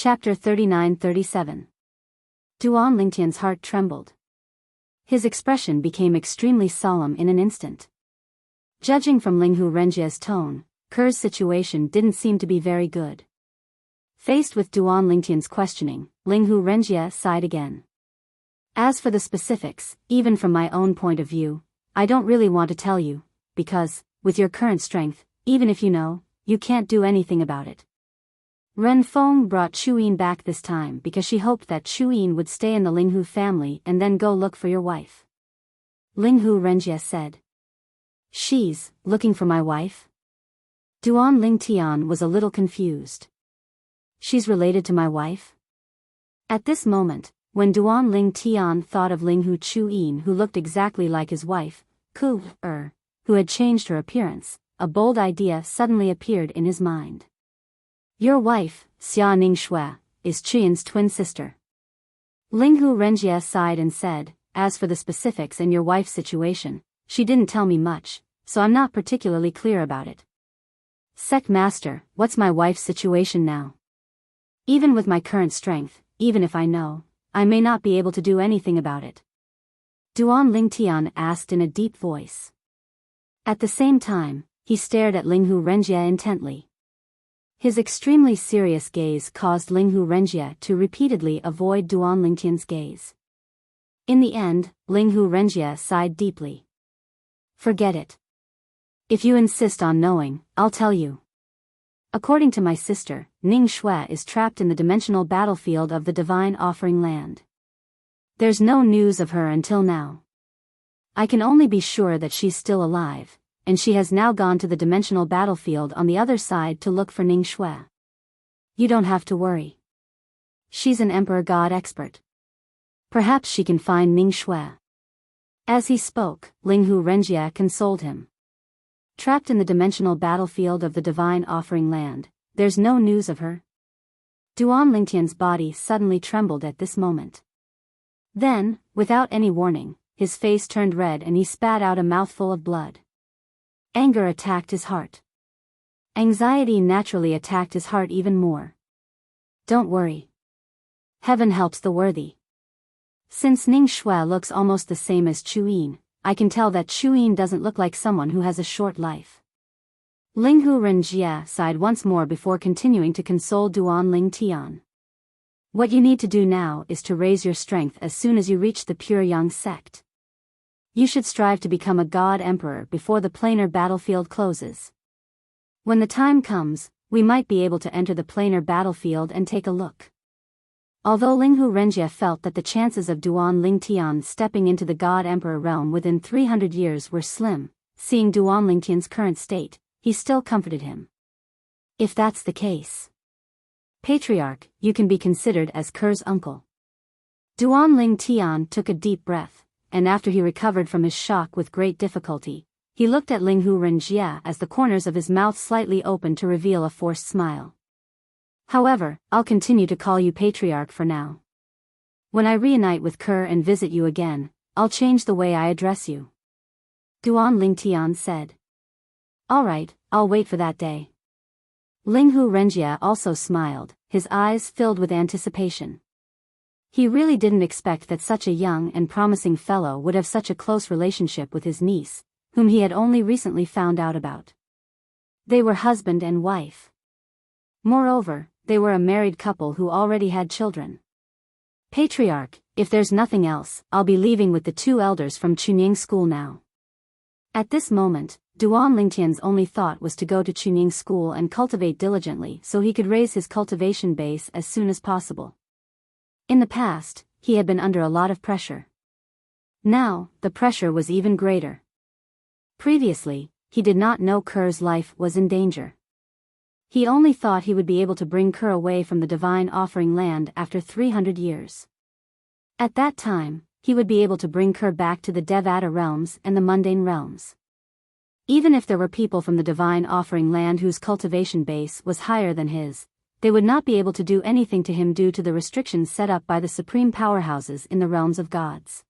Chapter 39-37. Duan Lingtian's heart trembled. His expression became extremely solemn in an instant. Judging from Linghu Renjie's tone, Ker's situation didn't seem to be very good. Faced with Duan Lingtian's questioning, Linghu Renjie sighed again. As for the specifics, even from my own point of view, I don't really want to tell you, because, with your current strength, even if you know, you can't do anything about it. Ren Feng brought Chuyin back this time because she hoped that Chuyin would stay in the Linghu family and then go look for your wife. Linghu Renjie said. She's looking for my wife? Duan Lingtian was a little confused. She's related to my wife? At this moment, when Duan Lingtian thought of Linghu Chuyin, who looked exactly like his wife, who had changed her appearance, a bold idea suddenly appeared in his mind. Your wife, Xia Ningxue, is Chuyin's twin sister. Linghu Renjie sighed and said, as for the specifics in your wife's situation, she didn't tell me much, so I'm not particularly clear about it. Sect Master, what's my wife's situation now? Even with my current strength, even if I know, I may not be able to do anything about it. Duan Lingtian asked in a deep voice. At the same time, he stared at Linghu Renjie intently. His extremely serious gaze caused Linghu Renjie to repeatedly avoid Duan Lingtian's gaze. In the end, Linghu Renjie sighed deeply. Forget it. If you insist on knowing, I'll tell you. According to my sister, Ningxue is trapped in the dimensional battlefield of the Divine Offering Land. There's no news of her until now. I can only be sure that she's still alive, and she has now gone to the dimensional battlefield on the other side to look for Ningxue. You don't have to worry. She's an Emperor God expert. Perhaps she can find Ningxue. As he spoke, Linghu Renjie consoled him. Trapped in the dimensional battlefield of the Divine Offering Land, there's no news of her? Duan Lingtian's body suddenly trembled at this moment. Then, without any warning, his face turned red and he spat out a mouthful of blood. Anger attacked his heart. Anxiety naturally attacked his heart even more. Don't worry. Heaven helps the worthy. Since Ningxue looks almost the same as Chuyin, I can tell that Chuyin doesn't look like someone who has a short life. Linghu Renjie sighed once more before continuing to console Duan Lingtian. What you need to do now is to raise your strength as soon as you reach the pure young sect. You should strive to become a God Emperor before the planar battlefield closes. When the time comes, we might be able to enter the planar battlefield and take a look. Although Linghu Renjie felt that the chances of Duan Lingtian stepping into the God Emperor realm within 300 years were slim, seeing Duan Lingtian's current state, he still comforted him. If that's the case, Patriarch, you can be considered as Ker's uncle. Duan Lingtian took a deep breath, and after he recovered from his shock with great difficulty, he looked at Linghu Renjie as the corners of his mouth slightly opened to reveal a forced smile. However, I'll continue to call you Patriarch for now. When I reunite with Ker and visit you again, I'll change the way I address you. Duan Lingtian said. All right, I'll wait for that day. Linghu Renjie also smiled, his eyes filled with anticipation. He really didn't expect that such a young and promising fellow would have such a close relationship with his niece, whom he had only recently found out about. They were husband and wife. Moreover, they were a married couple who already had children. Patriarch, if there's nothing else, I'll be leaving with the two elders from Chunying School now. At this moment, Duan Lingtian's only thought was to go to Chunying School and cultivate diligently so he could raise his cultivation base as soon as possible. In the past, he had been under a lot of pressure. Now, the pressure was even greater. Previously, he did not know Ker's life was in danger. He only thought he would be able to bring Ker away from the Divine Offering Land after 300 years. At that time, he would be able to bring Ker back to the Devata realms and the mundane realms. Even if there were people from the Divine Offering Land whose cultivation base was higher than his, they would not be able to do anything to him due to the restrictions set up by the supreme powerhouses in the realms of gods.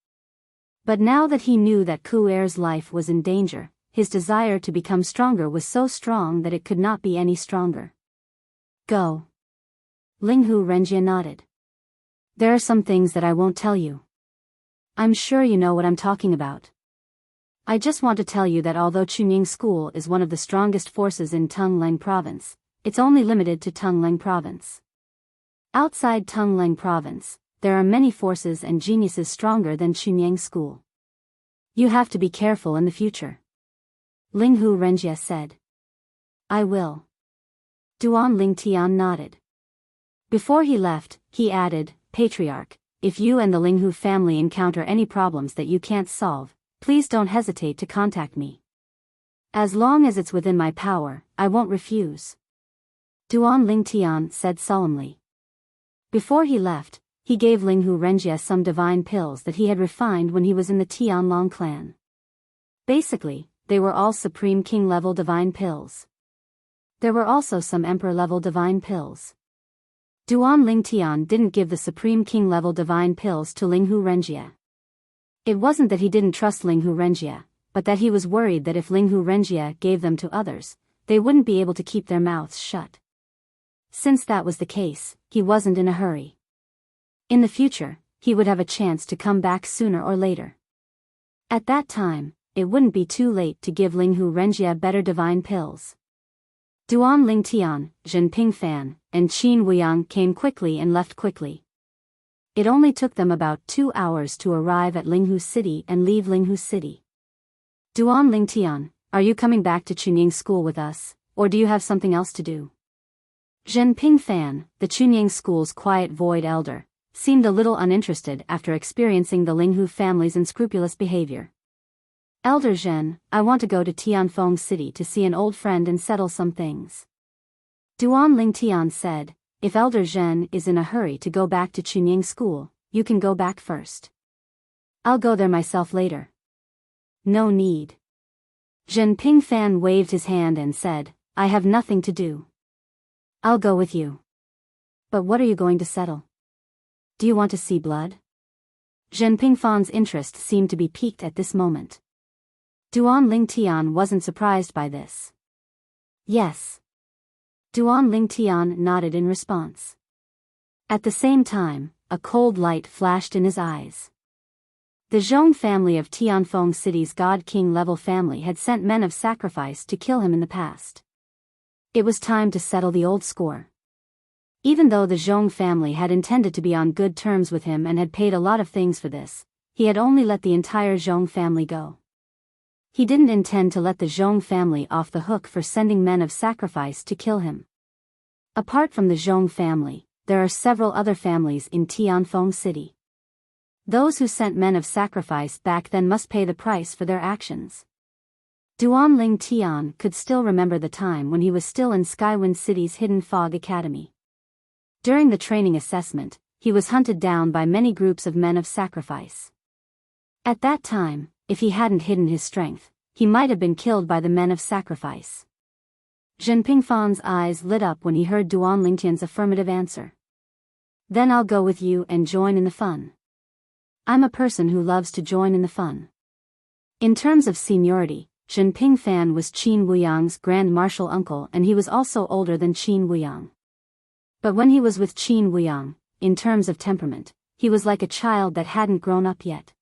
But now that he knew that Kuer's life was in danger, his desire to become stronger was so strong that it could not be any stronger. Go. Linghu Renjie nodded. There are some things that I won't tell you. I'm sure you know what I'm talking about. I just want to tell you that although Chunying School is one of the strongest forces in Tongleng Province, it's only limited to Tongleng Province. Outside Tongleng Province, there are many forces and geniuses stronger than Chunying School. You have to be careful in the future. Linghu Renjie said. I will. Duan Lingtian nodded. Before he left, he added, Patriarch, if you and the Linghu family encounter any problems that you can't solve, please don't hesitate to contact me. As long as it's within my power, I won't refuse. Duan Lingtian said solemnly. Before he left, he gave Linghu Renjie some divine pills that he had refined when he was in the Tianlong clan. Basically, they were all Supreme King-level divine pills. There were also some Emperor-level divine pills. Duan Lingtian didn't give the Supreme King-level divine pills to Linghu Renjie. It wasn't that he didn't trust Linghu Renjie, but that he was worried that if Linghu Renjie gave them to others, they wouldn't be able to keep their mouths shut. Since that was the case, he wasn't in a hurry. In the future, he would have a chance to come back sooner or later. At that time, it wouldn't be too late to give Linghu Renjie better divine pills. Duan Lingtian, Zhenping Fan, and Qin Wuyang came quickly and left quickly. It only took them about 2 hours to arrive at Linghu City and leave Linghu City. Duan Lingtian, are you coming back to Chunying School with us, or do you have something else to do? Zhenping Fan, the Chunying School's quiet void elder, seemed a little uninterested after experiencing the Linghu family's unscrupulous behavior. Elder Zhen, I want to go to Tianfeng City to see an old friend and settle some things. Duan Lingtian said, if Elder Zhen is in a hurry to go back to Chunying School, you can go back first. I'll go there myself later. No need. Zhenping Fan waved his hand and said, I have nothing to do. I'll go with you. But what are you going to settle? Do you want to see blood? Zhenping Fan's interest seemed to be piqued at this moment. Duan Lingtian wasn't surprised by this. Yes. Duan Lingtian nodded in response. At the same time, a cold light flashed in his eyes. The Zhong family of Tianfeng City's God King level family had sent men of sacrifice to kill him in the past. It was time to settle the old score. Even though the Zhong family had intended to be on good terms with him and had paid a lot of things for this, he had only let the entire Zhong family go. He didn't intend to let the Zhong family off the hook for sending men of sacrifice to kill him. Apart from the Zhong family, there are several other families in Tianfeng City. Those who sent men of sacrifice back then must pay the price for their actions. Duan Lingtian could still remember the time when he was still in Skywind City's Hidden Fog Academy. During the training assessment, he was hunted down by many groups of men of sacrifice. At that time, if he hadn't hidden his strength, he might have been killed by the men of sacrifice. Zhenping Fan's eyes lit up when he heard Duan Lingtian's affirmative answer. Then I'll go with you and join in the fun. I'm a person who loves to join in the fun. In terms of seniority, Zhenping Fan was Qin Wuyang's grand marshal uncle and he was also older than Qin Wuyang. But when he was with Qin Wuyang, in terms of temperament, he was like a child that hadn't grown up yet.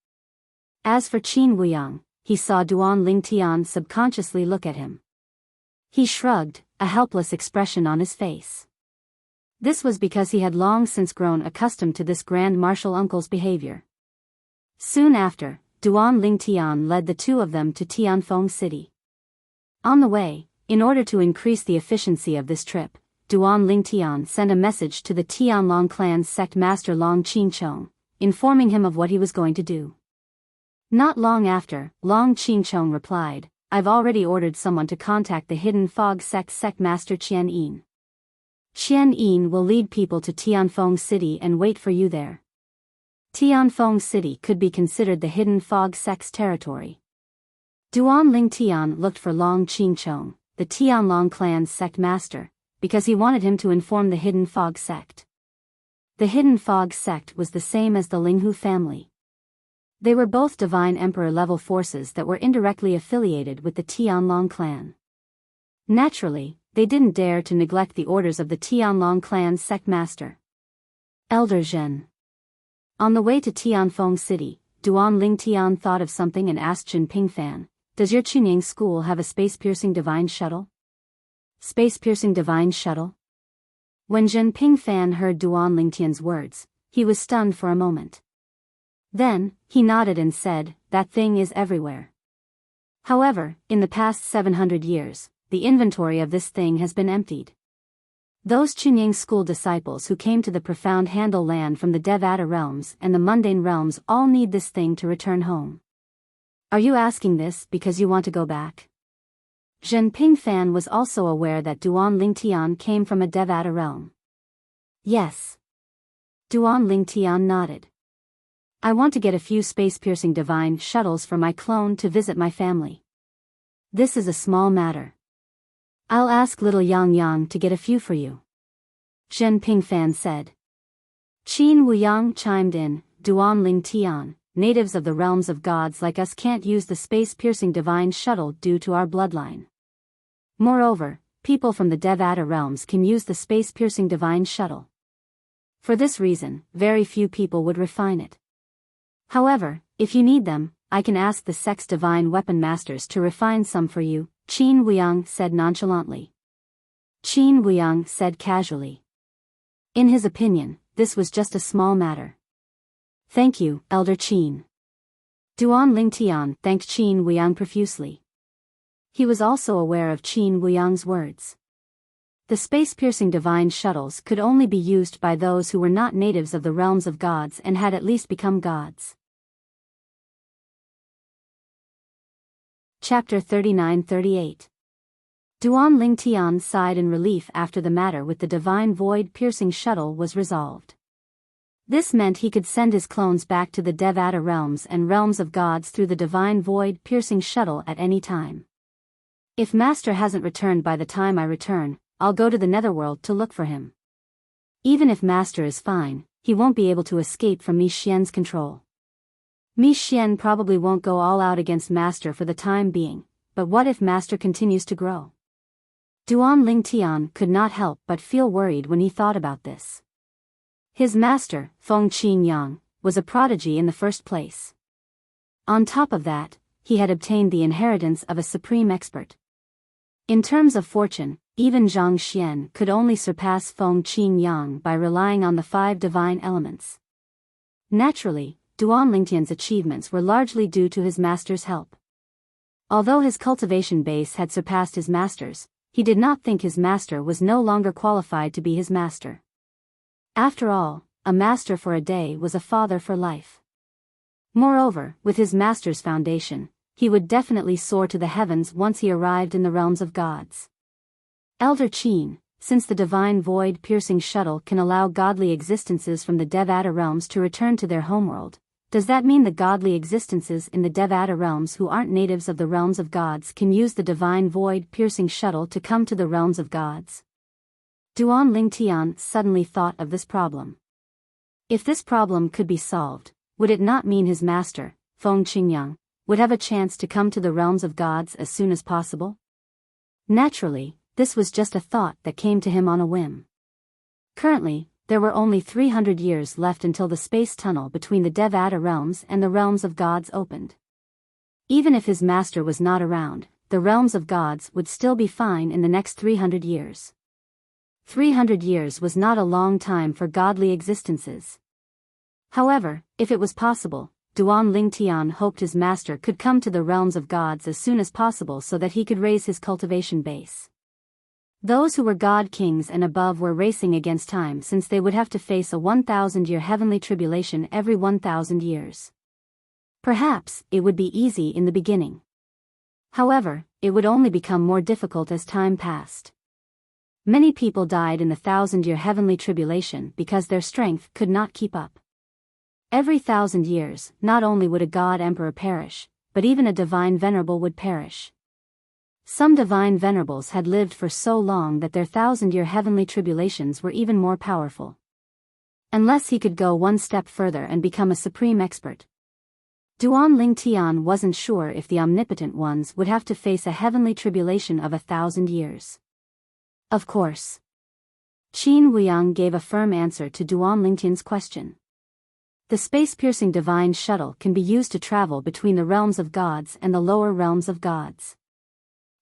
As for Qin Wuyang, he saw Duan Lingtian subconsciously look at him. He shrugged, a helpless expression on his face. This was because he had long since grown accustomed to this grand marshal uncle's behavior. Soon after, Duan Lingtian led the two of them to Tianfeng City. On the way, in order to increase the efficiency of this trip, Duan Lingtian sent a message to the Tianlong clan's sect master Long Qinchong, informing him of what he was going to do. Not long after, Long Qinchong replied, I've already ordered someone to contact the Hidden Fog sect master Qian Yin. Qian Yin will lead people to Tianfeng City and wait for you there. Tianfeng City could be considered the Hidden Fog sect's territory. Duan Lingtian looked for Long Qinchong, the Tianlong clan's sect master, because he wanted him to inform the Hidden Fog sect. The Hidden Fog sect was the same as the Linghu family. They were both Divine Emperor-level forces that were indirectly affiliated with the Tianlong clan. Naturally, they didn't dare to neglect the orders of the Tianlong clan's sect master, Elder Zhen. On the way to Tianfeng City, Duan Ling Tian thought of something and asked Zhen Pingfan, "Does your Chunying school have a space-piercing divine shuttle?" Space-piercing divine shuttle? When Zhen Pingfan heard Duan Ling Tian's words, he was stunned for a moment. Then, he nodded and said, "That thing is everywhere." However, in the past 700 years, the inventory of this thing has been emptied. Those Chunying school disciples who came to the profound Handle land from the Devata realms and the mundane realms all need this thing to return home. Are you asking this because you want to go back? Zhen Pingfan was also aware that Duan Ling Tian came from a Devata realm. Yes. Duan Ling Tian nodded. I want to get a few space-piercing divine shuttles for my clone to visit my family. This is a small matter. I'll ask little Yang Yang to get a few for you, Zhen Pingfan said. Qin Wuyang chimed in, Duan Ling Tian, natives of the realms of gods like us can't use the space-piercing divine shuttle due to our bloodline. Moreover, people from the Devata realms can use the space-piercing divine shuttle. For this reason, very few people would refine it. However, if you need them, I can ask the sect's divine weapon masters to refine some for you, Qin Wuyang said nonchalantly. Qin Wuyang said casually. In his opinion, this was just a small matter. Thank you, Elder Qin. Duan Ling Tian thanked Qin Wuyang profusely. He was also aware of Qin Wuyang's words. The space-piercing divine shuttles could only be used by those who were not natives of the realms of gods and had at least become gods. Chapter 39-38. Duan Ling Tian sighed in relief after the matter with the divine void-piercing shuttle was resolved. This meant he could send his clones back to the Devata realms and realms of gods through the divine void-piercing shuttle at any time. If Master hasn't returned by the time I return, I'll go to the netherworld to look for him. Even if Master is fine, he won't be able to escape from Mi Xian's control. Mi Xian probably won't go all out against Master for the time being, but what if Master continues to grow? Duan Ling Tian could not help but feel worried when he thought about this. His master, Feng Qin Yang, was a prodigy in the first place. On top of that, he had obtained the inheritance of a supreme expert. In terms of fortune, even Zhang Xian could only surpass Feng Qin Yang by relying on the 5 divine elements. Naturally, Duan Lingtian's achievements were largely due to his master's help. Although his cultivation base had surpassed his master's, he did not think his master was no longer qualified to be his master. After all, a master for a day was a father for life. Moreover, with his master's foundation, he would definitely soar to the heavens once he arrived in the realms of gods. Elder Qin, since the divine void-piercing shuttle can allow godly existences from the Devata realms to return to their homeworld, does that mean the godly existences in the Devata realms who aren't natives of the realms of gods can use the divine void-piercing shuttle to come to the realms of gods? Duan Ling Tian suddenly thought of this problem. If this problem could be solved, would it not mean his master, Feng Qingyang, would have a chance to come to the realms of gods as soon as possible? Naturally, this was just a thought that came to him on a whim. Currently, there were only 300 years left until the space tunnel between the Devata realms and the realms of gods opened. Even if his master was not around, the realms of gods would still be fine in the next 300 years. 300 years was not a long time for godly existences. However, if it was possible, Duan Ling Tian hoped his master could come to the realms of gods as soon as possible so that he could raise his cultivation base. Those who were god kings and above were racing against time since they would have to face a 1,000-year heavenly tribulation every 1,000 years. Perhaps, it would be easy in the beginning. However, it would only become more difficult as time passed. Many people died in the 1,000-year heavenly tribulation because their strength could not keep up. Every 1,000 years, not only would a god emperor perish, but even a divine venerable would perish. Some divine venerables had lived for so long that their 1,000-year heavenly tribulations were even more powerful. Unless he could go one step further and become a supreme expert. Duan Ling Tian wasn't sure if the omnipotent ones would have to face a heavenly tribulation of 1,000 years. Of course. Qin Wuyang gave a firm answer to Duan Lingtian's question. The space-piercing divine shuttle can be used to travel between the realms of gods and the lower realms of gods.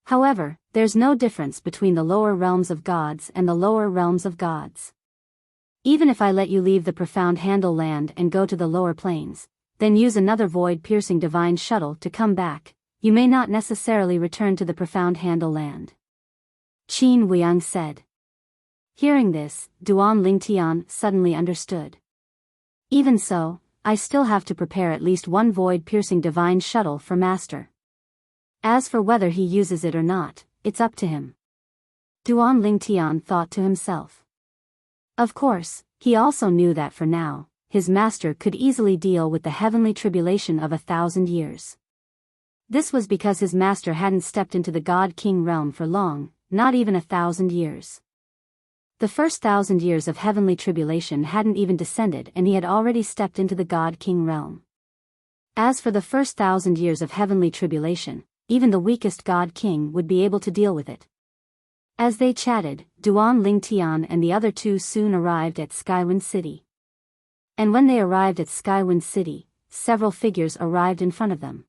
However, there's no difference between the lower realms of gods and the lower realms of gods. Even if I let you leave the profound handle land and go to the lower planes, then use another void-piercing divine shuttle to come back, you may not necessarily return to the profound handle land. Qin Wuyang said. Hearing this, Duan Lingtian suddenly understood. Even so, I still have to prepare at least one void-piercing divine shuttle for Master. As for whether he uses it or not, it's up to him. Duan Lingtian thought to himself. Of course, he also knew that for now, his master could easily deal with the heavenly tribulation of 1,000 years. This was because his master hadn't stepped into the God-King realm for long, not even 1,000 years. The first 1,000 years of heavenly tribulation hadn't even descended and he had already stepped into the God-King realm. As for the first 1,000 years of heavenly tribulation, even the weakest God-King would be able to deal with it. As they chatted, Duan Lingtian and the other two soon arrived at Skywind City. And when they arrived at Skywind City, several figures arrived in front of them.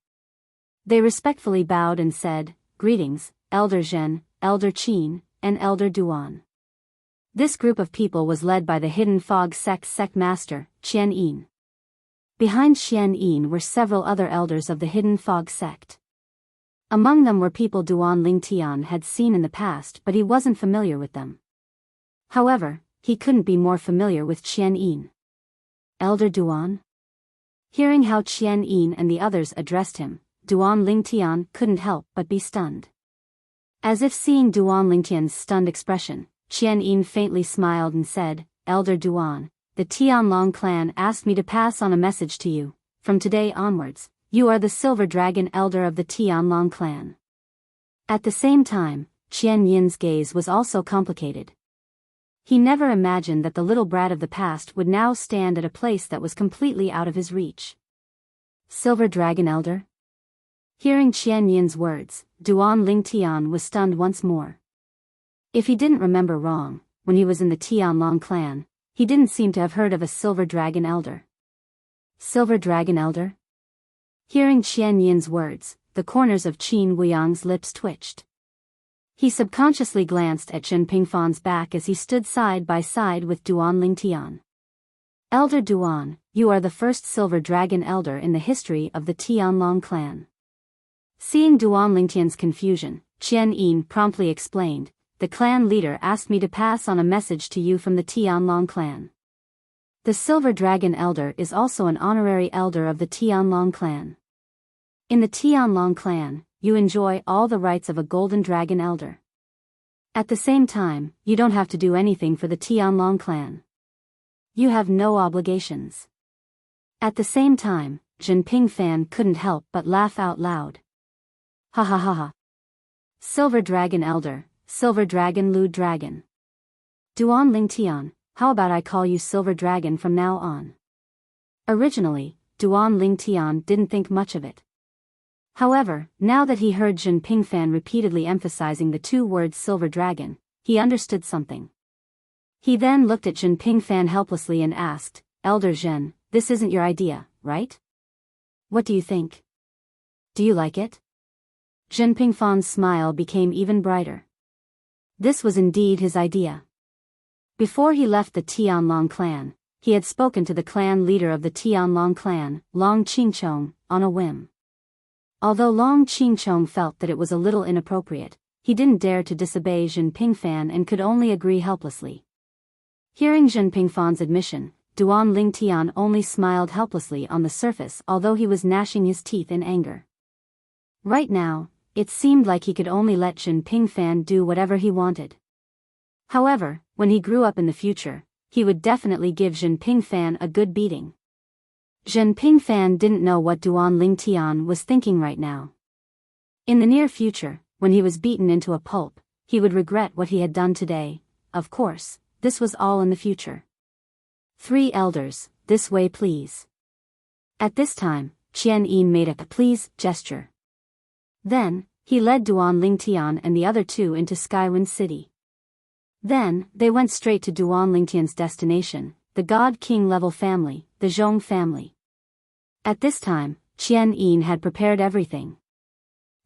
They respectfully bowed and said, "Greetings, Elder Zhen, Elder Qin, and Elder Duan." This group of people was led by the Hidden Fog sect master, Qian Yin. Behind Qian Yin were several other elders of the Hidden Fog sect. Among them were people Duan Lingtian had seen in the past, but he wasn't familiar with them. However, he couldn't be more familiar with Qian Yin. Elder Duan? Hearing how Qian Yin and the others addressed him, Duan Lingtian couldn't help but be stunned. As if seeing Duan Lingtian's stunned expression, Qian Yin faintly smiled and said, "Elder Duan, the Tianlong clan asked me to pass on a message to you. From today onwards, you are the Silver Dragon Elder of the Tianlong clan." At the same time, Qian Yin's gaze was also complicated. He never imagined that the little brat of the past would now stand at a place that was completely out of his reach. Silver Dragon Elder? Hearing Qian Yin's words, Duan Lingtian was stunned once more. If he didn't remember wrong, when he was in the Tianlong clan, he didn't seem to have heard of a Silver Dragon Elder. Silver Dragon Elder? Hearing Qian Yin's words, the corners of Qin Wuyang's lips twitched. He subconsciously glanced at Zhen Pingfan's back as he stood side by side with Duan Lingtian. Elder Duan, you are the first Silver Dragon Elder in the history of the Tianlong clan. Seeing Duan Lingtian's confusion, Qian Yin promptly explained, "The clan leader asked me to pass on a message to you from the Tianlong clan. The Silver Dragon Elder is also an honorary elder of the Tianlong clan. In the Tianlong clan, you enjoy all the rights of a Golden Dragon Elder. At the same time, you don't have to do anything for the Tianlong clan. You have no obligations." At the same time, Zhen Pingfan couldn't help but laugh out loud. "Ha ha ha ha. Silver Dragon Elder, Silver Dragon Lu Dragon. Duan Lingtian, how about I call you Silver Dragon from now on?" Originally, Duan Lingtian didn't think much of it. However, now that he heard Zhen Pingfan repeatedly emphasizing the two words Silver Dragon, he understood something. He then looked at Zhen Pingfan helplessly and asked, "Elder Zhen, this isn't your idea, right? What do you think? Do you like it?" Zhen Pingfan's smile became even brighter. This was indeed his idea. Before he left the Tianlong clan, he had spoken to the clan leader of the Tianlong clan, Long Qingchong, on a whim. Although Long Qingchong felt that it was a little inappropriate, he didn't dare to disobey Zhen Pingfan and could only agree helplessly. Hearing Zhen Pingfan's admission, Duan Lingtian only smiled helplessly on the surface, although he was gnashing his teeth in anger. Right now, it seemed like he could only let Zhen Pingfan do whatever he wanted. However, when he grew up in the future, he would definitely give Zhen Pingfan a good beating. Zhen Pingfan didn't know what Duan Lingtian was thinking right now. In the near future, when he was beaten into a pulp, he would regret what he had done today. Of course, this was all in the future. 3 elders, this way please. At this time, Qian Yin made a please gesture. Then, he led Duan Lingtian and the other two into Skywind City. Then, they went straight to Duan Lingtian's destination, the God King level family, the Zhong family. At this time, Qian Yin had prepared everything.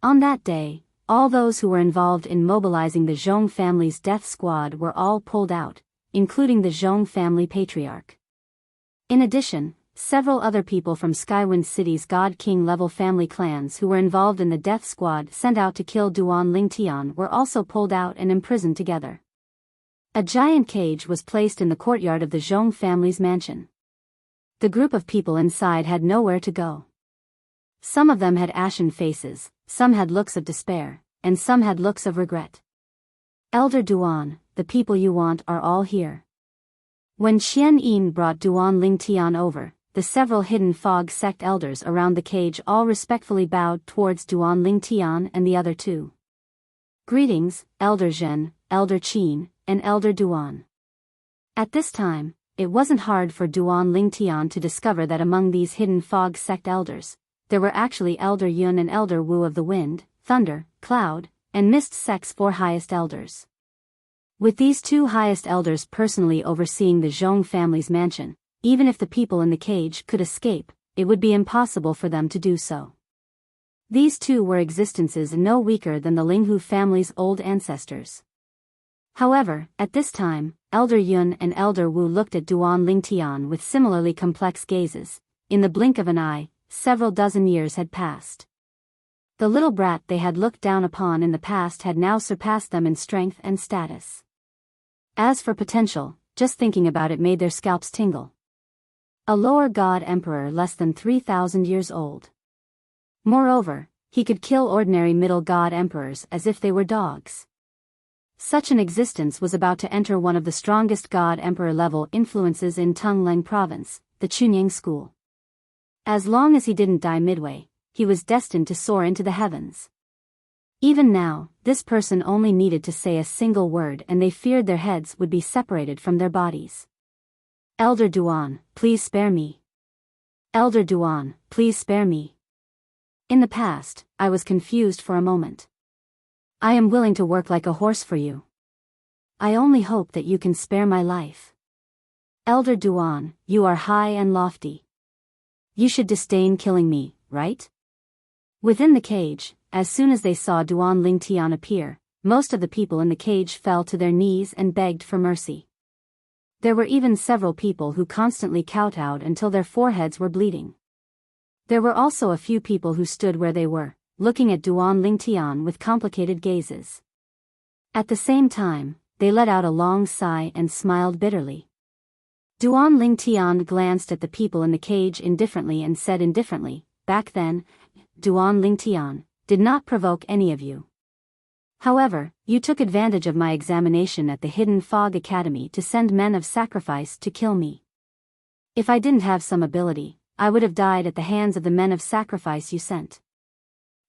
On that day, all those who were involved in mobilizing the Zhong family's death squad were all pulled out, including the Zhong family patriarch. In addition, several other people from Skywind City's God King level family clans who were involved in the death squad sent out to kill Duan Lingtian were also pulled out and imprisoned together. A giant cage was placed in the courtyard of the Zhong family's mansion. The group of people inside had nowhere to go. Some of them had ashen faces, some had looks of despair, and some had looks of regret. Elder Duan, the people you want are all here. When Qian Yin brought Duan Lingtian over, the several hidden fog sect elders around the cage all respectfully bowed towards Duan Lingtian and the other two. Greetings, Elder Zhen, Elder Qin, and Elder Duan. At this time, it wasn't hard for Duan Lingtian to discover that among these hidden fog sect elders, there were actually Elder Yun and Elder Wu of the Wind, Thunder, Cloud, and Mist sect's 4 highest elders. With these 2 highest elders personally overseeing the Zhong family's mansion, even if the people in the cage could escape, it would be impossible for them to do so. These 2 were existences no weaker than the Linghu family's old ancestors. However, at this time, Elder Yun and Elder Wu looked at Duan Lingtian with similarly complex gazes. In the blink of an eye, several dozen years had passed. The little brat they had looked down upon in the past had now surpassed them in strength and status. As for potential, just thinking about it made their scalps tingle. A lower god emperor less than 3,000 years old. Moreover, he could kill ordinary middle god emperors as if they were dogs. Such an existence was about to enter one of the strongest god emperor level influences in Tungleng province, the Chunying school. As long as he didn't die midway, he was destined to soar into the heavens. Even now, this person only needed to say a single word and they feared their heads would be separated from their bodies. Elder Duan, please spare me. Elder Duan, please spare me. In the past, I was confused for a moment. I am willing to work like a horse for you. I only hope that you can spare my life. Elder Duan, you are high and lofty. You should disdain killing me, right? Within the cage, as soon as they saw Duan Lingtian appear, most of the people in the cage fell to their knees and begged for mercy. There were even several people who constantly kowtowed until their foreheads were bleeding. There were also a few people who stood where they were, looking at Duan Lingtian with complicated gazes. At the same time, they let out a long sigh and smiled bitterly. Duan Lingtian glanced at the people in the cage indifferently and said indifferently, "Back then, Duan Lingtian, did not provoke any of you. However, you took advantage of my examination at the Hidden Fog Academy to send men of sacrifice to kill me. If I didn't have some ability, I would have died at the hands of the men of sacrifice you sent.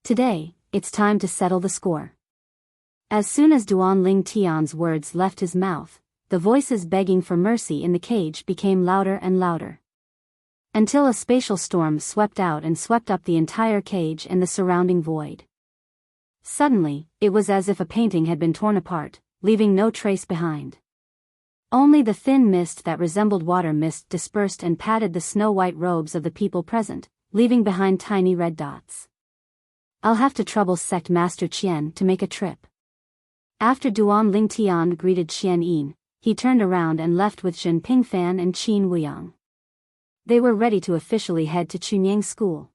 Today, it's time to settle the score." As soon as Duan Lingtian's words left his mouth, the voices begging for mercy in the cage became louder and louder. Until a spatial storm swept out and swept up the entire cage and the surrounding void. Suddenly, it was as if a painting had been torn apart, leaving no trace behind. Only the thin mist that resembled water mist dispersed and padded the snow-white robes of the people present, leaving behind tiny red dots. I'll have to trouble Sect Master Qian to make a trip. After Duan Lingtian greeted Qian Yin, he turned around and left with Zhen Pingfan and Qin Wuyang. They were ready to officially head to Chunying school.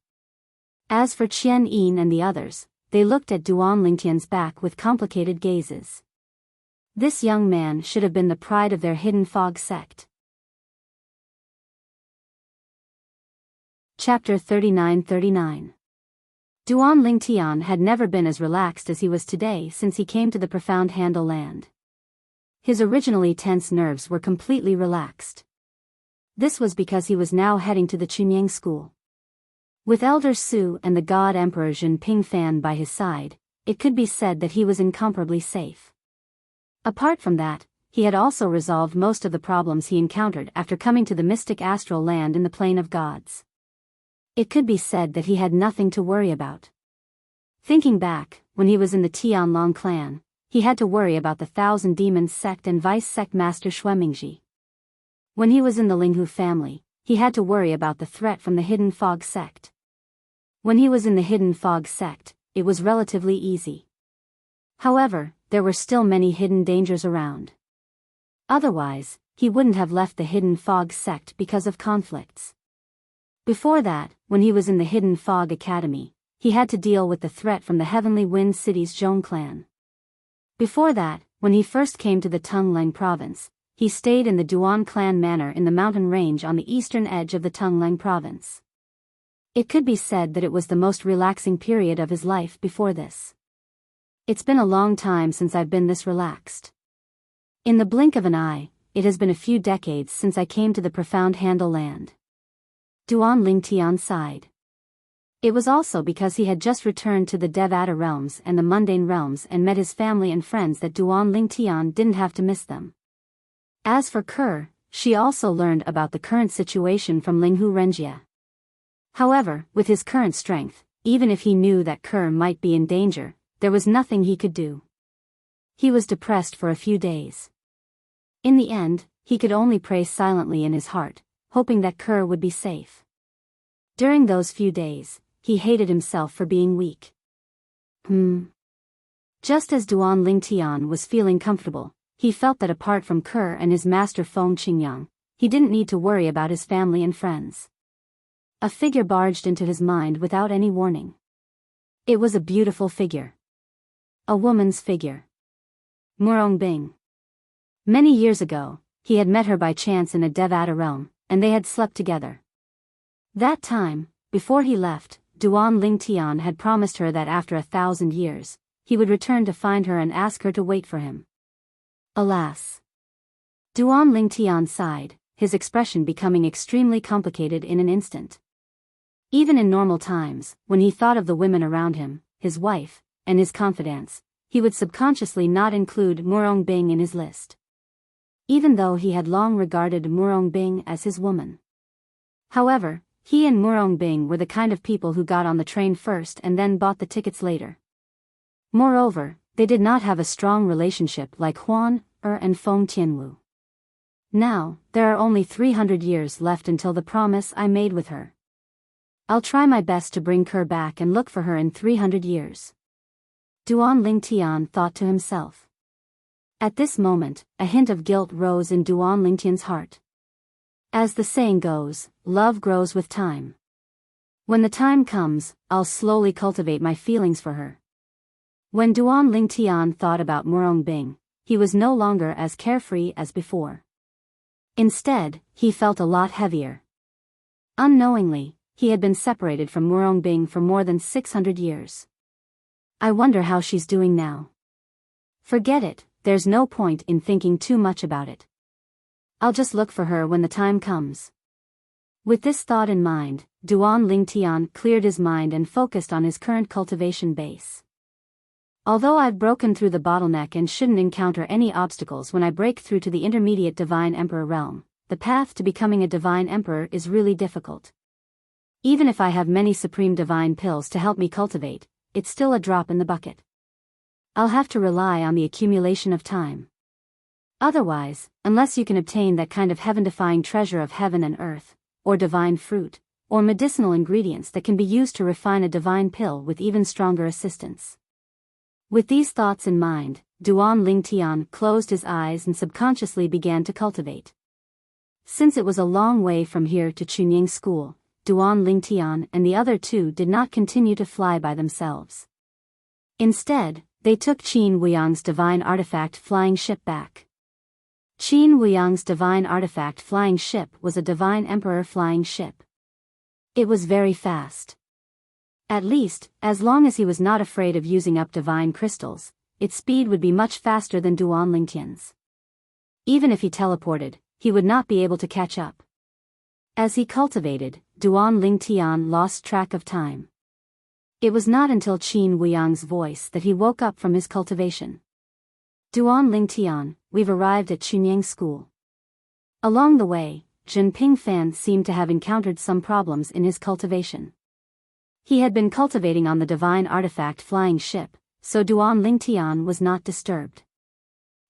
As for Qian Yin and the others, they looked at Duan Lingtian's back with complicated gazes. This young man should have been the pride of their Hidden Fog sect. Chapter 39-39. Duan Lingtian had never been as relaxed as he was today since he came to the profound Handle land. His originally tense nerves were completely relaxed. This was because he was now heading to the Chunying school. With Elder Su and the God Emperor Zhen Pingfan by his side, it could be said that he was incomparably safe. Apart from that, he had also resolved most of the problems he encountered after coming to the mystic astral land in the Plane of Gods. It could be said that he had nothing to worry about. Thinking back, when he was in the Tianlong clan, he had to worry about the Thousand Demons sect and Vice sect master Xuemingji. When he was in the Linghu family, he had to worry about the threat from the Hidden Fog sect. When he was in the Hidden Fog sect, it was relatively easy. However, there were still many hidden dangers around. Otherwise, he wouldn't have left the Hidden Fog sect because of conflicts. Before that, when he was in the Hidden Fog Academy, he had to deal with the threat from the Heavenly Wind City's Zhong clan. Before that, when he first came to the Tungleng province, he stayed in the Duan clan manor in the mountain range on the eastern edge of the Tungleng province. It could be said that it was the most relaxing period of his life before this. It's been a long time since I've been this relaxed. In the blink of an eye, it has been a few decades since I came to the profound Handle land. Duan Lingtian sighed. It was also because he had just returned to the Devata realms and the mundane realms and met his family and friends that Duan Lingtian didn't have to miss them. As for Kerr, she also learned about the current situation from Linghu Renjie. However, with his current strength, even if he knew that Kerr might be in danger, there was nothing he could do. He was depressed for a few days. In the end, he could only pray silently in his heart, hoping that Kerr would be safe. During those few days, he hated himself for being weak. Just as Duan Lingtian was feeling comfortable, he felt that apart from Kerr and his master Feng Qingyang, he didn't need to worry about his family and friends. A figure barged into his mind without any warning. It was a beautiful figure. A woman's figure. Murong Bing. Many years ago, he had met her by chance in a Devata realm, and they had slept together. That time, before he left, Duan Lingtian had promised her that after 1,000 years, he would return to find her and ask her to wait for him. Alas! Duan Lingtian sighed, his expression becoming extremely complicated in an instant. Even in normal times, when he thought of the women around him, his wife, and his confidants, he would subconsciously not include Murong Bing in his list. Even though he had long regarded Murong Bing as his woman. However, he and Murong Bing were the kind of people who got on the train first and then bought the tickets later. Moreover, they did not have a strong relationship like Huan, and Feng Tianwu. Now, there are only 300 years left until the promise I made with her. I'll try my best to bring Kerr back and look for her in 300 years. Duan Lingtian thought to himself. At this moment, a hint of guilt rose in Duan Lingtian's heart. As the saying goes, love grows with time. When the time comes, I'll slowly cultivate my feelings for her. When Duan Lingtian thought about Murong Bing, he was no longer as carefree as before. Instead, he felt a lot heavier. Unknowingly, he had been separated from Murong Bing for more than 600 years. I wonder how she's doing now. Forget it, there's no point in thinking too much about it. I'll just look for her when the time comes. With this thought in mind, Duan Lingtian cleared his mind and focused on his current cultivation base. Although I've broken through the bottleneck and shouldn't encounter any obstacles when I break through to the intermediate Divine Emperor realm, the path to becoming a Divine Emperor is really difficult. Even if I have many Supreme Divine Pills to help me cultivate, it's still a drop in the bucket. I'll have to rely on the accumulation of time. Otherwise, unless you can obtain that kind of heaven-defying treasure of heaven and earth, or divine fruit, or medicinal ingredients that can be used to refine a divine pill with even stronger assistance. With these thoughts in mind, Duan Lingtian closed his eyes and subconsciously began to cultivate. Since it was a long way from here to Chunying School, Duan Lingtian and the other two did not continue to fly by themselves. Instead, they took Qin Wuyang's divine artifact flying ship back. Qin Wuyang's divine artifact flying ship was a divine emperor flying ship. It was very fast. At least, as long as he was not afraid of using up divine crystals, its speed would be much faster than Duan Lingtian's. Even if he teleported, he would not be able to catch up. As he cultivated, Duan Lingtian lost track of time. It was not until Qin Wuyang's voice that he woke up from his cultivation. Duan Lingtian, we've arrived at Chunying School. Along the way, Jinping Fan seemed to have encountered some problems in his cultivation. He had been cultivating on the divine artifact flying ship, so Duan Lingtian was not disturbed.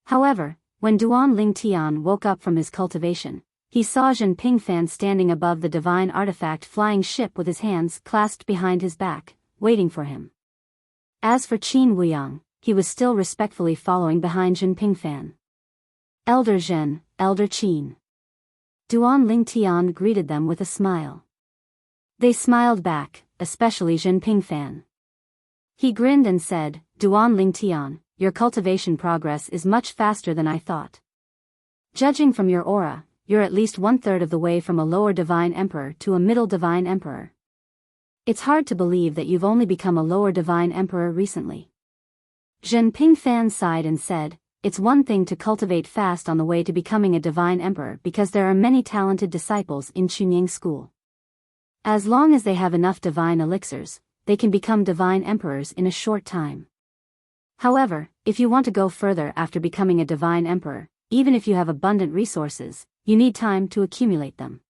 However, when Duan Lingtian woke up from his cultivation, he saw Zhen Pingfan standing above the divine artifact flying ship with his hands clasped behind his back, waiting for him. As for Qin Wuyang, he was still respectfully following behind Zhen Pingfan. Elder Zhen, Elder Qin. Duan Lingtian greeted them with a smile. They smiled back, especially Zhen Pingfan. He grinned and said, Duan Lingtian, your cultivation progress is much faster than I thought. Judging from your aura, you're at least 1/3 of the way from a lower divine emperor to a middle divine emperor. It's hard to believe that you've only become a lower divine emperor recently. Zhen Pingfan sighed and said, it's one thing to cultivate fast on the way to becoming a divine emperor because there are many talented disciples in Chunying school. As long as they have enough divine elixirs, they can become divine emperors in a short time. However, if you want to go further after becoming a divine emperor, even if you have abundant resources, you need time to accumulate them.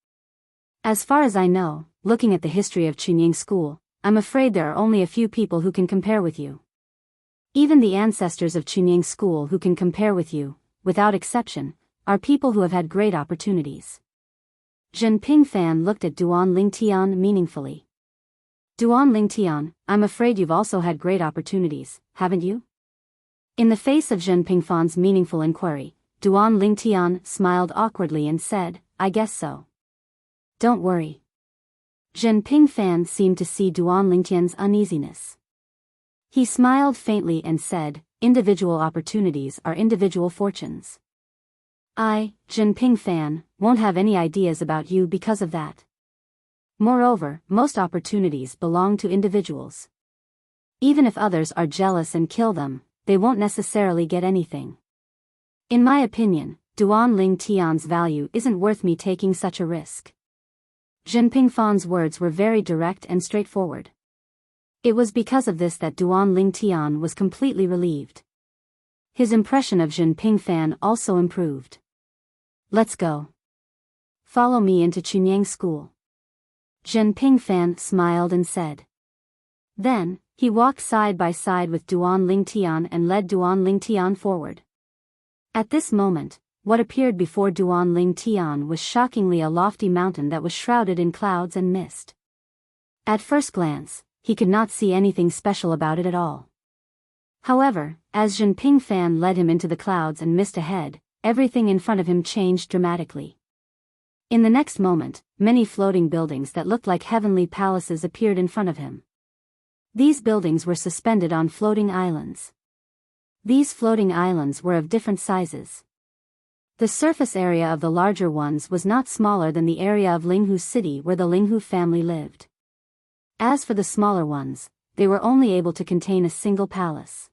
As far as I know, looking at the history of Chunying school, I'm afraid there are only a few people who can compare with you. Even the ancestors of Chunying school who can compare with you, without exception, are people who have had great opportunities. Zhen Pingfan looked at Duan Lingtian meaningfully. Duan Lingtian, I'm afraid you've also had great opportunities, haven't you? In the face of Zhen Pingfan's meaningful inquiry, Duan Lingtian smiled awkwardly and said, I guess so. Don't worry. Zhen Pingfan seemed to see Duan Lingtian's uneasiness. He smiled faintly and said, individual opportunities are individual fortunes. I, Zhen Pingfan, won't have any ideas about you because of that. Moreover, most opportunities belong to individuals. Even if others are jealous and kill them, they won't necessarily get anything. In my opinion, Duan Lingtian's value isn't worth me taking such a risk. Zhen Pingfan's words were very direct and straightforward. It was because of this that Duan Lingtian was completely relieved. His impression of Zhen Pingfan also improved. Let's go. Follow me into Chunying school. Zhen Pingfan smiled and said. Then, he walked side by side with Duan Lingtian and led Duan Lingtian forward. At this moment, what appeared before Duan Lingtian was shockingly a lofty mountain that was shrouded in clouds and mist. At first glance, he could not see anything special about it at all. However, as Zhen Pingfan led him into the clouds and mist ahead, everything in front of him changed dramatically. In the next moment, many floating buildings that looked like heavenly palaces appeared in front of him. These buildings were suspended on floating islands. These floating islands were of different sizes. The surface area of the larger ones was not smaller than the area of Linghu City where the Linghu family lived. As for the smaller ones, they were only able to contain a single palace.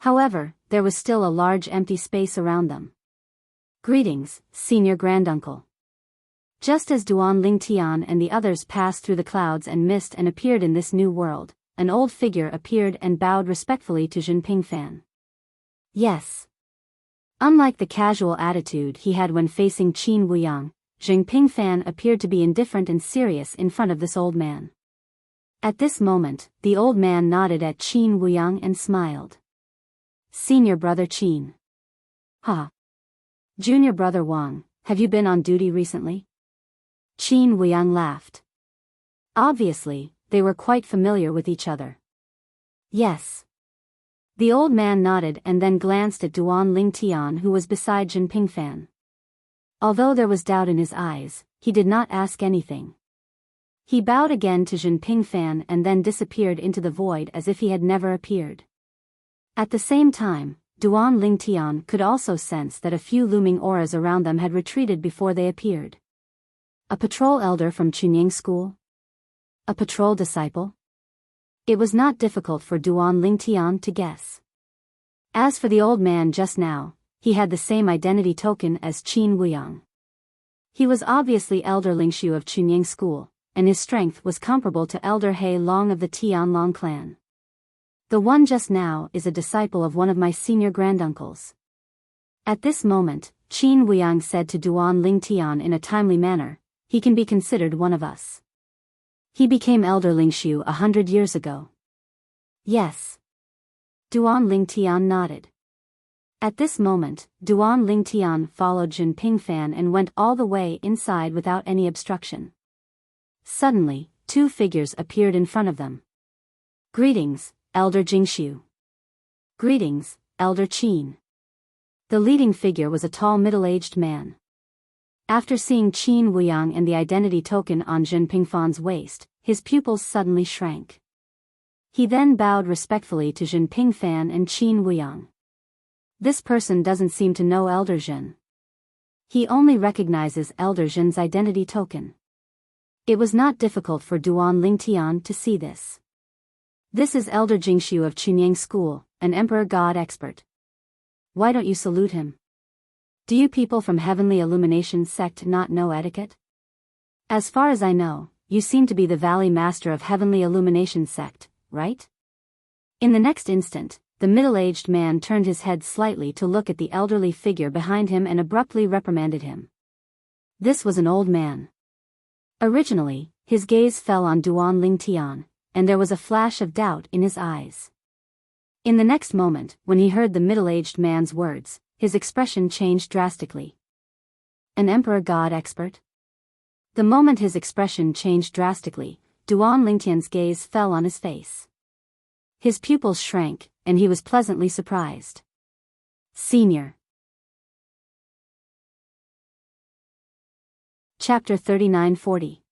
However, there was still a large empty space around them. Greetings, Senior Granduncle. Just as Duan Lingtian and the others passed through the clouds and mist and appeared in this new world, an old figure appeared and bowed respectfully to Zhen Pingfan. Yes. Unlike the casual attitude he had when facing Qin Wuyang, Zhen Pingfan appeared to be indifferent and serious in front of this old man. At this moment, the old man nodded at Qin Wuyang and smiled. Senior brother Qin. Ha. Junior brother Wang, have you been on duty recently? Qin Wuyang laughed. Obviously, they were quite familiar with each other. Yes. The old man nodded and then glanced at Duan Lingtian who was beside Zhen Pingfan. Although there was doubt in his eyes, he did not ask anything. He bowed again to Zhen Pingfan and then disappeared into the void as if he had never appeared. At the same time, Duan Lingtian could also sense that a few looming auras around them had retreated before they appeared. A patrol elder from Chunying school? A patrol disciple? It was not difficult for Duan Lingtian to guess. As for the old man just now, he had the same identity token as Qin Wuyang. He was obviously Elder Lingshu of Chunying school, and his strength was comparable to Elder He Long of the Tianlong clan. The one just now is a disciple of one of my senior granduncles. At this moment, Qin Wuyang said to Duan Lingtian in a timely manner, he can be considered one of us. He became Elder Lingshu 100 years ago. Yes. Duan Lingtian nodded. At this moment, Duan Lingtian followed Jin Pingfan and went all the way inside without any obstruction. Suddenly, two figures appeared in front of them. Greetings, Elder Jingshu. Greetings, Elder Qin. The leading figure was a tall middle-aged man. After seeing Qin Wuyang and the identity token on Jin Pingfan's waist, his pupils suddenly shrank. He then bowed respectfully to Jin Pingfan and Qin Wuyang. This person doesn't seem to know Elder Jin. He only recognizes Elder Jin's identity token. It was not difficult for Duan Lingtian to see this. This is Elder Jingshu of Chunyang School, an Emperor God expert. Why don't you salute him? Do you people from Heavenly Illumination sect not know etiquette? As far as I know, you seem to be the Valley Master of Heavenly Illumination sect, right? In the next instant, the middle-aged man turned his head slightly to look at the elderly figure behind him and abruptly reprimanded him. This was an old man. Originally, his gaze fell on Duan Lingtian, and there was a flash of doubt in his eyes. In the next moment, when he heard the middle-aged man's words, his expression changed drastically. An Emperor God expert? The moment his expression changed drastically, Duan Lingtian's gaze fell on his face. His pupils shrank, and he was pleasantly surprised. Senior. Chapter 3940.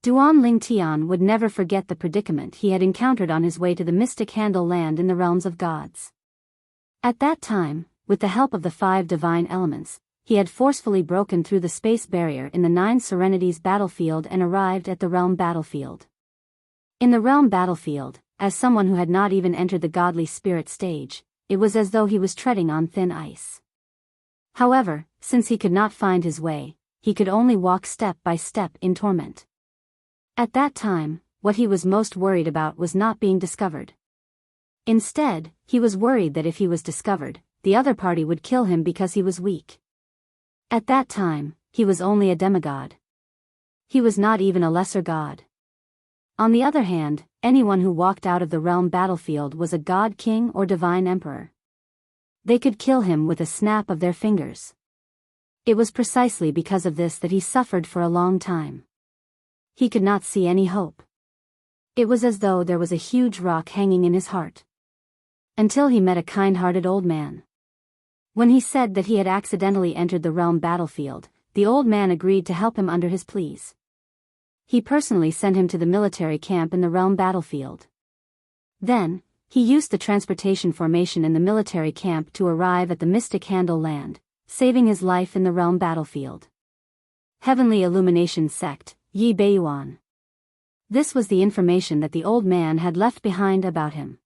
Duan Lingtian would never forget the predicament he had encountered on his way to the mystic Handle land in the realms of gods. At that time, with the help of the 5 divine elements, he had forcefully broken through the space barrier in the 9 Serenities battlefield and arrived at the realm battlefield. In the realm battlefield, as someone who had not even entered the godly spirit stage, it was as though he was treading on thin ice. However, since he could not find his way, he could only walk step by step in torment. At that time, what he was most worried about was not being discovered. Instead, he was worried that if he was discovered, the other party would kill him because he was weak. At that time, he was only a demigod. He was not even a lesser god. On the other hand, anyone who walked out of the realm battlefield was a god king or divine emperor. They could kill him with a snap of their fingers. It was precisely because of this that he suffered for a long time. He could not see any hope. It was as though there was a huge rock hanging in his heart. Until he met a kind-hearted old man. When he said that he had accidentally entered the realm battlefield, the old man agreed to help him under his pleas. He personally sent him to the military camp in the realm battlefield. Then, he used the transportation formation in the military camp to arrive at the mystic Handle land, saving his life in the realm battlefield. Heavenly Illumination Sect, Yi Beiyuan. This was the information that the old man had left behind about him.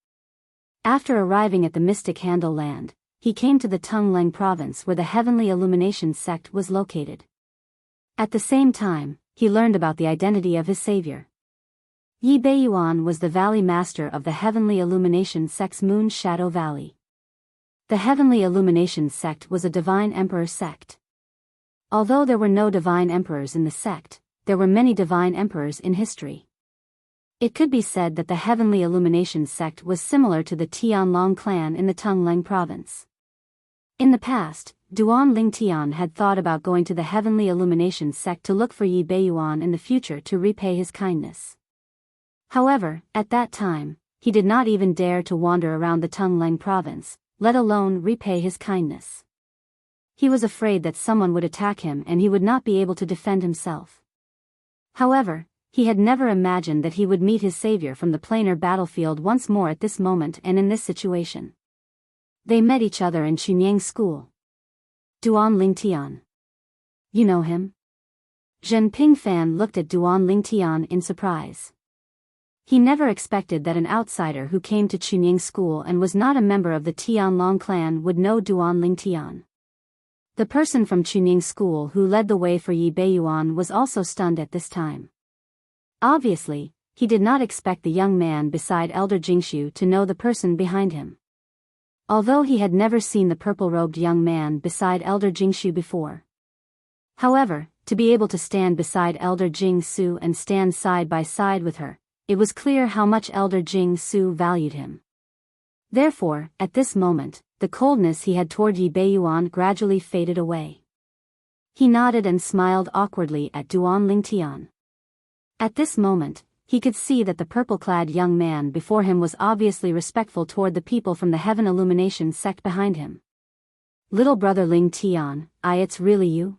After arriving at the mystic Handle land, he came to the Tungleng province where the Heavenly Illumination Sect was located. At the same time, he learned about the identity of his savior. Yi Beiyuan was the Valley Master of the Heavenly Illumination Sect's Moon Shadow Valley. The Heavenly Illumination Sect was a divine emperor sect. Although there were no divine emperors in the sect, there were many divine emperors in history. It could be said that the Heavenly Illumination Sect was similar to the Tianlong clan in the Tungleng province. In the past, Duan Lingtian had thought about going to the Heavenly Illumination Sect to look for Yi Beiyuan in the future to repay his kindness. However, at that time, he did not even dare to wander around the Tungleng province, let alone repay his kindness. He was afraid that someone would attack him and he would not be able to defend himself. However, he had never imagined that he would meet his savior from the planar battlefield once more at this moment and in this situation. They met each other in Chunyang School. Duan Lingtian. You know him? Zhen Pingfan looked at Duan Lingtian in surprise. He never expected that an outsider who came to Chunyang School and was not a member of the Tianlong clan would know Duan Lingtian. The person from Chunyang School who led the way for Yi Beiyuan was also stunned at this time. Obviously, he did not expect the young man beside Elder Jingshu to know the person behind him. Although he had never seen the purple-robed young man beside Elder Jingshu before. However, to be able to stand beside Elder Jingsu and stand side by side with her, it was clear how much Elder Jingsu valued him. Therefore, at this moment, the coldness he had toward Yi Beiyuan gradually faded away. He nodded and smiled awkwardly at Duan Lingtian. At this moment, he could see that the purple-clad young man before him was obviously respectful toward the people from the Heaven Illumination sect behind him. Little brother Ling Tian, it's really you?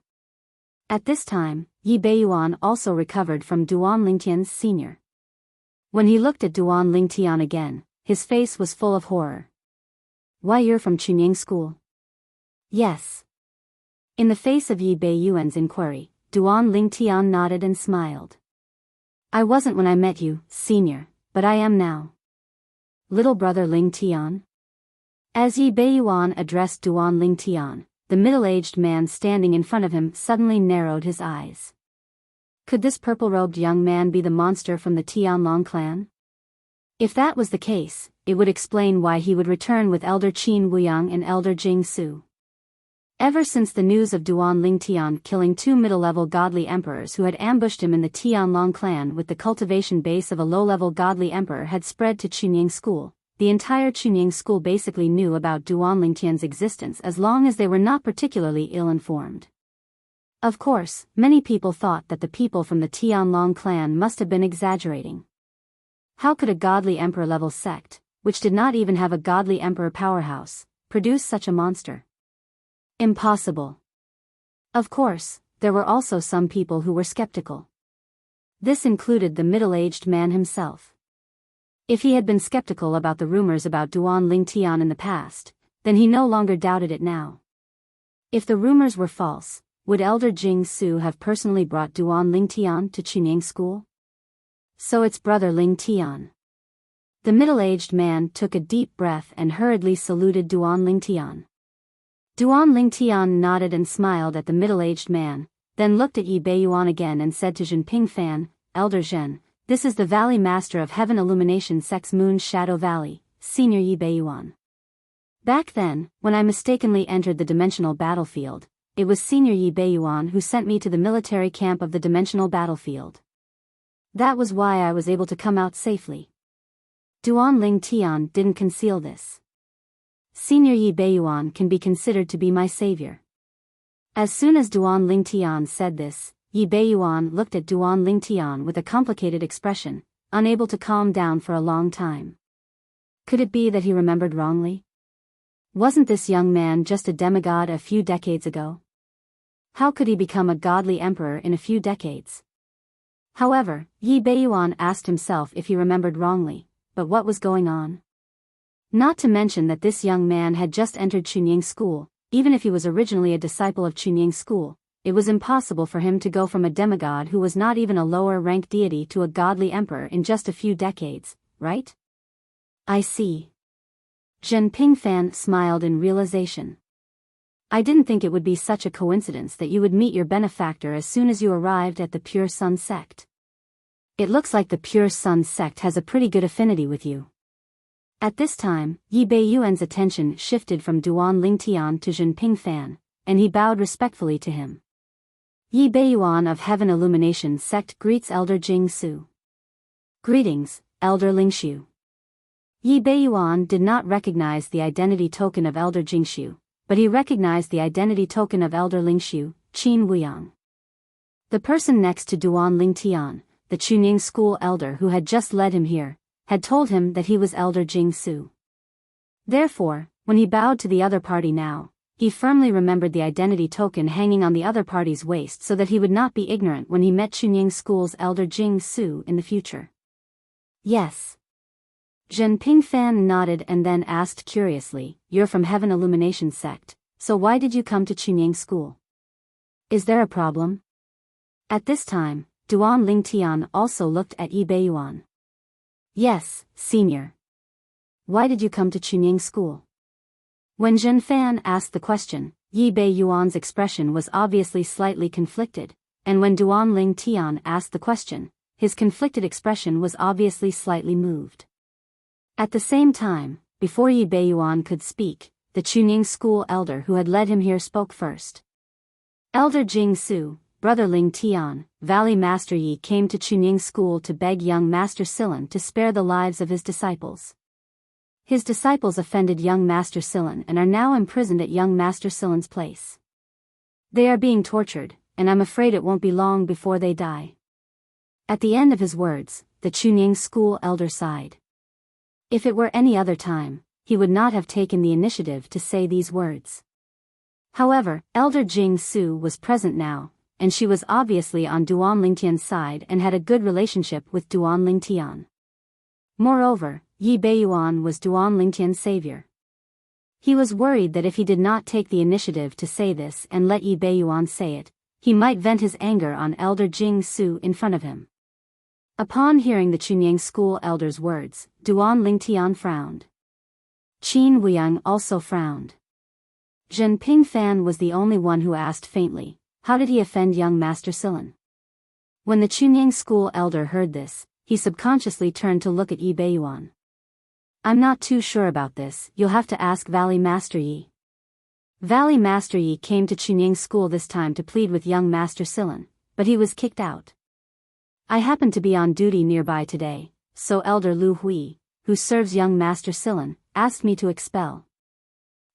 At this time, Yi Beiyuan also recovered from Duan Lingtian's senior. When he looked at Duan Lingtian again, his face was full of horror. Why, you're from Chunying School? Yes. In the face of Yi Beiyuan's inquiry, Duan Lingtian nodded and smiled. I wasn't when I met you, senior, but I am now. Little brother Ling Tian? As Yi Beiyuan addressed Duan Lingtian, the middle-aged man standing in front of him suddenly narrowed his eyes. Could this purple-robed young man be the monster from the Tianlong clan? If that was the case, it would explain why he would return with Elder Qin Wuyang and Elder Jing Su. Ever since the news of Duan Lingtian killing 2 middle-level godly emperors who had ambushed him in the Tianlong clan with the cultivation base of a low-level godly emperor had spread to Chunying School, the entire Chunying School basically knew about Duan Lingtian's existence as long as they were not particularly ill-informed. Of course, many people thought that the people from the Tianlong clan must have been exaggerating. How could a godly emperor-level sect, which did not even have a godly emperor powerhouse, produce such a monster? Impossible. Of course, there were also some people who were skeptical. This included the middle-aged man himself. If he had been skeptical about the rumors about Duan Lingtian in the past, then he no longer doubted it now. If the rumors were false, would Elder Jing Su have personally brought Duan Lingtian to Chunying School? So it's brother Ling Tian. The middle-aged man took a deep breath and hurriedly saluted Duan Lingtian. Duan Lingtian nodded and smiled at the middle-aged man, then looked at Yi Beiyuan again and said to Zhenping Fan, Elder Zhen, this is the Valley Master of Heaven Illumination Sect's Moon Shadow Valley, Senior Yi Beiyuan. Back then, when I mistakenly entered the dimensional battlefield, it was Senior Yi Beiyuan who sent me to the military camp of the dimensional battlefield. That was why I was able to come out safely. Duan Lingtian didn't conceal this. Senior Yi Beiyuan can be considered to be my savior. As soon as Duan Lingtian said this, Yi Beiyuan looked at Duan Lingtian with a complicated expression, unable to calm down for a long time. Could it be that he remembered wrongly? Wasn't this young man just a demigod a few decades ago? How could he become a godly emperor in a few decades? However, Yi Beiyuan asked himself if he remembered wrongly, but what was going on? Not to mention that this young man had just entered Chunying School. Even if he was originally a disciple of Chunying School, it was impossible for him to go from a demigod who was not even a lower-ranked deity to a godly emperor in just a few decades, right? I see. Zhenping Fan smiled in realization. I didn't think it would be such a coincidence that you would meet your benefactor as soon as you arrived at the Pure Sun sect. It looks like the Pure Sun sect has a pretty good affinity with you. At this time, Yi Beiyuan's attention shifted from Duan Lingtian to Zhenping Fan, and he bowed respectfully to him. Yi Beiyuan of Heaven Illumination Sect greets Elder Jing Su. Greetings, Elder Lingshu. Yi Beiyuan did not recognize the identity token of Elder Jingshu, but he recognized the identity token of Elder Lingshu, Qin Wuyang. The person next to Duan Lingtian, the Chunying School elder who had just led him here, had told him that he was Elder Jing Su. Therefore, when he bowed to the other party now, he firmly remembered the identity token hanging on the other party's waist so that he would not be ignorant when he met Chunying School's Elder Jing Su in the future. Yes. Zhenping Fan nodded and then asked curiously, You're from Heaven Illumination Sect, so why did you come to Chunying School? Is there a problem? At this time, Duan Lingtian also looked at Yi Beiyuan. Yes, senior. Why did you come to Chunying School? When Zhen Fan asked the question, Yi Beiyuan's expression was obviously slightly conflicted, and when Duan Lingtian asked the question, his conflicted expression was obviously slightly moved. At the same time, before Yi Beiyuan could speak, the Chunying School elder who had led him here spoke first. Elder Jing Su, Brother Ling Tian, Valley Master Yi came to Chunying School to beg young Master Silan to spare the lives of his disciples. His disciples offended young Master Silan and are now imprisoned at young Master Silan's place. They are being tortured, and I'm afraid it won't be long before they die." At the end of his words, the Chunying school elder sighed. If it were any other time, he would not have taken the initiative to say these words. However, Elder Jing Su was present now, and she was obviously on Duan Lingtian's side and had a good relationship with Duan Lingtian. Moreover, Yi Beiyuan was Duan Lingtian's savior. He was worried that if he did not take the initiative to say this and let Yi Beiyuan say it, he might vent his anger on Elder Jing Su in front of him. Upon hearing the Chunying school elder's words, Duan Lingtian frowned. Qin Wuyang also frowned. Zhen Pingfan was the only one who asked faintly, "How did he offend young Master Silan?" When the Chunying school elder heard this, he subconsciously turned to look at Yi Beiyuan. "I'm not too sure about this, you'll have to ask Valley Master Yi." Valley Master Yi came to Chunying school this time to plead with young Master Silan, but he was kicked out. "I happened to be on duty nearby today, so Elder Lu Hui, who serves young Master Silan, asked me to expel."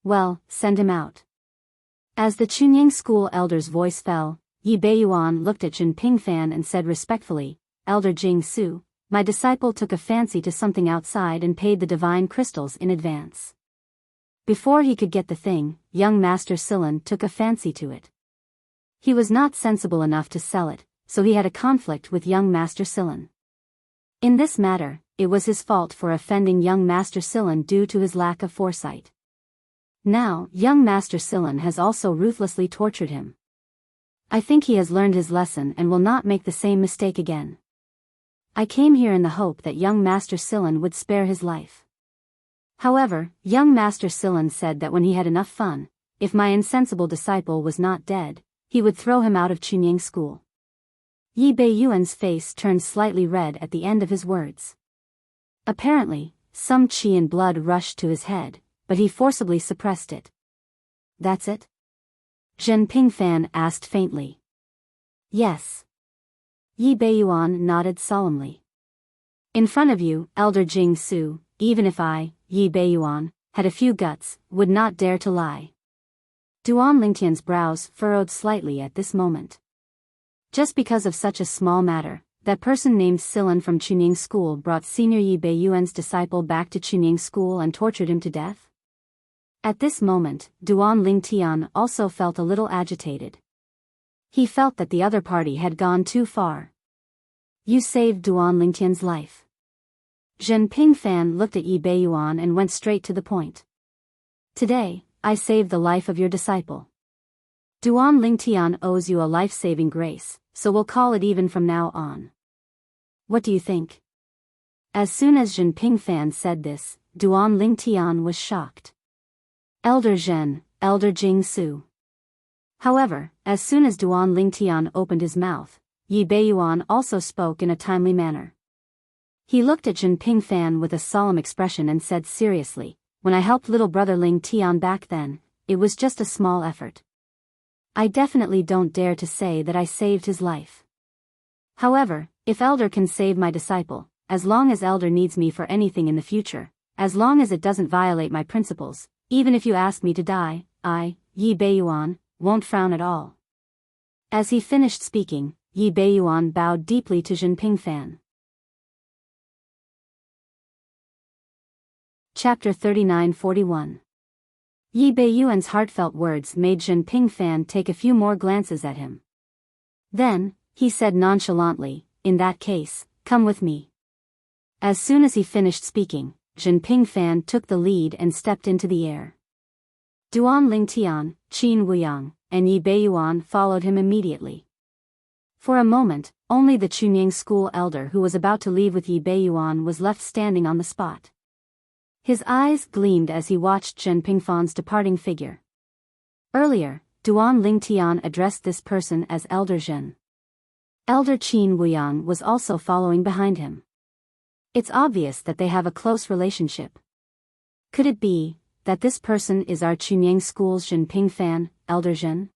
"Well, send him out." As the Chunying school elder's voice fell, Yi Beiyuan looked at Zhen Pingfan and said respectfully, "Elder Jing Su, my disciple took a fancy to something outside and paid the divine crystals in advance. Before he could get the thing, young Master Silan took a fancy to it. He was not sensible enough to sell it, so he had a conflict with young Master Silan. In this matter, it was his fault for offending young Master Silan due to his lack of foresight. Now, young Master Silan has also ruthlessly tortured him. I think he has learned his lesson and will not make the same mistake again. I came here in the hope that young Master Silan would spare his life. However, young Master Silan said that when he had enough fun, if my insensible disciple was not dead, he would throw him out of Chunying school." Yi Beiyuan's face turned slightly red at the end of his words. Apparently, some qi and blood rushed to his head, but he forcibly suppressed it. "That's it?" Zhen Pingfan asked faintly. "Yes." Yi Beiyuan nodded solemnly. "In front of you, Elder Jing Su, even if I, Yi Beiyuan, had a few guts, would not dare to lie." Duan Lingtian's brows furrowed slightly at this moment. Just because of such a small matter, that person named Silan from Chunying school brought senior Yi Beiyuan's disciple back to Chunying school and tortured him to death? At this moment, Duan Lingtian also felt a little agitated. He felt that the other party had gone too far. "You saved Duan Lingtian's life." Zhen Pingfan looked at Yi Beiyuan and went straight to the point. "Today, I saved the life of your disciple. Duan Lingtian owes you a life-saving grace, so we'll call it even from now on. What do you think?" As soon as Zhen Pingfan said this, Duan Lingtian was shocked. "Elder Zhen, Elder Jing Su." However, as soon as Duan Lingtian opened his mouth, Yi Beiyuan also spoke in a timely manner. He looked at Zhen Pingfan with a solemn expression and said seriously, "When I helped little brother Ling Tian back then, it was just a small effort. I definitely don't dare to say that I saved his life. However, if Elder can save my disciple, as long as Elder needs me for anything in the future, as long as it doesn't violate my principles, even if you ask me to die, I, Yi Beiyuan, won't frown at all." As he finished speaking, Yi Beiyuan bowed deeply to Zhen Pingfan. Chapter 39-41. Yi Beiyuan's heartfelt words made Zhen Pingfan take a few more glances at him. Then, he said nonchalantly, "In that case, come with me." As soon as he finished speaking, Zhen Pingfan took the lead and stepped into the air. Duan Lingtian, Qin Wuyang, and Yi Beiyuan followed him immediately. For a moment, only the Chunying school elder who was about to leave with Yi Beiyuan was left standing on the spot. His eyes gleamed as he watched Zhen Pingfan's departing figure. Earlier, Duan Lingtian addressed this person as Elder Zhen. Elder Qin Wuyang was also following behind him. It's obvious that they have a close relationship. Could it be that this person is our Chunying school's Zhen Pingfan, Elder Zhen?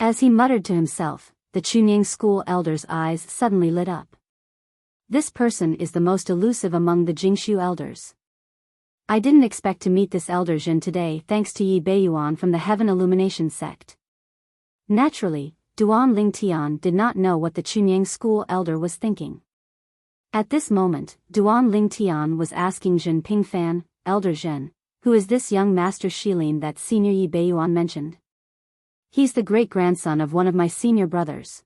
As he muttered to himself, the Chunying school elder's eyes suddenly lit up. This person is the most elusive among the Jingshu elders. I didn't expect to meet this elder Jin today thanks to Yi Beiyuan from the Heaven Illumination sect. Naturally, Duan Lingtian did not know what the Chunyang school elder was thinking. At this moment, Duan Lingtian was asking Jin Pingfan, Elder Zhen, who is this young master Shilin that senior Yi Beiyuan mentioned? He's the great-grandson of one of my senior brothers.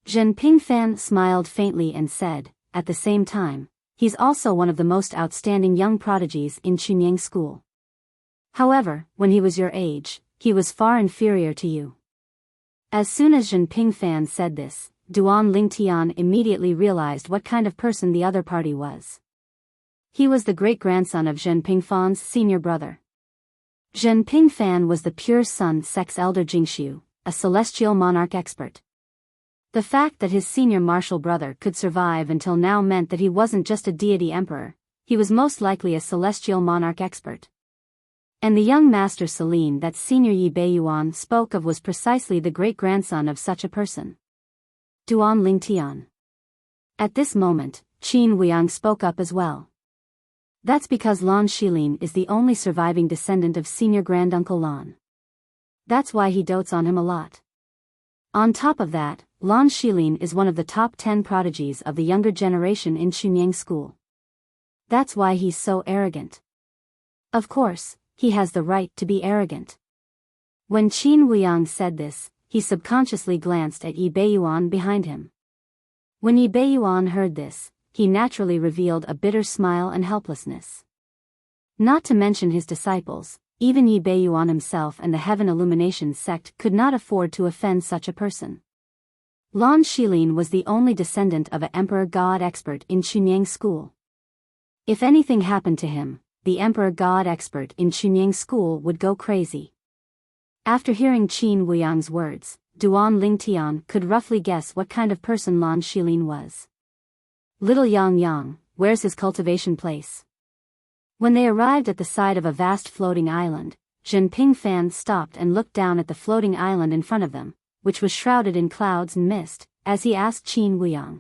Zhen Pingfan smiled faintly and said, at the same time, he's also one of the most outstanding young prodigies in Chunyang school. However, when he was your age, he was far inferior to you. As soon as Zhen Pingfan said this, Duan Lingtian immediately realized what kind of person the other party was. He was the great-grandson of Zhen Pingfan's senior brother. Zhen Pingfan was the pure sun sex elder Jingxiu, a celestial monarch expert. The fact that his senior martial brother could survive until now meant that he wasn't just a deity emperor, he was most likely a celestial monarch expert. And the young master Celine that senior Yi Beiyuan spoke of was precisely the great-grandson of such a person. Duan Lingtian. At this moment, Qin Wuang spoke up as well. That's because Lan Shilin is the only surviving descendant of senior granduncle Lan. That's why he dotes on him a lot. On top of that, Lan Shilin is one of the top 10 prodigies of the younger generation in Chunyang school. That's why he's so arrogant. Of course, he has the right to be arrogant. When Qin Wuang said this, he subconsciously glanced at Yi Beiyuan behind him. When Yi Beiyuan heard this, he naturally revealed a bitter smile and helplessness. Not to mention his disciples, even Yi Beiyuan himself and the Heaven Illumination sect could not afford to offend such a person. Lan Shilin was the only descendant of an emperor god expert in Chunyang school. If anything happened to him, the emperor god expert in Chunyang school would go crazy. After hearing Qin Wuyang's words, Duan Lingtian could roughly guess what kind of person Lan Shilin was. Little Yang, where's his cultivation place? When they arrived at the side of a vast floating island, Zhen Pingfan stopped and looked down at the floating island in front of them, which was shrouded in clouds and mist, as he asked Qin Wuyang.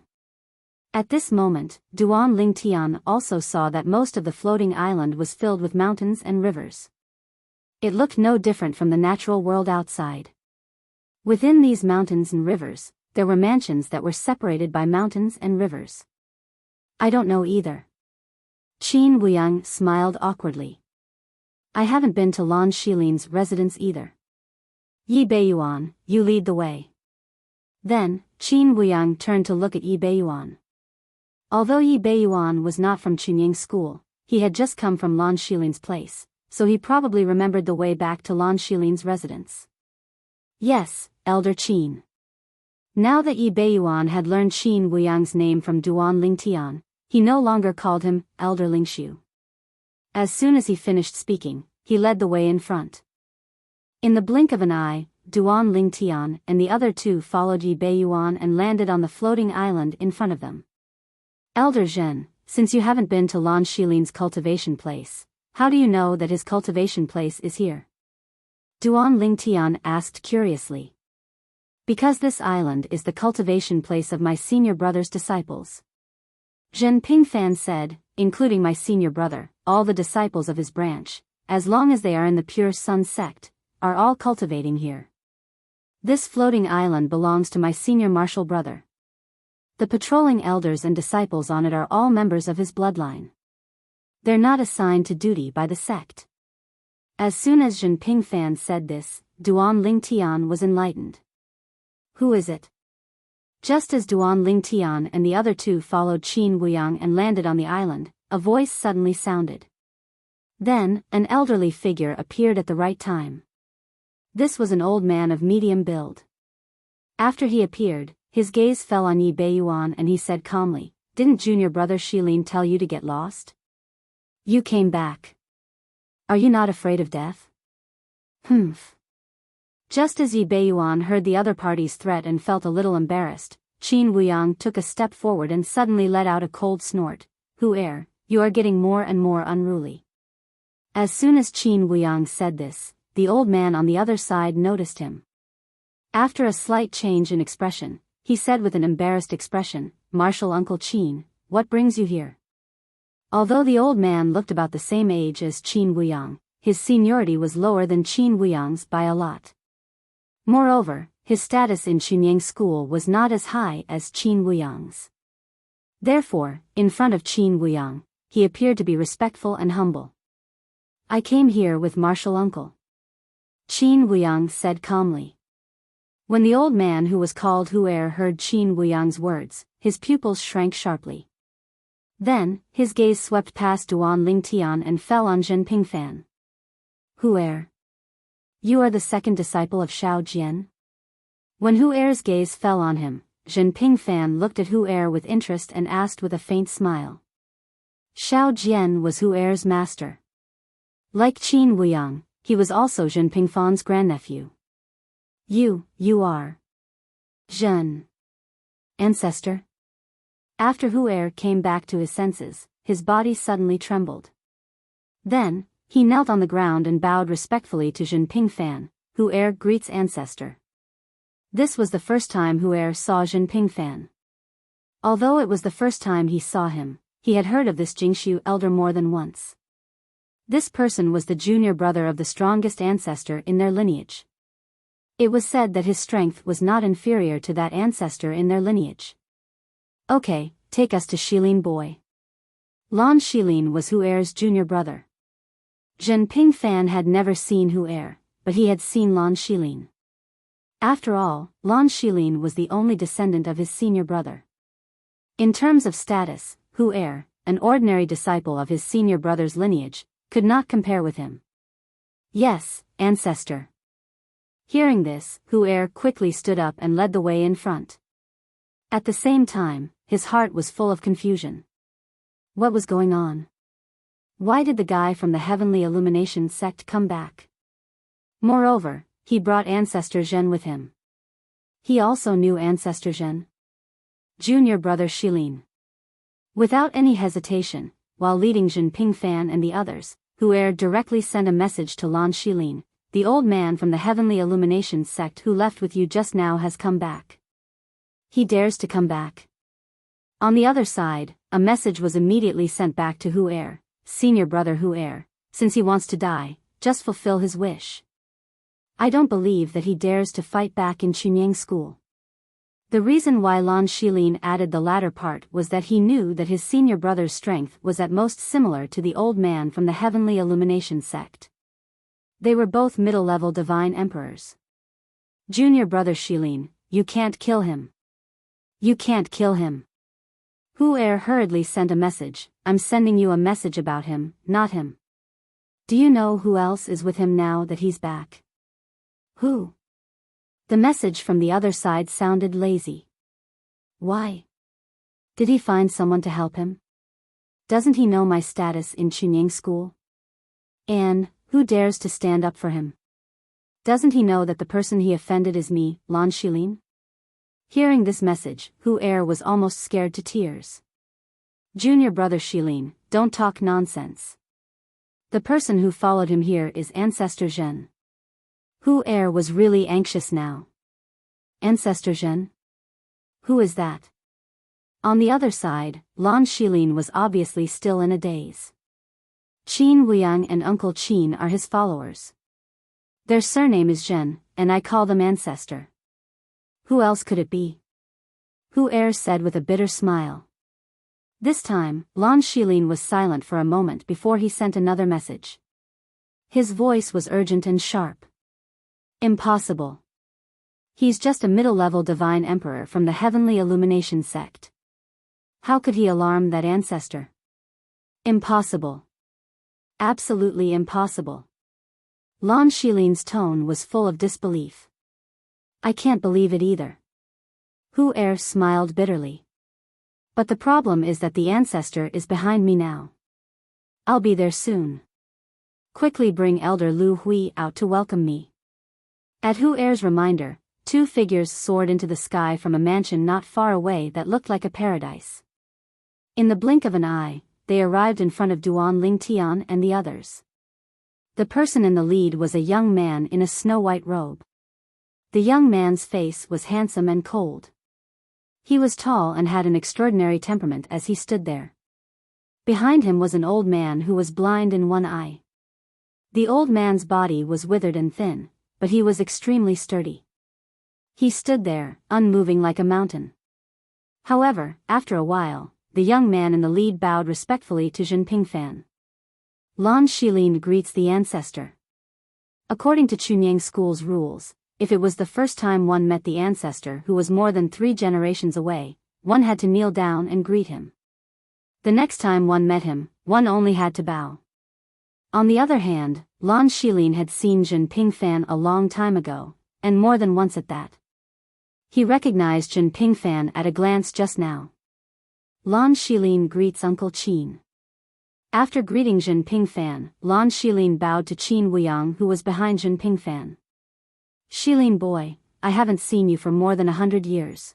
At this moment, Duan Lingtian also saw that most of the floating island was filled with mountains and rivers. It looked no different from the natural world outside. Within these mountains and rivers, there were mansions that were separated by mountains and rivers. I don't know either. Qin Wuyang smiled awkwardly. I haven't been to Lan Shilin's residence either. Yi Beiyuan, you lead the way. Then, Qin Wuyang turned to look at Yi Beiyuan. Although Yi Beiyuan was not from Chunyang school, he had just come from Lan Shilin's place, so he probably remembered the way back to Lan Shilin's residence. Yes, Elder Qin. Now that Yi Beiyuan had learned Qin Wuyang's name from Duan Lingtian, he no longer called him Elder Lingshu. As soon as he finished speaking, he led the way in front. In the blink of an eye, Duan Lingtian and the other two followed Yi Beiyuan and landed on the floating island in front of them. Elder Zhen, since you haven't been to Lan Shilin's cultivation place, how do you know that his cultivation place is here? Duan Lingtian asked curiously. Because this island is the cultivation place of my senior brother's disciples. Zhen Pingfan said, including my senior brother, all the disciples of his branch, as long as they are in the pure sun sect, are all cultivating here. This floating island belongs to my senior martial brother. The patrolling elders and disciples on it are all members of his bloodline. They're not assigned to duty by the sect. As soon as Zhen Pingfan said this, Duan Lingtian was enlightened. Who is it? Just as Duan Lingtian and the other two followed Qin Wuyang and landed on the island, a voice suddenly sounded. Then, an elderly figure appeared at the right time. This was an old man of medium build. After he appeared, his gaze fell on Yi Beiyuan and he said calmly, Didn't junior brother Shilin tell you to get lost? You came back. Are you not afraid of death? Humph. Just as Yi Beiyuan heard the other party's threat and felt a little embarrassed, Qin Wuyang took a step forward and suddenly let out a cold snort. You are getting more and more unruly. As soon as Qin Wuyang said this, the old man on the other side noticed him. After a slight change in expression, he said with an embarrassed expression, Martial Uncle Qin, what brings you here? Although the old man looked about the same age as Qin Wuyang, his seniority was lower than Qin Wuyang's by a lot. Moreover, his status in Chunying school was not as high as Qin Wuyang's. Therefore, in front of Qin Wuyang, he appeared to be respectful and humble. "I came here with martial uncle," Qin Wuyang said calmly. When the old man who was called Hu'er heard Qin Wuyang's words, his pupils shrank sharply. Then, his gaze swept past Duan Lingtian and fell on Zhen Pingfan. "Hu'er, you are the second disciple of Shao Jian?" When Hu'er's gaze fell on him, Zhen Pingfan looked at Hu'er with interest and asked with a faint smile. Shao Jian was Hu'er's master. Like Qin Wuyang, he was also Zhen Pingfan's grandnephew. You are Zhen. Ancestor?" After Hu'er came back to his senses, his body suddenly trembled. Then, he knelt on the ground and bowed respectfully to Zhen Pingfan, Hu'er greets ancestor. This was the first time Hu'er saw Zhen Pingfan. Although it was the first time he saw him, he had heard of this Jingshu elder more than once. This person was the junior brother of the strongest ancestor in their lineage. It was said that his strength was not inferior to that ancestor in their lineage. "Okay, take us to Shilin boy." Lan Shilin was Hu'er's junior brother. Zhen Pingfan had never seen Hu'er, but he had seen Lan Shilin. After all, Lan Shilin was the only descendant of his senior brother. In terms of status, Hu'er, an ordinary disciple of his senior brother's lineage, could not compare with him. "Yes, ancestor." Hearing this, Hu'er quickly stood up and led the way in front. At the same time, his heart was full of confusion. What was going on? Why did the guy from the Heavenly Illumination sect come back? Moreover, he brought Ancestor Zhen with him. He also knew Ancestor Zhen. Junior brother Shilin. Without any hesitation, while leading Zhen Pingfan and the others, Hu'er directly sent a message to Lan Shilin. "The old man from the Heavenly Illumination sect who left with you just now has come back. He dares to come back." On the other side, a message was immediately sent back to Hu'er. "Senior brother Hu'er, since he wants to die, just fulfill his wish. I don't believe that he dares to fight back in Chunying school." The reason why Lan Shilin added the latter part was that he knew that his senior brother's strength was at most similar to the old man from the Heavenly Illumination sect. They were both middle-level divine emperors. "Junior brother Shilin, you can't kill him. You can't kill him." Hu'er hurriedly sent a message. "I'm sending you a message about him, not him. Do you know who else is with him now that he's back?" "Who?" The message from the other side sounded lazy. "Why? Did he find someone to help him? Doesn't he know my status in Chunying school? And who dares to stand up for him? Doesn't he know that the person he offended is me, Lan Shilin?" Hearing this message, Hu'er was almost scared to tears. "Junior brother Shilin, don't talk nonsense. The person who followed him here is Ancestor Zhen." Hu'er was really anxious now. "Ancestor Zhen? Who is that?" On the other side, Lan Shilin was obviously still in a daze. Qin Wuyang and Uncle Qin are his followers. Their surname is Zhen, and I call them Ancestor. Who else could it be? Hu'er said with a bitter smile. This time, Lan Shilin was silent for a moment before he sent another message. His voice was urgent and sharp. "Impossible. He's just a middle-level divine emperor from the Heavenly Illumination sect. How could he alarm that ancestor? Impossible. Absolutely impossible." Lan Shilin's tone was full of disbelief. "I can't believe it either." Hu'er smiled bitterly. "But the problem is that the ancestor is behind me now. I'll be there soon. Quickly bring Elder Lu Hui out to welcome me." At Hu'er's reminder, two figures soared into the sky from a mansion not far away that looked like a paradise. In the blink of an eye, they arrived in front of Duan Lingtian and the others. The person in the lead was a young man in a snow-white robe. The young man's face was handsome and cold. He was tall and had an extraordinary temperament as he stood there. Behind him was an old man who was blind in one eye. The old man's body was withered and thin, but he was extremely sturdy. He stood there, unmoving like a mountain. However, after a while, the young man in the lead bowed respectfully to Jinping Fan. Lan Shilin greets the ancestor. According to Chunyang School's rules, if it was the first time one met the ancestor who was more than 3 generations away, one had to kneel down and greet him. The next time one met him, one only had to bow. On the other hand, Lan Shilin had seen Jinping Fan a long time ago, and more than once at that. He recognized Jinping Fan at a glance just now. Lan Shilin greets Uncle Qin. After greeting Jinping Fan, Lan Shilin bowed to Qin Wuyang who was behind Jinping Fan. Shilin boy, I haven't seen you for more than 100 years.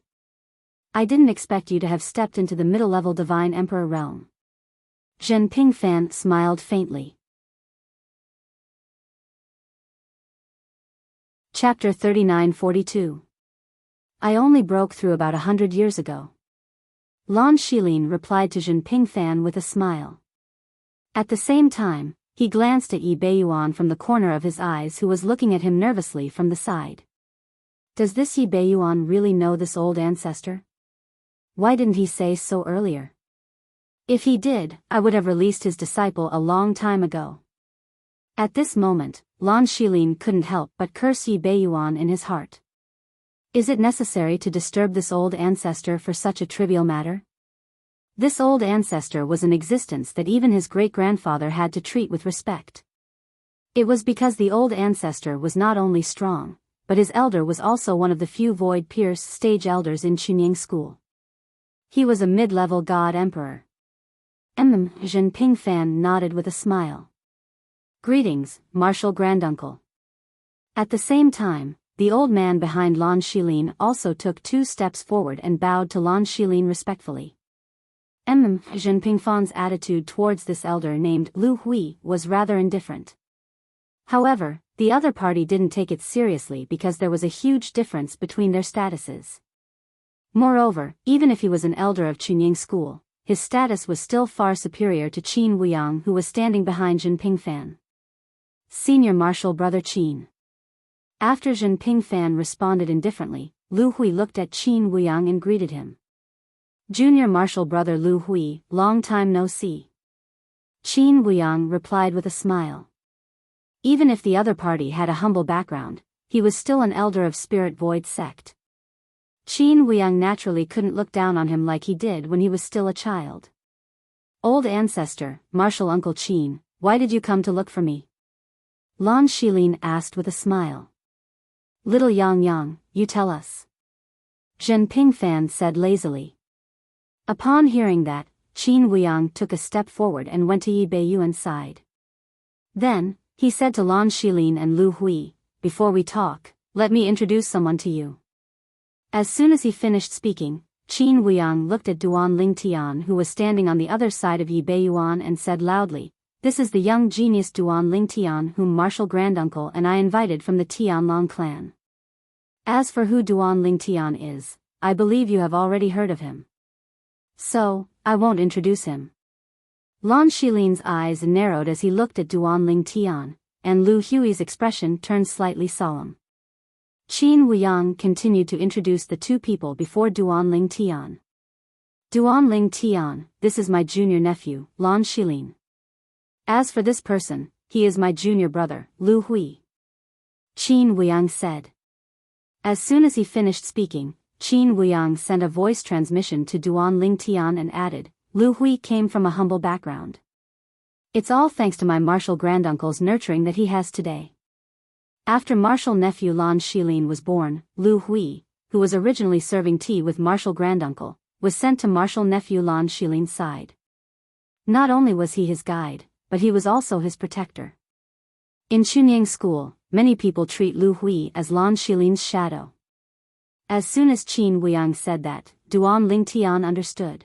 I didn't expect you to have stepped into the middle-level Divine Emperor realm. Jinping Fan smiled faintly. Chapter 39-42. I only broke through about 100 years ago. Lan Shilin replied to Jinping Fan with a smile. At the same time, he glanced at Yi Beiyuan from the corner of his eyes who was looking at him nervously from the side. Does this Yi Beiyuan really know this old ancestor? Why didn't he say so earlier? If he did, I would have released his disciple a long time ago. At this moment, Lan Shilin couldn't help but curse Yi Beiyuan in his heart. Is it necessary to disturb this old ancestor for such a trivial matter? This old ancestor was an existence that even his great-grandfather had to treat with respect. It was because the old ancestor was not only strong, but his elder was also one of the few void-pierce stage elders in Chunyang School. He was a mid-level god emperor. Jinping Fan nodded with a smile. Greetings, Martial Granduncle. At the same time, the old man behind Lan Shilin also took 2 steps forward and bowed to Lan Shilin respectfully. Jinping Fan's attitude towards this elder named Lu Hui was rather indifferent. However, the other party didn't take it seriously because there was a huge difference between their statuses. Moreover, even if he was an elder of Chunyang School, his status was still far superior to Qin Wuyang who was standing behind Jinping Fan. Senior Martial Brother Qin. After Jinping Fan responded indifferently, Lu Hui looked at Qin Wuyang and greeted him. Junior Martial Brother Lu Hui, long time no see. Qin Wuyang replied with a smile. Even if the other party had a humble background, he was still an elder of Spirit Void sect. Qin Wuyang naturally couldn't look down on him like he did when he was still a child. Old ancestor, Martial Uncle Qin, why did you come to look for me? Lan Shilin asked with a smile. Little Yang, you tell us. Jinping Fan said lazily. Upon hearing that, Qin Wuyang took a step forward and went to Yi Beiyuan's side. Then, he said to Lan Shilin and Lu Hui, before we talk, let me introduce someone to you. As soon as he finished speaking, Qin Wuyang looked at Duan Lingtian who was standing on the other side of Yi Beiyuan and said loudly, this is the young genius Duan Lingtian whom Martial Granduncle and I invited from the Tianlong clan. As for who Duan Lingtian is, I believe you have already heard of him. So, I won't introduce him. Lan Shilin's eyes narrowed as he looked at Duan Lingtian, and Lu Hui's expression turned slightly solemn. Qin Wuyang continued to introduce the 2 people before Duan Lingtian. Duan Lingtian, this is my junior nephew, Lan Shilin. As for this person, he is my junior brother, Lu Hui. Qin Wuyang said. As soon as he finished speaking, Qin Wuyang sent a voice transmission to Duan Lingtian and added, Lu Hui came from a humble background. It's all thanks to my martial granduncle's nurturing that he has today. After martial nephew Lan Shilin was born, Lu Hui, who was originally serving tea with martial granduncle, was sent to martial nephew Lan Shilin's side. Not only was he his guide, but he was also his protector. In Chunyang School, many people treat Lu Hui as Lan Shilin's shadow. As soon as Qin Wuyang said that, Duan Lingtian understood.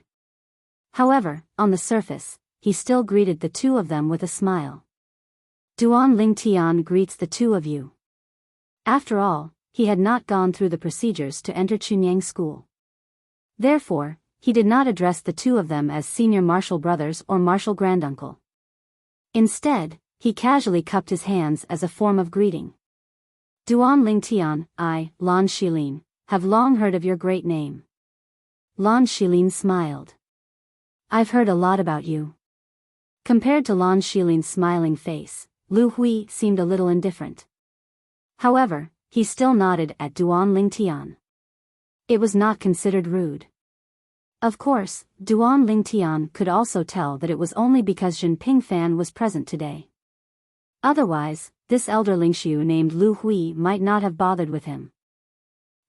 However, on the surface, he still greeted the 2 of them with a smile. Duan Lingtian greets the 2 of you. After all, he had not gone through the procedures to enter Chunyang School. Therefore, he did not address the two of them as senior martial brothers or martial granduncle. Instead, he casually cupped his hands as a form of greeting. Duan Lingtian, I, Lan Shilin, have long heard of your great name. Lan Shilin smiled. I've heard a lot about you. Compared to Lan Shilin's smiling face, Lu Hui seemed a little indifferent. However, he still nodded at Duan Lingtian. It was not considered rude. Of course, Duan Lingtian could also tell that it was only because Jinping Fan was present today. Otherwise, this elder Lingxiu named Lu Hui might not have bothered with him.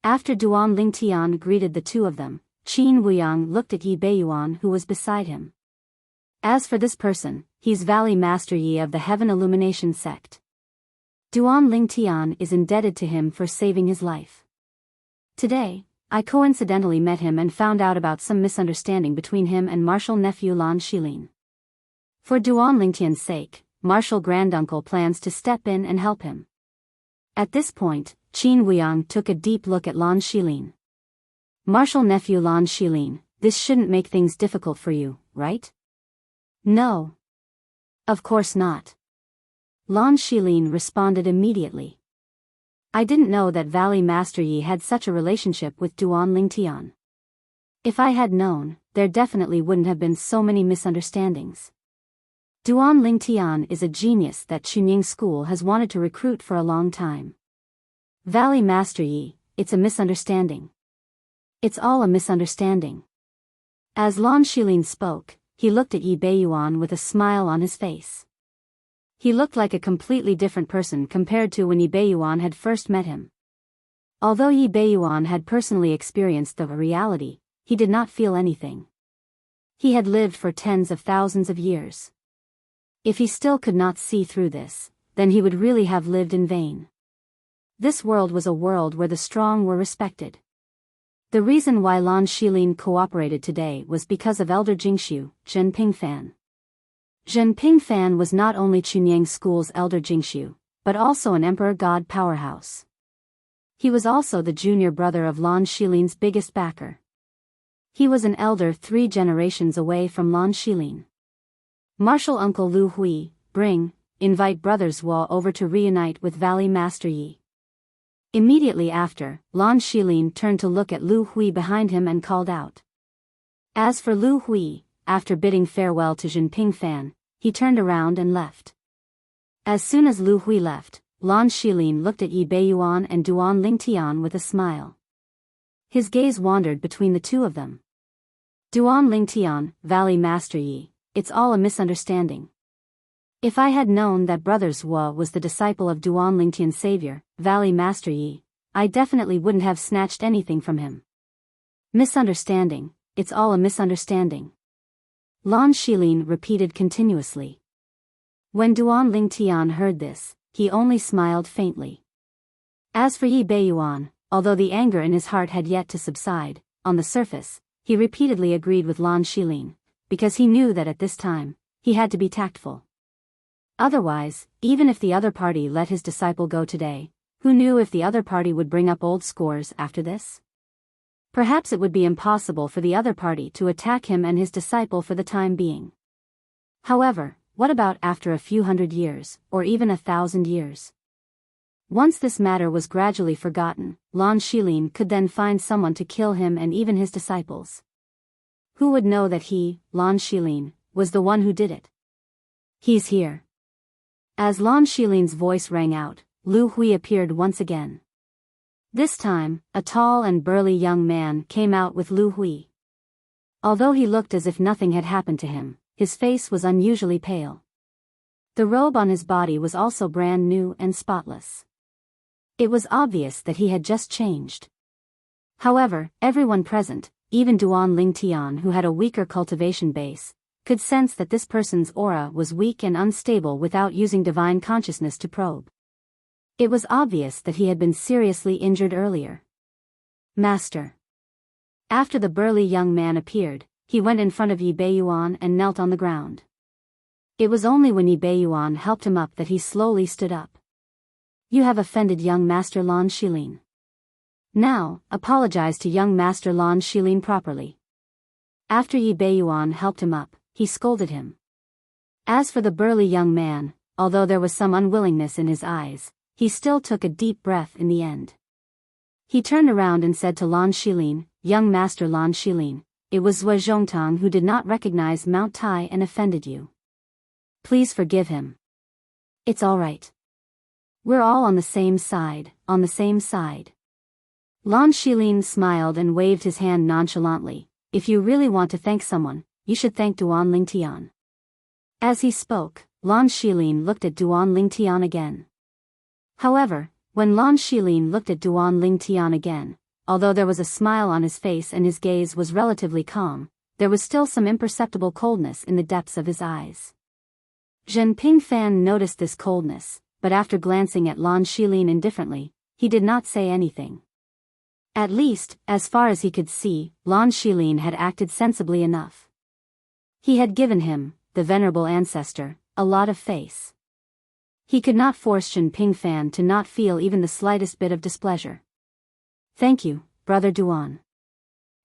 After Duan Lingtian greeted the two of them, Qin Wuyang looked at Yi Beiyuan who was beside him. As for this person, he's Valley Master Yi of the Heaven Illumination sect. Duan Lingtian is indebted to him for saving his life. Today, I coincidentally met him and found out about some misunderstanding between him and martial nephew Lan Shilin. For Duan Lingtian's sake, martial granduncle plans to step in and help him. At this point, Qin Wuyang took a deep look at Lan Shilin. Martial nephew Lan Shilin, this shouldn't make things difficult for you, right? No. Of course not. Lan Shilin responded immediately. I didn't know that Valley Master Yi had such a relationship with Duan Lingtian. If I had known, there definitely wouldn't have been so many misunderstandings. Duan Lingtian is a genius that Chunying School has wanted to recruit for a long time. Valley Master Yi, it's a misunderstanding. It's all a misunderstanding. As Lan Shilin spoke, he looked at Yi Beiyuan with a smile on his face. He looked like a completely different person compared to when Yi Beiyuan had first met him. Although Yi Beiyuan had personally experienced the reality, he did not feel anything. He had lived for tens of thousands of years. If he still could not see through this, then he would really have lived in vain. This world was a world where the strong were respected. The reason why Lan Shilin cooperated today was because of Elder Jingxiu, Jinping Fan. Jinping Fan was not only Chunying School's Elder Jingxiu, but also an Emperor God powerhouse. He was also the junior brother of Lan Shilin's biggest backer. He was an elder 3 generations away from Lan Shilin. Martial Uncle Lu Hui, invite brothers Wu over to reunite with Valley Master Yi. Immediately after, Lan Shilin turned to look at Lu Hui behind him and called out. As for Lu Hui, after bidding farewell to Jinping Fan, he turned around and left. As soon as Lu Hui left, Lan Shilin looked at Yi Beiyuan and Duan Lingtian with a smile. His gaze wandered between the two of them. Duan Lingtian, Valley Master Yi, it's all a misunderstanding. If I had known that Brothers Wu was the disciple of Duan Lingtian's savior, Valley Master Yi, I definitely wouldn't have snatched anything from him. Misunderstanding, it's all a misunderstanding. Lan Shilin repeated continuously. When Duan Lingtian heard this, he only smiled faintly. As for Yi Beiyuan, although the anger in his heart had yet to subside, on the surface, he repeatedly agreed with Lan Shilin, because he knew that at this time, he had to be tactful. Otherwise, even if the other party let his disciple go today, who knew if the other party would bring up old scores after this? Perhaps it would be impossible for the other party to attack him and his disciple for the time being. However, what about after a few hundred years, or even 1,000 years? Once this matter was gradually forgotten, Lan Shilin could then find someone to kill him and even his disciples. Who would know that he, Lan Shilin, was the one who did it? He's here. As Lan Shilin's voice rang out, Lu Hui appeared once again. This time, a tall and burly young man came out with Lu Hui. Although he looked as if nothing had happened to him, his face was unusually pale. The robe on his body was also brand new and spotless. It was obvious that he had just changed. However, everyone present, even Duan Lingtian who had a weaker cultivation base, could sense that this person's aura was weak and unstable without using divine consciousness to probe. It was obvious that he had been seriously injured earlier. Master. After the burly young man appeared, he went in front of Yi Beiyuan and knelt on the ground. It was only when Yi Beiyuan helped him up that he slowly stood up. You have offended young Master Lan Shilin. Now, apologize to young Master Lan Shilin properly. After Yi Beiyuan helped him up, he scolded him. As for the burly young man, although there was some unwillingness in his eyes, he still took a deep breath in the end. He turned around and said to Lan Shilin, "Young Master Lan Shilin, it was Zhou Zhongtang who did not recognize Mount Tai and offended you. Please forgive him. It's all right. We're all on the same side, on the same side." Lan Shilin smiled and waved his hand nonchalantly. "If you really want to thank someone, you should thank Duan Lingtian." As he spoke, Lan Shilin looked at Duan Lingtian again. However, when Lan Shilin looked at Duan Lingtian again, although there was a smile on his face and his gaze was relatively calm, there was still some imperceptible coldness in the depths of his eyes. Zhen Pingfan noticed this coldness, but after glancing at Lan Shilin indifferently, he did not say anything. At least, as far as he could see, Lan Shilin had acted sensibly enough. He had given him, the venerable ancestor, a lot of face. He could not force Zhen Pingfan to not feel even the slightest bit of displeasure. "Thank you, Brother Duan."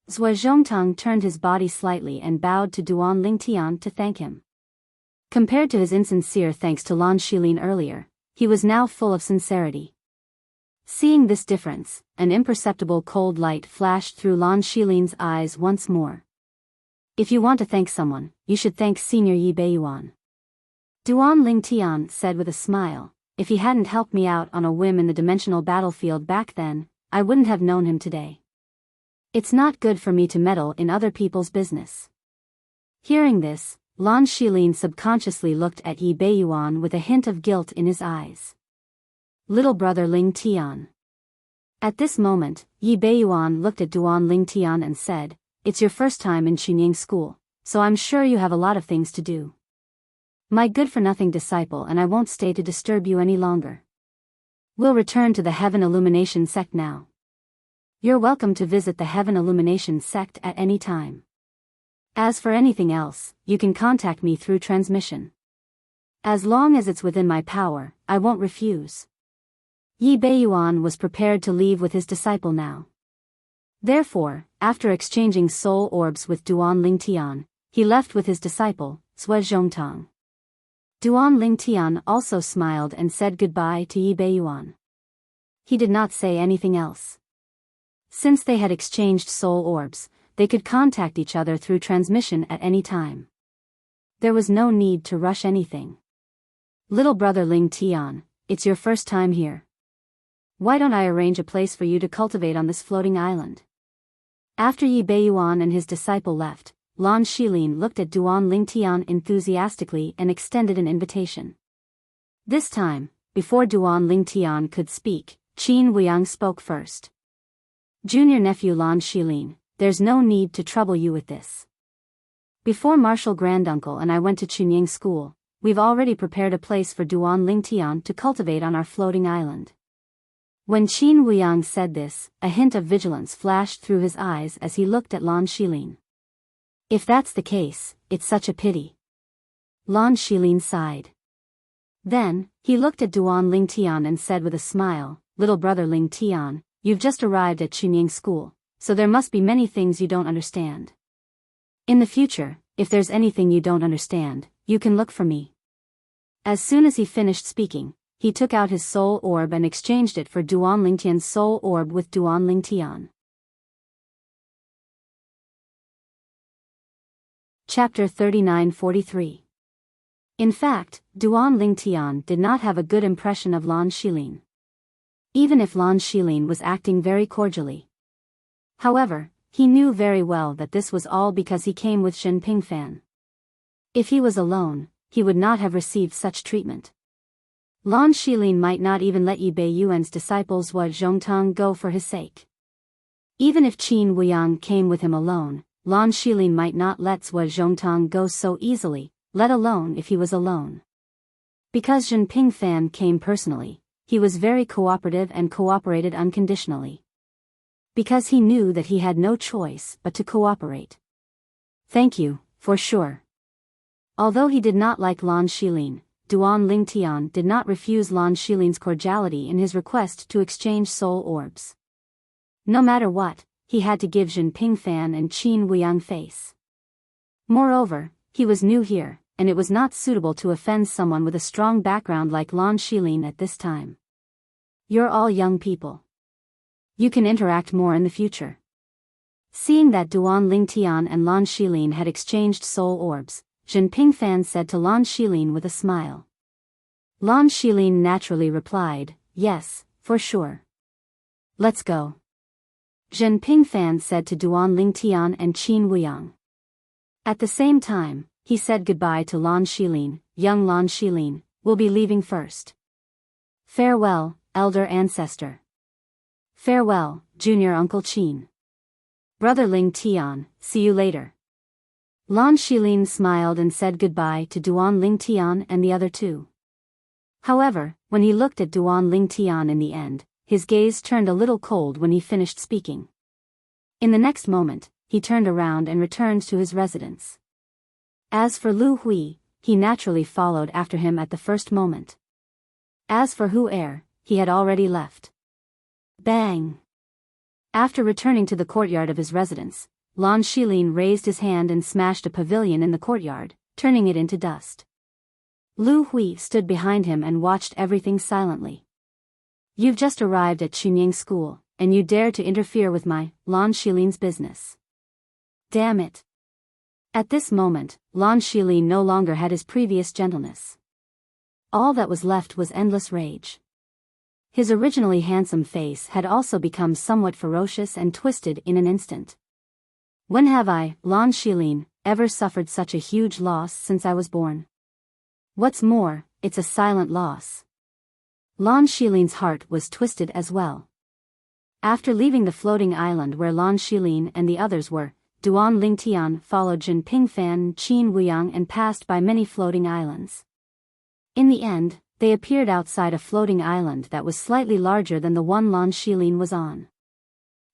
Zhou Zhongtang turned his body slightly and bowed to Duan Lingtian to thank him. Compared to his insincere thanks to Lan Shilin earlier, he was now full of sincerity. Seeing this difference, an imperceptible cold light flashed through Lan Shilin's eyes once more. "If you want to thank someone, you should thank Senior Yi Beiyuan." Duan Lingtian said with a smile, "If he hadn't helped me out on a whim in the dimensional battlefield back then, I wouldn't have known him today. It's not good for me to meddle in other people's business." Hearing this, Lan Shilin subconsciously looked at Yi Beiyuan with a hint of guilt in his eyes. "Little brother Lingtian." At this moment, Yi Beiyuan looked at Duan Lingtian and said, "It's your first time in Chunying school, so I'm sure you have a lot of things to do. My good-for-nothing disciple and I won't stay to disturb you any longer. We'll return to the Heaven Illumination sect now. You're welcome to visit the Heaven Illumination sect at any time. As for anything else, you can contact me through transmission. As long as it's within my power, I won't refuse." Yi Beiyuan was prepared to leave with his disciple now. Therefore, after exchanging soul orbs with Duan Lingtian, he left with his disciple, Zhou Zhongtang. Duan Lingtian also smiled and said goodbye to Yi Beiyuan. He did not say anything else. Since they had exchanged soul orbs, they could contact each other through transmission at any time. There was no need to rush anything. "Little brother Lingtian, it's your first time here. Why don't I arrange a place for you to cultivate on this floating island?" After Yi Beiyuan and his disciple left, Lan Shilin looked at Duan Lingtian enthusiastically and extended an invitation. This time, before Duan Lingtian could speak, Qin Wuyang spoke first. "Junior nephew Lan Shilin, there's no need to trouble you with this. Before Marshal Granduncle and I went to Chunying school, we've already prepared a place for Duan Lingtian to cultivate on our floating island." When Qin Wuyang said this, a hint of vigilance flashed through his eyes as he looked at Lan Shilin. "If that's the case, it's such a pity." Lan Shilin sighed. Then, he looked at Duan Lingtian and said with a smile, "Little brother Lingtian, you've just arrived at Chunying school, so there must be many things you don't understand. In the future, if there's anything you don't understand, you can look for me." As soon as he finished speaking, he took out his soul orb and exchanged it for Duan Lingtian's soul orb with Duan Lingtian. Chapter 39-43. In fact, Duan Lingtian did not have a good impression of Lan Shilin. Even if Lan Shilin was acting very cordially. However, he knew very well that this was all because he came with Zhen Pingfan. If he was alone, he would not have received such treatment. Lan Shilin might not even let Yi Beiyuan's disciple Zhou Zhongtang go for his sake. Even if Qin Wuyang came with him alone, Lan Shilin might not let Zhou Zhongtang go so easily, let alone if he was alone. Because Zhen Pingfan came personally, he was very cooperative and cooperated unconditionally. Because he knew that he had no choice but to cooperate. "Thank you, for sure." Although he did not like Lan Shilin, Duan Lingtian did not refuse Lan Shilin's cordiality in his request to exchange soul orbs. No matter what, he had to give Zhen Pingfan and Qin Wuyang face. Moreover, he was new here, and it was not suitable to offend someone with a strong background like Lan Shilin at this time. You're all young people. You can interact more in the future. Seeing that Duan Lingtian and Lan Shilin had exchanged soul orbs, Zhen Pingfan said to Lan Shilin with a smile. Lan Shilin naturally replied, yes, for sure. Let's go. Zhen Pingfan said to Duan Lingtian and Qin Wuyang. At the same time, he said goodbye to Lan Shilin. Young Lan Shilin, we'll be leaving first. Farewell, elder ancestor. Farewell, junior uncle Qin. Brother Ling Tian, see you later. Lan Shilin smiled and said goodbye to Duan Ling Tian and the other two. However, when he looked at Duan Ling Tian in the end, his gaze turned a little cold when he finished speaking. In the next moment, he turned around and returned to his residence. As for Lu Hui, he naturally followed after him at the first moment. As for Hu Er, he had already left. Bang! After returning to the courtyard of his residence, Lan Shilin raised his hand and smashed a pavilion in the courtyard, turning it into dust. Lu Hui stood behind him and watched everything silently. You've just arrived at Chunying School, and you dare to interfere with my, Lan Shilin's business. Damn it. At this moment, Lan Shilin no longer had his previous gentleness. All that was left was endless rage. His originally handsome face had also become somewhat ferocious and twisted in an instant. When have I, Lan Shilin, ever suffered such a huge loss since I was born? What's more, it's a silent loss. Lan Shilin's heart was twisted as well. After leaving the floating island where Lan Shilin and the others were, Duan Lingtian followed Zhen Pingfan, Qin Wuyang and passed by many floating islands. In the end, they appeared outside a floating island that was slightly larger than the one Lan Shilin was on.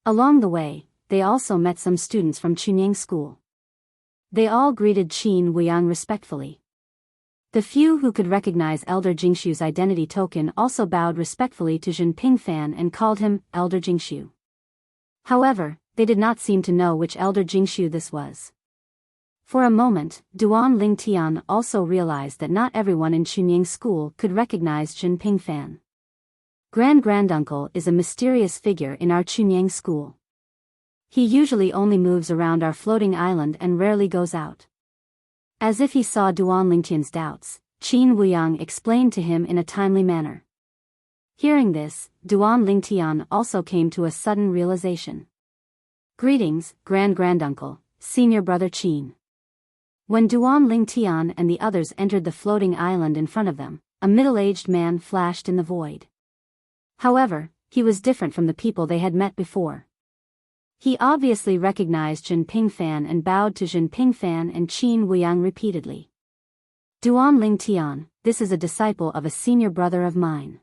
Along the way, they also met some students from Chunying School. They all greeted Qin Wuyang respectfully. The few who could recognize Elder Jingshu's identity token also bowed respectfully to Zhen Pingfan and called him Elder Jingshu. However, they did not seem to know which Elder Jingshu this was. For a moment, Duan Lingtian also realized that not everyone in Chunying School could recognize Zhen Pingfan. Grand-granduncle is a mysterious figure in our Chunying School. He usually only moves around our floating island and rarely goes out. As if he saw Duan Lingtian's doubts, Qin Wuyang explained to him in a timely manner. Hearing this, Duan Lingtian also came to a sudden realization. Greetings, grand-granduncle, senior brother Qin. When Duan Lingtian and the others entered the floating island in front of them, a middle-aged man flashed in the void. However, he was different from the people they had met before. He obviously recognized Zhen Pingfan and bowed to Zhen Pingfan and Qin Wuyang repeatedly. Duan Lingtian, this is a disciple of a senior brother of mine.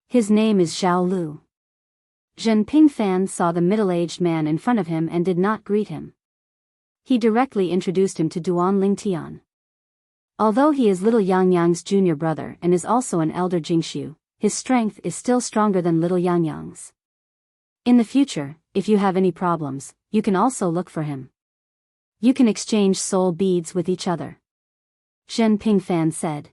His name is Zhao Lu. Zhen Pingfan saw the middle-aged man in front of him and did not greet him. He directly introduced him to Duan Lingtian. Although he is little Yang Yang's junior brother and is also an elder Jingshu, his strength is still stronger than little Yang Yang's. In the future, if you have any problems, you can also look for him. You can exchange soul beads with each other. Zhen Pingfan said.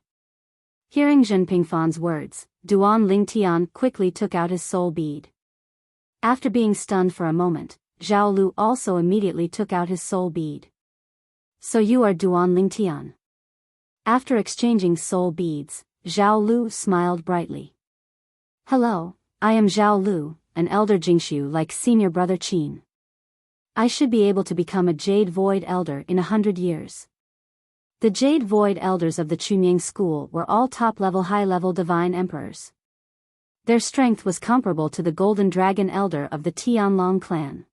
Hearing Zhen Pingfan's words, Duan Lingtian quickly took out his soul bead. After being stunned for a moment, Zhao Lu also immediately took out his soul bead. So you are Duan Lingtian. After exchanging soul beads, Zhao Lu smiled brightly. Hello, I am Zhao Lu, an elder Jingshu like senior brother Qin. I should be able to become a Jade Void Elder in 100 years. The Jade Void Elders of the Chunying School were all top-level high-level divine emperors. Their strength was comparable to the Golden Dragon Elder of the Tianlong clan.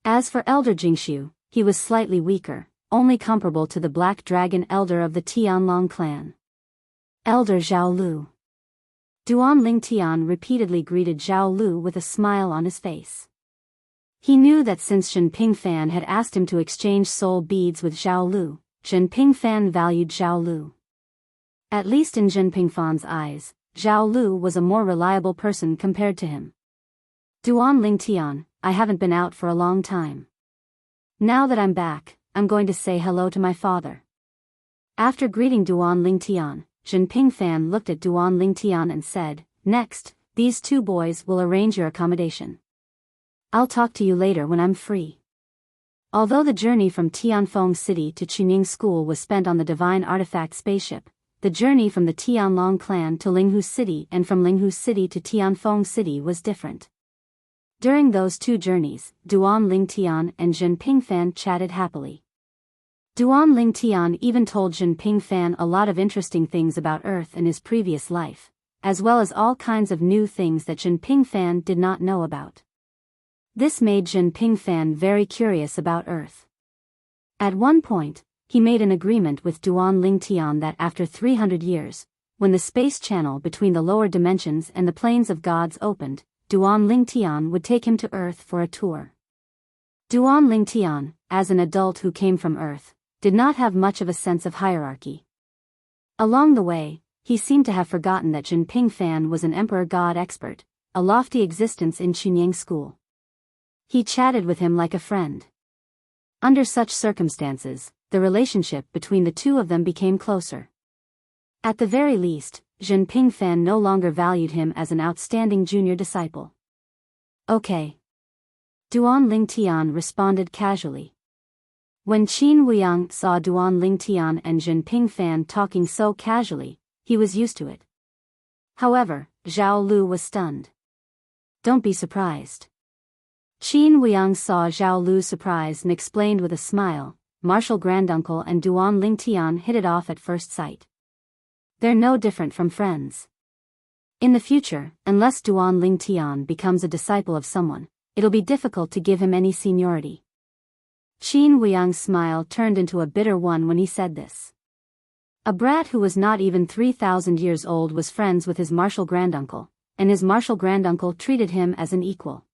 As for Elder Jingshu, he was slightly weaker, only comparable to the Black Dragon Elder of the Tianlong clan. Elder Zhao Lu. Duan Lingtian repeatedly greeted Zhao Lu with a smile on his face. He knew that since Zhen Pingfan had asked him to exchange soul beads with Zhao Lu, Zhen Pingfan valued Zhao Lu. At least in Zhen Pingfan's eyes, Zhao Lu was a more reliable person compared to him. Duan Lingtian, I haven't been out for a long time. Now that I'm back, I'm going to say hello to my father. After greeting Duan Lingtian, Jinping Fan looked at Duan Lingtian and said, "Next, these two boys will arrange your accommodation. I'll talk to you later when I'm free." Although the journey from Tianfeng City to Chunying School was spent on the Divine Artifact spaceship, the journey from the Tianlong clan to Linghu City and from Linghu City to Tianfeng City was different. During those two journeys, Duan Lingtian and Jinping Fan chatted happily. Duan Lingtian even told Jinping Fan a lot of interesting things about Earth and his previous life, as well as all kinds of new things that Jinping Fan did not know about. This made Jinping Fan very curious about Earth. At one point, he made an agreement with Duan Lingtian that after 300 years, when the space channel between the lower dimensions and the planes of gods opened, Duan Lingtian would take him to Earth for a tour. Duan Lingtian, as an adult who came from Earth, did not have much of a sense of hierarchy. Along the way, he seemed to have forgotten that Jinping Fan was an emperor god expert, a lofty existence in Chunying School. He chatted with him like a friend. Under such circumstances, the relationship between the two of them became closer. At the very least, Jinping Fan no longer valued him as an outstanding junior disciple. "Okay." Duan Lingtian responded casually. When Qin Wuyang saw Duan Lingtian and Jinping Fan talking so casually, he was used to it. However, Zhao Lu was stunned. "Don't be surprised." Qin Wuyang saw Zhao Lu's surprise and explained with a smile, "Martial granduncle and Duan Lingtian hit it off at first sight. They're no different from friends. In the future, unless Duan Lingtian becomes a disciple of someone, it'll be difficult to give him any seniority." Qin Wuyang's smile turned into a bitter one when he said this. A brat who was not even 3,000 years old was friends with his martial granduncle, and his martial granduncle treated him as an equal.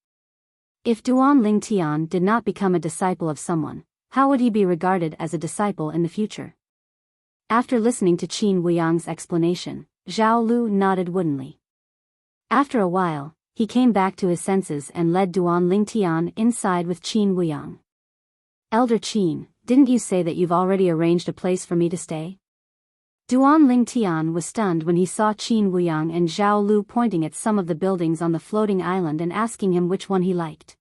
If Duan Lingtian did not become a disciple of someone, how would he be regarded as a disciple in the future? After listening to Qin Wuyang's explanation, Zhao Lu nodded woodenly. After a while, he came back to his senses and led Duan Lingtian inside with Qin Wuyang. "Elder Qin, didn't you say that you've already arranged a place for me to stay?" Duan Lingtian was stunned when he saw Qin Wuyang and Zhao Lu pointing at some of the buildings on the floating island and asking him which one he liked.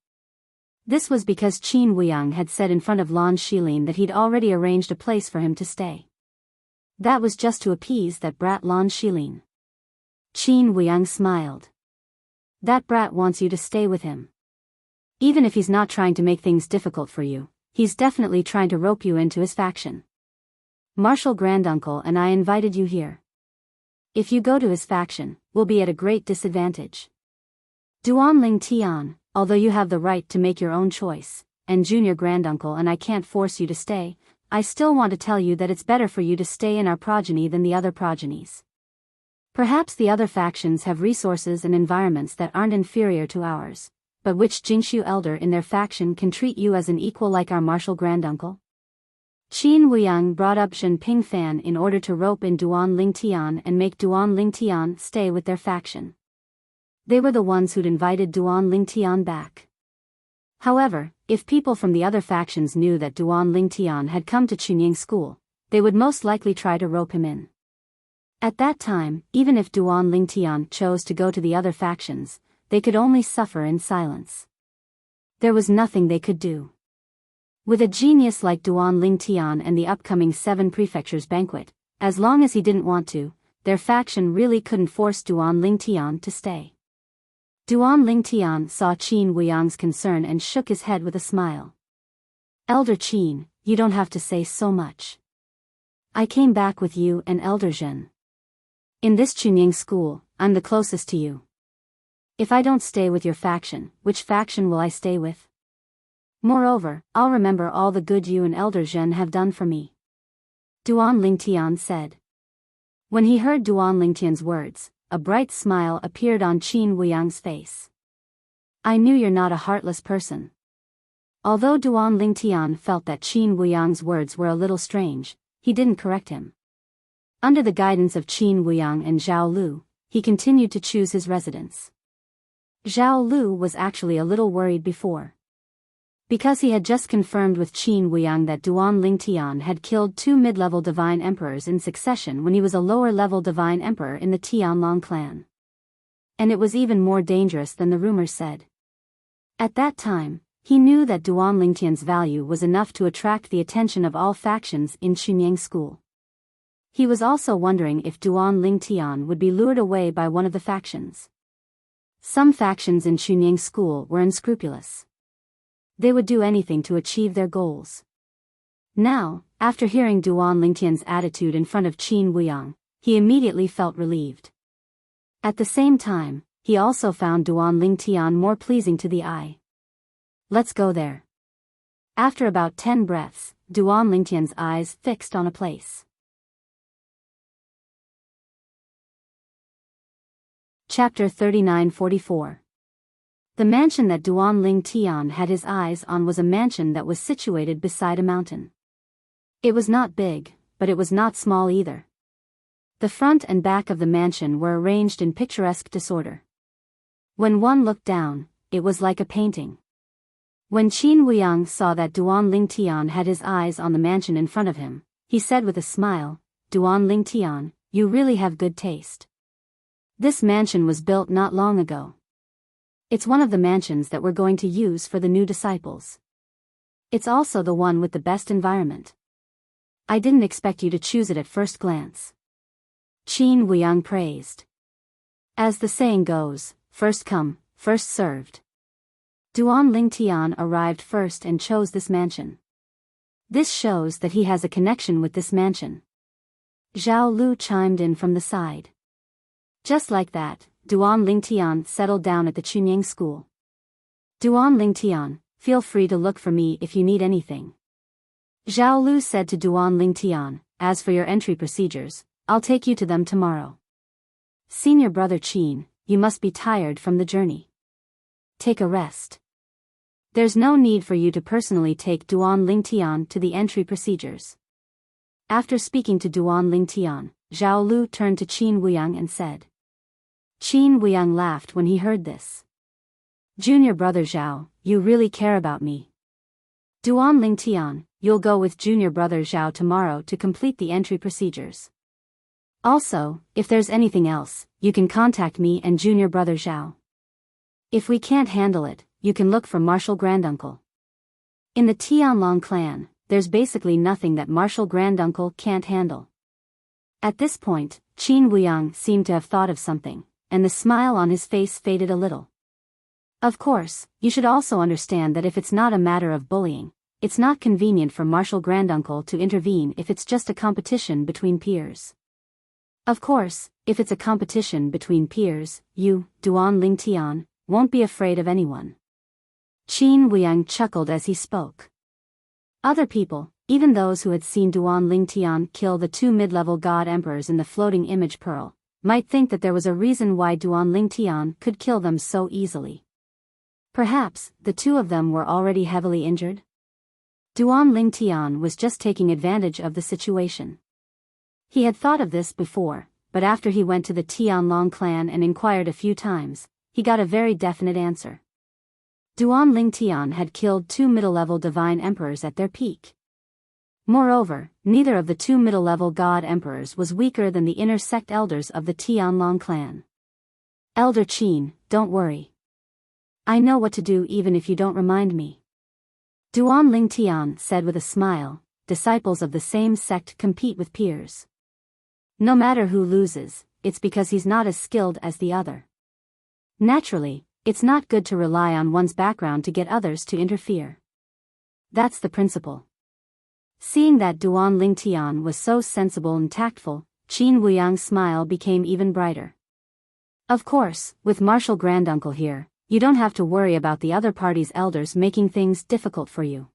This was because Qin Wuyang had said in front of Lan Shilin that he'd already arranged a place for him to stay. That was just to appease that brat Lan Shilin. Qin Wuyang smiled. "That brat wants you to stay with him. Even if he's not trying to make things difficult for you, he's definitely trying to rope you into his faction. Martial granduncle and I invited you here. If you go to his faction, we'll be at a great disadvantage. Duan Lingtian, although you have the right to make your own choice, and junior granduncle and I can't force you to stay, I still want to tell you that it's better for you to stay in our progeny than the other progenies. Perhaps the other factions have resources and environments that aren't inferior to ours, but which Jingshu elder in their faction can treat you as an equal like our martial granduncle?" Qin Wuyang brought up Jinping Fan in order to rope in Duan Lingtian and make Duan Lingtian stay with their faction. They were the ones who'd invited Duan Lingtian back. However, if people from the other factions knew that Duan Lingtian had come to Chunying School, they would most likely try to rope him in. At that time, even if Duan Lingtian chose to go to the other factions, they could only suffer in silence. There was nothing they could do. With a genius like Duan Lingtian and the upcoming 7 Prefectures banquet, as long as he didn't want to, their faction really couldn't force Duan Lingtian to stay. Duan Lingtian saw Qin Wuyang's concern and shook his head with a smile. "Elder Qin, you don't have to say so much. I came back with you and Elder Zhen. In this Chunying School, I'm the closest to you. If I don't stay with your faction, which faction will I stay with? Moreover, I'll remember all the good you and Elder Zhen have done for me," Duan Lingtian said. When he heard Duan Lingtian's words, a bright smile appeared on Qin Wuyang's face. "I knew you're not a heartless person." Although Duan Lingtian felt that Qin Wuyang's words were a little strange, he didn't correct him. Under the guidance of Qin Wuyang and Zhao Lu, he continued to choose his residence. Zhao Lu was actually a little worried before. Because he had just confirmed with Qin Wuyang that Duan Lingtian had killed 2 mid-level divine emperors in succession when he was a lower-level divine emperor in the Tianlong clan. And it was even more dangerous than the rumors said. At that time, he knew that Duan Lingtian's value was enough to attract the attention of all factions in Chunyang school. He was also wondering if Duan Lingtian would be lured away by one of the factions. Some factions in Chunyang school were unscrupulous. They would do anything to achieve their goals. Now, after hearing Duan Lingtian's attitude in front of Qin Wuyang, he immediately felt relieved. At the same time, he also found Duan Lingtian more pleasing to the eye. Let's go there. After about 10 breaths, Duan Lingtian's eyes fixed on a place. Chapter 39-44. The mansion that Duan Lingtian had his eyes on was a mansion that was situated beside a mountain. It was not big, but it was not small either. The front and back of the mansion were arranged in picturesque disorder. When one looked down, it was like a painting. When Qin Wuyang saw that Duan Lingtian had his eyes on the mansion in front of him, he said with a smile, "Duan Lingtian, you really have good taste. This mansion was built not long ago. It's one of the mansions that we're going to use for the new disciples. It's also the one with the best environment. I didn't expect you to choose it at first glance." Qin Wuyang praised. As the saying goes, first come, first served. Duan Lingtian arrived first and chose this mansion. This shows that he has a connection with this mansion. Zhao Lu chimed in from the side. Just like that, Duan Lingtian settled down at the Chunyang school. "Duan Lingtian, feel free to look for me if you need anything." Zhao Lu said to Duan Lingtian, "As for your entry procedures, I'll take you to them tomorrow. Senior brother Qin, you must be tired from the journey. Take a rest. There's no need for you to personally take Duan Lingtian to the entry procedures." After speaking to Duan Lingtian, Zhao Lu turned to Qin Wuyang and said. Qin Wuyang laughed when he heard this. "Junior brother Zhao, you really care about me. Duan Lingtian, you'll go with junior brother Zhao tomorrow to complete the entry procedures. Also, if there's anything else, you can contact me and junior brother Zhao. If we can't handle it, you can look for Martial Granduncle. In the Tianlong clan, there's basically nothing that Martial Granduncle can't handle." At this point, Qin Wuyang seemed to have thought of something, and the smile on his face faded a little. "Of course, you should also understand that if it's not a matter of bullying, it's not convenient for Martial Granduncle to intervene if it's just a competition between peers. Of course, if it's a competition between peers, you, Duan Lingtian, won't be afraid of anyone." Qin Wuyang chuckled as he spoke. Other people, even those who had seen Duan Lingtian kill the 2 mid-level god emperors in the floating image pearl, might think that there was a reason why Duan Lingtian could kill them so easily. Perhaps, the 2 of them were already heavily injured? Duan Lingtian was just taking advantage of the situation. He had thought of this before, but after he went to the Tianlong clan and inquired a few times, he got a very definite answer. Duan Lingtian had killed 2 middle-level divine emperors at their peak. Moreover, neither of the 2 middle-level god emperors was weaker than the inner sect elders of the Tianlong clan. "Elder Qin, don't worry. I know what to do even if you don't remind me." Duan Lingtian said with a smile, "Disciples of the same sect compete with peers. No matter who loses, it's because he's not as skilled as the other. Naturally, it's not good to rely on one's background to get others to interfere. That's the principle." Seeing that Duan Lingtian was so sensible and tactful, Qin Wuyang's smile became even brighter. "Of course, with Martial Granduncle here, you don't have to worry about the other party's elders making things difficult for you.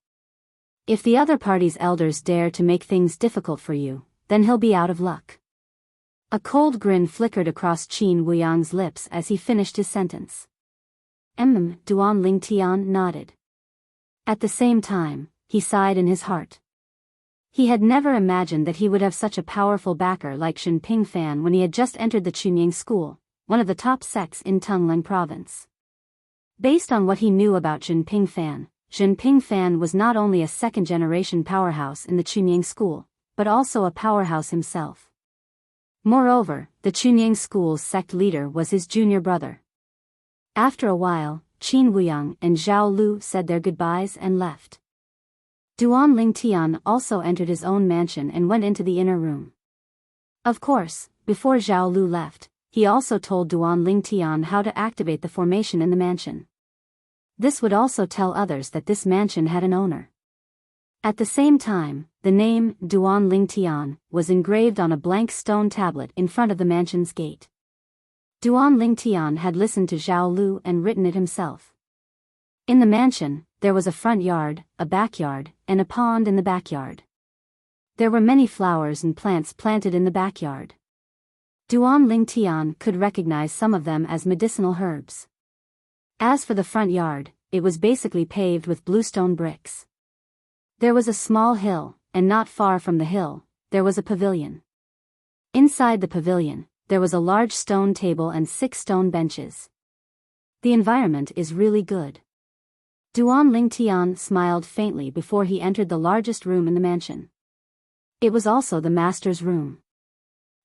If the other party's elders dare to make things difficult for you, then he'll be out of luck." A cold grin flickered across Qin Wuyang's lips as he finished his sentence. Duan Lingtian nodded. At the same time, he sighed in his heart. He had never imagined that he would have such a powerful backer like Jinping Fan when he had just entered the Chunyang school, one of the top sects in Tongling province. Based on what he knew about Jinping Fan, Jinping Fan was not only a second-generation powerhouse in the Chunying school, but also a powerhouse himself. Moreover, the Chunying school's sect leader was his junior brother. After a while, Qin Wuyang and Zhao Lu said their goodbyes and left. Duan Lingtian also entered his own mansion and went into the inner room. Of course, before Zhao Lu left, he also told Duan Lingtian how to activate the formation in the mansion. This would also tell others that this mansion had an owner. At the same time, the name Duan Lingtian was engraved on a blank stone tablet in front of the mansion's gate. Duan Lingtian had listened to Zhao Lu and written it himself. In the mansion, there was a front yard, a backyard, and a pond in the backyard. There were many flowers and plants planted in the backyard. Duan Lingtian could recognize some of them as medicinal herbs. As for the front yard, it was basically paved with bluestone bricks. There was a small hill, and not far from the hill, there was a pavilion. Inside the pavilion, there was a large stone table and 6 stone benches. The environment is really good. Duan Lingtian smiled faintly before he entered the largest room in the mansion. It was also the master's room.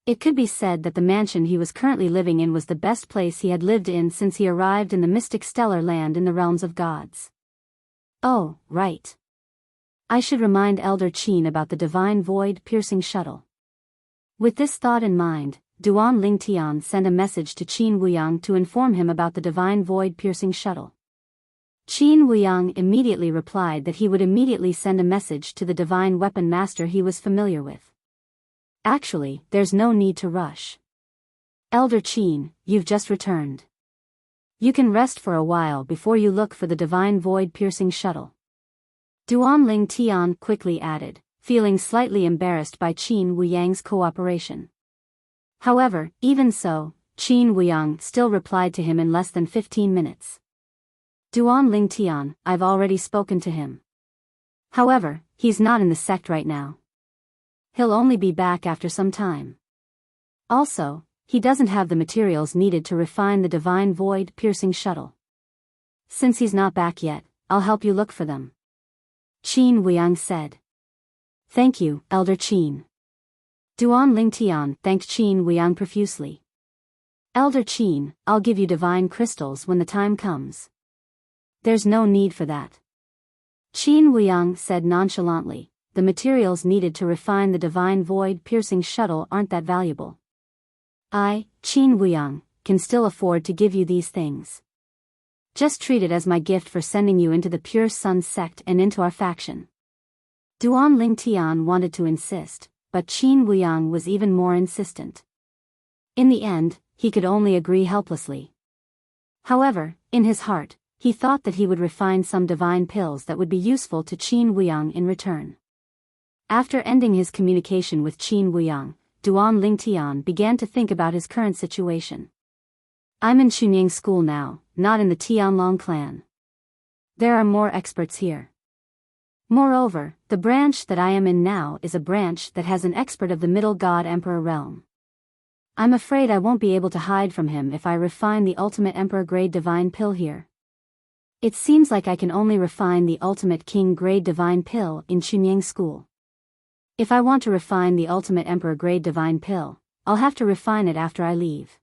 It could be said that the mansion he was currently living in was the best place he had lived in since he arrived in the mystic stellar land in the realms of gods. Oh, right. I should remind Elder Qin about the divine void-piercing shuttle. With this thought in mind, Duan Lingtian sent a message to Qin Wuyang to inform him about the divine void-piercing shuttle. Qin Wuyang immediately replied that he would immediately send a message to the divine weapon master he was familiar with. Actually, there's no need to rush. Elder Qin, you've just returned. You can rest for a while before you look for the divine void-piercing shuttle. Duan Lingtian quickly added, feeling slightly embarrassed by Qin Wuyang's cooperation. However, even so, Qin Wuyang still replied to him in less than 15 minutes. Duan Lingtian, I've already spoken to him. However, he's not in the sect right now. He'll only be back after some time. Also, he doesn't have the materials needed to refine the divine void-piercing shuttle. Since he's not back yet, I'll help you look for them. Qin Wuyang said. Thank you, Elder Qin. Duan Lingtian thanked Qin Wuyang profusely. Elder Qin, I'll give you divine crystals when the time comes. There's no need for that. Qin Wuyang said nonchalantly, the materials needed to refine the divine void-piercing shuttle aren't that valuable. I, Qin Wuyang, can still afford to give you these things. Just treat it as my gift for sending you into the Pure Sun sect and into our faction. Duan Lingtian wanted to insist, but Qin Wuyang was even more insistent. In the end, he could only agree helplessly. However, in his heart, he thought that he would refine some divine pills that would be useful to Qin Wuyang in return. After ending his communication with Qin Wuyang, Duan Lingtian began to think about his current situation. I'm in Chunying school now, not in the Tianlong clan. There are more experts here. Moreover, the branch that I am in now is a branch that has an expert of the Middle God Emperor realm. I'm afraid I won't be able to hide from him if I refine the ultimate Emperor grade divine pill here. It seems like I can only refine the ultimate King grade divine pill in Chunying school. If I want to refine the ultimate Emperor grade divine pill, I'll have to refine it after I leave.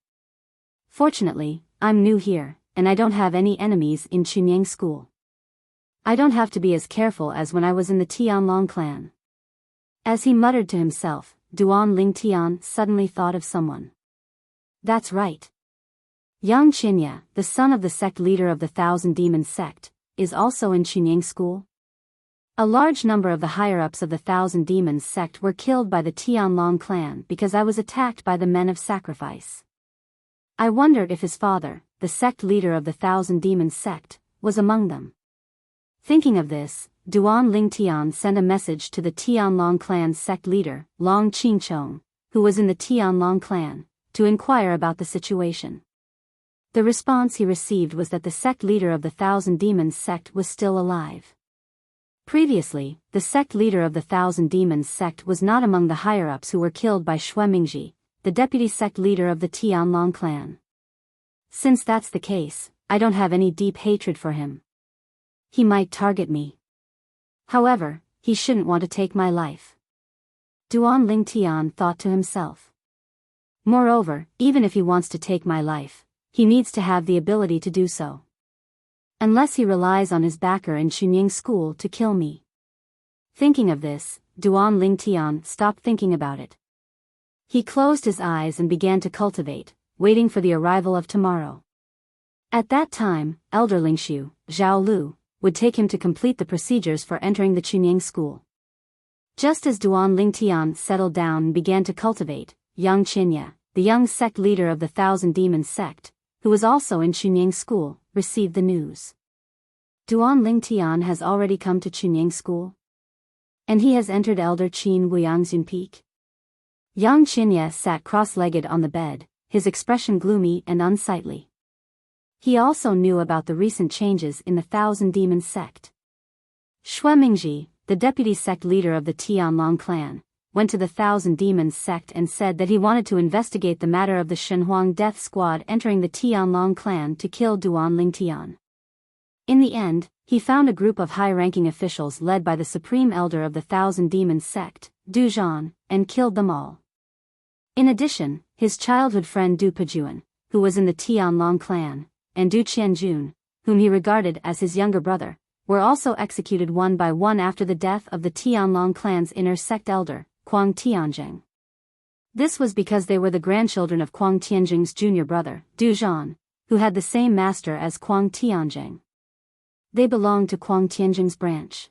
Fortunately, I'm new here, and I don't have any enemies in Chunying school. I don't have to be as careful as when I was in the Tianlong clan. As he muttered to himself, Duan Lingtian suddenly thought of someone. That's right. Yang Qinya, the son of the sect leader of the Thousand Demons sect, is also in Chunying school. A large number of the higher-ups of the Thousand Demons sect were killed by the Tianlong clan because I was attacked by the Men of Sacrifice. I wondered if his father, the sect leader of the Thousand Demons sect, was among them. Thinking of this, Duan Lingtian sent a message to the Tianlong clan's sect leader, Long Qingchong, who was in the Tianlong clan, to inquire about the situation. The response he received was that the sect leader of the Thousand Demons sect was still alive. Previously, the sect leader of the Thousand Demons sect was not among the higher-ups who were killed by Xue Mingji, the deputy sect leader of the Tianlong clan. Since that's the case, I don't have any deep hatred for him. he might target me. However, he shouldn't want to take my life. Duan Lingtian thought to himself. Moreover, even if he wants to take my life, he needs to have the ability to do so. Unless he relies on his backer in Chunying School to kill me. Thinking of this, Duan Lingtian stopped thinking about it. He closed his eyes and began to cultivate, waiting for the arrival of tomorrow. At that time, Elder Lingshu, Zhao Lu, would take him to complete the procedures for entering the Chunying School. Just as Duan Lingtian settled down and began to cultivate, Yang Qinya, the young sect leader of the Thousand Demons sect, who was also in Chunying School, received the news. Duan Lingtian has already come to Chunying School. And he has entered Elder Qin Wuyangxun Peak. Yang Qinya sat cross-legged on the bed, his expression gloomy and unsightly. He also knew about the recent changes in the Thousand Demons sect. Xue Mingji, the deputy sect leader of the Tianlong clan, went to the Thousand Demons sect and said that he wanted to investigate the matter of the Shenhuang death squad entering the Tianlong clan to kill Duan Lingtian. In the end, he found a group of high-ranking officials led by the supreme elder of the Thousand Demons sect, Du Zhan, and killed them all. In addition, his childhood friend Du Pejuan, who was in the Tianlong clan, and Du Qianjun, whom he regarded as his younger brother, were also executed one by one after the death of the Tianlong clan's inner sect elder, Kuang Tianjing. This was because they were the grandchildren of Kuang Tianjing's junior brother, Du Zhan, who had the same master as Kuang Tianjing. They belonged to Kuang Tianjing's branch.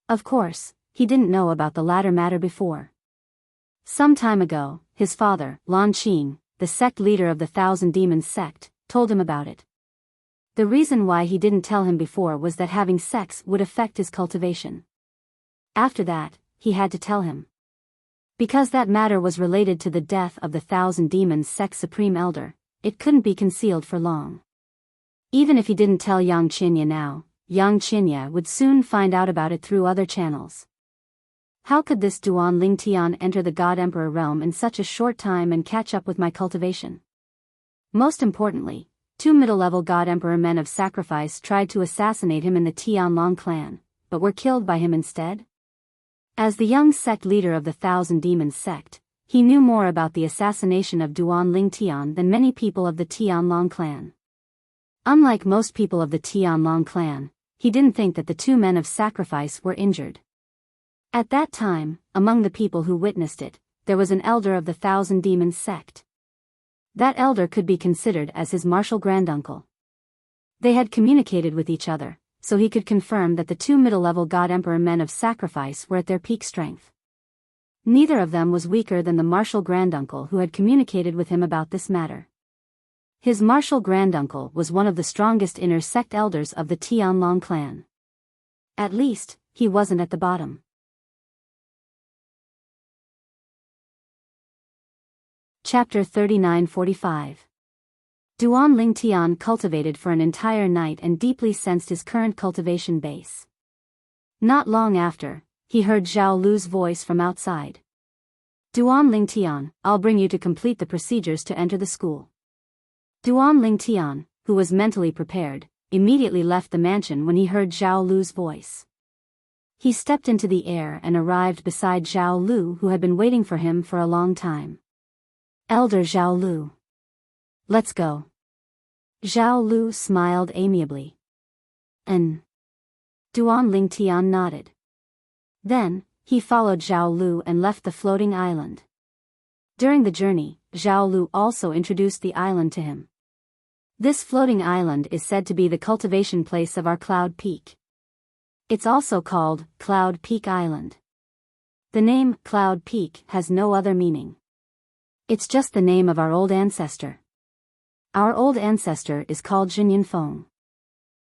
Of course, he didn't know about the latter matter before. Some time ago, his father, Lan Qing, the sect leader of the Thousand Demons sect, told him about it. The reason why he didn't tell him before was that having sex would affect his cultivation. After that, he had to tell him. Because that matter was related to the death of the Thousand Demons sect supreme elder, it couldn't be concealed for long. Even if he didn't tell Yang Qinya now, Yang Qinya would soon find out about it through other channels. How could this Duan Lingtian enter the God Emperor realm in such a short time and catch up with my cultivation? Most importantly, 2 middle-level God Emperor men of sacrifice tried to assassinate him in the Tianlong clan, but were killed by him instead? As the young sect leader of the Thousand Demons sect, he knew more about the assassination of Duan Lingtian than many people of the Tianlong clan. Unlike most people of the Tianlong clan, he didn't think that the 2 men of sacrifice were injured. At that time, among the people who witnessed it, there was an elder of the Thousand Demons sect. That elder could be considered as his martial granduncle. They had communicated with each other, so he could confirm that the 2 middle-level God Emperor men of sacrifice were at their peak strength. Neither of them was weaker than the martial granduncle who had communicated with him about this matter. His martial granduncle was one of the strongest inner sect elders of the Tianlong clan. At least, he wasn't at the bottom. Chapter 39-45. Duan Lingtian cultivated for an entire night and deeply sensed his current cultivation base. Not long after, he heard Zhao Lu's voice from outside. Duan Lingtian, I'll bring you to complete the procedures to enter the school. Duan Lingtian, who was mentally prepared, immediately left the mansion when he heard Zhao Lu's voice. He stepped into the air and arrived beside Zhao Lu, who had been waiting for him for a long time. Elder Zhao Lu. Let's go. Zhao Lu smiled amiably. Duan Lingtian nodded. Then, he followed Zhao Lu and left the floating island. During the journey, Zhao Lu also introduced the island to him. This floating island is said to be the cultivation place of our Cloud Peak. It's also called Cloud Peak Island. The name Cloud Peak has no other meaning. It's just the name of our old ancestor. Our old ancestor is called Zhenyan Feng.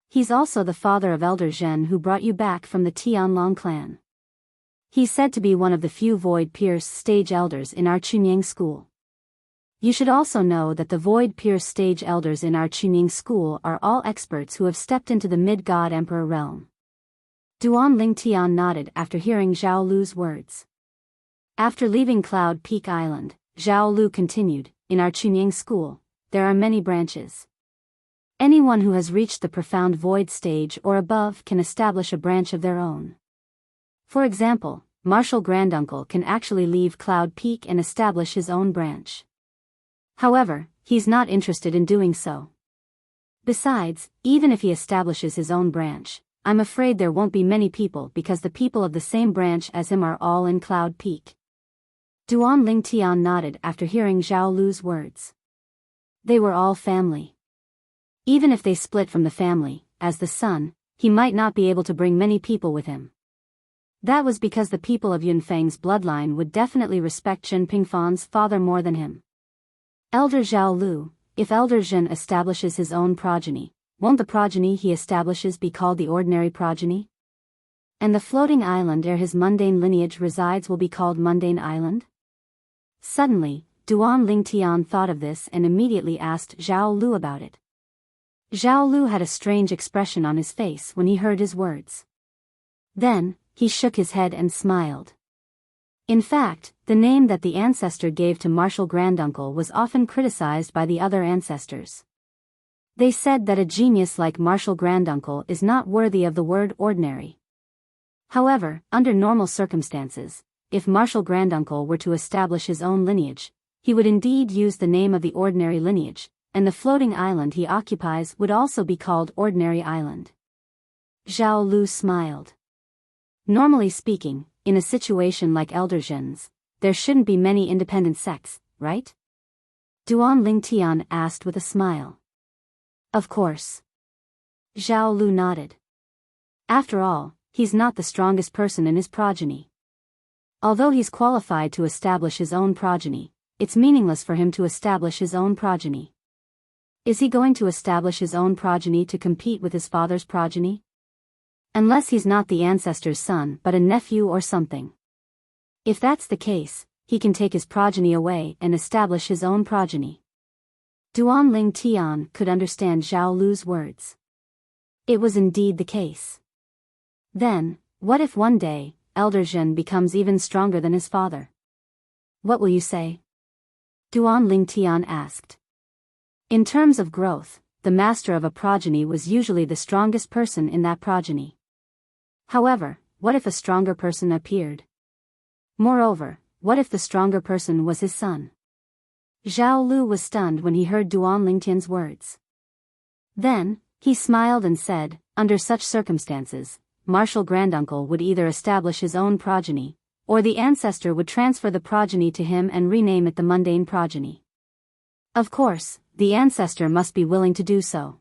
He's also the father of Elder Zhen who brought you back from the Tianlong clan. He's said to be one of the few Void Pierce stage elders in our Chunying school. You should also know that the Void Pierce stage elders in our Chunying school are all experts who have stepped into the mid-God Emperor realm. Duan Lingtian nodded after hearing Zhao Lu's words. After leaving Cloud Peak Island, Zhao Lu continued, in our Chunying school, there are many branches. Anyone who has reached the profound void stage or above can establish a branch of their own. For example, Marshall Granduncle can actually leave Cloud Peak and establish his own branch. However, he's not interested in doing so. Besides, even if he establishes his own branch, I'm afraid there won't be many people because the people of the same branch as him are all in Cloud Peak. Duan Ling Tian nodded after hearing Zhao Lu's words. They were all family. Even if they split from the family, as the son, he might not be able to bring many people with him. That was because the people of Yunfeng's bloodline would definitely respect Zhen Pingfan's father more than him. Elder Zhao Lu, if Elder Zhen establishes his own progeny, won't the progeny he establishes be called the ordinary progeny? And the floating island where his mundane lineage resides will be called Mundane Island? Suddenly, Duan Ling Tian thought of this and immediately asked Zhao Lu about it. Zhao Lu had a strange expression on his face when he heard his words. Then, he shook his head and smiled. In fact, the name that the ancestor gave to Marshall Granduncle was often criticized by the other ancestors. They said that a genius like Marshall Granduncle is not worthy of the word ordinary. However, under normal circumstances, if Marshall Granduncle were to establish his own lineage, he would indeed use the name of the ordinary lineage, and the floating island he occupies would also be called Ordinary Island. Zhao Lu smiled. Normally speaking, in a situation like Elder Zhen's, there shouldn't be many independent sects, right? Duan Ling Tian asked with a smile. Of course. Zhao Lu nodded. After all, he's not the strongest person in his progeny. Although he's qualified to establish his own progeny, it's meaningless for him to establish his own progeny. Is he going to establish his own progeny to compete with his father's progeny? Unless he's not the ancestor's son but a nephew or something. If that's the case, he can take his progeny away and establish his own progeny. Duan Ling Tian could understand Zhao Lu's words. It was indeed the case. Then, what if one day, Elder Zhen becomes even stronger than his father? What will you say? Duan Ling Tian asked. In terms of growth, the master of a progeny was usually the strongest person in that progeny. However, what if a stronger person appeared? Moreover, what if the stronger person was his son? Zhao Lu was stunned when he heard Duan Lingtian's words. Then, he smiled and said, under such circumstances, Marshall Granduncle would either establish his own progeny, or the ancestor would transfer the progeny to him and rename it the Mundane Progeny. Of course, the ancestor must be willing to do so.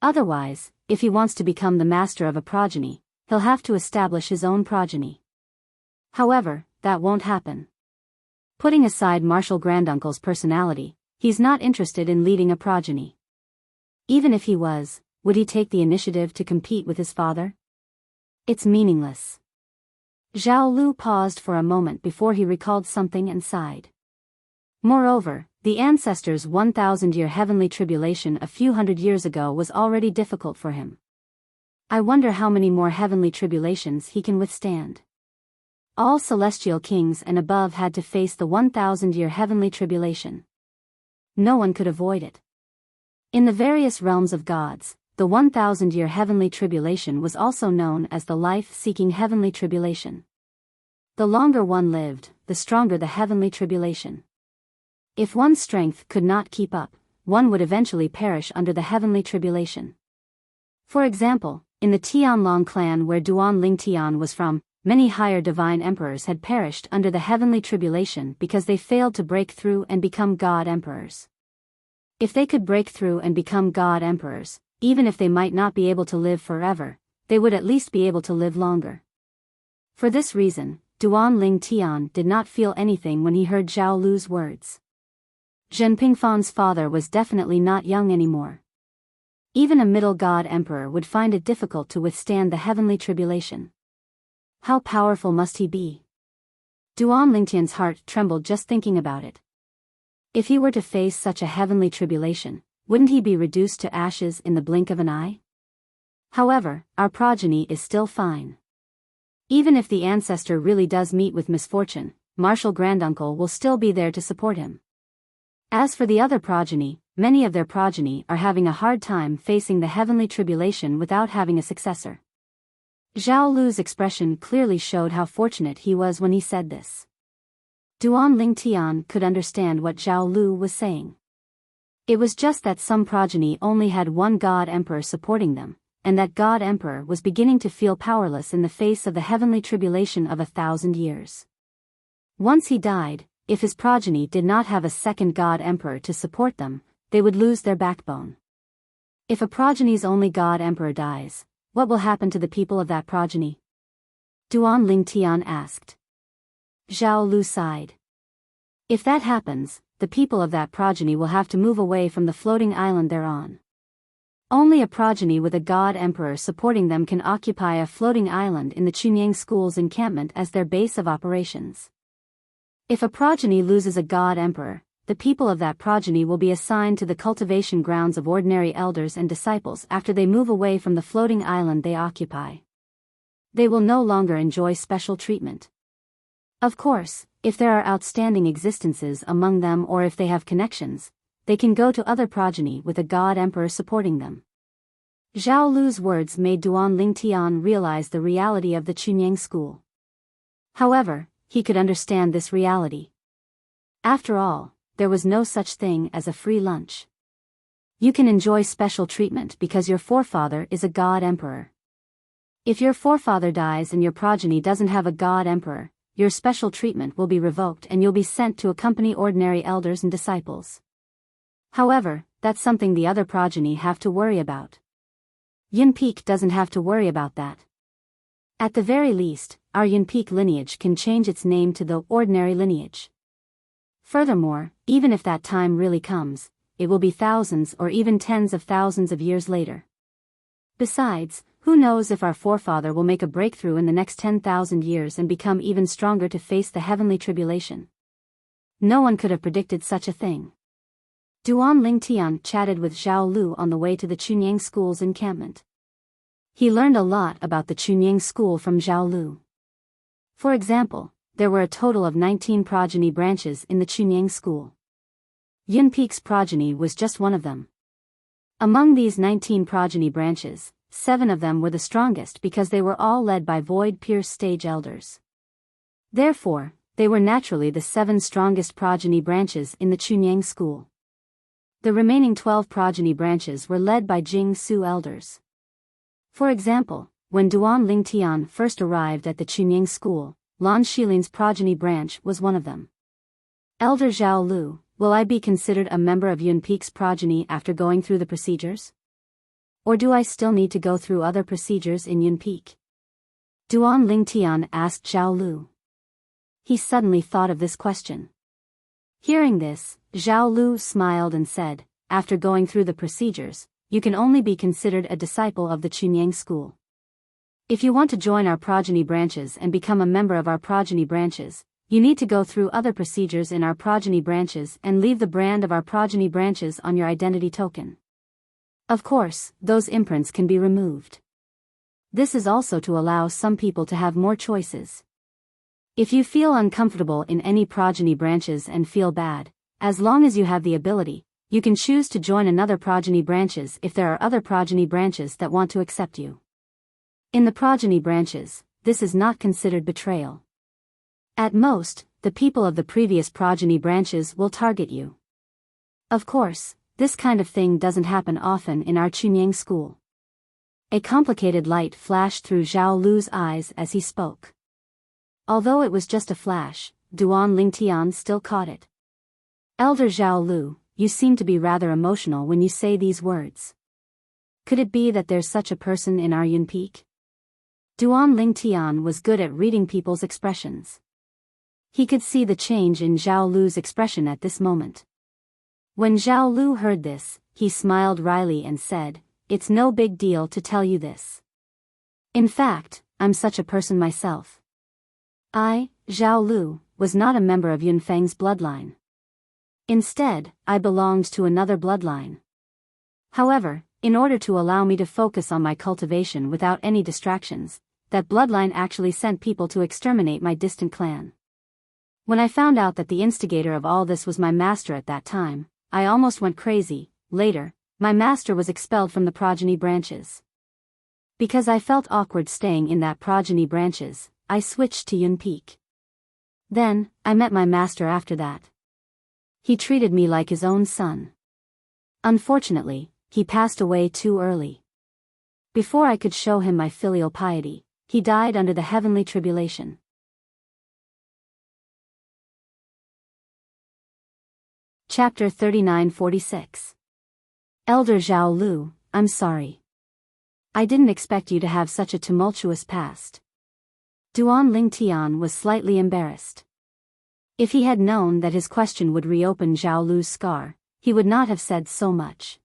Otherwise, if he wants to become the master of a progeny, he'll have to establish his own progeny. However, that won't happen. Putting aside Marshall Granduncle's personality, he's not interested in leading a progeny. Even if he was, would he take the initiative to compete with his father? It's meaningless. Zhao Lu paused for a moment before he recalled something and sighed. Moreover, the ancestor's 1,000-year heavenly tribulation a few hundred years ago was already difficult for him. I wonder how many more heavenly tribulations he can withstand. All celestial kings and above had to face the 1,000-year heavenly tribulation. No one could avoid it. In the various realms of gods, the 1,000-year heavenly tribulation was also known as the life-seeking heavenly tribulation. The longer one lived, the stronger the heavenly tribulation. If one's strength could not keep up, one would eventually perish under the heavenly tribulation. For example, in the Tianlong clan where Duan Ling Tian was from, many higher divine emperors had perished under the heavenly tribulation because they failed to break through and become god emperors. If they could break through and become god emperors, even if they might not be able to live forever, they would at least be able to live longer. For this reason, Duan Ling Tian did not feel anything when he heard Zhao Lu's words. Zhen Pingfan's father was definitely not young anymore. Even a middle god emperor would find it difficult to withstand the heavenly tribulation. How powerful must he be? Duan Lingtian's heart trembled just thinking about it. If he were to face such a heavenly tribulation, wouldn't he be reduced to ashes in the blink of an eye? However, our progeny is still fine. Even if the ancestor really does meet with misfortune, Marshall Granduncle will still be there to support him. As for the other progeny, many of their progeny are having a hard time facing the heavenly tribulation without having a successor. Zhao Lu's expression clearly showed how fortunate he was when he said this. Duan Lingtian could understand what Zhao Lu was saying. It was just that some progeny only had one god emperor supporting them, and that god emperor was beginning to feel powerless in the face of the heavenly tribulation of 1,000 years. Once he died, if his progeny did not have a second god emperor to support them, they would lose their backbone. If a progeny's only god emperor dies, what will happen to the people of that progeny? Duan Lingtian asked. Zhao Lu sighed. If that happens, the people of that progeny will have to move away from the floating island they're on. Only a progeny with a god emperor supporting them can occupy a floating island in the Chunyang school's encampment as their base of operations. If a progeny loses a god emperor, the people of that progeny will be assigned to the cultivation grounds of ordinary elders and disciples after they move away from the floating island they occupy. They will no longer enjoy special treatment. Of course, if there are outstanding existences among them or if they have connections, they can go to other progeny with a god emperor supporting them. Zhao Lu's words made Duan Lingtian realize the reality of the Chunyang school. However, he could understand this reality. After all, there was no such thing as a free lunch. You can enjoy special treatment because your forefather is a god emperor. If your forefather dies and your progeny doesn't have a god emperor, your special treatment will be revoked and you'll be sent to accompany ordinary elders and disciples. However, that's something the other progeny have to worry about. Yunpeak doesn't have to worry about that. At the very least, our Yunpeak lineage can change its name to the ordinary lineage. Furthermore, even if that time really comes, it will be thousands or even tens of thousands of years later. Besides, who knows if our forefather will make a breakthrough in the next 10,000 years and become even stronger to face the heavenly tribulation. No one could have predicted such a thing. Duan Lingtian chatted with Zhao Lu on the way to the Chunyang school's encampment. He learned a lot about the Chunyang school from Zhao Lu. For example, there were a total of 19 progeny branches in the Chunyang school. Yunpeak's progeny was just one of them. Among these 19 progeny branches, 7 of them were the strongest because they were all led by void-pierced stage elders. Therefore, they were naturally the 7 strongest progeny branches in the Chunyang school. The remaining 12 progeny branches were led by Jing Su elders. For example, when Duan Lingtian first arrived at the Chunyang school, Lan Shilin's progeny branch was one of them. Elder Zhao Lu, will I be considered a member of Yunpeak's progeny after going through the procedures? Or do I still need to go through other procedures in Yunpeak? Duan Lingtian asked Zhao Lu. He suddenly thought of this question. Hearing this, Zhao Lu smiled and said, after going through the procedures, you can only be considered a disciple of the Chunyang school. If you want to join our progeny branches and become a member of our progeny branches, you need to go through other procedures in our progeny branches and leave the brand of our progeny branches on your identity token. Of course, those imprints can be removed. This is also to allow some people to have more choices. If you feel uncomfortable in any progeny branches and feel bad, as long as you have the ability, you can choose to join another progeny branches if there are other progeny branches that want to accept you. In the progeny branches, this is not considered betrayal. At most, the people of the previous progeny branches will target you. Of course, this kind of thing doesn't happen often in our Chunyang school. A complicated light flashed through Zhao Lu's eyes as he spoke. Although it was just a flash, Duan Lingtian still caught it. Elder Zhao Lu, you seem to be rather emotional when you say these words. Could it be that there's such a person in our Yunpeak? Duan Lingtian was good at reading people's expressions. He could see the change in Zhao Lu's expression at this moment. When Zhao Lu heard this, he smiled wryly and said, "It's no big deal to tell you this. In fact, I'm such a person myself. I, Zhao Lu, was not a member of Yunfeng's bloodline. Instead, I belonged to another bloodline. However, in order to allow me to focus on my cultivation without any distractions, that bloodline actually sent people to exterminate my distant clan. When I found out that the instigator of all this was my master at that time, I almost went crazy. Later, my master was expelled from the progeny branches. Because I felt awkward staying in that progeny branches, I switched to Yun Peak. Then, I met my master after that. He treated me like his own son. Unfortunately, he passed away too early. Before I could show him my filial piety, he died under the heavenly tribulation. Chapter 39-46. Elder Zhao Lu, I'm sorry. I didn't expect you to have such a tumultuous past. Duan Lingtian was slightly embarrassed. If he had known that his question would reopen Zhao Lu's scar, he would not have said so much.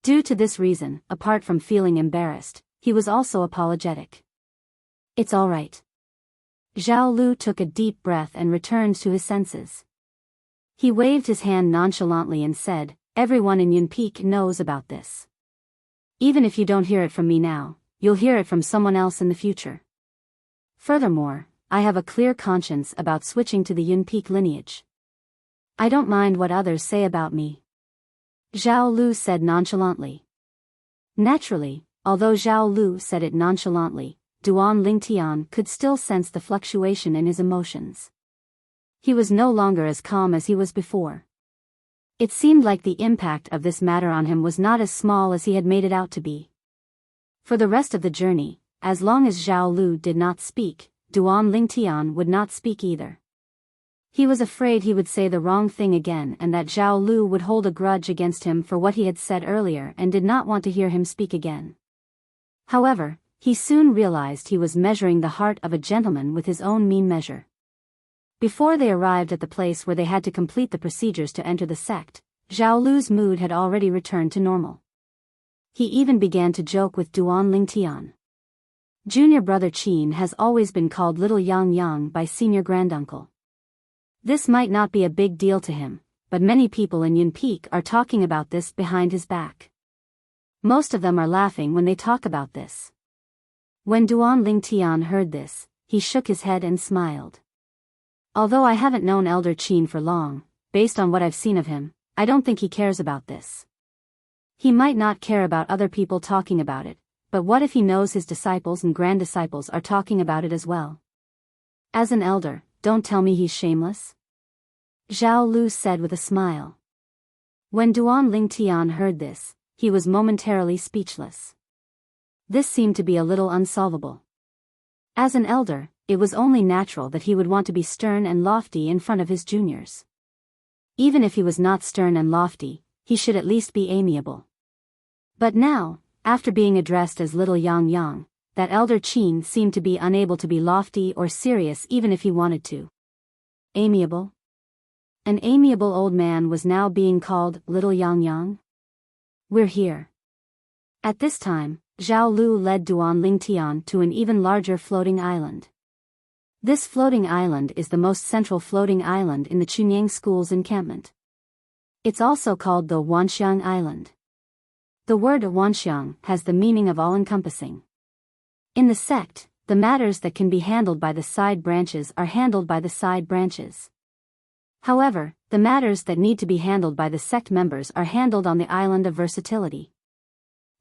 Due to this reason, apart from feeling embarrassed, he was also apologetic. It's all right. Zhao Lu took a deep breath and returned to his senses. He waved his hand nonchalantly and said, everyone in Yun Peak knows about this. Even if you don't hear it from me now, you'll hear it from someone else in the future. Furthermore, I have a clear conscience about switching to the Yun Peak lineage. I don't mind what others say about me. Zhao Lu said nonchalantly. Naturally, although Zhao Lu said it nonchalantly, Duan Lingtian could still sense the fluctuation in his emotions. He was no longer as calm as he was before. It seemed like the impact of this matter on him was not as small as he had made it out to be. For the rest of the journey, as long as Zhao Lu did not speak, Duan Lingtian would not speak either. He was afraid he would say the wrong thing again and that Zhao Lu would hold a grudge against him for what he had said earlier and did not want to hear him speak again. However, he soon realized he was measuring the heart of a gentleman with his own mean measure. Before they arrived at the place where they had to complete the procedures to enter the sect, Zhao Lu's mood had already returned to normal. He even began to joke with Duan Lingtian. Junior brother Qin has always been called Little Yang Yang by senior granduncle. This might not be a big deal to him, but many people in Yun Peak are talking about this behind his back. Most of them are laughing when they talk about this. When Duan Lingtian heard this, he shook his head and smiled. Although I haven't known Elder Qin for long, based on what I've seen of him, I don't think he cares about this. He might not care about other people talking about it, but what if he knows his disciples and grand-disciples are talking about it as well? As an elder, don't tell me he's shameless? Zhao Lu said with a smile. When Duan Lingtian heard this, he was momentarily speechless. This seemed to be a little unsolvable. As an elder, it was only natural that he would want to be stern and lofty in front of his juniors. Even if he was not stern and lofty, he should at least be amiable. But now, after being addressed as Little Yang Yang, that Elder Qin seemed to be unable to be lofty or serious even if he wanted to. Amiable? An amiable old man was now being called Little Yang Yang? We're here. At this time, Zhao Lu led Duan Lingtian to an even larger floating island. This floating island is the most central floating island in the Chunyang School's encampment. It's also called the Wanxiang Island. The word Wanxiang has the meaning of all-encompassing. In the sect, the matters that can be handled by the side branches are handled by the side branches. However, the matters that need to be handled by the sect members are handled on the island of versatility.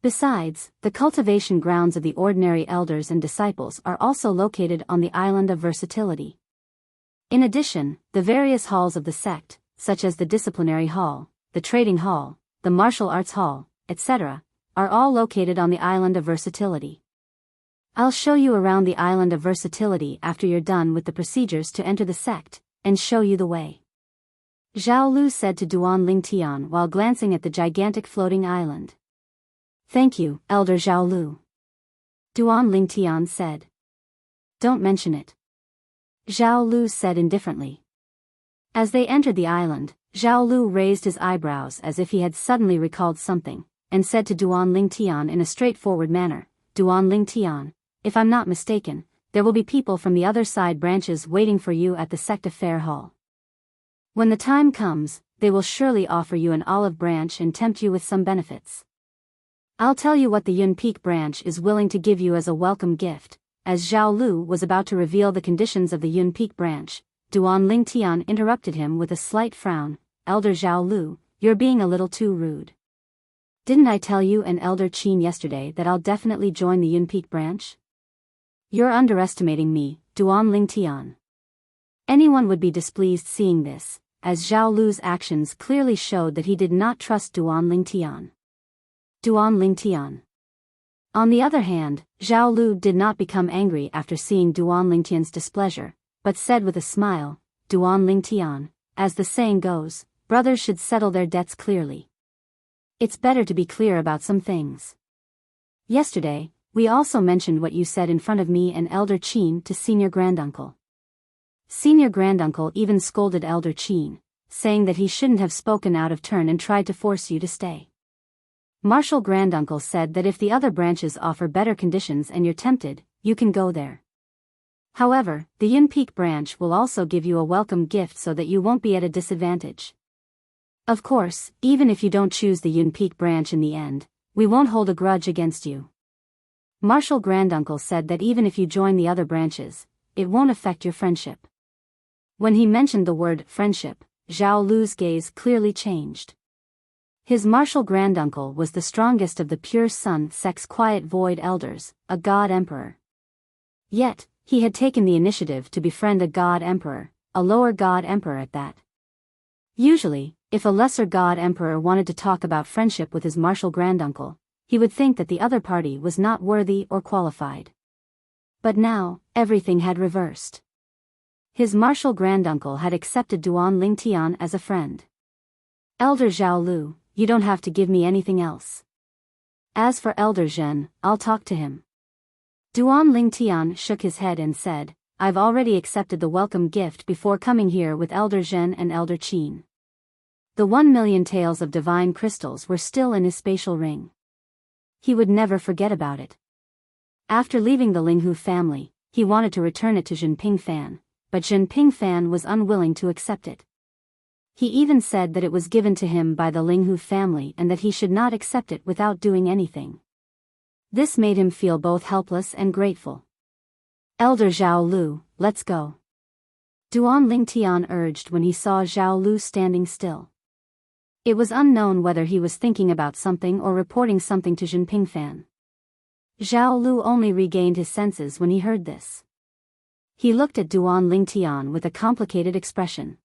Besides, the cultivation grounds of the ordinary elders and disciples are also located on the island of versatility. In addition, the various halls of the sect, such as the disciplinary hall, the trading hall, the martial arts hall, etc., are all located on the island of versatility. I'll show you around the island of versatility after you're done with the procedures to enter the sect, and show you the way. Zhao Lu said to Duan Lingtian while glancing at the gigantic floating island. Thank you, Elder Zhao Lu. Duan Lingtian said. Don't mention it. Zhao Lu said indifferently. As they entered the island, Zhao Lu raised his eyebrows as if he had suddenly recalled something, and said to Duan Lingtian in a straightforward manner, Duan Lingtian, if I'm not mistaken, there will be people from the other side branches waiting for you at the sect affair hall. When the time comes, they will surely offer you an olive branch and tempt you with some benefits. I'll tell you what the Yun Peak branch is willing to give you as a welcome gift. As Zhao Lu was about to reveal the conditions of the Yun Peak branch, Duan Lingtian interrupted him with a slight frown. Elder Zhao Lu, you're being a little too rude. Didn't I tell you and Elder Qin yesterday that I'll definitely join the Yunpeak branch? You're underestimating me, Duan Lingtian. Anyone would be displeased seeing this, as Zhao Lu's actions clearly showed that he did not trust Duan Lingtian. Duan Lingtian. On the other hand, Zhao Lu did not become angry after seeing Duan Lingtian's displeasure, but said with a smile, Duan Lingtian, as the saying goes, brothers should settle their debts clearly. It's better to be clear about some things. Yesterday, we also mentioned what you said in front of me and Elder Qin to Senior Granduncle. Senior Granduncle even scolded Elder Qin, saying that he shouldn't have spoken out of turn and tried to force you to stay. Marshal Granduncle said that if the other branches offer better conditions and you're tempted, you can go there. However, the Yunpeak branch will also give you a welcome gift so that you won't be at a disadvantage. Of course, even if you don't choose the Yunpeak branch in the end, we won't hold a grudge against you. Marshal Granduncle said that even if you join the other branches, it won't affect your friendship. When he mentioned the word friendship, Zhao Lu's gaze clearly changed. His Marshal Granduncle was the strongest of the pure Sun Sect's Quiet Void Elders, a God Emperor. Yet, he had taken the initiative to befriend a God Emperor, a lower God Emperor at that. Usually, if a lesser God Emperor wanted to talk about friendship with his Marshal Granduncle, he would think that the other party was not worthy or qualified. But now, everything had reversed. His Marshal Granduncle had accepted Duan Lingtian as a friend. Elder Zhao Lu, you don't have to give me anything else. As for Elder Zhen, I'll talk to him. Duan Lingtian shook his head and said, I've already accepted the welcome gift before coming here with Elder Zhen and Elder Qin. The 1,000,000 taels of divine crystals were still in his spatial ring. He would never forget about it. After leaving the Linghu family, he wanted to return it to Jinping Fan, but Jinping Fan was unwilling to accept it. He even said that it was given to him by the Linghu family and that he should not accept it without doing anything. This made him feel both helpless and grateful. Elder Zhao Lu, let's go. Duan Lingtian urged when he saw Zhao Lu standing still. It was unknown whether he was thinking about something or reporting something to Jinping Fan. Zhao Lu only regained his senses when he heard this. He looked at Duan Lingtian with a complicated expression.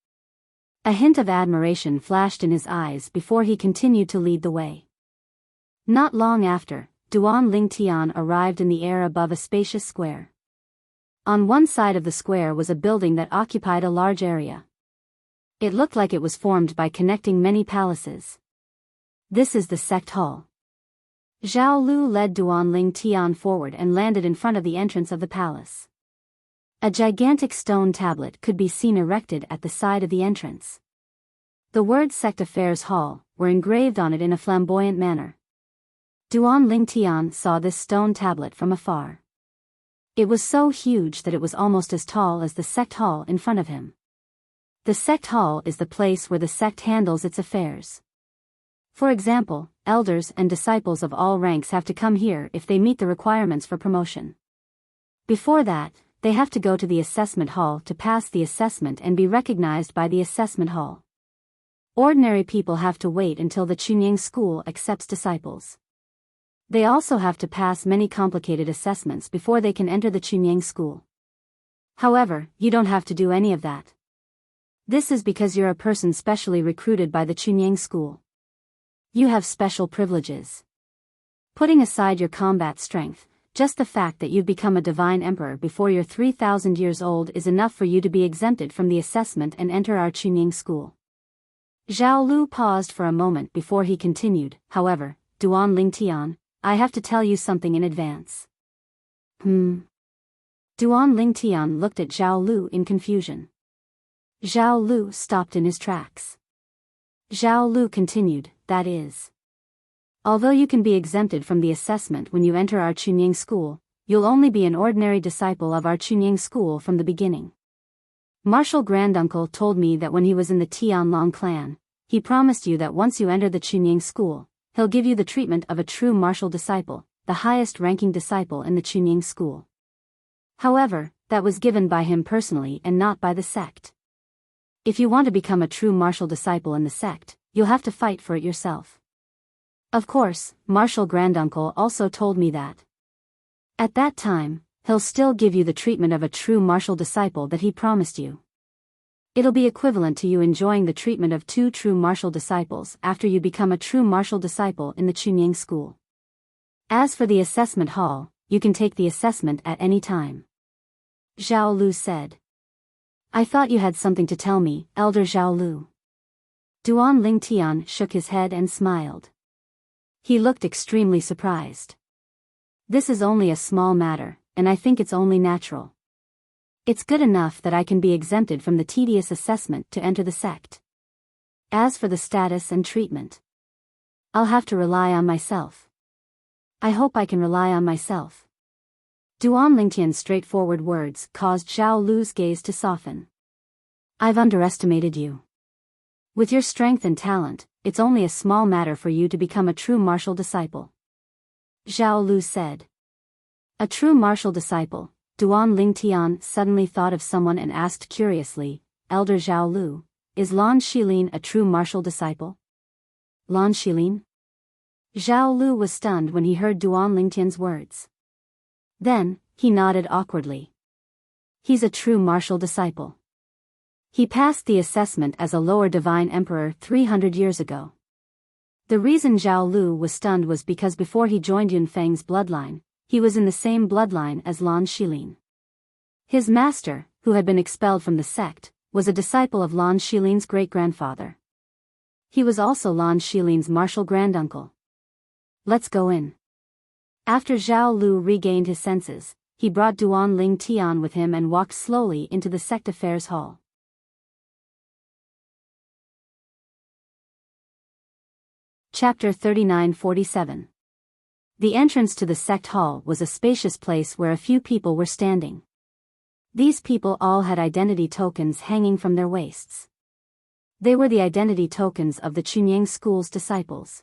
A hint of admiration flashed in his eyes before he continued to lead the way. Not long after, Duan Lingtian arrived in the air above a spacious square. On one side of the square was a building that occupied a large area. It looked like it was formed by connecting many palaces. This is the sect hall. Zhao Lu led Duan Lingtian forward and landed in front of the entrance of the palace. A gigantic stone tablet could be seen erected at the side of the entrance. The words Sect Affairs Hall were engraved on it in a flamboyant manner. Duan Lingtian saw this stone tablet from afar. It was so huge that it was almost as tall as the sect hall in front of him. The sect hall is the place where the sect handles its affairs. For example, elders and disciples of all ranks have to come here if they meet the requirements for promotion. Before that, they have to go to the assessment hall to pass the assessment and be recognized by the assessment hall. Ordinary people have to wait until the Chunying school accepts disciples. They also have to pass many complicated assessments before they can enter the Chunying school. However, you don't have to do any of that. This is because you're a person specially recruited by the Chunying school. You have special privileges. Putting aside your combat strength, just the fact that you've become a divine emperor before you're 3,000 years old is enough for you to be exempted from the assessment and enter our Chunying school. Zhao Lu paused for a moment before he continued, however, Duan Lingtian, I have to tell you something in advance. Duan Lingtian looked at Zhao Lu in confusion. Zhao Lu stopped in his tracks. Zhao Lu continued, that is. Although you can be exempted from the assessment when you enter our Chunying school, you'll only be an ordinary disciple of our Chunying school from the beginning. Marshal Granduncle told me that when he was in the Tianlong clan, he promised you that once you enter the Chunying school, he'll give you the treatment of a true martial disciple, the highest-ranking disciple in the Chunying school. However, that was given by him personally and not by the sect. If you want to become a true martial disciple in the sect, you'll have to fight for it yourself. Of course, Martial Granduncle also told me that. At that time, he'll still give you the treatment of a true martial disciple that he promised you. It'll be equivalent to you enjoying the treatment of 2 true martial disciples after you become a true martial disciple in the Chunying school. As for the assessment hall, you can take the assessment at any time. Zhao Lu said. I thought you had something to tell me, Elder Zhao Lu. Duan Lingtian shook his head and smiled. He looked extremely surprised. This is only a small matter, and I think it's only natural. It's good enough that I can be exempted from the tedious assessment to enter the sect. As for the status and treatment, I'll have to rely on myself. I hope I can rely on myself. Duan Lingtian's straightforward words caused Zhao Lu's gaze to soften. I've underestimated you. With your strength and talent, it's only a small matter for you to become a true martial disciple. Zhao Lu said. A true martial disciple. Duan Lingtian suddenly thought of someone and asked curiously, Elder Zhao Lu, is Lan Shilin a true martial disciple? Lan Shilin? Zhao Lu was stunned when he heard Duan Lingtian's words. Then, he nodded awkwardly. He's a true martial disciple. He passed the assessment as a lower divine emperor 300 years ago. The reason Zhao Lu was stunned was because before he joined Yunfeng's bloodline, he was in the same bloodline as Lan Shilin. His master, who had been expelled from the sect, was a disciple of Lan Shilin's great-grandfather. He was also Lan Shilin's martial granduncle. Let's go in. After Zhao Lu regained his senses, he brought Duan Lingtian with him and walked slowly into the sect affairs hall. Chapter 39-47. The entrance to the sect hall was a spacious place where a few people were standing. These people all had identity tokens hanging from their waists. They were the identity tokens of the Chunying school's disciples.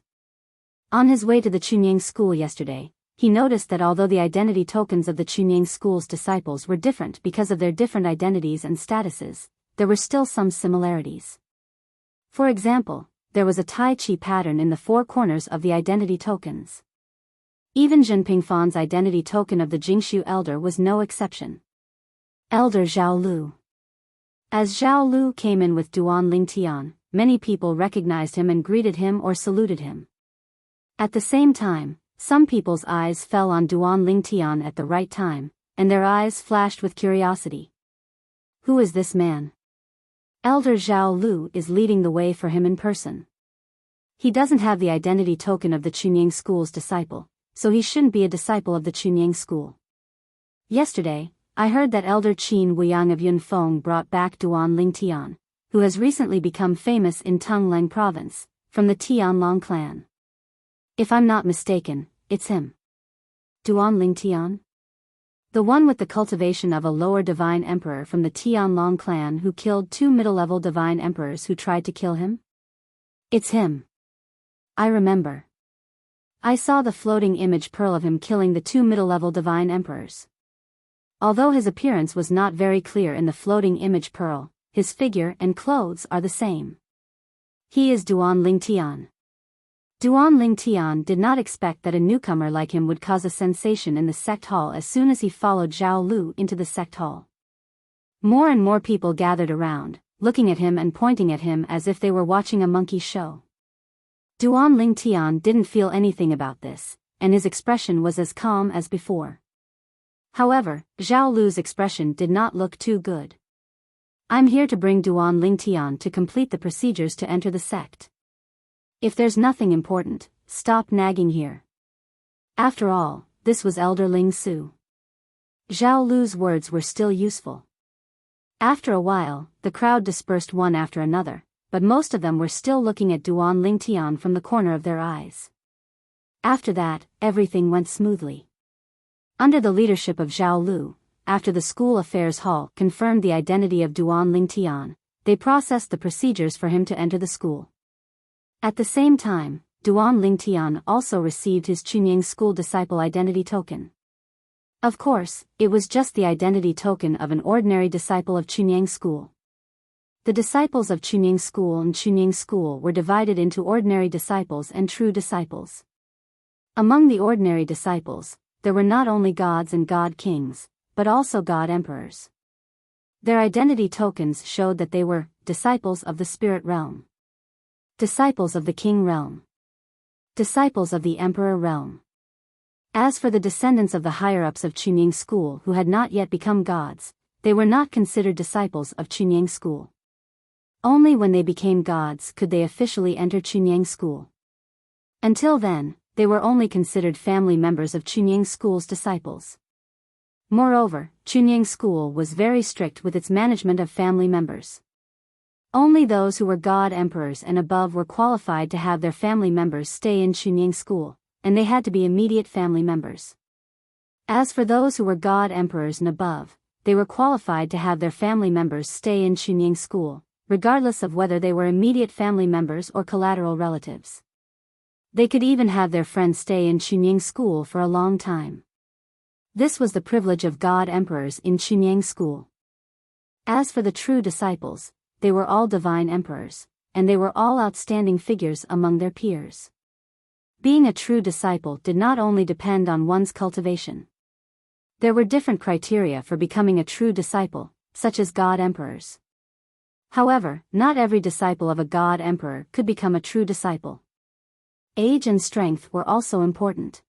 On his way to the Chunying school yesterday, he noticed that although the identity tokens of the Chunying school's disciples were different because of their different identities and statuses, there were still some similarities. For example, there was a Tai Chi pattern in the 4 corners of the identity tokens. Even Jinping Fan's identity token of the Jingshu elder was no exception. Elder Zhao Lu. As Zhao Lu came in with Duan Lingtian, many people recognized him and greeted him or saluted him. At the same time, some people's eyes fell on Duan Lingtian at the right time, and their eyes flashed with curiosity. Who is this man? Elder Zhao Lu is leading the way for him in person. He doesn't have the identity token of the Chunying school's disciple, so he shouldn't be a disciple of the Chunying school. Yesterday, I heard that Elder Qin Wuyang of Yunfeng brought back Duan Lingtian, who has recently become famous in Tungleng province, from the Tianlong clan. If I'm not mistaken, it's him. Duan Lingtian? The one with the cultivation of a lower divine emperor from the Tianlong clan who killed 2 middle-level divine emperors who tried to kill him? It's him. I remember. I saw the floating image pearl of him killing the 2 middle-level divine emperors. Although his appearance was not very clear in the floating image pearl, his figure and clothes are the same. He is Duan Lingtian. Duan Lingtian did not expect that a newcomer like him would cause a sensation in the sect hall as soon as he followed Zhao Lu into the sect hall. More and more people gathered around, looking at him and pointing at him as if they were watching a monkey show. Duan Lingtian didn't feel anything about this, and his expression was as calm as before. However, Zhao Lu's expression did not look too good. I'm here to bring Duan Lingtian to complete the procedures to enter the sect. If there's nothing important, stop nagging here. After all, this was Elder Ling Su. Zhao Lu's words were still useful. After a while, the crowd dispersed one after another, but most of them were still looking at Duan Lingtian from the corner of their eyes. After that, everything went smoothly. Under the leadership of Zhao Lu, after the school affairs hall confirmed the identity of Duan Lingtian, they processed the procedures for him to enter the school. At the same time, Duan Lingtian also received his Chunying school disciple identity token. Of course, it was just the identity token of an ordinary disciple of Chunying school. The disciples of Chunying School and Chunying School were divided into ordinary disciples and true disciples. Among the ordinary disciples, there were not only gods and god kings, but also god emperors. Their identity tokens showed that they were disciples of the spirit realm, disciples of the king realm, disciples of the emperor realm. As for the descendants of the higher-ups of Chunying School who had not yet become gods, they were not considered disciples of Chunying School. Only when they became gods could they officially enter Chunying School. Until then, they were only considered family members of Chunying School's disciples. Moreover, Chunying School was very strict with its management of family members. Only those who were god emperors and above were qualified to have their family members stay in Chunying School, and they had to be immediate family members. As for those who were god emperors and above, they were qualified to have their family members stay in Chunying School, regardless of whether they were immediate family members or collateral relatives. They could even have their friends stay in Chunying School for a long time. This was the privilege of god emperors in Chunying School. As for the true disciples, they were all divine emperors, and they were all outstanding figures among their peers. Being a true disciple did not only depend on one's cultivation. There were different criteria for becoming a true disciple, such as god emperors. However, not every disciple of a god emperor could become a true disciple. Age and strength were also important.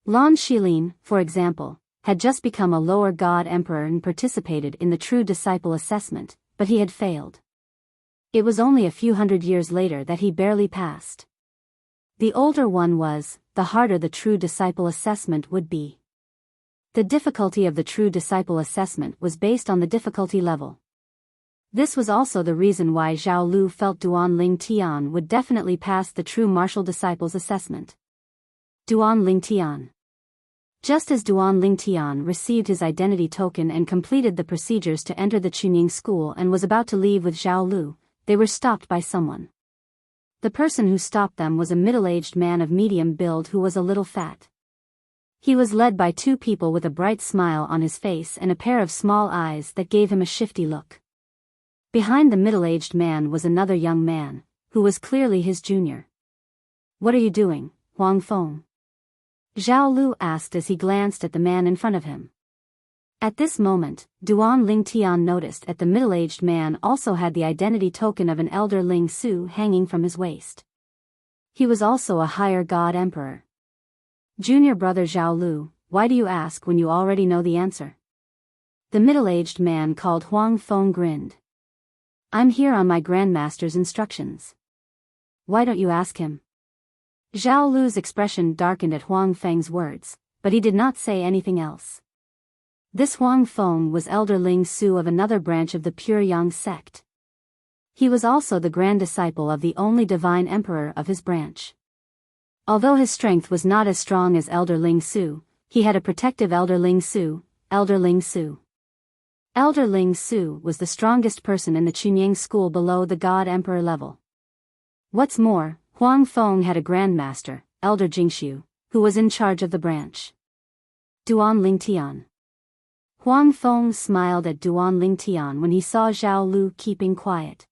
Lan Shilin, for example, had just become a lower god emperor and participated in the true disciple assessment, but he had failed. It was only a few hundred years later that he barely passed. The older one was, the harder the true disciple assessment would be. The difficulty of the true disciple assessment was based on the difficulty level. This was also the reason why Zhao Lu felt Duan Ling Tian would definitely pass the true martial disciples assessment. Duan Ling Tian. Just as Duan Ling Tian received his identity token and completed the procedures to enter the Chunying School and was about to leave with Zhao Lu, they were stopped by someone. The person who stopped them was a middle-aged man of medium build who was a little fat. He was led by two people with a bright smile on his face and a pair of small eyes that gave him a shifty look. Behind the middle-aged man was another young man, who was clearly his junior. "What are you doing, Huang Feng?" Zhao Lu asked as he glanced at the man in front of him. At this moment, Duan Ling Tian noticed that the middle-aged man also had the identity token of an elder Ling Su hanging from his waist. He was also a higher god emperor. "Junior brother Zhao Lu, why do you ask when you already know the answer?" The middle-aged man called Huang Feng grinned. "I'm here on my grandmaster's instructions." "Why don't you ask him?" Zhao Lu's expression darkened at Huang Feng's words, but he did not say anything else. This Huang Feng was elder Ling Su of another branch of the Pure Yang sect. He was also the grand disciple of the only divine emperor of his branch. Although his strength was not as strong as elder Ling Su, he had a protective elder Ling Su, elder Ling Su. Elder Ling Su was the strongest person in the Chunying School below the god emperor level. What's more, Huang Feng had a grandmaster, elder Jingxiu, who was in charge of the branch. Duan Ling Tian. Huang Feng smiled at Duan Ling Tian when he saw Zhao Lu keeping quiet.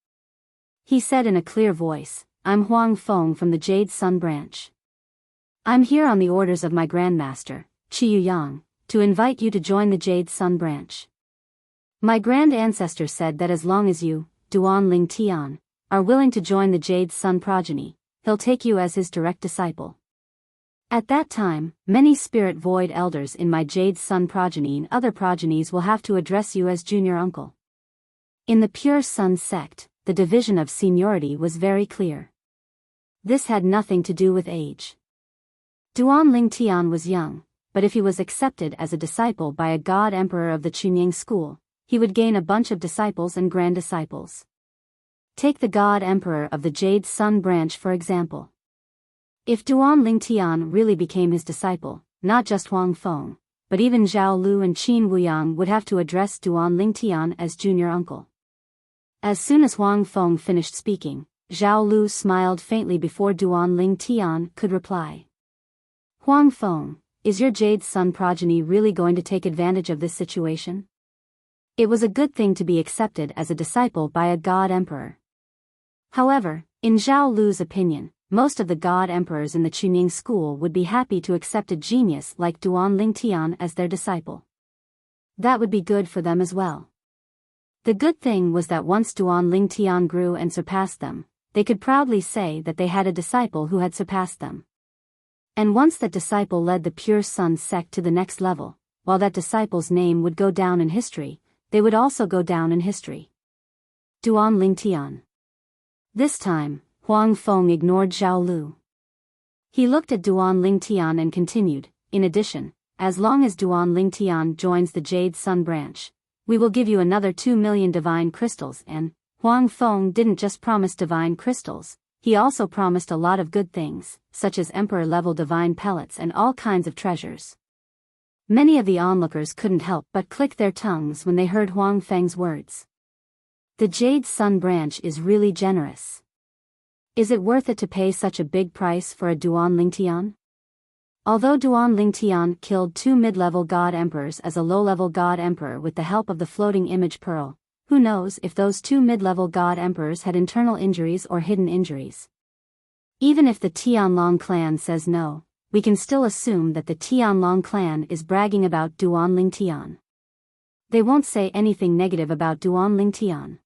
He said in a clear voice, "I'm Huang Feng from the Jade Sun branch. I'm here on the orders of my grandmaster, Qi Yuyang, to invite you to join the Jade Sun branch. My grand ancestor said that as long as you, Duan Ling Tian, are willing to join the Jade Sun progeny, he'll take you as his direct disciple. At that time, many spirit void elders in my Jade Sun progeny and other progenies will have to address you as junior uncle." In the Pure Sun sect, the division of seniority was very clear. This had nothing to do with age. Duan Ling Tian was young, but if he was accepted as a disciple by a god emperor of the Chunying School, he would gain a bunch of disciples and grand disciples. Take the god emperor of the Jade Sun branch for example. If Duan Ling Tian really became his disciple, not just Huang Feng, but even Zhao Lu and Qin Wuyang would have to address Duan Ling Tian as junior uncle. As soon as Huang Feng finished speaking, Zhao Lu smiled faintly before Duan Ling Tian could reply. "Huang Feng, is your Jade Sun progeny really going to take advantage of this situation?" It was a good thing to be accepted as a disciple by a god emperor. However, in Zhao Lu's opinion, most of the god emperors in the Chunying school would be happy to accept a genius like Duan Lingtian as their disciple. That would be good for them as well. The good thing was that once Duan Lingtian grew and surpassed them, they could proudly say that they had a disciple who had surpassed them. And once that disciple led the Pure Sun sect to the next level, while that disciple's name would go down in history, they would also go down in history. Duan Lingtian. This time, Huang Feng ignored Zhao Lu. He looked at Duan Lingtian and continued, in addition, as long as Duan Lingtian joins the Jade Sun branch, we will give you another 2 million divine crystals. And Huang Feng didn't just promise divine crystals, he also promised a lot of good things, such as emperor-level divine pellets and all kinds of treasures. Many of the onlookers couldn't help but click their tongues when they heard Huang Feng's words. The Jade Sun branch is really generous. Is it worth it to pay such a big price for a Duan Lingtian? Although Duan Lingtian killed 2 mid-level god emperors as a low-level god emperor with the help of the floating image pearl, who knows if those 2 mid-level god emperors had internal injuries or hidden injuries. Even if the Tianlong clan says no, we can still assume that the Tianlong clan is bragging about Duan Lingtian. They won't say anything negative about Duan Lingtian.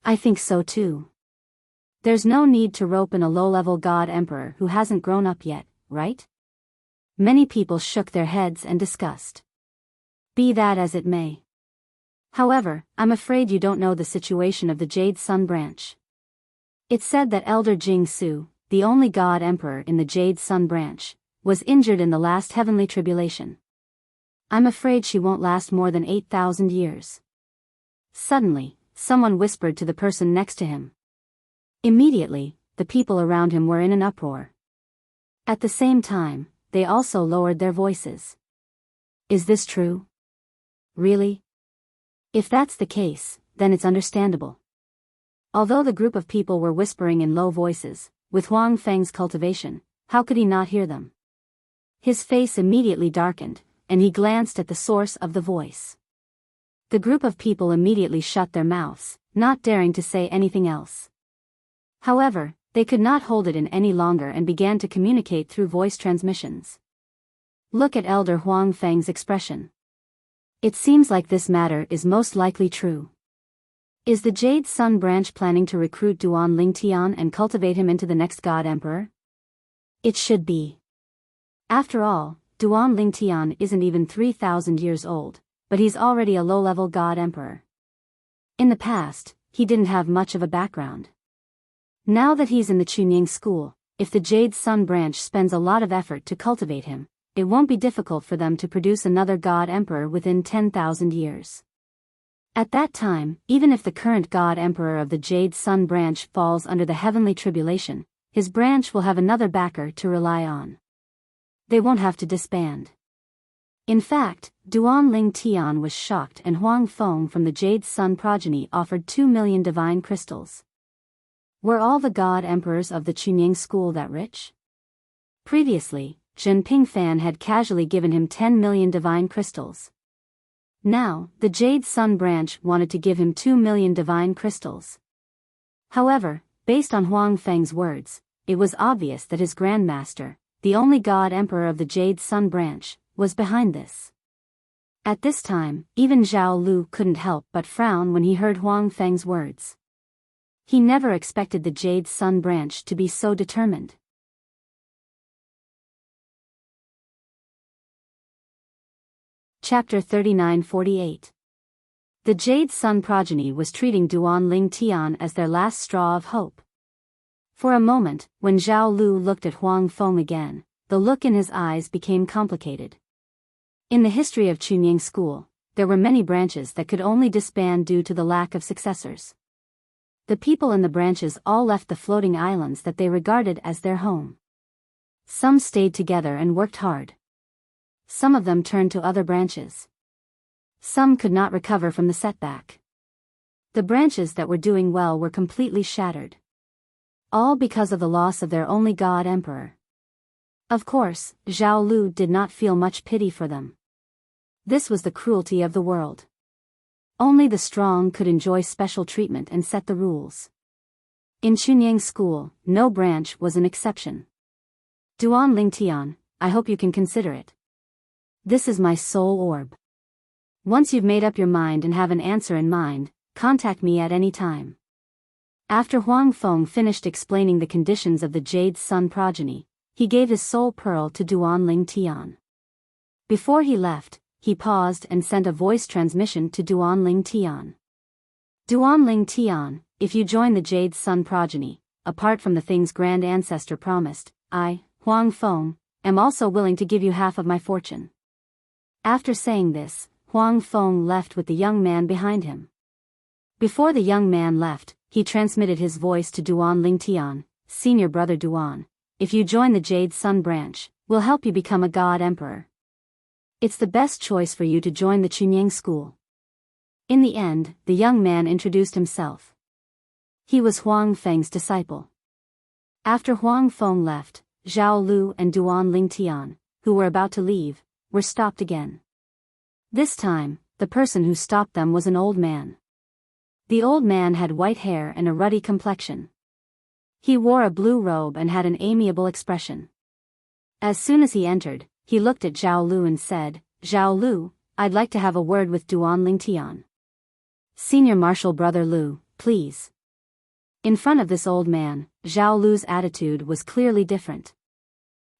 I think so too. There's no need to rope in a low-level god emperor who hasn't grown up yet, right? Many people shook their heads and discussed. Be that as it may. However, I'm afraid you don't know the situation of the Jade Sun branch. It's said that Elder Jing Su, the only god emperor in the Jade Sun branch, was injured in the last heavenly tribulation. I'm afraid she won't last more than 8,000 years. Suddenly, someone whispered to the person next to him. Immediately, the people around him were in an uproar. At the same time, they also lowered their voices. Is this true? Really? If that's the case, then it's understandable. Although the group of people were whispering in low voices, with Huang Feng's cultivation, how could he not hear them? His face immediately darkened, and he glanced at the source of the voice. The group of people immediately shut their mouths, not daring to say anything else. However, they could not hold it in any longer and began to communicate through voice transmissions. Look at Elder Huang Feng's expression. It seems like this matter is most likely true. Is the Jade Sun branch planning to recruit Duan Lingtian and cultivate him into the next god emperor? It should be. After all, Duan Lingtian isn't even 3,000 years old, but he's already a low-level god emperor. In the past, he didn't have much of a background. Now that he's in the Chunying school, if the Jade Sun branch spends a lot of effort to cultivate him, it won't be difficult for them to produce another god emperor within 10,000 years. At that time, even if the current god emperor of the Jade Sun branch falls under the heavenly tribulation, his branch will have another backer to rely on. They won't have to disband. In fact, Duan Lingtian was shocked and Huang Feng from the Jade Sun progeny offered 2 million divine crystals. Were all the god emperors of the Chunying school that rich? Previously, Jinping Fan had casually given him 10 million divine crystals. Now, the Jade Sun branch wanted to give him 2 million divine crystals. However, based on Huang Feng's words, it was obvious that his grandmaster, the only god emperor of the Jade Sun branch, was behind this. At this time, even Zhao Lu couldn't help but frown when he heard Huang Feng's words. He never expected the Jade Sun branch to be so determined. Chapter 39-48. The Jade Sun progeny was treating Duan Lingtian as their last straw of hope. For a moment, when Zhao Lu looked at Huang Feng again, the look in his eyes became complicated. In the history of Chunying school, there were many branches that could only disband due to the lack of successors. The people in the branches all left the floating islands that they regarded as their home. Some stayed together and worked hard. Some of them turned to other branches. Some could not recover from the setback. The branches that were doing well were completely shattered. All because of the loss of their only god emperor. Of course, Zhao Lu did not feel much pity for them. This was the cruelty of the world. Only the strong could enjoy special treatment and set the rules. In Chunyang School, no branch was an exception. Duan Lingtian, I hope you can consider it. This is my soul orb. Once you've made up your mind and have an answer in mind, contact me at any time. After Huang Feng finished explaining the conditions of the Jade Sun progeny, he gave his soul pearl to Duan Lingtian. Before he left, he paused and sent a voice transmission to Duan Lingtian. Duan Lingtian, if you join the Jade Sun progeny, apart from the things Grand Ancestor promised, I, Huang Feng, am also willing to give you half of my fortune. After saying this, Huang Feng left with the young man behind him. Before the young man left, he transmitted his voice to Duan Lingtian, senior brother Duan. If you join the Jade Sun branch, we'll help you become a god emperor. It's the best choice for you to join the Chunyang School. In the end, the young man introduced himself. He was Huang Feng's disciple. After Huang Feng left, Zhao Lu and Duan Lingtian, who were about to leave, were stopped again. This time, the person who stopped them was an old man. The old man had white hair and a ruddy complexion. He wore a blue robe and had an amiable expression. As soon as he entered, he looked at Zhao Lu and said, Zhao Lu, I'd like to have a word with Duan Lingtian. Senior Marshal Brother Lu, please. In front of this old man, Zhao Lu's attitude was clearly different.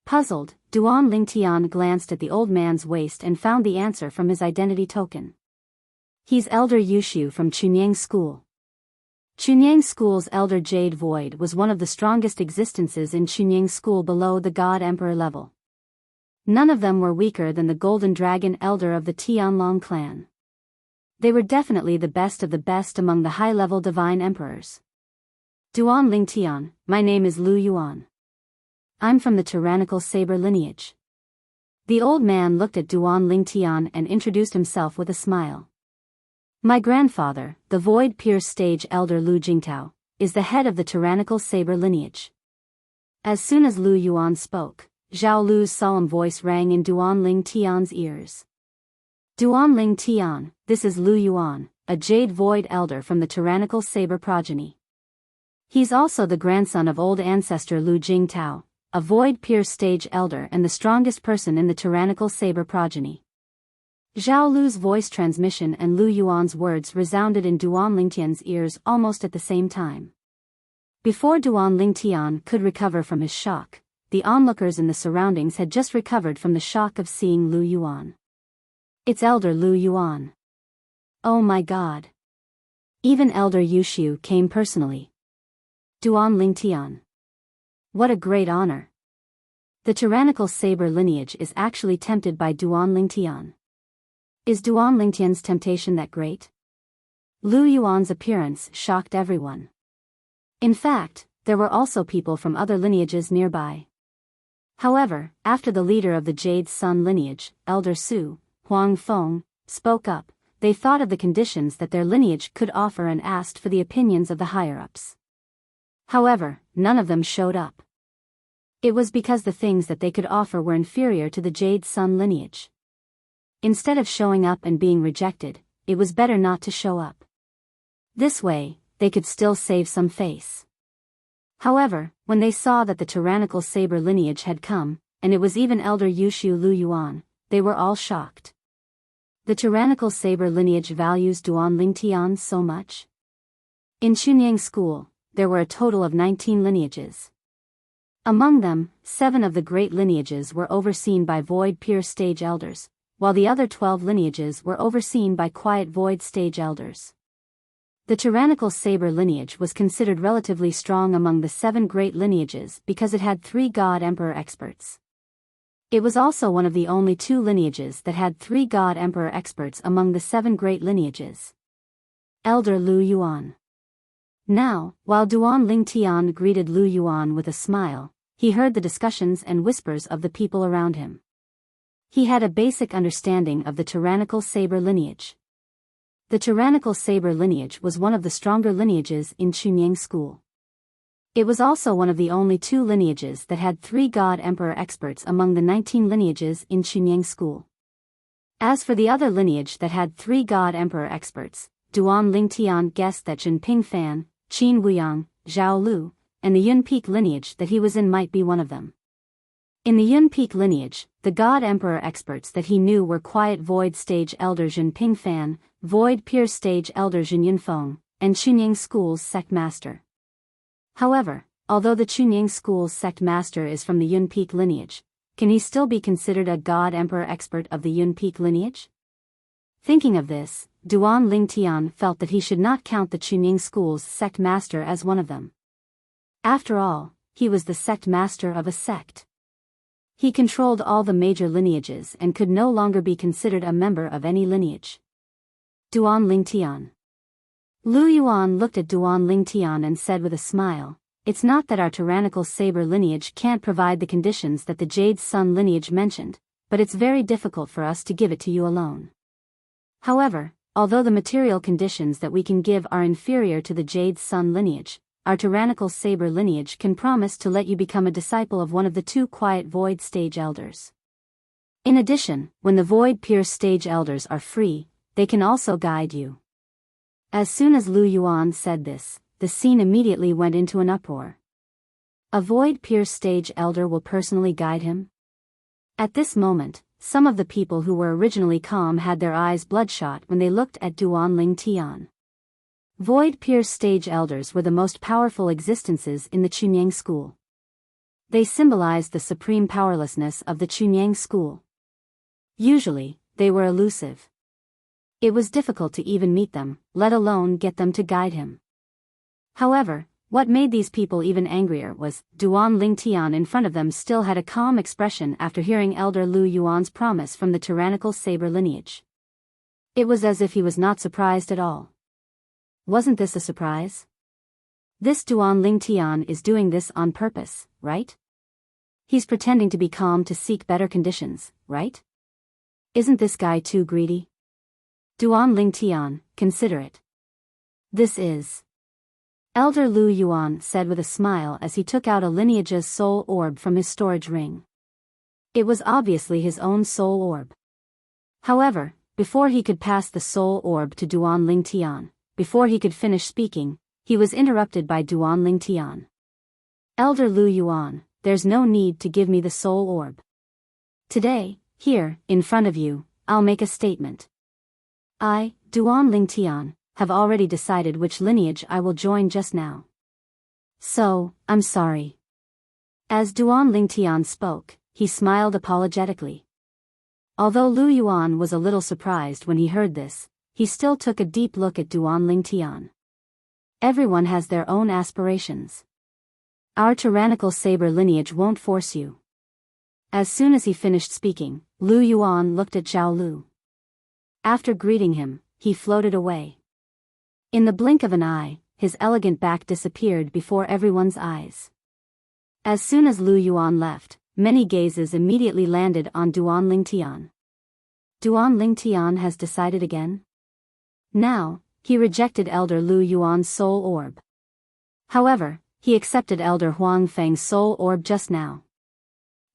Puzzled, Duan Lingtian glanced at the old man's waist and found the answer from his identity token. He's Elder Yushu from Chunyang School. Chunyang School's Elder Jade Void was one of the strongest existences in Chunyang School below the God Emperor level. None of them were weaker than the Golden Dragon Elder of the Tianlong clan. They were definitely the best of the best among the high-level Divine Emperors. Duan Lingtian, my name is Lu Yuan. I'm from the tyrannical saber lineage. The old man looked at Duan Lingtian and introduced himself with a smile. My grandfather, the Void Pierce Stage Elder Lu Jingtao, is the head of the tyrannical saber lineage. As soon as Lu Yuan spoke, Zhao Lu's solemn voice rang in Duan Lingtian's ears. Duan Lingtian, this is Lu Yuan, a Jade Void Elder from the tyrannical saber progeny. He's also the grandson of old ancestor Lu Jingtao, a Void Pierce Stage Elder and the strongest person in the tyrannical saber progeny. Zhao Lu's voice transmission and Lu Yuan's words resounded in Duan Lingtian's ears almost at the same time. Before Duan Lingtian could recover from his shock, the onlookers in the surroundings had just recovered from the shock of seeing Lu Yuan. It's Elder Lu Yuan. Oh my God. Even Elder Yushu came personally. Duan Lingtian. What a great honor. The tyrannical saber lineage is actually tempted by Duan Lingtian. Is Duan Lingtian's temptation that great? Lu Yuan's appearance shocked everyone. In fact, there were also people from other lineages nearby. However, after the leader of the Jade Sun lineage, Elder Su, Huang Feng, spoke up, they thought of the conditions that their lineage could offer and asked for the opinions of the higher-ups. However, none of them showed up. It was because the things that they could offer were inferior to the Jade Sun lineage. Instead of showing up and being rejected, it was better not to show up. This way, they could still save some face. However, when they saw that the tyrannical saber lineage had come, and it was even Elder Yushu Lu Yuan, they were all shocked. The tyrannical saber lineage values Duan Lingtian so much? In Chunyang School, there were a total of 19 lineages. Among them, 7 of the great lineages were overseen by Void Pierce Stage Elders, while the other 12 lineages were overseen by Quiet Void Stage Elders. The tyrannical saber lineage was considered relatively strong among the 7 great lineages because it had 3 God Emperor experts. It was also one of the only 2 lineages that had 3 God Emperor experts among the 7 great lineages. Elder Lu Yuan. Now, while Duan Lingtian greeted Lu Yuan with a smile, he heard the discussions and whispers of the people around him. He had a basic understanding of the tyrannical saber lineage. The tyrannical saber lineage was one of the stronger lineages in Chunyang School. It was also one of the only 2 lineages that had 3 God Emperor experts among the 19 lineages in Chunyang School. As for the other lineage that had 3 God Emperor experts, Duan Lingtian guessed that Jinping Fan, Qin Wuyang, Zhao Lu, and the Yun Peak lineage that he was in might be one of them. In the Yun Peak lineage, the God Emperor experts that he knew were Quiet Void Stage Elder Jinping Fan, Void Pure Stage Elder Jin Yunfeng, and Chunying School's Sect Master. However, although the Chunying School's Sect Master is from the Yun Peak lineage, can he still be considered a God Emperor expert of the Yun Peak lineage? Thinking of this, Duan Lingtian felt that he should not count the Chunying School's Sect Master as one of them. After all, he was the Sect Master of a sect. He controlled all the major lineages and could no longer be considered a member of any lineage. Duan Lingtian. Lu Yuan looked at Duan Lingtian and said with a smile, "It's not that our tyrannical saber lineage can't provide the conditions that the Jade Sun lineage mentioned, but it's very difficult for us to give it to you alone. However, although the material conditions that we can give are inferior to the Jade Sun lineage, our tyrannical saber lineage can promise to let you become a disciple of one of the 2 Quiet Void Stage Elders. In addition, when the Void Pure Stage Elders are free, they can also guide you." As soon as Lu Yuan said this, the scene immediately went into an uproar. A Void Pure Stage Elder will personally guide him? At this moment, some of the people who were originally calm had their eyes bloodshot when they looked at Duan Lingtian. Void Pure Stage Elders were the most powerful existences in the Chunying School. They symbolized the supreme powerlessness of the Chunying School. Usually, they were elusive. It was difficult to even meet them, let alone get them to guide him. However, what made these people even angrier was, Duan Lingtian in front of them still had a calm expression after hearing Elder Lu Yuan's promise from the tyrannical saber lineage. It was as if he was not surprised at all. Wasn't this a surprise? This Duan Lingtian is doing this on purpose, right? He's pretending to be calm to seek better conditions, right? Isn't this guy too greedy? Duan Lingtian, consider it. This is. Elder Lu Yuan said with a smile as he took out a lineage's soul orb from his storage ring. It was obviously his own soul orb. However, before he could pass the soul orb to Duan Lingtian, before he could finish speaking, he was interrupted by Duan Lingtian. "Elder Lu Yuan, there's no need to give me the soul orb. Today, here, in front of you, I'll make a statement. I, Duan Lingtian, have already decided which lineage I will join just now. So, I'm sorry." As Duan Lingtian spoke, he smiled apologetically. Although Lu Yuan was a little surprised when he heard this, he still took a deep look at Duan Lingtian. Everyone has their own aspirations. Our tyrannical saber lineage won't force you. As soon as he finished speaking, Lu Yuan looked at Zhao Lu. After greeting him, he floated away. In the blink of an eye, his elegant back disappeared before everyone's eyes. As soon as Lu Yuan left, many gazes immediately landed on Duan Lingtian. Duan Lingtian has decided again? Now, he rejected Elder Lu Yuan's soul orb. However, he accepted Elder Huang Feng's soul orb just now.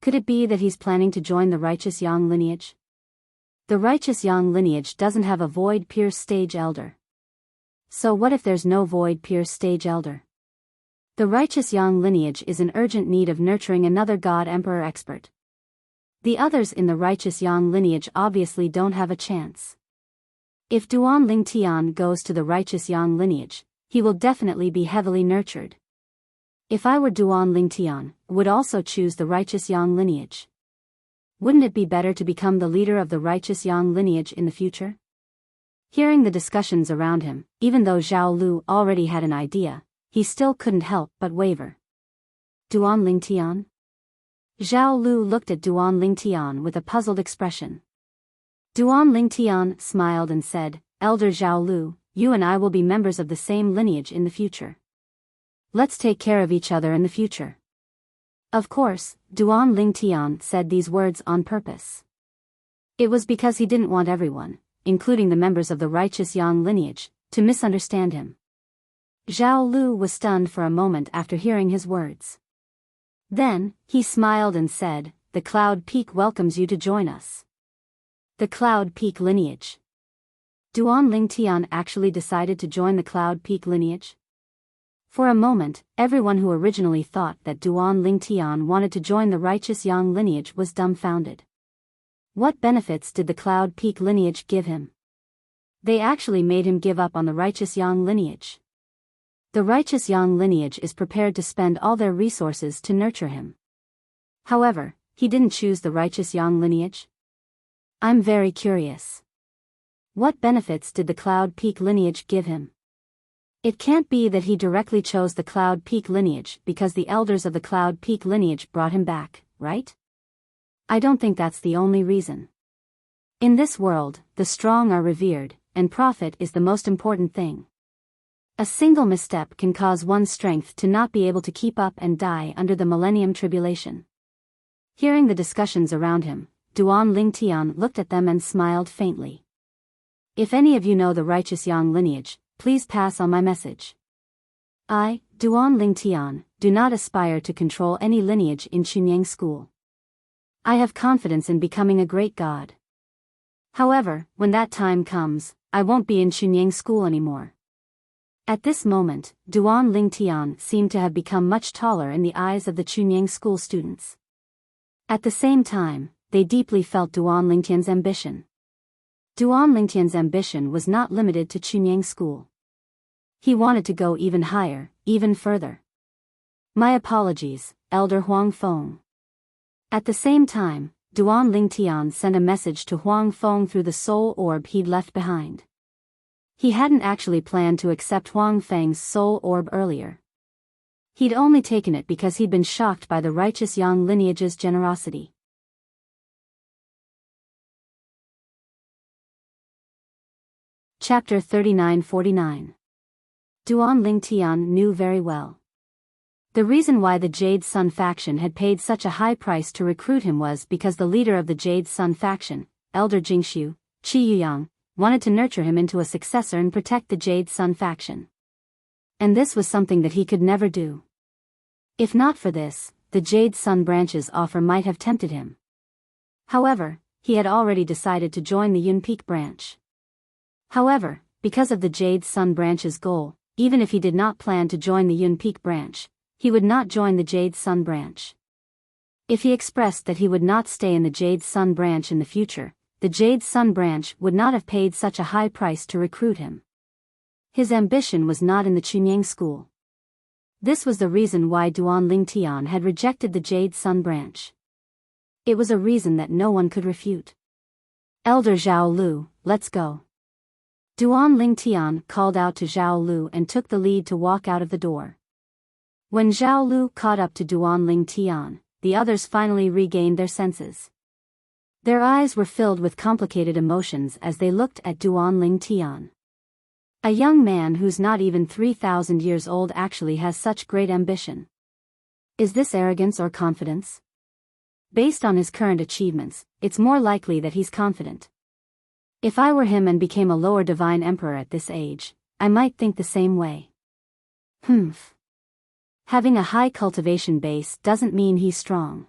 Could it be that he's planning to join the Righteous Yang lineage? The Righteous Yang lineage doesn't have a Void Pure Stage Elder. So what if there's no Void Pure Stage Elder? The Righteous Yang lineage is in urgent need of nurturing another God Emperor expert. The others in the Righteous Yang lineage obviously don't have a chance. If Duan Lingtian goes to the Righteous Yang lineage, he will definitely be heavily nurtured. If I were Duan Lingtian, would also choose the Righteous Yang lineage. Wouldn't it be better to become the leader of the Righteous Yang lineage in the future? Hearing the discussions around him, even though Zhao Lu already had an idea, he still couldn't help but waver. Duan Lingtian? Zhao Lu looked at Duan Lingtian with a puzzled expression. Duan Lingtian smiled and said, "Elder Zhao Lu, you and I will be members of the same lineage in the future. Let's take care of each other in the future." Of course, Duan Lingtian said these words on purpose. It was because he didn't want everyone, including the members of the Righteous Yang lineage, to misunderstand him. Zhao Lu was stunned for a moment after hearing his words. Then, he smiled and said, "The Cloud Peak welcomes you to join us." The Cloud Peak lineage. Duan Lingtian actually decided to join the Cloud Peak lineage? For a moment, everyone who originally thought that Duan Lingtian wanted to join the righteous Yang lineage was dumbfounded. What benefits did the Cloud Peak lineage give him? They actually made him give up on the righteous Yang lineage. The righteous Yang lineage is prepared to spend all their resources to nurture him. However, he didn't choose the righteous Yang lineage. I'm very curious. What benefits did the Cloud Peak lineage give him? It can't be that he directly chose the Cloud Peak lineage because the elders of the Cloud Peak lineage brought him back, right? I don't think that's the only reason. In this world, the strong are revered, and profit is the most important thing. A single misstep can cause one's strength to not be able to keep up and die under the Millennium Tribulation. Hearing the discussions around him, Duan Lingtian looked at them and smiled faintly. If any of you know the righteous Yang lineage, please pass on my message. I, Duan Lingtian, do not aspire to control any lineage in Chunyang School. I have confidence in becoming a great god. However, when that time comes, I won't be in Chunyang School anymore. At this moment, Duan Lingtian seemed to have become much taller in the eyes of the Chunyang School students. At the same time, they deeply felt Duan Lingtian's ambition. Duan Lingtian's ambition was not limited to Chunyang School. He wanted to go even higher, even further. My apologies, Elder Huang Feng. At the same time, Duan Lingtian sent a message to Huang Feng through the soul orb he'd left behind. He hadn't actually planned to accept Huang Feng's soul orb earlier. He'd only taken it because he'd been shocked by the righteous Yang lineage's generosity. Chapter 39-49. Duan Lingtian knew very well. The reason why the Jade Sun faction had paid such a high price to recruit him was because the leader of the Jade Sun faction, Elder Jingxiu, Qi Yuyang, wanted to nurture him into a successor and protect the Jade Sun faction. And this was something that he could never do. If not for this, the Jade Sun branch's offer might have tempted him. However, he had already decided to join the Yun Peak branch. However, because of the Jade Sun branch's goal, even if he did not plan to join the Yun Peak branch, he would not join the Jade Sun branch. If he expressed that he would not stay in the Jade Sun branch in the future, the Jade Sun branch would not have paid such a high price to recruit him. His ambition was not in the Chunyang School. This was the reason why Duan Lingtian had rejected the Jade Sun branch. It was a reason that no one could refute. Elder Zhao Lu, let's go. Duan Lingtian called out to Zhao Lu and took the lead to walk out of the door. When Zhao Lu caught up to Duan Lingtian, the others finally regained their senses. Their eyes were filled with complicated emotions as they looked at Duan Lingtian. A young man who's not even 3,000 years old actually has such great ambition. Is this arrogance or confidence? Based on his current achievements, it's more likely that he's confident. If I were him and became a lower divine emperor at this age, I might think the same way. Having a high cultivation base doesn't mean he's strong.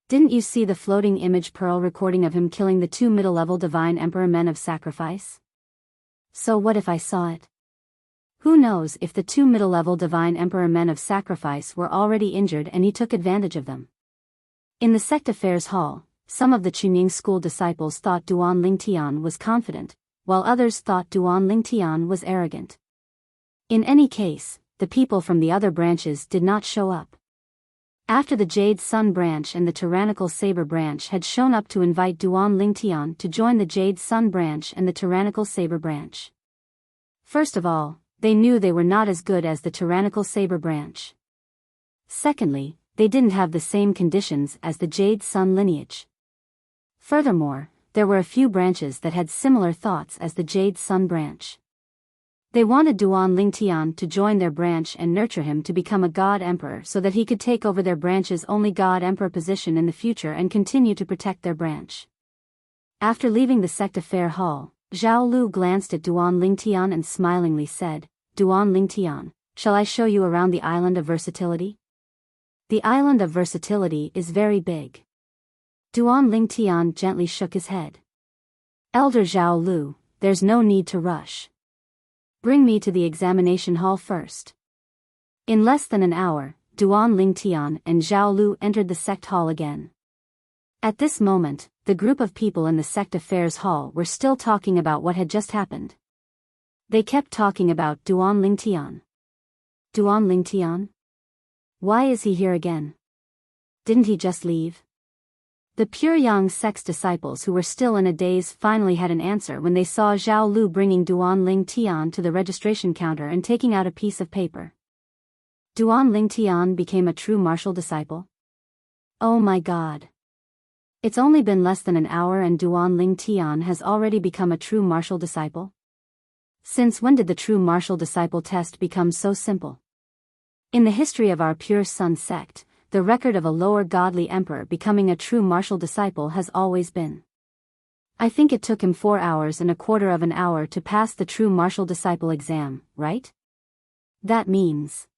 Didn't you see the floating image pearl recording of him killing the 2 middle-level divine emperor men of sacrifice? So what if I saw it? Who knows if the 2 middle-level divine emperor men of sacrifice were already injured and he took advantage of them. In the sect affairs hall, some of the Chunying school disciples thought Duan Lingtian was confident, while others thought Duan Lingtian was arrogant. In any case, the people from the other branches did not show up. After the Jade Sun branch and the Tyrannical Saber branch had shown up to invite Duan Lingtian to join the Jade Sun branch and the Tyrannical Saber branch. First of all, they knew they were not as good as the Tyrannical Saber branch. Secondly, they didn't have the same conditions as the Jade Sun lineage. Furthermore, there were a few branches that had similar thoughts as the Jade Sun branch. They wanted Duan Lingtian to join their branch and nurture him to become a god emperor so that he could take over their branch's only god emperor position in the future and continue to protect their branch. After leaving the sect affair hall, Zhao Lu glanced at Duan Lingtian and smilingly said, "Duan Lingtian, shall I show you around the island of versatility? The island of versatility is very big." Duan Lingtian gently shook his head. Elder Zhao Lu, there's no need to rush. Bring me to the examination hall first. In less than an hour, Duan Lingtian and Zhao Lu entered the sect hall again. At this moment, the group of people in the sect affairs hall were still talking about what had just happened. They kept talking about Duan Lingtian. Duan Lingtian? Why is he here again? Didn't he just leave? The Pure Yang sect's disciples who were still in a daze finally had an answer when they saw Zhao Lu bringing Duan Lingtian to the registration counter and taking out a piece of paper. Duan Lingtian became a true martial disciple? Oh my god. It's only been less than an hour and Duan Lingtian has already become a true martial disciple? Since when did the true martial disciple test become so simple? In the history of our Pure Sun sect, the record of a lower godly emperor becoming a true martial disciple has always been. I think it took him 4 hours and a quarter of an hour to pass the true martial disciple exam, right? That means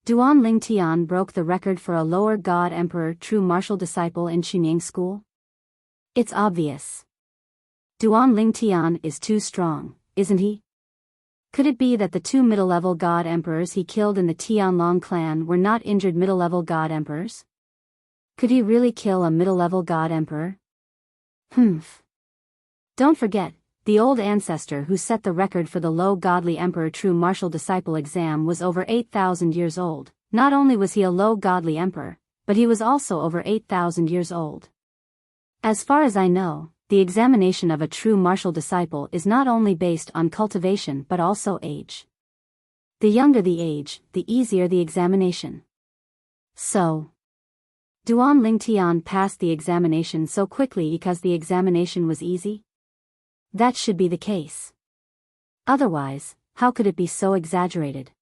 Duan Lingtian broke the record for a lower god emperor true martial disciple in Xunying school? It's obvious. Duan Lingtian is too strong, isn't he? Could it be that the 2 middle-level god emperors he killed in the Tianlong clan were not injured middle-level god emperors? Could he really kill a middle-level god emperor? Humph. Don't forget, the old ancestor who set the record for the low godly emperor true martial disciple exam was over 8,000 years old. Not only was he a low godly emperor, but he was also over 8,000 years old. As far as I know, the examination of a true martial disciple is not only based on cultivation but also age. The younger the age, the easier the examination. So, Duan Lingtian passed the examination so quickly because the examination was easy? That should be the case. Otherwise, how could it be so exaggerated?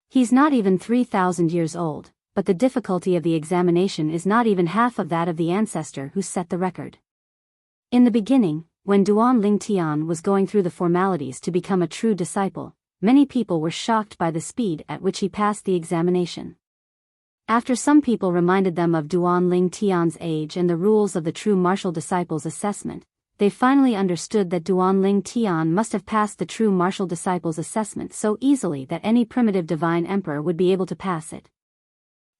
He's not even 3,000 years old, but the difficulty of the examination is not even half of that of the ancestor who set the record. In the beginning, when Duan Lingtian was going through the formalities to become a true disciple, many people were shocked by the speed at which he passed the examination. After some people reminded them of Duan Lingtian's age and the rules of the true martial disciple's assessment, they finally understood that Duan Lingtian must have passed the true martial disciple's assessment so easily that any primitive divine emperor would be able to pass it.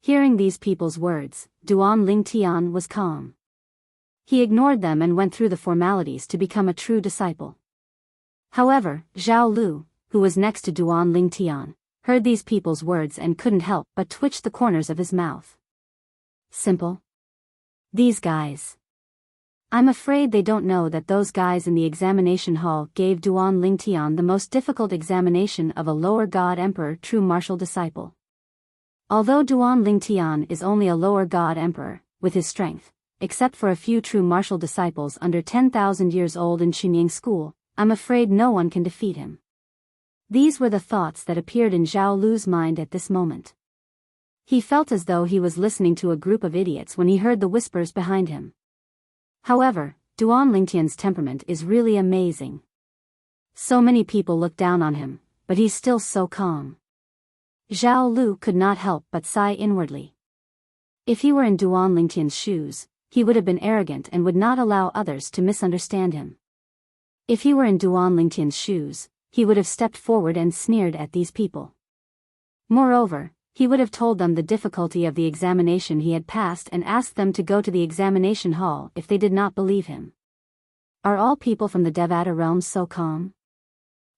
Hearing these people's words, Duan Lingtian was calm. He ignored them and went through the formalities to become a true disciple. However, Zhao Lu, who was next to Duan Lingtian, heard these people's words and couldn't help but twitch the corners of his mouth. Simple. These guys. I'm afraid they don't know that those guys in the examination hall gave Duan Lingtian the most difficult examination of a lower god emperor true martial disciple. Although Duan Lingtian is only a lower god emperor, with his strength, except for a few true martial disciples under 10,000 years old in Xunying school, I'm afraid no one can defeat him. These were the thoughts that appeared in Zhao Lu's mind at this moment. He felt as though he was listening to a group of idiots when he heard the whispers behind him. However, Duan Lingtian's temperament is really amazing. So many people look down on him, but he's still so calm. Zhao Lu could not help but sigh inwardly. If he were in Duan Lingtian's shoes, he would have been arrogant and would not allow others to misunderstand him. If he were in Duan Lingtian's shoes, he would have stepped forward and sneered at these people. Moreover, he would have told them the difficulty of the examination he had passed and asked them to go to the examination hall if they did not believe him. Are all people from the Devata realms so calm?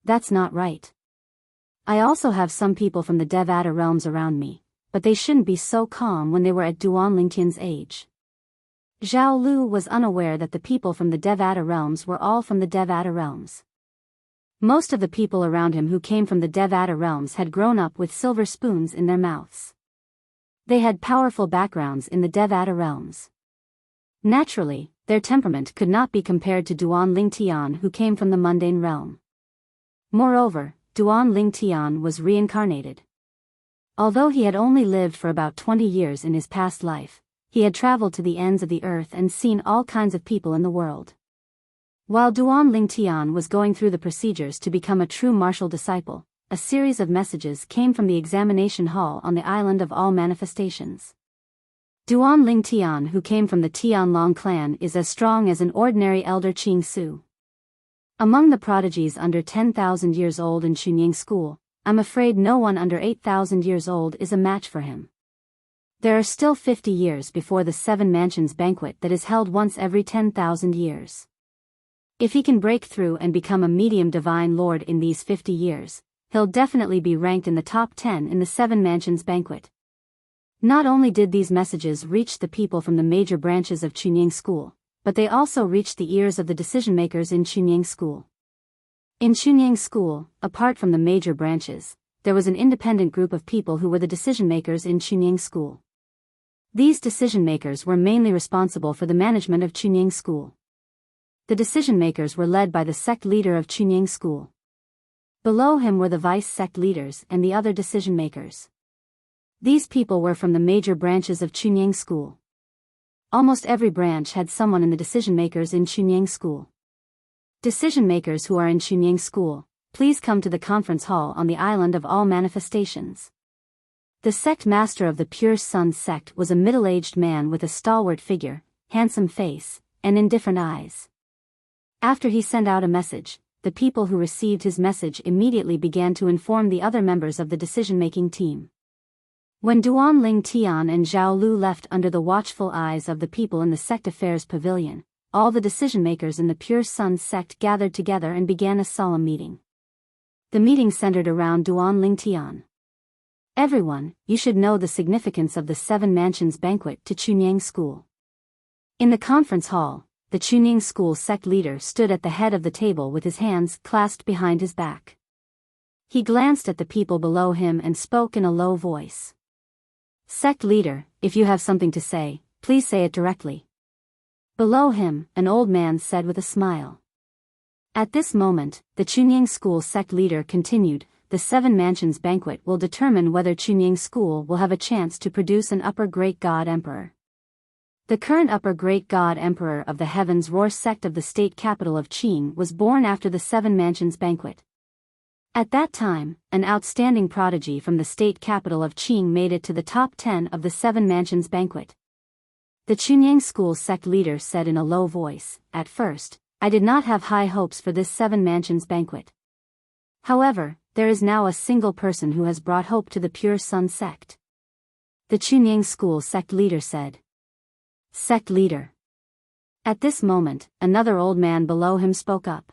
That's not right. I also have some people from the Devata realms around me, but they shouldn't be so calm when they were at Duan Lingtian's age. Zhao Lu was unaware that the people from the Devata realms were all from the Devata realms. Most of the people around him who came from the Devata realms had grown up with silver spoons in their mouths. They had powerful backgrounds in the Devata realms. Naturally, their temperament could not be compared to Duan Lingtian who came from the mundane realm. Moreover, Duan Lingtian was reincarnated. Although he had only lived for about 20 years in his past life, he had traveled to the ends of the earth and seen all kinds of people in the world. While Duan Lingtian was going through the procedures to become a true martial disciple, a series of messages came from the examination hall on the island of all manifestations. Duan Lingtian who came from the Tianlong clan is as strong as an ordinary elder Qing Su. Among the prodigies under 10,000 years old in Chunying School, I'm afraid no one under 8,000 years old is a match for him. There are still 50 years before the Seven Mansions banquet that is held once every 10,000 years. If he can break through and become a medium divine lord in these 50 years, he'll definitely be ranked in the top 10 in the Seven Mansions banquet. Not only did these messages reach the people from the major branches of Chunying School, but they also reached the ears of the decision-makers in Chunying School. In Chunying School, apart from the major branches, there was an independent group of people who were the decision-makers in Chunying School. These decision-makers were mainly responsible for the management of Chunying School. The decision-makers were led by the sect leader of Chunying School. Below him were the vice sect leaders and the other decision-makers. These people were from the major branches of Chunying School. Almost every branch had someone in the decision-makers in Chunying School. Decision-makers who are in Chunying School, please come to the conference hall on the island of all manifestations. The sect master of the Pure Sun sect was a middle-aged man with a stalwart figure, handsome face, and indifferent eyes. After he sent out a message, the people who received his message immediately began to inform the other members of the decision-making team. When Duan Ling Tian and Zhao Lu left under the watchful eyes of the people in the sect affairs pavilion, all the decision-makers in the Pure Sun sect gathered together and began a solemn meeting. The meeting centered around Duan Ling Tian. Everyone, you should know the significance of the Seven Mansions banquet to Chunying School. In the conference hall, the Chunying School sect leader stood at the head of the table with his hands clasped behind his back. He glanced at the people below him and spoke in a low voice. Sect leader, if you have something to say, please say it directly. Below him, an old man said with a smile. At this moment, the Chunying School sect leader continued, the Seven Mansions banquet will determine whether Chunying School will have a chance to produce an upper great god emperor. The current upper great god emperor of the Heavens Roar sect of the state capital of Qing was born after the Seven Mansions banquet. At that time, an outstanding prodigy from the state capital of Qing made it to the top 10 of the Seven Mansions banquet. The Chunying School sect leader said in a low voice, "At first, I did not have high hopes for this Seven Mansions banquet. However, there is now a single person who has brought hope to the Pure Sun sect." The Chunying School sect leader said. Sect leader. At this moment, another old man below him spoke up.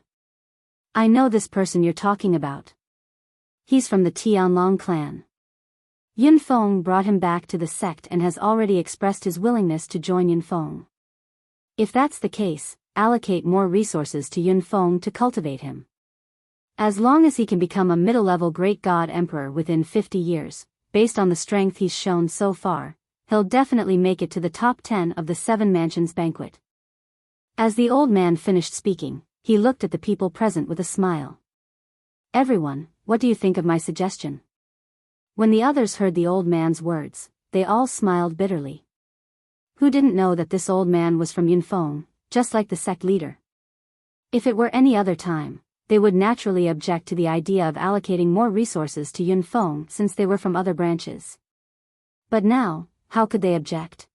I know this person you're talking about. He's from the Tianlong clan. Yunfeng brought him back to the sect and has already expressed his willingness to join Yunfeng. If that's the case, allocate more resources to Yunfeng to cultivate him. As long as he can become a middle-level great god emperor within 50 years, based on the strength he's shown so far, he'll definitely make it to the top 10 of the Seven Mansions banquet. As the old man finished speaking, he looked at the people present with a smile. Everyone, what do you think of my suggestion? When the others heard the old man's words, they all smiled bitterly. Who didn't know that this old man was from Yunfeng, just like the sect leader? If it were any other time, they would naturally object to the idea of allocating more resources to Yunfeng since they were from other branches. But now, how could they object?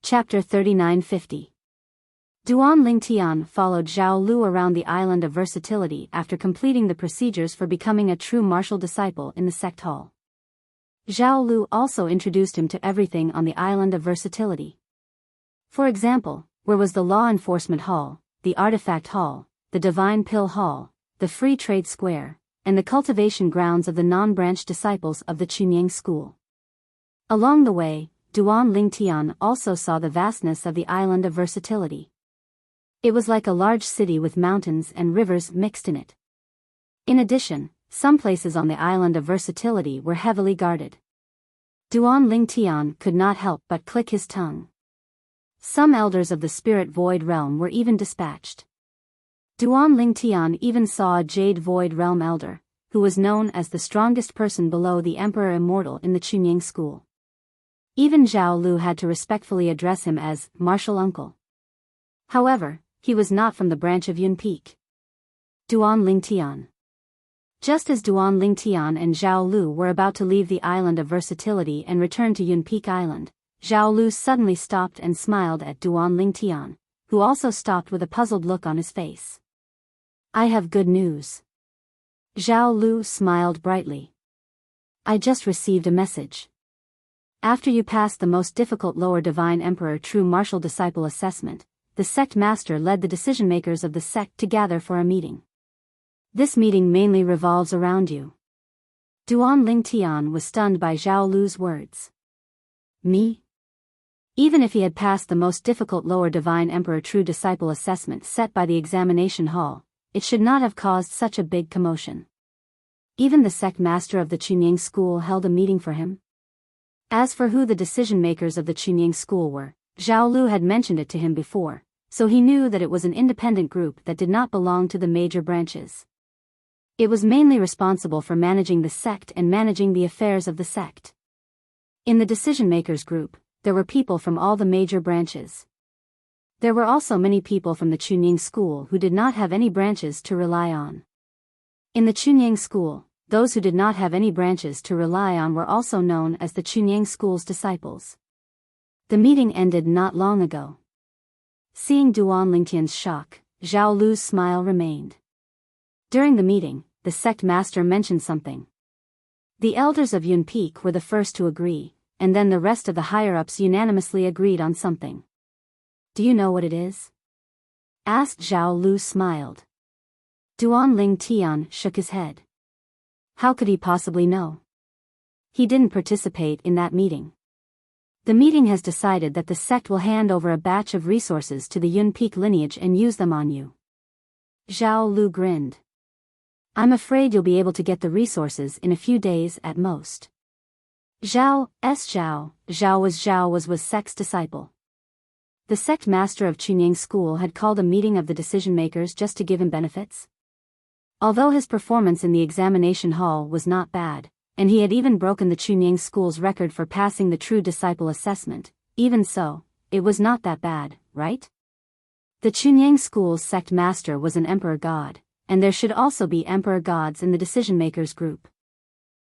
Chapter 3950. Duan Lingtian followed Zhao Lu around the island of versatility after completing the procedures for becoming a true martial disciple in the sect hall. Zhao Lu also introduced him to everything on the island of versatility. For example, where was the Law Enforcement Hall, the Artifact Hall, the Divine Pill Hall, the Free Trade Square, and the cultivation grounds of the non-branch disciples of the Chunying School. Along the way, Duan Lingtian also saw the vastness of the island of versatility. It was like a large city with mountains and rivers mixed in it. In addition, some places on the island of versatility were heavily guarded. Duan Lingtian could not help but click his tongue. Some elders of the Spirit Void Realm were even dispatched. Duan Lingtian even saw a Jade Void Realm elder, who was known as the strongest person below the Emperor Immortal in the Chunying School. Even Zhao Lu had to respectfully address him as Martial Uncle. However, he was not from the branch of Yun Peak. Duan Lingtian. Just as Duan Lingtian and Zhao Lu were about to leave the island of versatility and return to Yun Peak Island, Zhao Lu suddenly stopped and smiled at Duan Lingtian, who also stopped with a puzzled look on his face. I have good news. Zhao Lu smiled brightly. I just received a message. After you passed the most difficult Lower Divine Emperor True Martial Disciple assessment, the sect master led the decision-makers of the sect to gather for a meeting. This meeting mainly revolves around you. Duan Lingtian was stunned by Zhao Lu's words. Me? Even if he had passed the most difficult Lower Divine Emperor True Disciple assessment set by the examination hall, it should not have caused such a big commotion. Even the sect master of the Chunying school held a meeting for him. As for who the decision-makers of the Chunying school were, Zhao Lu had mentioned it to him before, so he knew that it was an independent group that did not belong to the major branches. It was mainly responsible for managing the sect and managing the affairs of the sect. In the decision-makers group, there were people from all the major branches. There were also many people from the Chunying school who did not have any branches to rely on. In the Chunying school, those who did not have any branches to rely on were also known as the Chunying school's disciples. The meeting ended not long ago. Seeing Duan Lingtian's shock, Zhao Lu's smile remained. During the meeting, the sect master mentioned something. The elders of Yun Peak were the first to agree, and then the rest of the higher-ups unanimously agreed on something. Do you know what it is? Asked Zhao Lu smiled. Duan Lingtian shook his head. How could he possibly know? He didn't participate in that meeting. The meeting has decided that the sect will hand over a batch of resources to the Yun Peak lineage and use them on you. Zhao Lu grinned. I'm afraid you'll be able to get the resources in a few days at most. Zhao was sect's disciple. The sect master of Chunying school had called a meeting of the decision-makers just to give him benefits. Although his performance in the examination hall was not bad, and he had even broken the Chunying school's record for passing the true disciple assessment, even so, it was not that bad, right? The Chunying school's sect master was an emperor god, and there should also be emperor gods in the decision-makers group.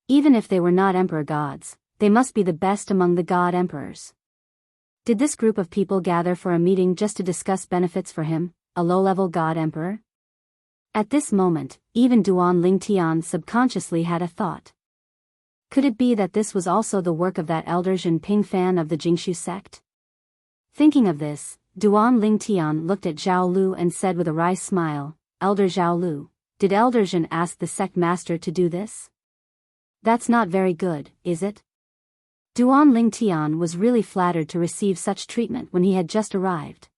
Even if they were not emperor gods, they must be the best among the god emperors. Did this group of people gather for a meeting just to discuss benefits for him, a low-level god emperor? At this moment, even Duan Lingtian subconsciously had a thought. Could it be that this was also the work of that elder Zhen Pingfan of the Jingshu sect? Thinking of this, Duan Lingtian looked at Zhao Lu and said with a wry smile, Elder Zhao Lu, did Elder Zhen ask the sect master to do this? That's not very good, is it? Duan Lingtian was really flattered to receive such treatment when he had just arrived.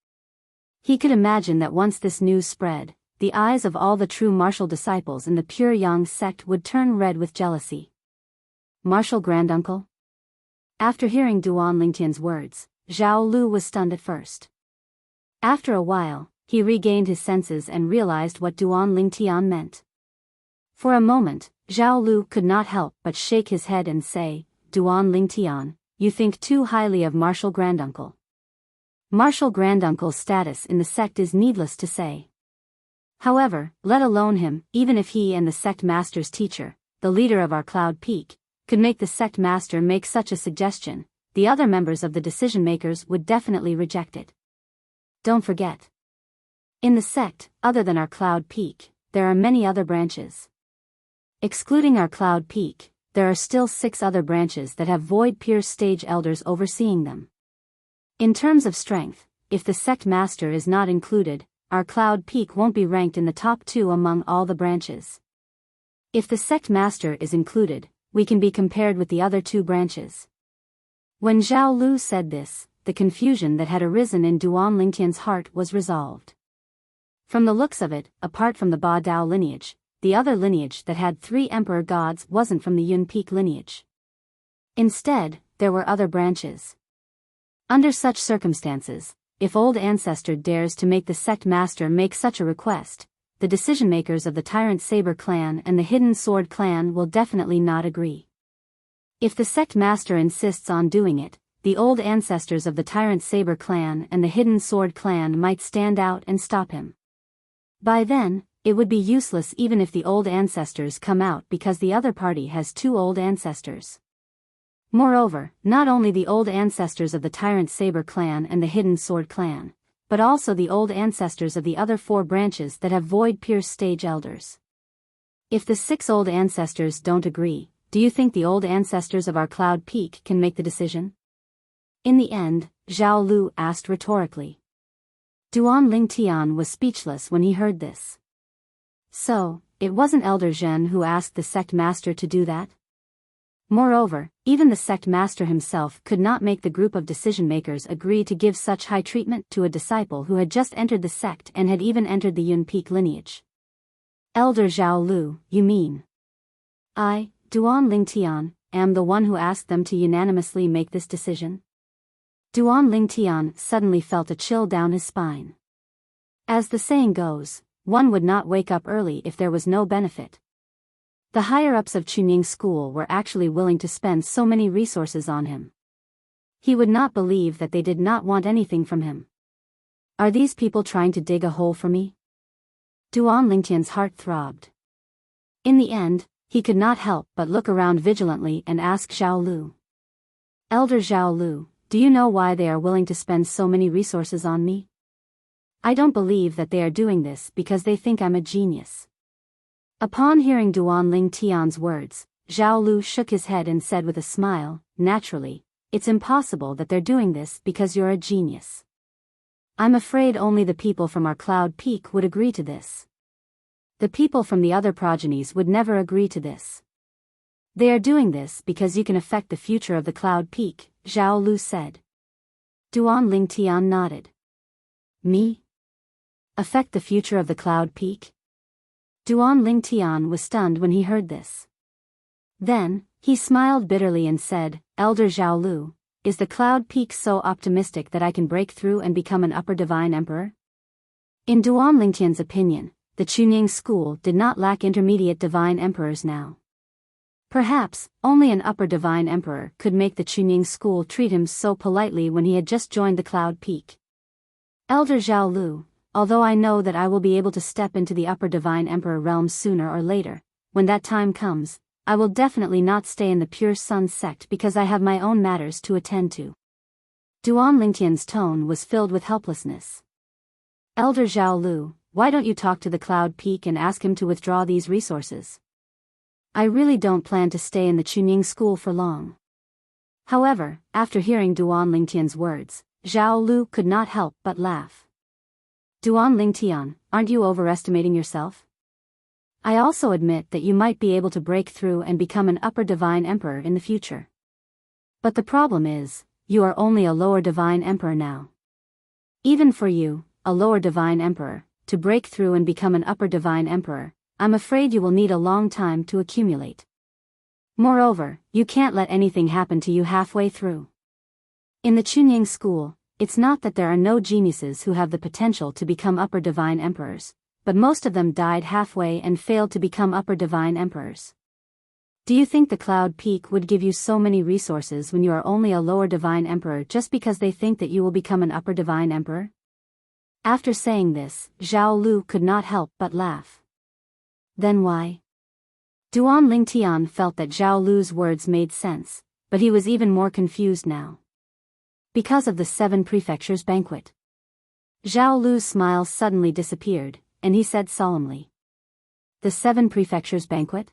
He could imagine that once this news spread, the eyes of all the true martial disciples in the pure Yang sect would turn red with jealousy. Martial granduncle? After hearing Duan Lingtian's words, Zhao Lu was stunned at first. After a while, he regained his senses and realized what Duan Lingtian meant. For a moment, Zhao Lu could not help but shake his head and say, Duan Lingtian, you think too highly of martial granduncle. Martial granduncle's status in the sect is needless to say. However, let alone him, even if he and the sect master's teacher, the leader of our Cloud Peak, could make the sect master make such a suggestion, the other members of the decision-makers would definitely reject it. Don't forget. In the sect, other than our Cloud Peak, there are many other branches. Excluding our Cloud Peak, there are still 6 other branches that have Void Pierce stage elders overseeing them. In terms of strength, if the sect master is not included, our Cloud Peak won't be ranked in the top 2 among all the branches. If the sect master is included, we can be compared with the other 2 branches. When Zhao Lu said this, the confusion that had arisen in Duan Lingtian's heart was resolved. From the looks of it, apart from the Ba Dao lineage, the other lineage that had 3 emperor gods wasn't from the Yun Peak lineage. Instead, there were other branches. Under such circumstances, if Old Ancestor dares to make the sect master make such a request, the decision-makers of the Tyrant Saber clan and the Hidden Sword clan will definitely not agree. If the sect master insists on doing it, the Old Ancestors of the Tyrant Saber clan and the Hidden Sword clan might stand out and stop him. By then, it would be useless even if the Old Ancestors come out because the other party has 2 Old Ancestors. Moreover, not only the old ancestors of the Tyrant Saber clan and the Hidden Sword clan, but also the old ancestors of the other 4 branches that have void-pierced stage elders. If the 6 old ancestors don't agree, do you think the old ancestors of our Cloud Peak can make the decision? In the end, Zhao Lu asked rhetorically. Duan Lingtian was speechless when he heard this. So, it wasn't Elder Zhen who asked the sect master to do that? Moreover, even the sect master himself could not make the group of decision-makers agree to give such high treatment to a disciple who had just entered the sect and had even entered the Yun Peak lineage. Elder Zhao Lu, you mean? I, Duan Lingtian, am the one who asked them to unanimously make this decision? Duan Lingtian suddenly felt a chill down his spine. As the saying goes, one would not wake up early if there was no benefit. The higher-ups of Chunying School were actually willing to spend so many resources on him. He would not believe that they did not want anything from him. Are these people trying to dig a hole for me? Duan Lingtian's heart throbbed. In the end, he could not help but look around vigilantly and ask Zhao Lu. Elder Zhao Lu, do you know why they are willing to spend so many resources on me? I don't believe that they are doing this because they think I'm a genius. Upon hearing Duan Lingtian's words, Zhao Lu shook his head and said with a smile, naturally, it's impossible that they're doing this because you're a genius. I'm afraid only the people from our Cloud Peak would agree to this. The people from the other progenies would never agree to this. They are doing this because you can affect the future of the Cloud Peak, Zhao Lu said. Duan Lingtian nodded. Me? Affect the future of the Cloud Peak? Duan Lingtian was stunned when he heard this. Then, he smiled bitterly and said, Elder Zhao Lu, is the Cloud Peak so optimistic that I can break through and become an upper divine emperor? In Duan Lingtian's opinion, the Chunying School did not lack intermediate divine emperors now. Perhaps, only an upper divine emperor could make the Chunying School treat him so politely when he had just joined the Cloud Peak. Elder Zhao Lu, although I know that I will be able to step into the upper divine emperor realm sooner or later, when that time comes, I will definitely not stay in the Pure Sun sect because I have my own matters to attend to. Duan Lingtian's tone was filled with helplessness. Elder Zhao Lu, why don't you talk to the Cloud Peak and ask him to withdraw these resources? I really don't plan to stay in the Chunying School for long. However, after hearing Duan Lingtian's words, Zhao Lu could not help but laugh. Duan Lingtian, aren't you overestimating yourself? I also admit that you might be able to break through and become an upper divine emperor in the future. But the problem is, you are only a lower divine emperor now. Even for you, a lower divine emperor, to break through and become an upper divine emperor, I'm afraid you will need a long time to accumulate. Moreover, you can't let anything happen to you halfway through. In the Chunying School, it's not that there are no geniuses who have the potential to become upper divine emperors, but most of them died halfway and failed to become upper divine emperors. Do you think the Cloud Peak would give you so many resources when you are only a lower divine emperor just because they think that you will become an upper divine emperor? After saying this, Zhao Lu could not help but laugh. Then why? Duan Lingtian felt that Zhao Lu's words made sense, but he was even more confused now. Because of the 7 Prefectures banquet. Zhao Lu's smile suddenly disappeared, and he said solemnly. The 7 Prefectures banquet?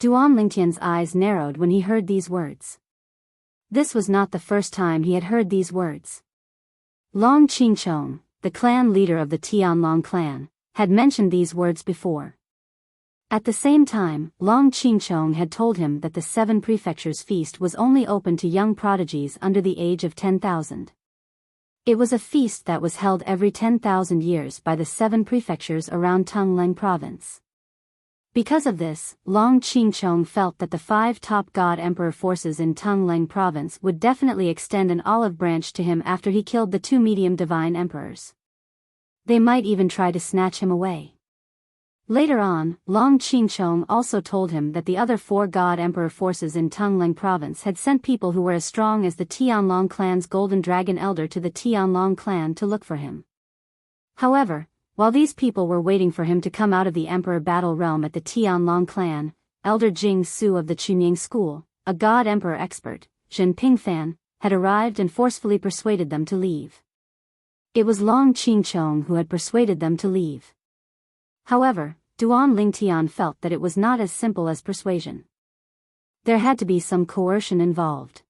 Duan Lingtian's eyes narrowed when he heard these words. This was not the first time he had heard these words. Long Qingchong, the clan leader of the Tianlong clan, had mentioned these words before. At the same time, Long Qingchong had told him that the 7 Prefectures feast was only open to young prodigies under the age of 10,000. It was a feast that was held every 10,000 years by the 7 prefectures around Tungleng province. Because of this, Long Qingchong felt that the 5 top god emperor forces in Tungleng province would definitely extend an olive branch to him after he killed the 2 medium divine emperors. They might even try to snatch him away. Later on, Long Qingchong also told him that the other 4 god emperor forces in Tungleng province had sent people who were as strong as the Tianlong clan's golden dragon elder to the Tianlong clan to look for him. However, while these people were waiting for him to come out of the emperor battle realm at the Tianlong clan, Elder Jing Su of the Chunying School, a God Emperor expert, Zhen Pingfan, had arrived and forcefully persuaded them to leave. It was Long Qingchong who had persuaded them to leave. However, Duan Lingtian felt that it was not as simple as persuasion. There had to be some coercion involved.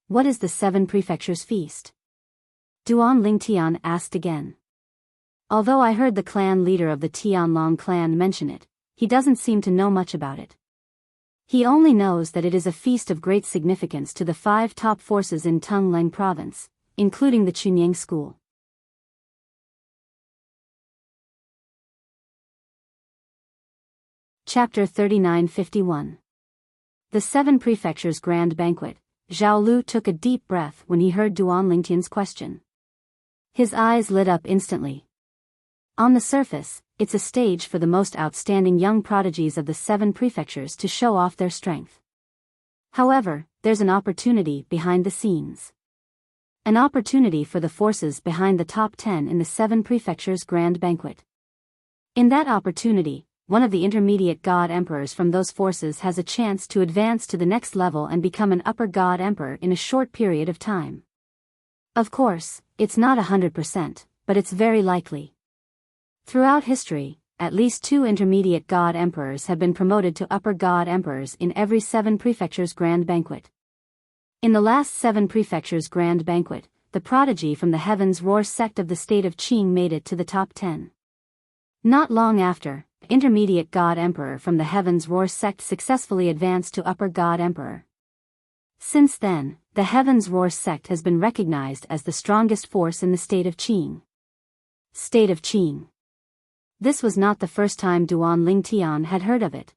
What is the Seven Prefectures Feast? Duan Lingtian asked again. Although I heard the clan leader of the Tianlong clan mention it, he doesn't seem to know much about it. He only knows that it is a feast of great significance to the 5 top forces in Tungleng province, including the Chunying school. Chapter 3951. The Seven Prefectures Grand Banquet. Zhao Lu took a deep breath when he heard Duan Lingtian's question. His eyes lit up instantly. On the surface, it's a stage for the most outstanding young prodigies of the 7 prefectures to show off their strength. However, there's an opportunity behind the scenes. An opportunity for the forces behind the top 10 in the 7 prefectures Grand Banquet. In that opportunity, one of the intermediate God Emperors from those forces has a chance to advance to the next level and become an upper God Emperor in a short period of time. Of course, it's not 100%, but it's very likely. Throughout history, at least 2 intermediate God Emperors have been promoted to upper God Emperors in every 7 prefectures Grand Banquet. In the last 7 prefectures Grand Banquet, the prodigy from the Heavens Roar sect of the state of Qing made it to the top 10. Not long after, intermediate God Emperor from the Heavens Roar sect successfully advanced to upper God Emperor. Since then, the Heavens Roar sect has been recognized as the strongest force in the state of Qing. State of Qing. This was not the first time Duan Lingtian had heard of it.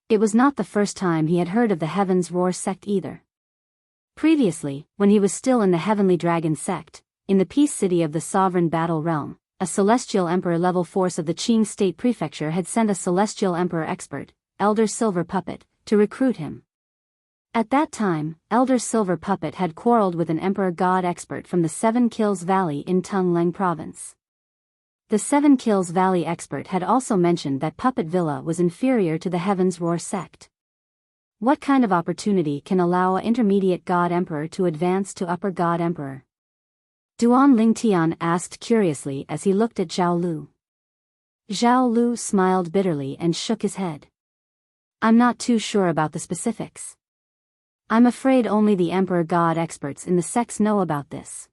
It was not the first time he had heard of the Heavens Roar sect either. Previously, when he was still in the Heavenly Dragon sect, in the peace city of the Sovereign Battle Realm, a Celestial Emperor level force of the Qing State Prefecture had sent a Celestial Emperor expert, Elder Silver Puppet, to recruit him. At that time, Elder Silver Puppet had quarreled with an Emperor God expert from the 7 Kills Valley in Tungleng province. The 7 Kills Valley expert had also mentioned that Puppet Villa was inferior to the Heavens Roar sect. What kind of opportunity can allow an intermediate God Emperor to advance to upper God Emperor? Duan Lingtian asked curiously as he looked at Zhao Lu. Zhao Lu smiled bitterly and shook his head. I'm not too sure about the specifics. I'm afraid only the Emperor God experts in the sects know about this.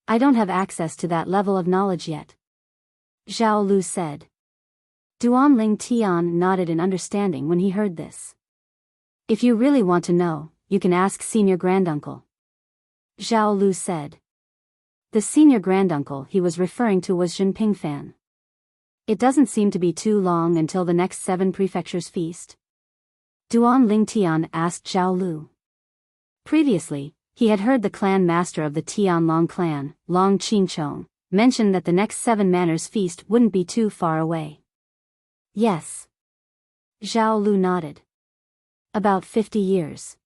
I don't have access to that level of knowledge yet. Zhao Lu said. Duan Lingtian nodded in understanding when he heard this. If you really want to know, you can ask Senior Granduncle. Zhao Lu said. The senior granduncle he was referring to was Zhen Pingfan. It doesn't seem to be too long until the next 7 prefectures feast. Duan Lingtian asked Zhao Lu. Previously, he had heard the clan master of the Tianlong clan, Long Qingchong, mention that the next 7 manners feast wouldn't be too far away. Yes. Zhao Lu nodded. About 50 years.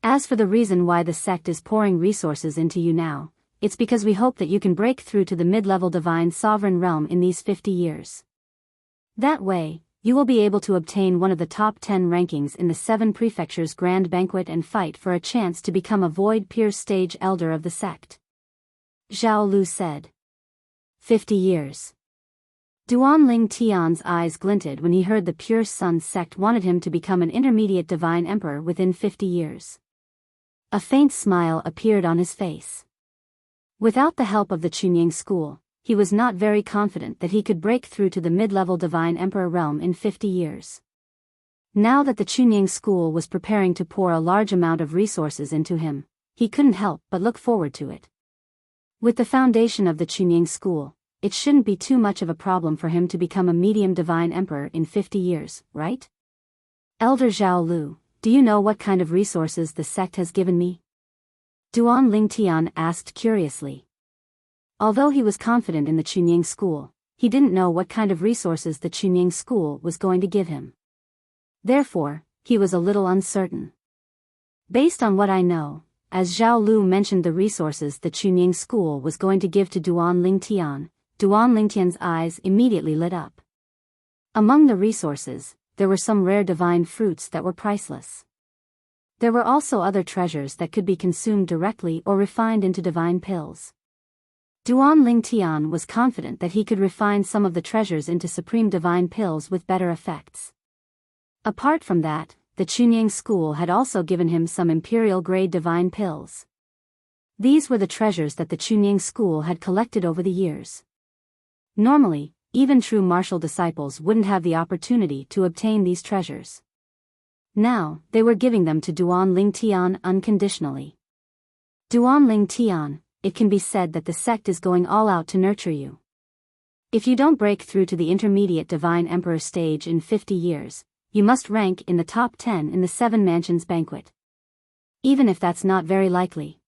As for the reason why the sect is pouring resources into you now, it's because we hope that you can break through to the mid-level divine sovereign realm in these 50 years. That way, you will be able to obtain one of the top 10 rankings in the 7 prefectures Grand Banquet and fight for a chance to become a Void Pierce stage elder of the sect. Zhao Lu said. 50 years. Duan Lingtian's eyes glinted when he heard the Pure Sun sect wanted him to become an intermediate divine emperor within 50 years. A faint smile appeared on his face. Without the help of the Chunying school, he was not very confident that he could break through to the mid-level divine emperor realm in 50 years. Now that the Chunying school was preparing to pour a large amount of resources into him, he couldn't help but look forward to it. With the foundation of the Chunying school, it shouldn't be too much of a problem for him to become a medium divine emperor in 50 years, right? Elder Zhao Lu, do you know what kind of resources the sect has given me? Duan Lingtian asked curiously. Although he was confident in the Chunying school, he didn't know what kind of resources the Chunying school was going to give him. Therefore, he was a little uncertain. Based on what I know, as Zhao Lu mentioned the resources the Chunying school was going to give to Duan Lingtian's eyes immediately lit up. Among the resources, there were some rare divine fruits that were priceless. There were also other treasures that could be consumed directly or refined into divine pills. Duan Ling Tian was confident that he could refine some of the treasures into supreme divine pills with better effects. Apart from that, the Chunying school had also given him some imperial-grade divine pills. These were the treasures that the Chunying school had collected over the years. Normally, even true martial disciples wouldn't have the opportunity to obtain these treasures. Now, they were giving them to Duan Ling Tian unconditionally. Duan Ling Tian, it can be said that the sect is going all out to nurture you. If you don't break through to the intermediate Divine Emperor stage in 50 years, you must rank in the top 10 in the Seven Mansions banquet. Even if that's not very likely.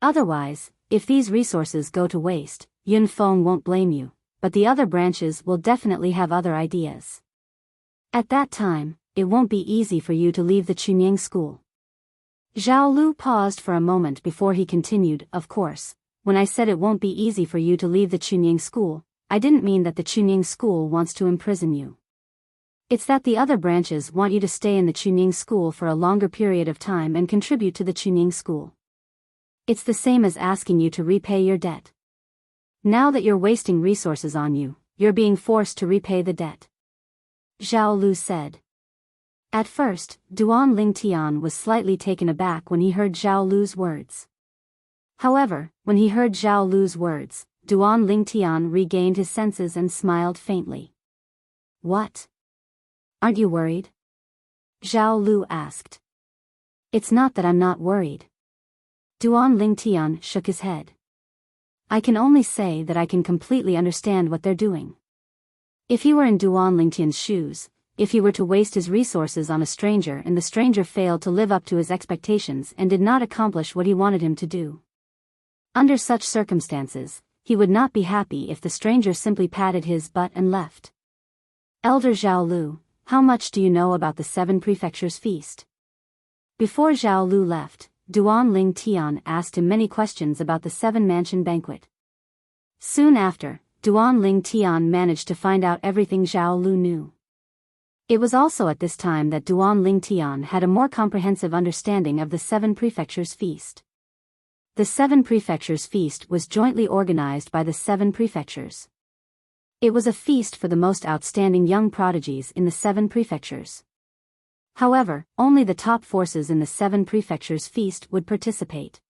Otherwise, if these resources go to waste, Yun Feng won't blame you, but the other branches will definitely have other ideas. At that time, it won't be easy for you to leave the Chunying school. Zhao Lu paused for a moment before he continued. Of course, when I said it won't be easy for you to leave the Chunying school, I didn't mean that the Chunying school wants to imprison you. It's that the other branches want you to stay in the Chunying school for a longer period of time and contribute to the Chunying school. It's the same as asking you to repay your debt. Now that you're wasting resources on you, you're being forced to repay the debt. Zhao Lu said. At first, Duan Ling Tian was slightly taken aback when he heard Zhao Lu's words. However, when he heard Zhao Lu's words, Duan Ling Tian regained his senses and smiled faintly. What? Aren't you worried? Zhao Lu asked. It's not that I'm not worried. Duan Ling Tian shook his head. I can only say that I can completely understand what they're doing. If he were in Duan Ling Tian's shoes, if he were to waste his resources on a stranger and the stranger failed to live up to his expectations and did not accomplish what he wanted him to do. Under such circumstances, he would not be happy if the stranger simply patted his butt and left. Elder Zhao Lu, how much do you know about the Seven Prefectures feast? Before Zhao Lu left, Duan Ling Tian asked him many questions about the Seven Mansion banquet. Soon after, Duan Ling Tian managed to find out everything Zhao Lu knew. It was also at this time that Duan Ling Tian had a more comprehensive understanding of the Seven Prefectures feast. The Seven Prefectures feast was jointly organized by the Seven Prefectures. It was a feast for the most outstanding young prodigies in the Seven Prefectures. However, only the top forces in the Seven Prefectures feast would participate.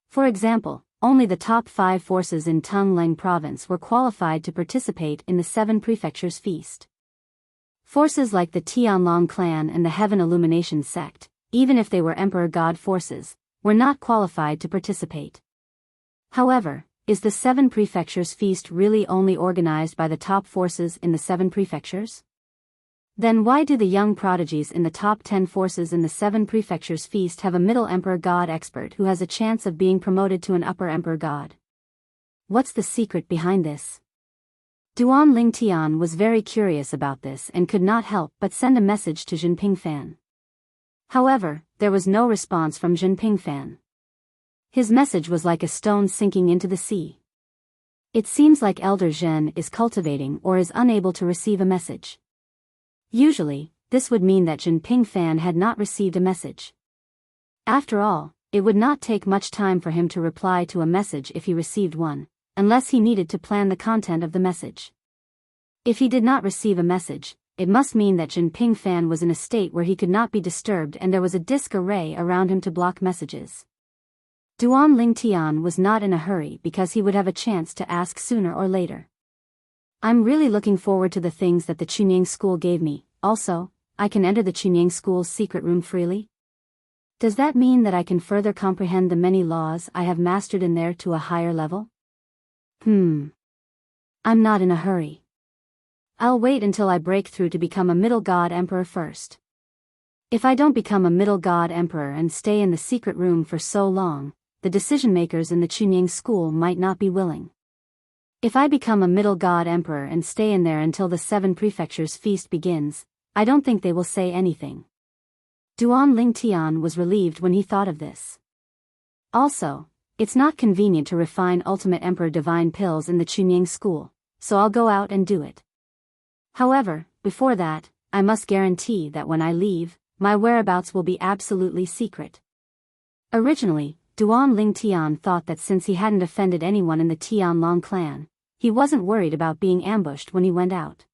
For example, only the top 5 forces in Tungleng province were qualified to participate in the Seven Prefectures feast. Forces like the Tianlong clan and the Heaven Illumination sect, even if they were Emperor God forces, were not qualified to participate. However, is the Seven Prefectures feast really only organized by the top forces in the Seven Prefectures? Then why do the young prodigies in the top 10 forces in the Seven Prefectures feast have a middle Emperor God expert who has a chance of being promoted to an upper Emperor God? What's the secret behind this? Duan Ling Tian was very curious about this and could not help but send a message to Jinping Fan. However, there was no response from Jinping Fan. His message was like a stone sinking into the sea. It seems like Elder Zhen is cultivating or is unable to receive a message. Usually, this would mean that Jinping Fan had not received a message. After all, it would not take much time for him to reply to a message if he received one, unless he needed to plan the content of the message. If he did not receive a message, it must mean that Jinping Fan was in a state where he could not be disturbed and there was a disk array around him to block messages. Duan Ling Tian was not in a hurry because he would have a chance to ask sooner or later. I'm really looking forward to the things that the Chunying school gave me. Also, I can enter the Chunying school's secret room freely? Does that mean that I can further comprehend the many laws I have mastered in there to a higher level? I'm not in a hurry. I'll wait until I break through to become a middle god emperor first. If I don't become a middle god emperor and stay in the secret room for so long, the decision makers in the Chunying school might not be willing. If I become a middle god emperor and stay in there until the Seven Prefectures feast begins, I don't think they will say anything. Duan Ling Tian was relieved when he thought of this. Also, it's not convenient to refine Ultimate Emperor Divine Pills in the Chunying school, so I'll go out and do it. However, before that, I must guarantee that when I leave, my whereabouts will be absolutely secret. Originally, Duan Ling Tian thought that since he hadn't offended anyone in the Tianlong clan, he wasn't worried about being ambushed when he went out.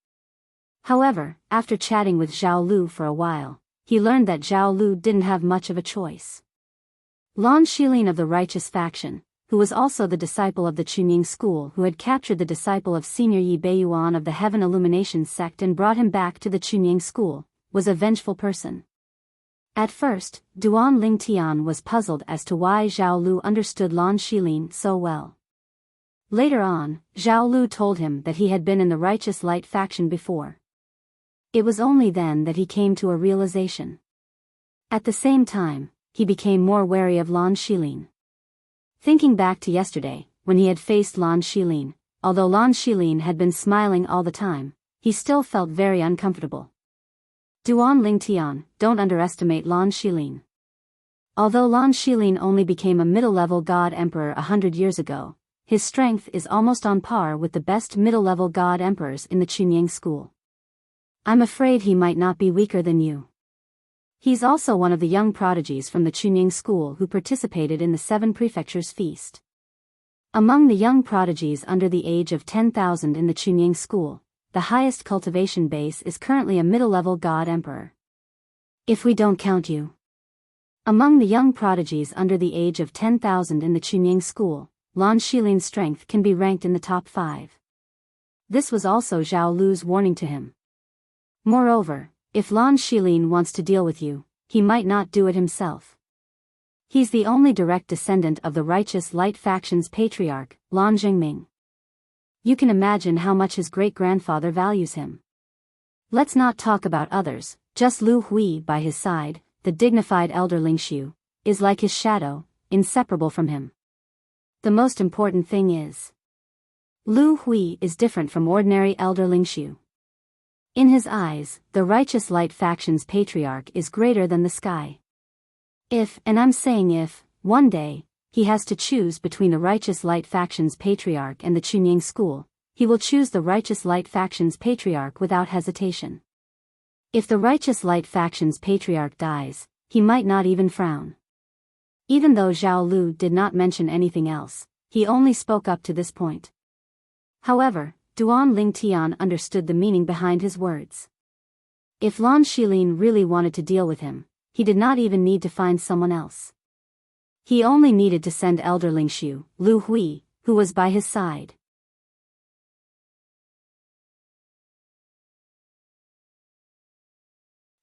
However, after chatting with Zhao Lu for a while, he learned that Zhao Lu didn't have much of a choice. Lan Shilin of the Righteous Faction, who was also the disciple of the Chunying school who had captured the disciple of Senior Yi Beiyuan of the Heaven Illumination sect and brought him back to the Chunying school, was a vengeful person. At first, Duan Ling Tian was puzzled as to why Zhao Lu understood Lan Shilin so well. Later on, Zhao Lu told him that he had been in the Righteous Light faction before. It was only then that he came to a realization. At the same time, he became more wary of Lan Shilin. Thinking back to yesterday, when he had faced Lan Shilin, although Lan Shilin had been smiling all the time, he still felt very uncomfortable. Duan Ling Tian, don't underestimate Lan Shilin. Although Lan Shilin only became a middle-level god emperor 100 years ago, his strength is almost on par with the best middle-level god emperors in the Chunying school. I'm afraid he might not be weaker than you. He's also one of the young prodigies from the Chunying school who participated in the 7 Prefectures feast. Among the young prodigies under the age of 10,000 in the Chunying school, the highest cultivation base is currently a middle-level god emperor. If we don't count you. Among the young prodigies under the age of 10,000 in the Chunying school, Lan Shilin's strength can be ranked in the top 5. This was also Zhao Lu's warning to him. Moreover, if Lan Shilin wants to deal with you, he might not do it himself. He's the only direct descendant of the Righteous Light faction's patriarch, Lan Jingming. You can imagine how much his great-grandfather values him. Let's not talk about others, just Lu Hui by his side, the dignified elder Lingxiu, is like his shadow, inseparable from him. The most important thing is, Lu Hui is different from ordinary elder Lingxiu. In his eyes, the Righteous Light faction's patriarch is greater than the sky. If, and I'm saying if, one day, he has to choose between the Righteous Light faction's patriarch and the Chunying school, he will choose the Righteous Light faction's patriarch without hesitation. If the Righteous Light faction's patriarch dies, he might not even frown. Even though Zhao Lu did not mention anything else, he only spoke up to this point. However, Duan Ling Tian understood the meaning behind his words. If Lan Shilin really wanted to deal with him, he did not even need to find someone else. He only needed to send elder Lingxiu, Lu Hui, who was by his side.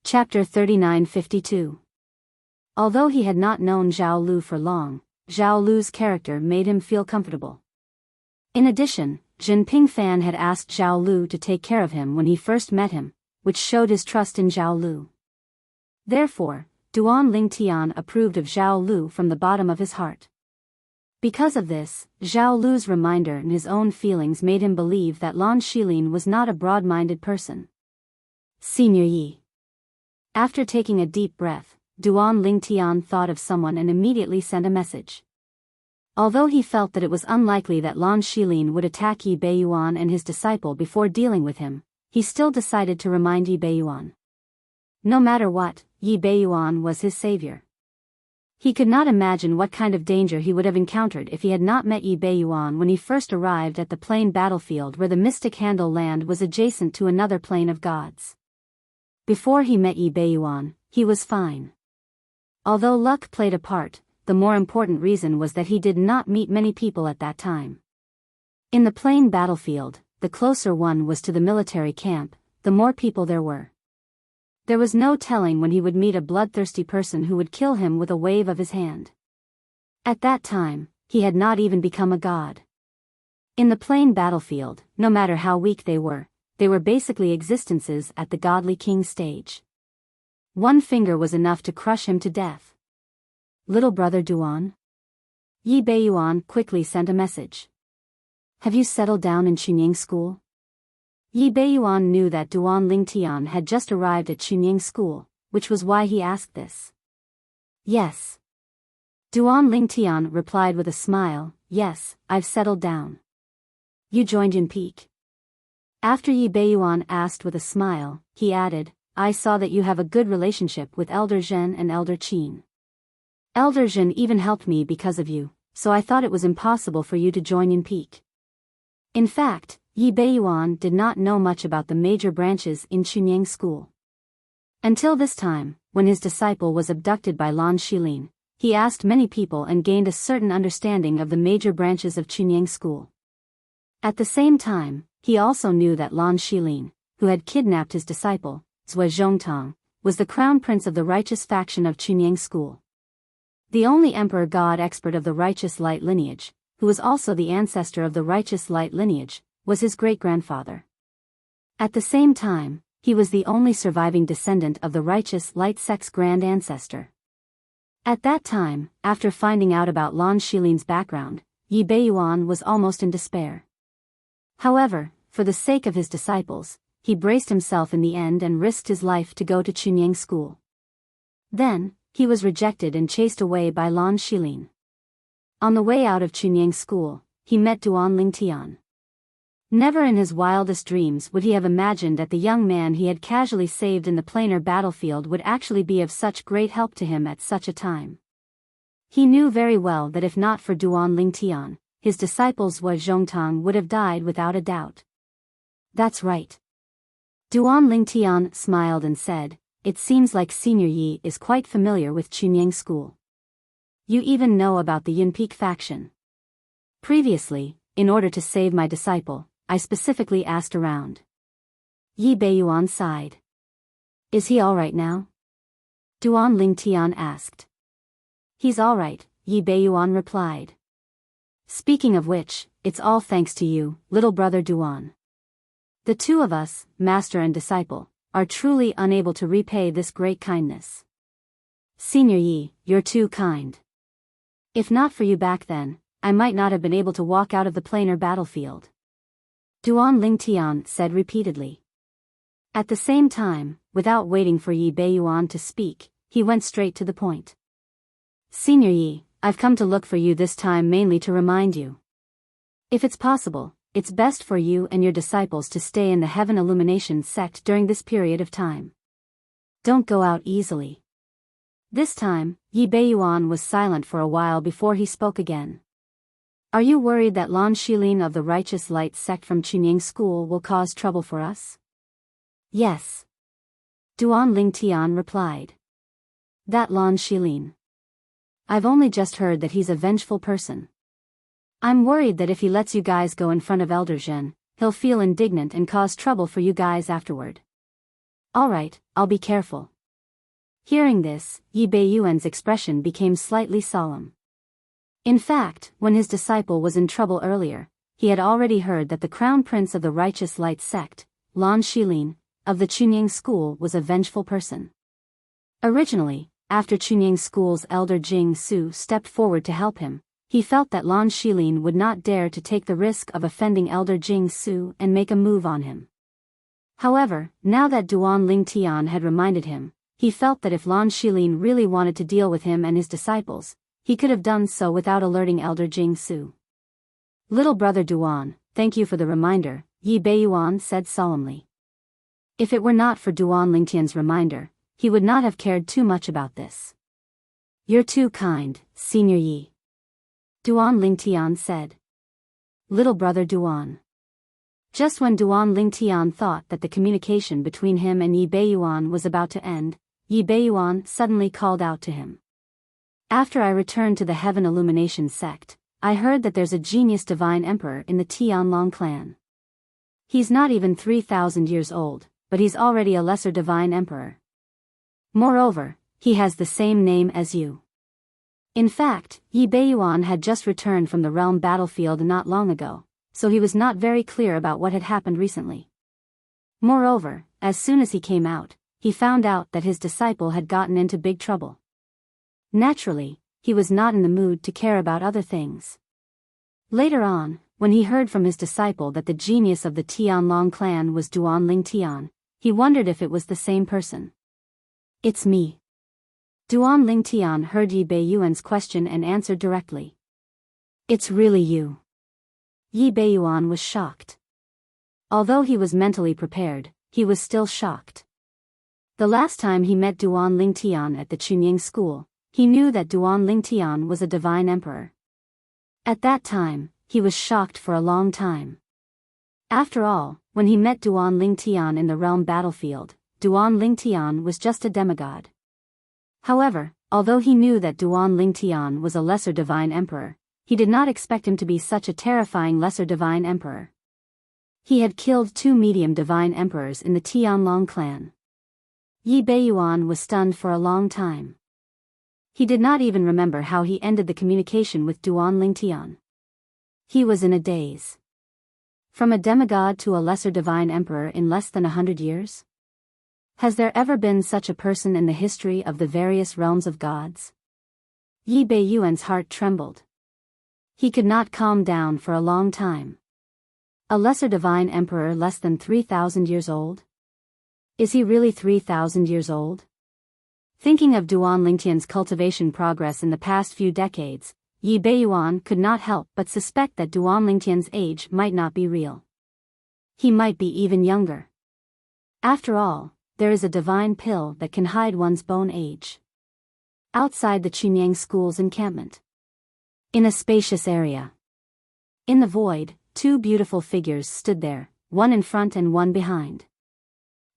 Chapter 3952. Although he had not known Zhao Lu for long, Zhao Lu's character made him feel comfortable. In addition, Jinping Fan had asked Zhao Lu to take care of him when he first met him, which showed his trust in Zhao Lu. Therefore, Duan Ling Tian approved of Zhao Lu from the bottom of his heart. Because of this, Zhao Lu's reminder and his own feelings made him believe that Lan Shilin was not a broad-minded person. Senior Yi. After taking a deep breath, Duan Ling Tian thought of someone and immediately sent a message. Although he felt that it was unlikely that Lan Shilin would attack Yi Beiyuan and his disciple before dealing with him, he still decided to remind Yi Beiyuan. No matter what, Yi Beiyuan was his savior. He could not imagine what kind of danger he would have encountered if he had not met Yi Beiyuan when he first arrived at the plain battlefield where the mystic handle land was adjacent to another plane of gods. Before he met Yi Beiyuan, he was fine. Although luck played a part, the more important reason was that he did not meet many people at that time. In the plain battlefield, the closer one was to the military camp, the more people there were. There was no telling when he would meet a bloodthirsty person who would kill him with a wave of his hand. At that time, he had not even become a god. In the plain battlefield, no matter how weak they were basically existences at the godly king stage. One finger was enough to crush him to death. Little brother Duan? Yi Beiyuan quickly sent a message. Have you settled down in Chunying school? Yi Beiyuan knew that Duan Ling Tian had just arrived at Chunying school, which was why he asked this. Yes. Duan Ling Tian replied with a smile, yes, I've settled down. You joined in Peak. After Yi Beiyuan asked with a smile, he added, I saw that you have a good relationship with Elder Zhen and Elder Qin. Elder Zhen even helped me because of you, so I thought it was impossible for you to join Yunpeak. In fact, Yi Beiyuan did not know much about the major branches in Chunyang School. Until this time, when his disciple was abducted by Lan Shilin, he asked many people and gained a certain understanding of the major branches of Chunyang School. At the same time, he also knew that Lan Shilin, who had kidnapped his disciple, Zhue Zhongtang, was the crown prince of the righteous faction of Chunyang School. The only emperor god expert of the righteous light lineage, who was also the ancestor of the righteous light lineage, was his great-grandfather. At the same time, he was the only surviving descendant of the righteous light sect's grand ancestor. At that time, after finding out about Lan Shilin's background, Yi Beiyuan was almost in despair. However, for the sake of his disciples, he braced himself in the end and risked his life to go to Chunyang School. Then, he was rejected and chased away by Lan Shilin. On the way out of Chunyang School, he met Duan Lingtian. Never in his wildest dreams would he have imagined that the young man he had casually saved in the planar battlefield would actually be of such great help to him at such a time. He knew very well that if not for Duan Lingtian, his disciple Zhue Zhongtang would have died without a doubt. That's right. Duan Lingtian smiled and said, "It seems like Senior Yi is quite familiar with Chunyang School. You even know about the Yunpeak faction." Previously, in order to save my disciple, I specifically asked around. Yi Beiyuan sighed. "Is he alright now?" Duan Lingtian asked. "He's alright," Yi Beiyuan replied. "Speaking of which, it's all thanks to you, little brother Duan. The two of us, master and disciple, are truly unable to repay this great kindness. Senior Yi, you're too kind. If not for you back then, I might not have been able to walk out of the planar battlefield." Duan Lingtian said repeatedly. At the same time, without waiting for Yi Beiyuan to speak, he went straight to the point. "Senior Yi, I've come to look for you this time mainly to remind you. If it's possible, it's best for you and your disciples to stay in the Heaven Illumination sect during this period of time. Don't go out easily." This time, Yi Beiyuan was silent for a while before he spoke again. "Are you worried that Lan Shilin of the Righteous Light sect from Chunyang School will cause trouble for us?" "Yes." Duan Lingtian replied. "That Lan Shilin. I've only just heard that he's a vengeful person. I'm worried that if he lets you guys go in front of Elder Zhen, he'll feel indignant and cause trouble for you guys afterward." "Alright, I'll be careful." Hearing this, Yi Beiyuan's expression became slightly solemn. In fact, when his disciple was in trouble earlier, he had already heard that the crown prince of the Righteous Light sect, Lan Shilin, of the Chunyang School was a vengeful person. Originally, after Chunyang School's elder Jing Su stepped forward to help him, he felt that Lan Shilin would not dare to take the risk of offending elder Jing Su and make a move on him. However, now that Duan Lingtian had reminded him, he felt that if Lan Shilin really wanted to deal with him and his disciples, he could have done so without alerting elder Jing Su. "Little brother Duan, thank you for the reminder," Yi Beiyuan said solemnly. If it were not for Duan Lingtian's reminder, he would not have cared too much about this. "You're too kind, Senior Yi," Duan Lingtian said. "Little brother Duan." Just when Duan Lingtian thought that the communication between him and Yi Beiyuan was about to end, Yi Beiyuan suddenly called out to him. "After I returned to the Heaven Illumination sect, I heard that there's a genius divine emperor in the Tianlong clan. He's not even 3,000 years old, but he's already a lesser divine emperor. Moreover, he has the same name as you." In fact, Yi Beiyuan had just returned from the realm battlefield not long ago, so he was not very clear about what had happened recently. Moreover, as soon as he came out, he found out that his disciple had gotten into big trouble. Naturally, he was not in the mood to care about other things. Later on, when he heard from his disciple that the genius of the Tianlong clan was Duan Lingtian, he wondered if it was the same person. "It's me." Duan Lingtian heard Yi Beiyuan's question and answered directly. "It's really you." Yi Beiyuan was shocked. Although he was mentally prepared, he was still shocked. The last time he met Duan Lingtian at the Chunying school, he knew that Duan Lingtian was a divine emperor. At that time, he was shocked for a long time. After all, when he met Duan Lingtian in the realm battlefield, Duan Lingtian was just a demigod. However, although he knew that Duan Lingtian was a lesser divine emperor, he did not expect him to be such a terrifying lesser divine emperor. He had killed 2 medium divine emperors in the Tianlong clan. Yi Beiyuan was stunned for a long time. He did not even remember how he ended the communication with Duan Lingtian. He was in a daze. From a demigod to a lesser divine emperor in less than 100 years? Has there ever been such a person in the history of the various realms of gods? Yi Beiyuan's heart trembled. He could not calm down for a long time. A lesser divine emperor less than 3,000 years old? Is he really 3,000 years old? Thinking of Duan Lingtian's cultivation progress in the past few decades, Yi Beiyuan could not help but suspect that Duan Lingtian's age might not be real. He might be even younger. After all, there is a divine pill that can hide one's bone age. Outside the Chunyang school's encampment. In a spacious area. In the void, 2 beautiful figures stood there, one in front and one behind.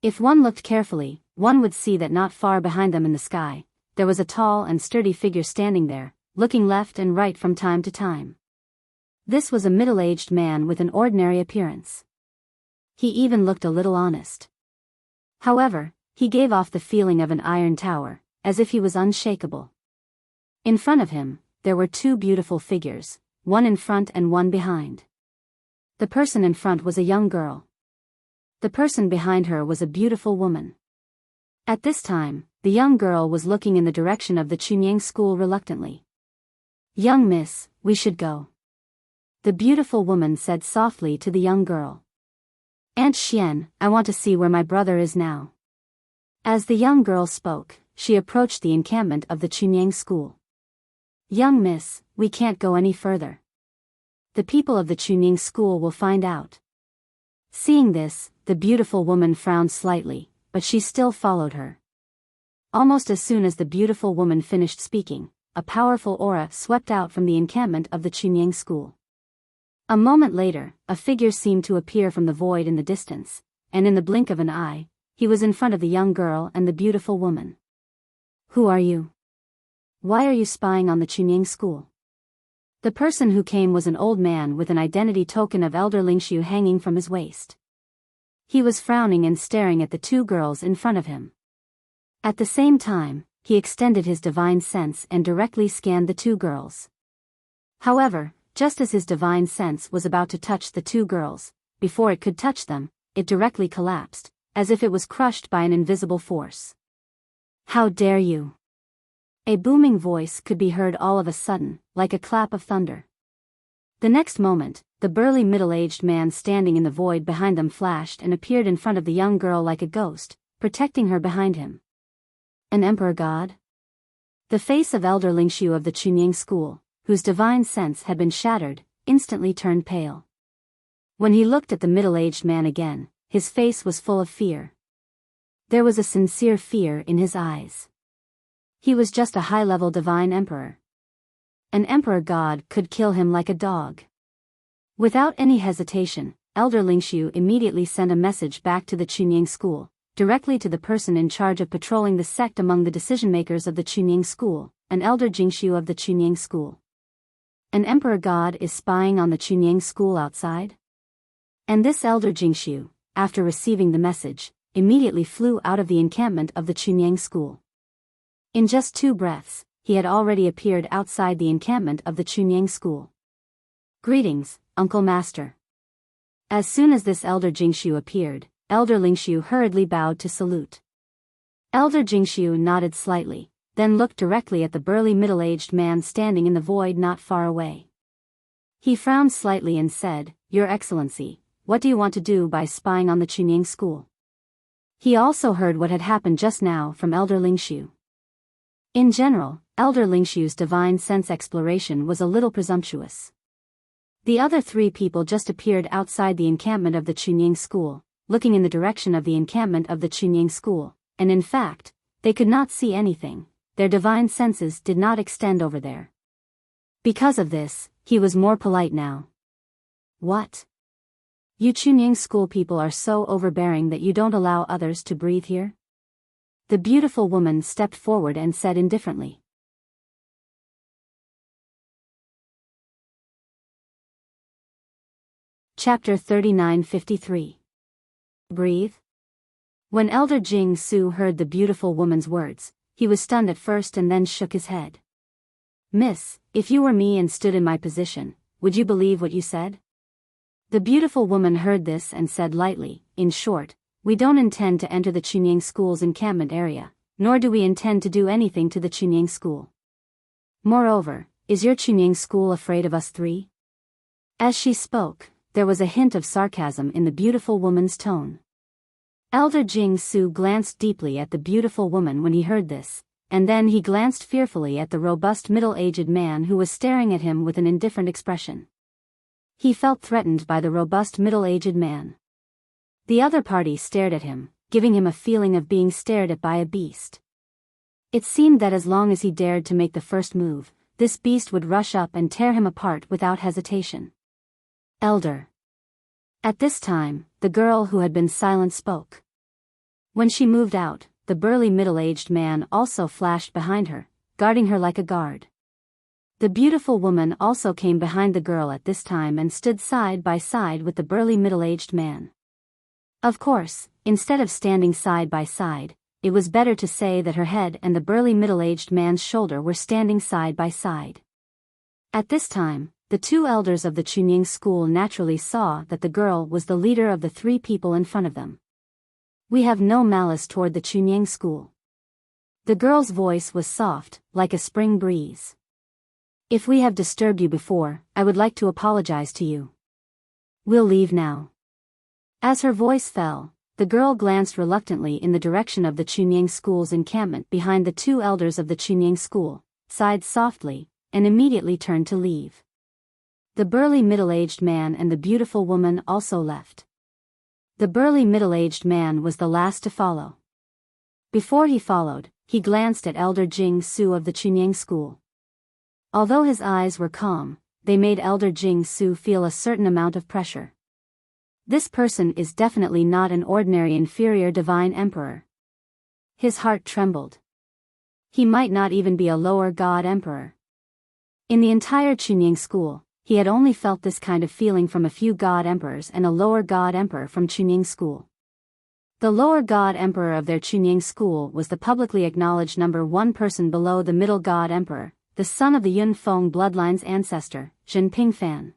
If one looked carefully, one would see that not far behind them in the sky, there was a tall and sturdy figure standing there, looking left and right from time to time. This was a middle-aged man with an ordinary appearance. He even looked a little honest. However, he gave off the feeling of an iron tower, as if he was unshakable. In front of him, there were 2 beautiful figures, one in front and one behind. The person in front was a young girl. The person behind her was a beautiful woman. At this time, the young girl was looking in the direction of the Chunyang school reluctantly. "Young miss, we should go," the beautiful woman said softly to the young girl. "Aunt Xian, I want to see where my brother is now." As the young girl spoke, she approached the encampment of the Chunyang school. "Young miss, we can't go any further. The people of the Chunying school will find out." Seeing this, the beautiful woman frowned slightly, but she still followed her. Almost as soon as the beautiful woman finished speaking, a powerful aura swept out from the encampment of the Chunyang school. A moment later, a figure seemed to appear from the void in the distance, and in the blink of an eye, he was in front of the young girl and the beautiful woman. "Who are you? Why are you spying on the Chunying school?" The person who came was an old man with an identity token of Elder Lingshu hanging from his waist. He was frowning and staring at the 2 girls in front of him. At the same time, he extended his divine sense and directly scanned the 2 girls. However, just as his divine sense was about to touch the 2 girls, before it could touch them, it directly collapsed, as if it was crushed by an invisible force. "How dare you!" A booming voice could be heard all of a sudden, like a clap of thunder. The next moment, the burly middle-aged man standing in the void behind them flashed and appeared in front of the young girl like a ghost, protecting her behind him. An emperor god? The face of Elder Lingshu of the Chunying school, whose divine sense had been shattered, instantly turned pale. When he looked at the middle-aged man again, his face was full of fear. There was a sincere fear in his eyes. He was just a high-level divine emperor. An emperor god could kill him like a dog. Without any hesitation, Elder Lingshu immediately sent a message back to the Chunying school, directly to the person in charge of patrolling the sect among the decision-makers of the Chunying school, an Elder Jingshu of the Chunying school. An emperor god is spying on the Chunying school outside? And this Elder Jingshu, after receiving the message, immediately flew out of the encampment of the Chunying school. In just 2 breaths, he had already appeared outside the encampment of the Chunyang school. "Greetings, Uncle Master." As soon as this Elder Jingshu appeared, Elder Lingshu hurriedly bowed to salute. Elder Jingshu nodded slightly, then looked directly at the burly middle-aged man standing in the void not far away. He frowned slightly and said, "Your Excellency, what do you want to do by spying on the Chunyang school?" He also heard what had happened just now from Elder Lingshu. In general, Elder Lingshu's divine sense exploration was a little presumptuous. The other 3 people just appeared outside the encampment of the Chunying school, looking in the direction of the encampment of the Chunying school, and in fact, they could not see anything. Their divine senses did not extend over there. Because of this, he was more polite now. What? You Chunying school people are so overbearing that you don't allow others to breathe here? The beautiful woman stepped forward and said indifferently. Chapter 39:53. Breathe? When Elder Jing Su heard the beautiful woman's words, he was stunned at first and then shook his head. Miss, if you were me and stood in my position, would you believe what you said? The beautiful woman heard this and said lightly, in short, we don't intend to enter the Chunying school's encampment area, nor do we intend to do anything to the Chunying school. Moreover, is your Chunying school afraid of us three? As she spoke, there was a hint of sarcasm in the beautiful woman's tone. Elder Jing Su glanced deeply at the beautiful woman when he heard this, and then he glanced fearfully at the robust middle-aged man who was staring at him with an indifferent expression. He felt threatened by the robust middle-aged man. The other party stared at him, giving him a feeling of being stared at by a beast. It seemed that as long as he dared to make the first move, this beast would rush up and tear him apart without hesitation. Elder. At this time, the girl who had been silent spoke. When she moved out, the burly middle-aged man also flashed behind her, guarding her like a guard. The beautiful woman also came behind the girl at this time and stood side by side with the burly middle-aged man. Of course, instead of standing side by side, it was better to say that her head and the burly middle-aged man's shoulder were standing side by side. At this time, the two elders of the Chunying school naturally saw that the girl was the leader of the three people in front of them. We have no malice toward the Chunying school. The girl's voice was soft, like a spring breeze. If we have disturbed you before, I would like to apologize to you. We'll leave now. As her voice fell, the girl glanced reluctantly in the direction of the Chunying school's encampment behind the two elders of the Chunying school, sighed softly, and immediately turned to leave. The burly middle-aged man and the beautiful woman also left. The burly middle-aged man was the last to follow. Before he followed, he glanced at Elder Jing Su of the Chunying school. Although his eyes were calm, they made Elder Jing Su feel a certain amount of pressure. This person is definitely not an ordinary inferior divine emperor. His heart trembled. He might not even be a lower god emperor. In the entire Chunying school, he had only felt this kind of feeling from a few god emperors and a lower god emperor from Chunying school. The lower god emperor of their Chunying school was the publicly acknowledged number one person below the middle god emperor, the son of the Yun Feng bloodline's ancestor, Zhen Pingfan.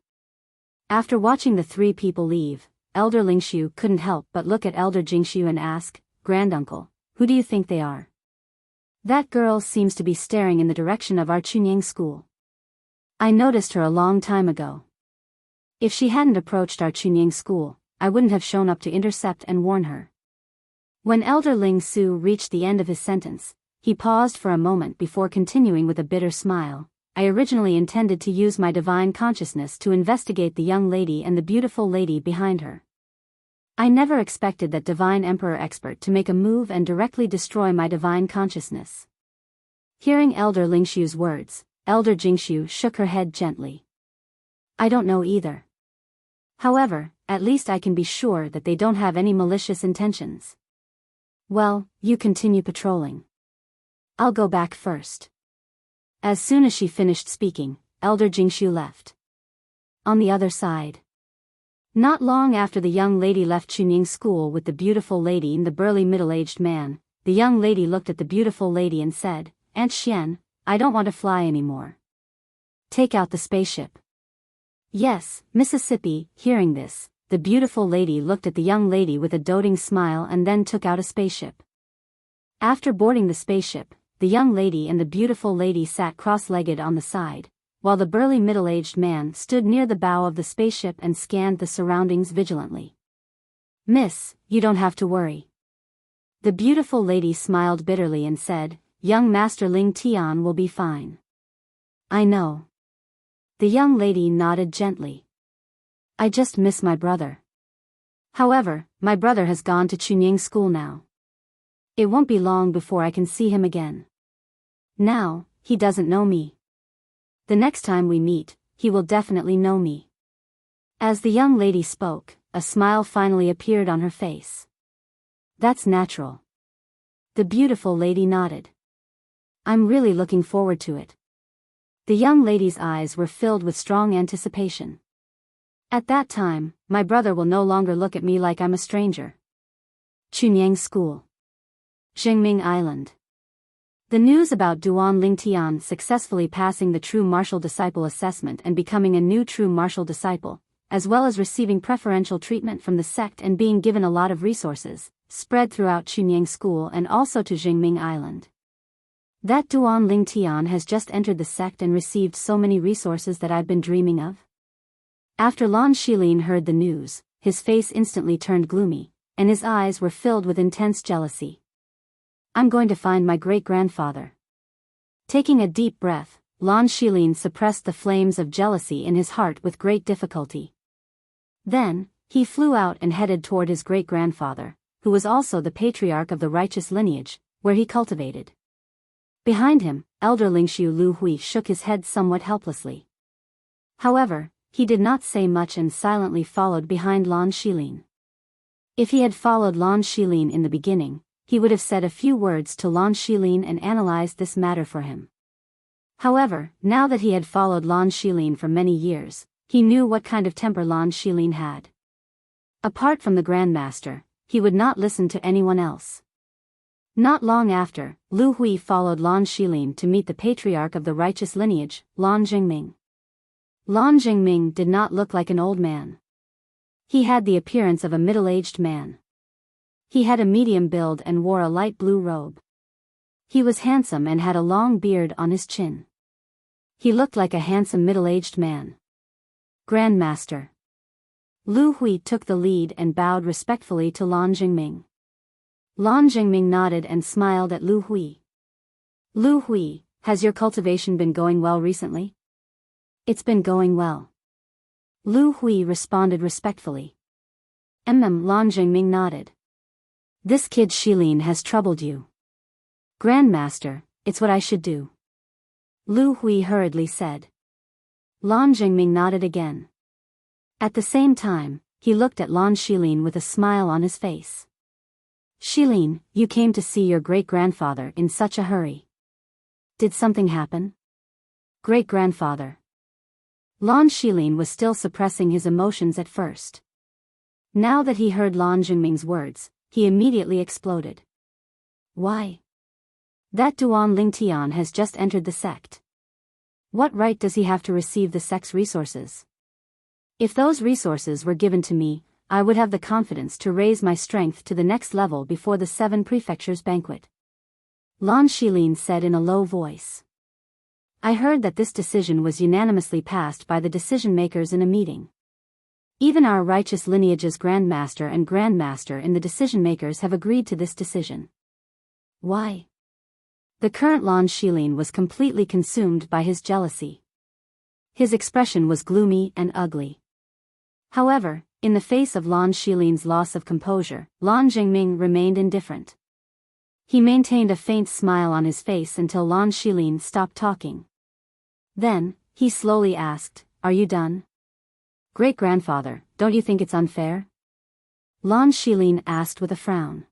After watching the three people leave, Elder Lingshu couldn't help but look at Elder Jingshu and ask, Granduncle, who do you think they are? That girl seems to be staring in the direction of our Chunying school. I noticed her a long time ago. If she hadn't approached our Chunying school, I wouldn't have shown up to intercept and warn her. When Elder Ling Su reached the end of his sentence, he paused for a moment before continuing with a bitter smile. I originally intended to use my divine consciousness to investigate the young lady and the beautiful lady behind her. I never expected that divine emperor expert to make a move and directly destroy my divine consciousness. Hearing Elder Lingshu's words, Elder Jingshu shook her head gently. I don't know either. However, at least I can be sure that they don't have any malicious intentions. Well, you continue patrolling. I'll go back first. As soon as she finished speaking, Elder Jingshu left. On the other side. Not long after the young lady left Chunying school with the beautiful lady and the burly middle-aged man, the young lady looked at the beautiful lady and said, Aunt Xian, I don't want to fly anymore. Take out the spaceship. Yes, Mississippi. Hearing this, the beautiful lady looked at the young lady with a doting smile and then took out a spaceship. After boarding the spaceship, the young lady and the beautiful lady sat cross-legged on the side, while the burly middle-aged man stood near the bow of the spaceship and scanned the surroundings vigilantly. Miss, you don't have to worry. The beautiful lady smiled bitterly and said, Young Master Ling Tian will be fine. I know. The young lady nodded gently. I just miss my brother. However, my brother has gone to Chunying school now. It won't be long before I can see him again. Now, he doesn't know me. The next time we meet, he will definitely know me." As the young lady spoke, a smile finally appeared on her face. "That's natural." The beautiful lady nodded. "I'm really looking forward to it." The young lady's eyes were filled with strong anticipation. "At that time, my brother will no longer look at me like I'm a stranger." Chunyang School. Jingming Island. The news about Duan Lingtian successfully passing the True Martial Disciple assessment and becoming a new True Martial Disciple, as well as receiving preferential treatment from the sect and being given a lot of resources, spread throughout Chunyang School and also to Jingming Island. That Duan Lingtian has just entered the sect and received so many resources that I've been dreaming of. After Lan Shilin heard the news, his face instantly turned gloomy, and his eyes were filled with intense jealousy. "I'm going to find my great-grandfather." Taking a deep breath, Lan Shilin suppressed the flames of jealousy in his heart with great difficulty. Then, he flew out and headed toward his great-grandfather, who was also the patriarch of the righteous lineage, where he cultivated. Behind him, elder Lingxiu Lu Hui shook his head somewhat helplessly. However, he did not say much and silently followed behind Lan Shilin. If he had followed Lan Shilin in the beginning, he would have said a few words to Lan Shilin and analyzed this matter for him. However, now that he had followed Lan Shilin for many years, he knew what kind of temper Lan Shilin had. Apart from the Grandmaster, he would not listen to anyone else. Not long after, Lu Hui followed Lan Shilin to meet the patriarch of the righteous lineage, Lan Jingming. Lan Jingming did not look like an old man. He had the appearance of a middle-aged man. He had a medium build and wore a light blue robe. He was handsome and had a long beard on his chin. He looked like a handsome middle-aged man. "Grandmaster." Lu Hui took the lead and bowed respectfully to Lan Jingming. Lan Jingming nodded and smiled at Lu Hui. "Lu Hui, has your cultivation been going well recently?" "It's been going well." Lu Hui responded respectfully. Lan Jingming nodded. "This kid Shilin has troubled you." "Grandmaster, it's what I should do." Lu Hui hurriedly said. Lan Jingming nodded again. At the same time, he looked at Lan Shilin with a smile on his face. "Shilin, you came to see your great-grandfather in such a hurry. Did something happen?" "Great-grandfather." Lan Shilin was still suppressing his emotions at first. Now that he heard Lan Jingming's words, he immediately exploded. "Why? That Duan Lingtian has just entered the sect. What right does he have to receive the sect's resources? If those resources were given to me, I would have the confidence to raise my strength to the next level before the 7 prefectures banquet." Lan Shilin said in a low voice. "I heard that this decision was unanimously passed by the decision-makers in a meeting. Even our righteous lineage's Grandmaster and Grandmaster in the decision-makers have agreed to this decision." "Why?" The current Lan Shilin was completely consumed by his jealousy. His expression was gloomy and ugly. However, in the face of Lan Shilin's loss of composure, Lan Jingming remained indifferent. He maintained a faint smile on his face until Lan Shilin stopped talking. Then, he slowly asked, "Are you done?" "Great-grandfather, don't you think it's unfair?" Lan Shilin asked with a frown.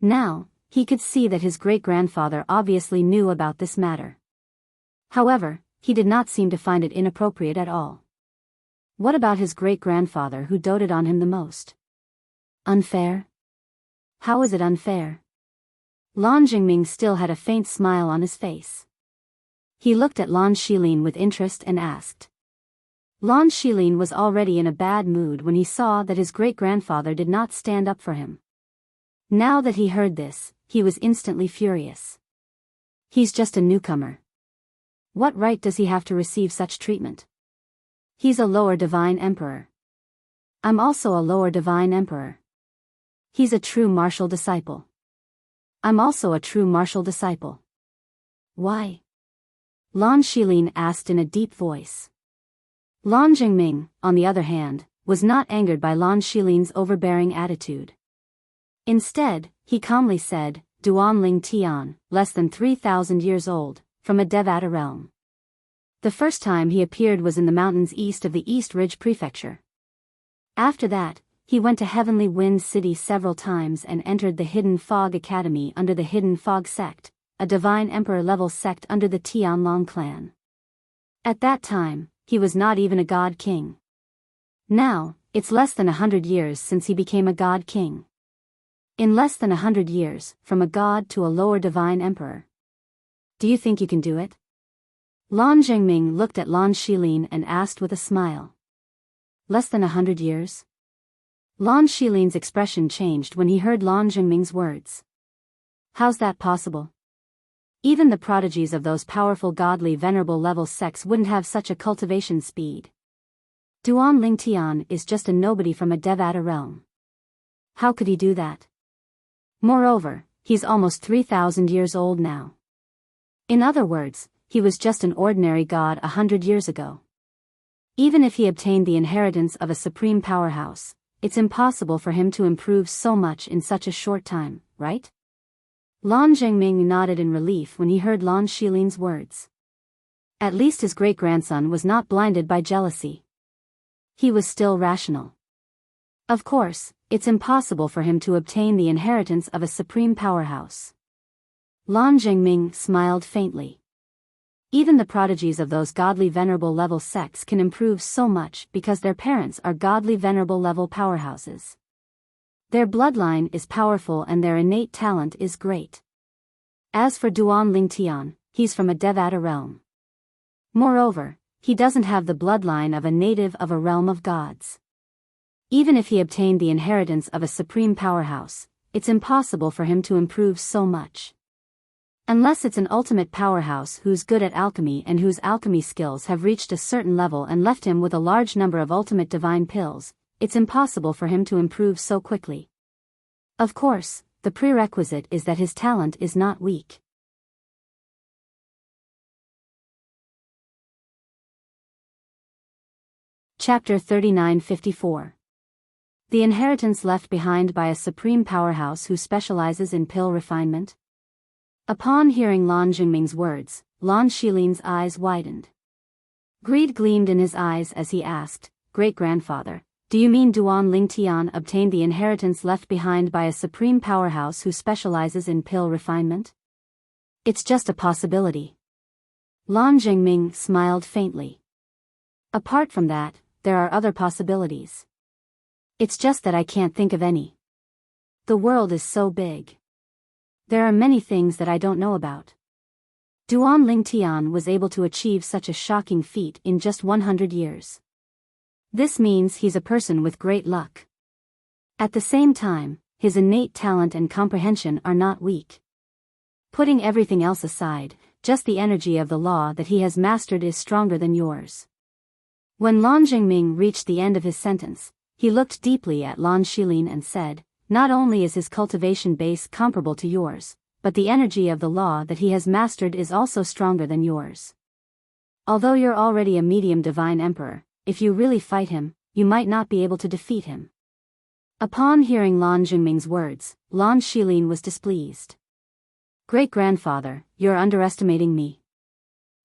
Now, he could see that his great-grandfather obviously knew about this matter. However, he did not seem to find it inappropriate at all. What about his great-grandfather who doted on him the most? Unfair? How is it unfair? Lan Jingming still had a faint smile on his face. He looked at Lan Shilin with interest and asked. Lan Shilin was already in a bad mood when he saw that his great-grandfather did not stand up for him. Now that he heard this, he was instantly furious. He's just a newcomer. What right does he have to receive such treatment? He's a lower divine emperor. I'm also a lower divine emperor. He's a true martial disciple. I'm also a true martial disciple. Why? Lan Shilin asked in a deep voice. Lan Jingming, on the other hand, was not angered by Lan Shilin's overbearing attitude. Instead, he calmly said, Duanling Tian, less than 3,000 years old, from a Devata realm. The first time he appeared was in the mountains east of the East Ridge Prefecture. After that, he went to Heavenly Wind City several times and entered the Hidden Fog Academy under the Hidden Fog Sect, a Divine Emperor-level sect under the Tianlong clan. At that time, he was not even a God King. Now, it's less than 100 years since he became a God King. In less than 100 years, from a god to a lower Divine Emperor. Do you think you can do it? Lan Zhengming looked at Lan Shilin and asked with a smile. Less than 100 years? Lan Shilin's expression changed when he heard Lan Zhengming's words. How's that possible? Even the prodigies of those powerful godly venerable level sects wouldn't have such a cultivation speed. Duanling Tian is just a nobody from a Devata realm. How could he do that? Moreover, he's almost 3,000 years old now. In other words, he was just an ordinary god 100 years ago. Even if he obtained the inheritance of a supreme powerhouse, it's impossible for him to improve so much in such a short time, right? Lan Zhengming nodded in relief when he heard Lan Shilin's words. At least his great-grandson was not blinded by jealousy. He was still rational. Of course, it's impossible for him to obtain the inheritance of a supreme powerhouse. Lan Zhengming smiled faintly. Even the prodigies of those godly venerable level sects can improve so much because their parents are godly venerable level powerhouses. Their bloodline is powerful and their innate talent is great. As for Duanling Tian, he's from a Devata realm. Moreover, he doesn't have the bloodline of a native of a realm of gods. Even if he obtained the inheritance of a supreme powerhouse, it's impossible for him to improve so much. Unless it's an ultimate powerhouse who's good at alchemy and whose alchemy skills have reached a certain level and left him with a large number of ultimate divine pills, it's impossible for him to improve so quickly. Of course, the prerequisite is that his talent is not weak. Chapter 3954. The inheritance left behind by a supreme powerhouse who specializes in pill refinement. Upon hearing Lan Zhengming's words, Lan Shilin's eyes widened. Greed gleamed in his eyes as he asked, "Great-grandfather, do you mean Duanling Tian obtained the inheritance left behind by a supreme powerhouse who specializes in pill refinement?" "It's just a possibility." Lan Zhengming smiled faintly. "Apart from that, there are other possibilities. It's just that I can't think of any. The world is so big. There are many things that I don't know about." Duanling Tian was able to achieve such a shocking feat in just 100 years. This means he's a person with great luck. At the same time, his innate talent and comprehension are not weak. Putting everything else aside, just the energy of the law that he has mastered is stronger than yours. When Lan Zhengming reached the end of his sentence, he looked deeply at Lan Shilin and said, "Not only is his cultivation base comparable to yours, but the energy of the law that he has mastered is also stronger than yours. Although you're already a medium divine emperor, if you really fight him, you might not be able to defeat him." Upon hearing Lan Zhengming's words, Lan Shilin was displeased. "Great-grandfather, you're underestimating me.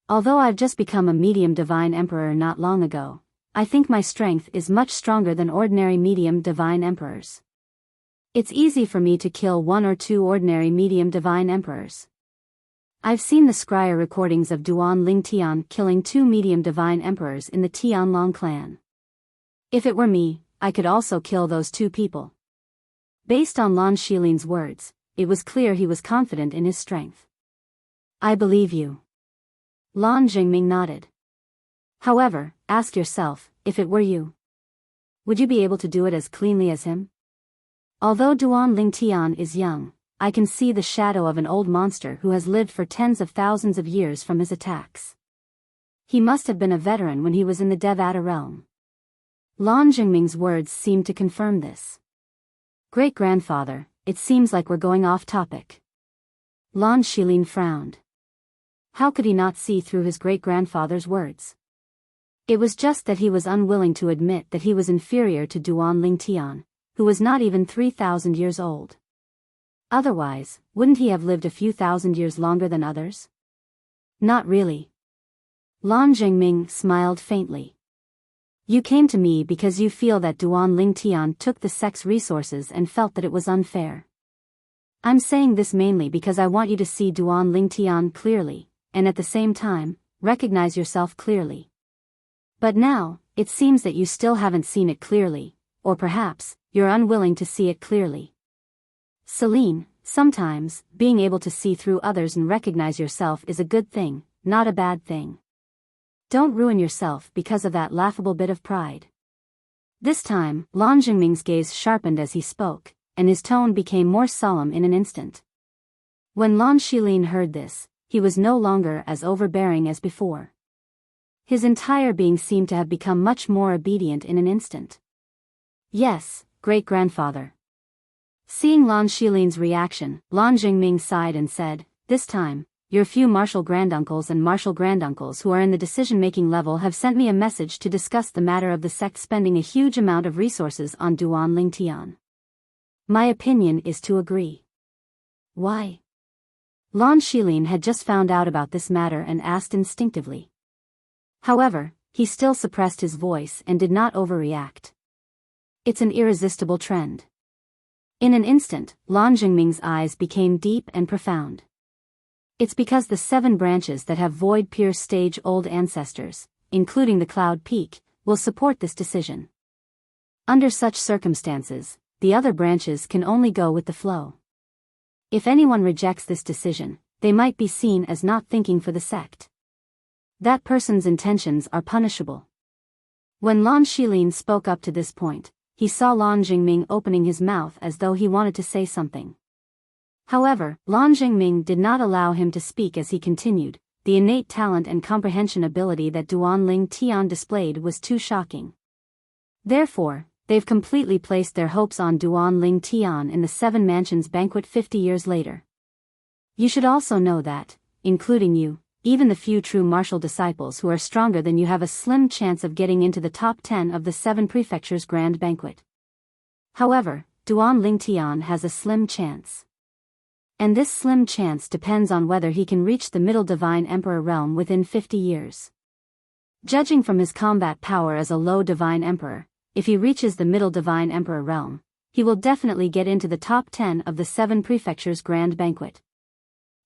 Although I've just become a medium divine emperor not long ago, I think my strength is much stronger than ordinary medium divine emperors. It's easy for me to kill 1 or 2 ordinary medium divine emperors. I've seen the scryer recordings of Duanling Tian killing 2 medium divine emperors in the Tianlong clan. If it were me, I could also kill those 2 people." Based on Lan Shilin's words, it was clear he was confident in his strength. "I believe you." Lan Zhengming nodded. "However, ask yourself, if it were you, would you be able to do it as cleanly as him? Although Duanling Tian is young, I can see the shadow of an old monster who has lived for tens of thousands of years from his attacks. He must have been a veteran when he was in the Devata realm." Lan Zhengming's words seemed to confirm this. "Great-grandfather, it seems like we're going off topic." Lan Shilin frowned. How could he not see through his great-grandfather's words? It was just that he was unwilling to admit that he was inferior to Duanling Tian, who was not even 3,000 years old. Otherwise, wouldn't he have lived a few thousand years longer than others? Not really. Lan Jingming smiled faintly. You came to me because you feel that Duan Lingtian took the sect's resources and felt that it was unfair. I'm saying this mainly because I want you to see Duan Lingtian clearly, and at the same time, recognize yourself clearly. But now, it seems that you still haven't seen it clearly, or perhaps, you're unwilling to see it clearly. Celine, sometimes, being able to see through others and recognize yourself is a good thing, not a bad thing. Don't ruin yourself because of that laughable bit of pride. This time, Lan Jingming's gaze sharpened as he spoke, and his tone became more solemn in an instant. When Lan Shilin heard this, he was no longer as overbearing as before. His entire being seemed to have become much more obedient in an instant. Yes, great-grandfather. Seeing Lan Shilin's reaction, Lan Jingming sighed and said, this time, your few martial granduncles and martial granduncles who are in the decision-making level have sent me a message to discuss the matter of the sect spending a huge amount of resources on Duan Lingtian. My opinion is to agree. Why? Lan Shilin had just found out about this matter and asked instinctively. However, he still suppressed his voice and did not overreact. It's an irresistible trend. In an instant, Lan Jingming's eyes became deep and profound. It's because the 7 branches that have void-pierce stage-old ancestors, including the Cloud Peak, will support this decision. Under such circumstances, the other branches can only go with the flow. If anyone rejects this decision, they might be seen as not thinking for the sect. That person's intentions are punishable. When Lan Shilin spoke up to this point, he saw Lan Jingming opening his mouth as though he wanted to say something. However, Lan Jingming did not allow him to speak as he continued, the innate talent and comprehension ability that Duan Lingtian displayed was too shocking. Therefore, they've completely placed their hopes on Duan Lingtian in the 7 Mansions banquet 50 years later. You should also know that, including you, even the few true martial disciples who are stronger than you have a slim chance of getting into the top 10 of the 7 prefectures' grand banquet. However, Duan Lingtian has a slim chance. And this slim chance depends on whether he can reach the Middle Divine Emperor realm within 50 years. Judging from his combat power as a low Divine Emperor, if he reaches the Middle Divine Emperor realm, he will definitely get into the top 10 of the 7 prefectures' grand banquet.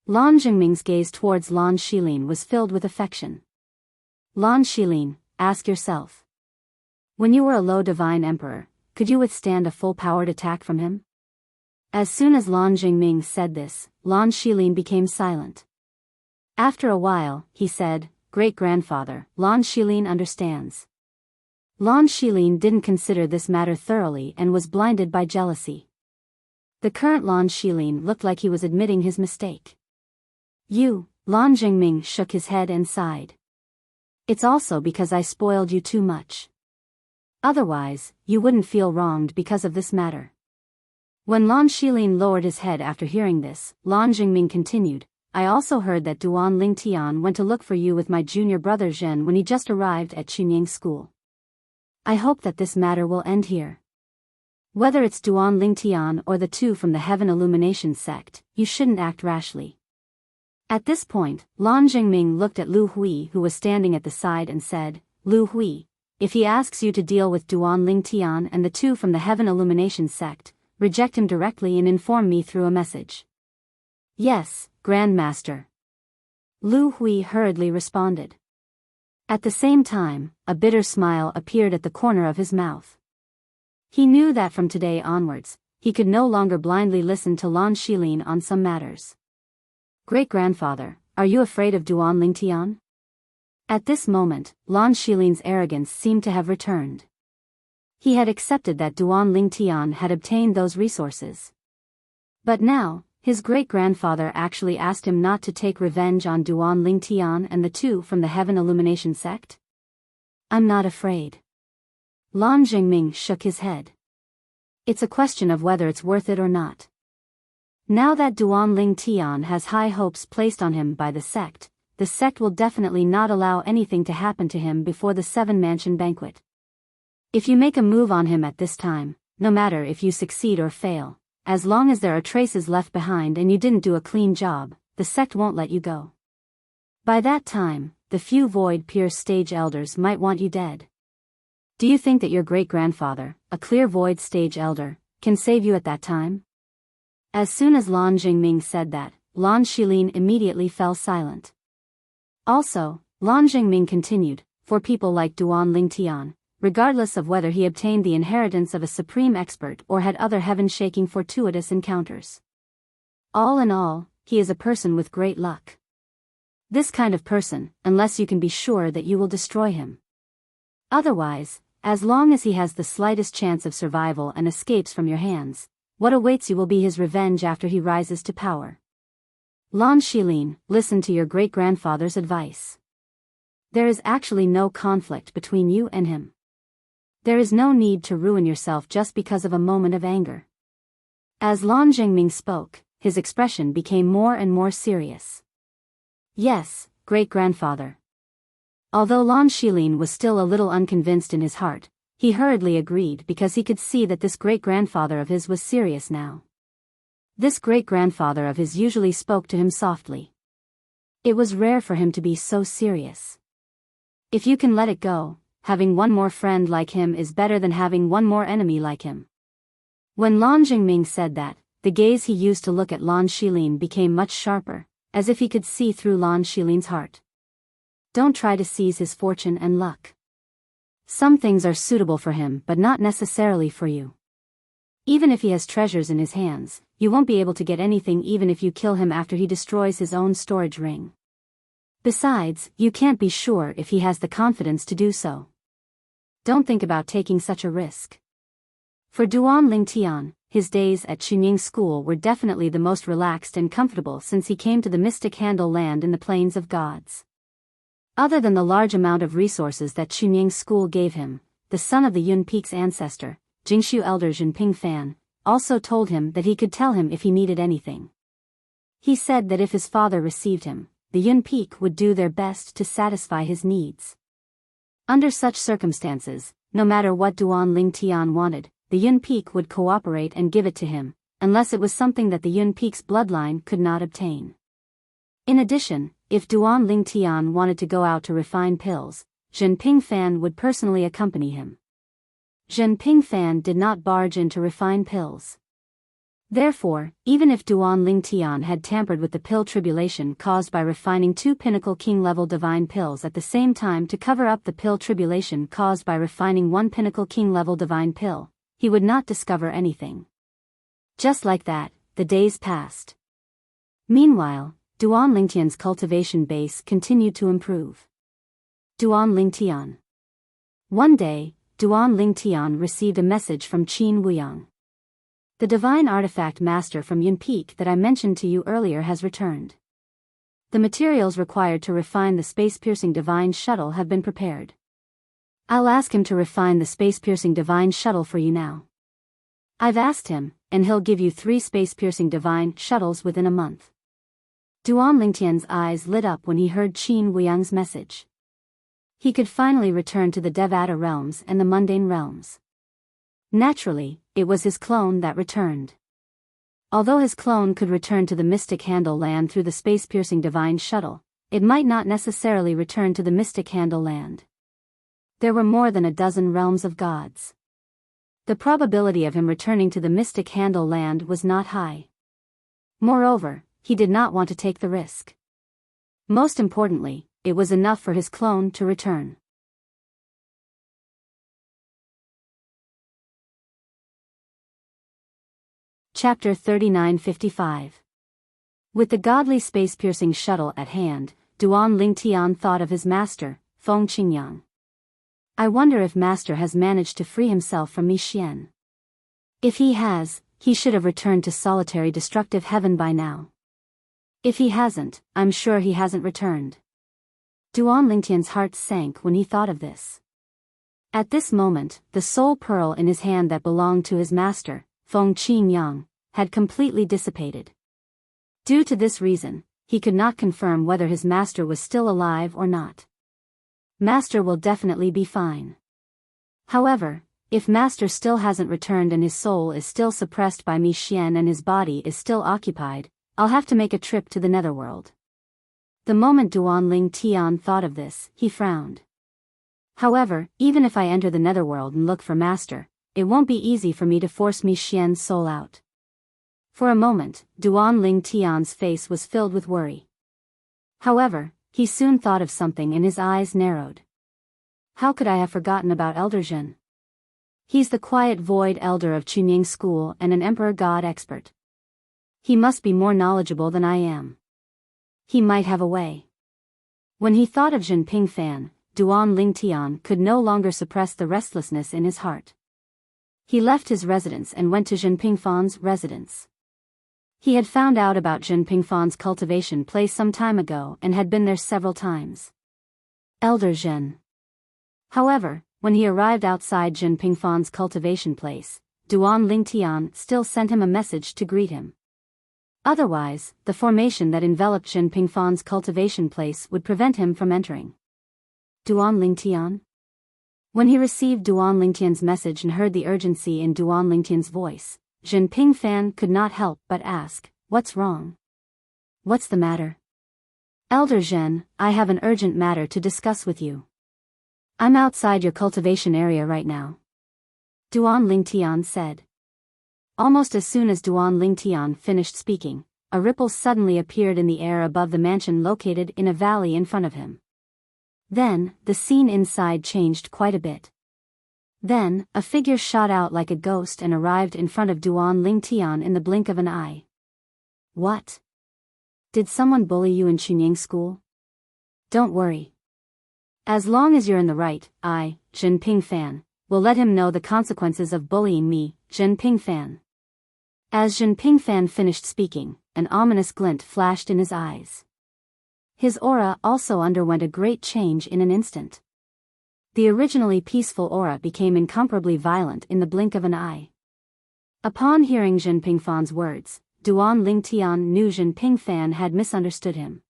Lan Jingming's gaze towards Lan Shilin was filled with affection. Lan Shilin, ask yourself. When you were a low Divine Emperor, could you withstand a full-powered attack from him? As soon as Lan Jingming said this, Lan Shilin became silent. After a while, he said, Great-grandfather, Lan Shilin understands. Lan Shilin didn't consider this matter thoroughly and was blinded by jealousy. The current Lan Shilin looked like he was admitting his mistake. Lan Jingming shook his head and sighed. It's also because I spoiled you too much. Otherwise, you wouldn't feel wronged because of this matter. When Lan Shilin lowered his head after hearing this, Lan Jingming continued, I also heard that Duan Lingtian went to look for you with my junior brother Zhen when he just arrived at Chunying School. I hope that this matter will end here. Whether it's Duan Lingtian or the 2 from the Heaven Illumination sect, you shouldn't act rashly. At this point, Lan Jingming looked at Lu Hui who was standing at the side and said, Lu Hui, if he asks you to deal with Duan Lingtian and the 2 from the Heaven Illumination sect, reject him directly and inform me through a message. Yes, Grand Master. Lu Hui hurriedly responded. At the same time, a bitter smile appeared at the corner of his mouth. He knew that from today onwards, he could no longer blindly listen to Lan Shilin on some matters. Great-grandfather, are you afraid of Duan Lingtian? At this moment, Lan Shilin's arrogance seemed to have returned. He had accepted that Duan Lingtian had obtained those resources. But now, his great-grandfather actually asked him not to take revenge on Duan Lingtian and the 2 from the Heaven Illumination sect? I'm not afraid. Lan Jingming shook his head. It's a question of whether it's worth it or not. Now that Duan Lingtian has high hopes placed on him by the sect will definitely not allow anything to happen to him before the 7-mansion banquet. If you make a move on him at this time, no matter if you succeed or fail, as long as there are traces left behind and you didn't do a clean job, the sect won't let you go. By that time, the few void-pierced stage elders might want you dead. Do you think that your great-grandfather, a clear void stage elder, can save you at that time? As soon as Lan Jingming said that, Lan Shilin immediately fell silent. Also, Lan Jingming continued, for people like Duan Lingtian, regardless of whether he obtained the inheritance of a supreme expert or had other heaven-shaking fortuitous encounters. All in all, he is a person with great luck. This kind of person, unless you can be sure that you will destroy him. Otherwise, as long as he has the slightest chance of survival and escapes from your hands, what awaits you will be his revenge after he rises to power. Lan Shilin, listen to your great-grandfather's advice. There is actually no conflict between you and him. There is no need to ruin yourself just because of a moment of anger. As Lan Jingming spoke, his expression became more and more serious. Yes, great-grandfather. Although Lan Shilin was still a little unconvinced in his heart, he hurriedly agreed because he could see that this great-grandfather of his was serious now. This great-grandfather of his usually spoke to him softly. It was rare for him to be so serious. If you can let it go, having one more friend like him is better than having one more enemy like him. When Lan Jingming said that, the gaze he used to look at Lan Shilin became much sharper, as if he could see through Lan Shilin's heart. Don't try to seize his fortune and luck. Some things are suitable for him but not necessarily for you. Even if he has treasures in his hands, you won't be able to get anything even if you kill him after he destroys his own storage ring. Besides, you can't be sure if he has the confidence to do so. Don't think about taking such a risk. For Duan Lingtian, his days at Chunying School were definitely the most relaxed and comfortable since he came to the Mystic Handle land in the Plains of Gods. Other than the large amount of resources that Chunying School gave him, the son of the Yun Peak's ancestor, Jingshu Elder Jinping Fan, also told him that he could tell him if he needed anything. He said that if his father received him, the Yun Peak would do their best to satisfy his needs. Under such circumstances, no matter what Duan Lingtian wanted, the Yun Peak would cooperate and give it to him, unless it was something that the Yun Peak's bloodline could not obtain. In addition, if Duan Lingtian wanted to go out to refine pills, Jinping Fan would personally accompany him. Jinping Fan did not barge in to refine pills. Therefore, even if Duan Lingtian had tampered with the pill tribulation caused by refining 2 Pinnacle King-level divine pills at the same time to cover up the pill tribulation caused by refining 1 Pinnacle King-level divine pill, he would not discover anything. Just like that, the days passed. Meanwhile, Duan Lingtian's cultivation base continued to improve. Duan Lingtian. One day, Duan Lingtian received a message from Qin Wuyang. The divine artifact master from Yun Peak that I mentioned to you earlier has returned. The materials required to refine the space-piercing divine shuttle have been prepared. I'll ask him to refine the space-piercing divine shuttle for you now. I've asked him, and he'll give you 3 space-piercing divine shuttles within a month. Duan Lingtian's eyes lit up when he heard Qin Wuyang's message. He could finally return to the Devata realms and the mundane realms. Naturally, it was his clone that returned. Although his clone could return to the Mystic Handle land through the space-piercing divine shuttle, it might not necessarily return to the Mystic Handle land. There were more than a dozen realms of gods. The probability of him returning to the Mystic Handle land was not high. Moreover, he did not want to take the risk. Most importantly, it was enough for his clone to return. Chapter 3955. With the godly space-piercing shuttle at hand, Duan Lingtian thought of his master, Feng Qingyang. I wonder if master has managed to free himself from Mi Xian. If he has, he should have returned to solitary destructive heaven by now. If he hasn't, I'm sure he hasn't returned. Duan Lingtian's heart sank when he thought of this. At this moment, the soul pearl in his hand that belonged to his master, Feng Qingyang, had completely dissipated. Due to this reason, he could not confirm whether his master was still alive or not. Master will definitely be fine. However, If Master still hasn't returned and his soul is still suppressed by Mi Xian and his body is still occupied, I'll have to make a trip to the netherworld. The moment Duanling Tian thought of this, he frowned. However, even if I enter the netherworld and look for Master, it won't be easy for me to force Mi Xian's soul out. For a moment, Duanling Tian's face was filled with worry. However, he soon thought of something and his eyes narrowed. How could I have forgotten about Elder Zhen? He's the quiet void elder of Chunying School and an emperor god expert. He must be more knowledgeable than I am. He might have a way. When he thought of Zhen Pingfan, Duanling Tian could no longer suppress the restlessness in his heart. He left his residence and went to Zhen Pingfan's residence. He had found out about Zhen Pingfan's cultivation place some time ago and had been there several times. Elder Zhen. However, when he arrived outside Zhen Pingfan's cultivation place, Duanling Tian still sent him a message to greet him. Otherwise, the formation that enveloped Zhen Pingfan's cultivation place would prevent him from entering. Duanling Tian? When he received Duanling Tian's message and heard the urgency in Duanling Tian's voice, Zhen Pingfan could not help but ask, "What's wrong? What's the matter?" "Elder Zhen, I have an urgent matter to discuss with you. I'm outside your cultivation area right now," Duanling Tian said. Almost as soon as Duanling Tian finished speaking, a ripple suddenly appeared in the air above the mansion located in a valley in front of him. Then, the scene inside changed quite a bit. Then, a figure shot out like a ghost and arrived in front of Duanling Tian in the blink of an eye. "What? Did someone bully you in Chunying School? Don't worry. As long as you're in the right, I, Zhen Pingfan, will let him know the consequences of bullying me, Zhen Pingfan." As Zhen Pingfan finished speaking, an ominous glint flashed in his eyes. His aura also underwent a great change in an instant. The originally peaceful aura became incomparably violent in the blink of an eye. Upon hearing Zhen Pingfan's words, Duanling Tian knew Zhen Pingfan had misunderstood him.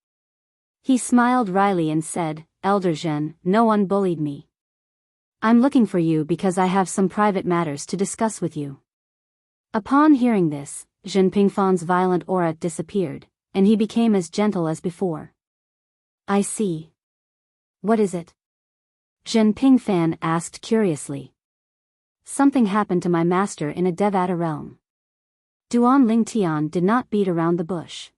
He smiled wryly and said, "Elder Zhen, no one bullied me. I'm looking for you because I have some private matters to discuss with you." Upon hearing this, Zhen Pingfan's violent aura disappeared, and he became as gentle as before. "I see. What is it?" Zhen Pingfan asked curiously. "Something happened to my master in a Devata realm." Duanling Tian did not beat around the bush.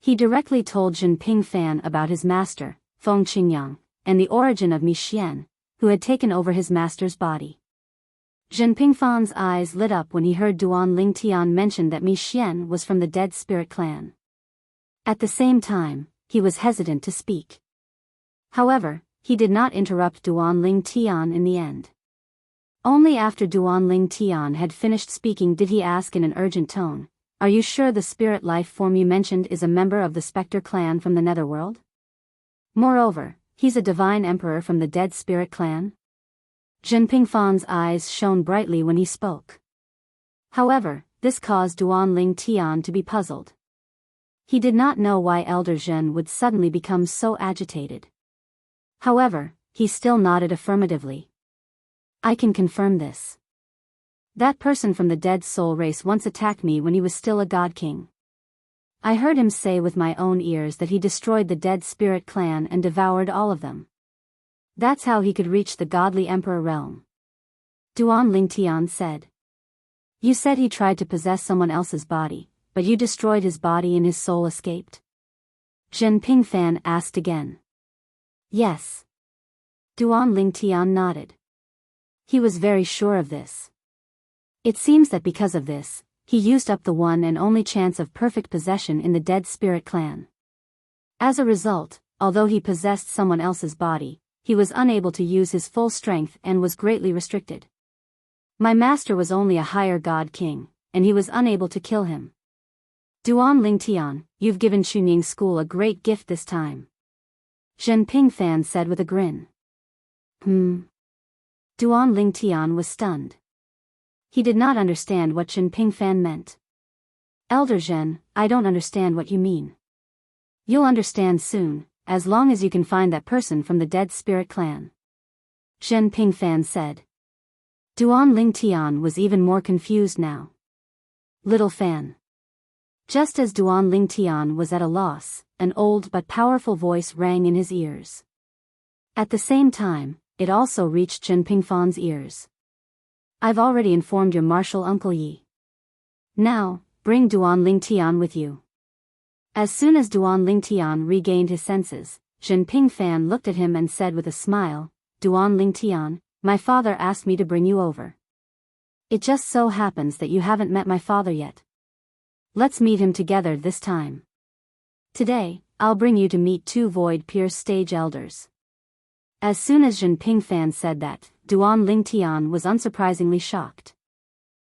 He directly told Zhen Pingfan about his master, Feng Qingyang, and the origin of Mi Xian, who had taken over his master's body. Zhen Pingfan's eyes lit up when he heard Duanling Tian mention that Mi Xian was from the Dead Spirit clan. At the same time, he was hesitant to speak. However, he did not interrupt Duanling Tian in the end. Only after Duanling Tian had finished speaking did he ask in an urgent tone, "Are you sure the spirit life form you mentioned is a member of the Spectre clan from the Netherworld? Moreover, he's a divine emperor from the Dead Spirit clan?" Zhen Pingfan's eyes shone brightly when he spoke. However, this caused Duanling Tian to be puzzled. He did not know why Elder Zhen would suddenly become so agitated. However, he still nodded affirmatively. "I can confirm this. That person from the dead soul race once attacked me when he was still a god king. I heard him say with my own ears that he destroyed the Dead Spirit clan and devoured all of them. That's how he could reach the godly emperor realm," Duanling Tian said. "You said he tried to possess someone else's body, but you destroyed his body and his soul escaped?" Zhen Pingfan asked again. "Yes." Duanling Tian nodded. He was very sure of this. It seems that because of this, he used up the one and only chance of perfect possession in the Dead Spirit clan. As a result, although he possessed someone else's body, he was unable to use his full strength and was greatly restricted. My master was only a higher god king, and he was unable to kill him. Duanling Tian, you've given Chunying School a great gift this time," Zhen Pingfan said with a grin. Duanling Tian was stunned. He did not understand what Zhen Pingfan meant. "Elder Zhen, I don't understand what you mean." "You'll understand soon, as long as you can find that person from the Dead Spirit clan," Zhen Pingfan said. Duan Lingtian was even more confused now. Little fan. Just as Duan Lingtian was at a loss, an old but powerful voice rang in his ears. At the same time, it also reached Jin Pingfan's ears. I've already informed your martial uncle Yi. Now, bring Duan Lingtian with you. As soon as Duan Lingtian regained his senses, Jin Pingfan looked at him and said with a smile, Duan Lingtian, my father asked me to bring you over. It just so happens that you haven't met my father yet. Let's meet him together this time. Today, I'll bring you to meet two void-pierced stage elders. As soon as Jin Pingfan said that, Duan Lingtian was unsurprisingly shocked.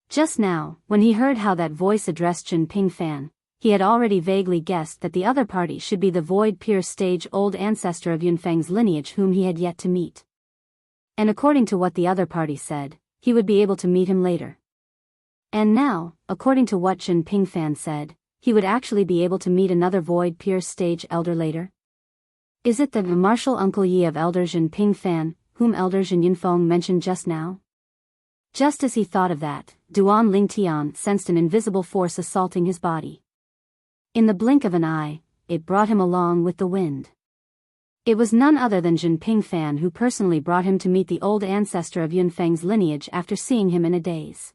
Just now, when he heard how that voice addressed Jin Pingfan, he had already vaguely guessed that the other party should be the void-pierced stage old ancestor of Yunfeng's lineage whom he had yet to meet. And according to what the other party said, he would be able to meet him later. And now, according to what Jin Pingfan said, he would actually be able to meet another void-pierced stage elder later? Is it the martial uncle Yi of Elder Jin Pingfan, whom Elder Jin Yunfeng mentioned just now? Just as he thought of that, Duan Lingtian sensed an invisible force assaulting his body. In the blink of an eye, it brought him along with the wind. It was none other than Jin Pingfan who personally brought him to meet the old ancestor of Yunfeng's lineage after seeing him in a daze.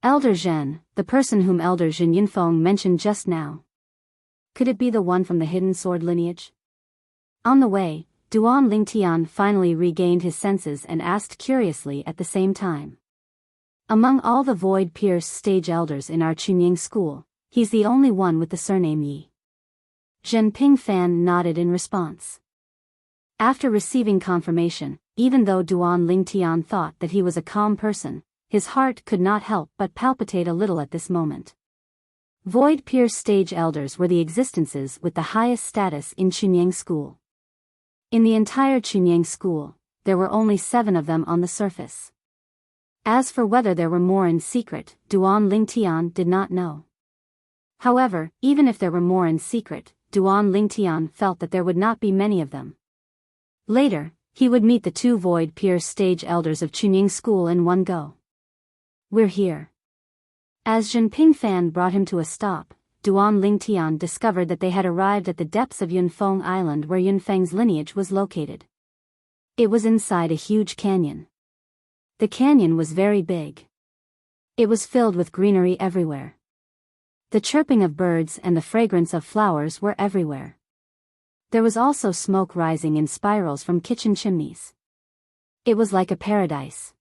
Elder Zhen, the person whom Elder Jin Yunfeng mentioned just now. Could it be the one from the hidden sword lineage? On the way, Duan Lingtian finally regained his senses and asked curiously at the same time. Among all the void-pierced stage elders in our Chunying school, he's the only one with the surname Yi. Jin Pingfan nodded in response. After receiving confirmation, even though Duan Lingtian thought that he was a calm person, his heart could not help but palpitate a little at this moment. Void-pierced stage elders were the existences with the highest status in Chunying school. In the entire Chunying school, there were only 7 of them on the surface. As for whether there were more in secret, Duan Lingtian did not know. However, even if there were more in secret, Duan Lingtian felt that there would not be many of them. Later, he would meet the 2 void-pierced stage elders of Chunying school in one go. We're here. As Jin Pingfan brought him to a stop, Duan Lingtian discovered that they had arrived at the depths of Yunfeng Island where Yunfeng's lineage was located. It was inside a huge canyon. The canyon was very big. It was filled with greenery everywhere. The chirping of birds and the fragrance of flowers were everywhere. There was also smoke rising in spirals from kitchen chimneys. It was like a paradise.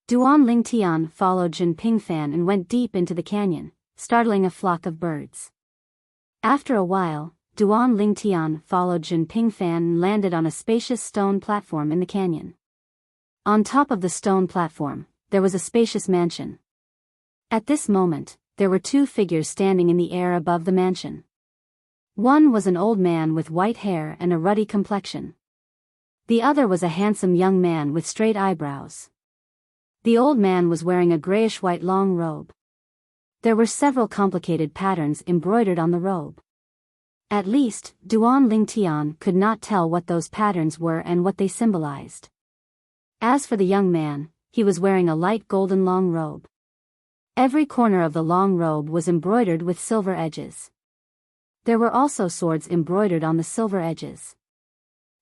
Duan Lingtian followed Jin Pingfan and went deep into the canyon, startling a flock of birds. After a while, Duan Lingtian followed Jin Pingfan and landed on a spacious stone platform in the canyon. On top of the stone platform, there was a spacious mansion. At this moment, there were 2 figures standing in the air above the mansion. One was an old man with white hair and a ruddy complexion. The other was a handsome young man with straight eyebrows. The old man was wearing a grayish-white long robe. There were several complicated patterns embroidered on the robe. At least, Duan Lingtian could not tell what those patterns were and what they symbolized. As for the young man, he was wearing a light golden long robe. Every corner of the long robe was embroidered with silver edges. There were also swords embroidered on the silver edges.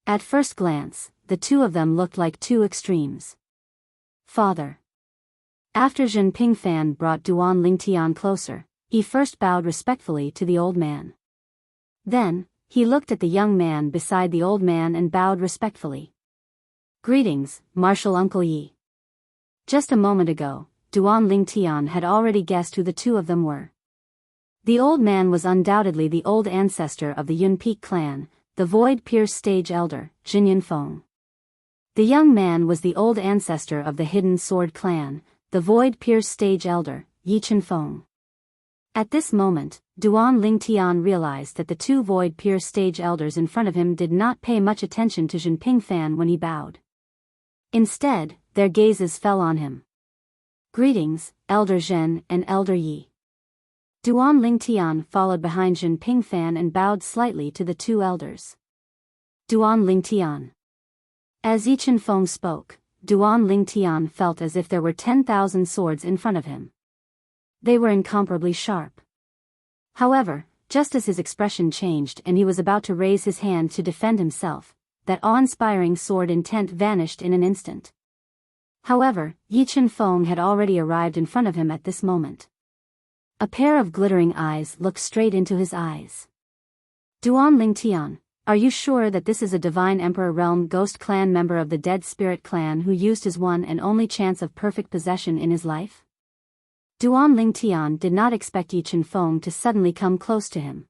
At first glance, the 2 of them looked like 2 extremes. Father. After Jin Pingfan brought Duan Lingtian closer, he first bowed respectfully to the old man. Then, he looked at the young man beside the old man and bowed respectfully. Greetings, Martial Uncle Yi. Just a moment ago, Duan Lingtian had already guessed who the 2 of them were. The old man was undoubtedly the old ancestor of the Yun Peak clan, the void-pierced stage elder, Jin Yunfeng. The young man was the old ancestor of the hidden sword clan, the void-pierced stage elder, Yi Chenfeng. At this moment, Duan Lingtian realized that the 2 void-pierced stage elders in front of him did not pay much attention to Jin Pingfan when he bowed. Instead, their gazes fell on him. Greetings, Elder Zhen and Elder Yi. Duan Lingtian followed behind Jin Pingfan and bowed slightly to the 2 elders. Duan Lingtian. As Yi Chenfeng spoke, Duan Lingtian felt as if there were 10,000 swords in front of him. They were incomparably sharp. However, just as his expression changed and he was about to raise his hand to defend himself, that awe-inspiring sword intent vanished in an instant. However, Yi Chen-feng had already arrived in front of him at this moment. A pair of glittering eyes looked straight into his eyes. Duan Lingtian, are you sure that this is a Divine Emperor Realm Ghost Clan member of the Dead Spirit Clan who used his one and only chance of perfect possession in his life? Duan Lingtian did not expect Yi Chen-feng to suddenly come close to him.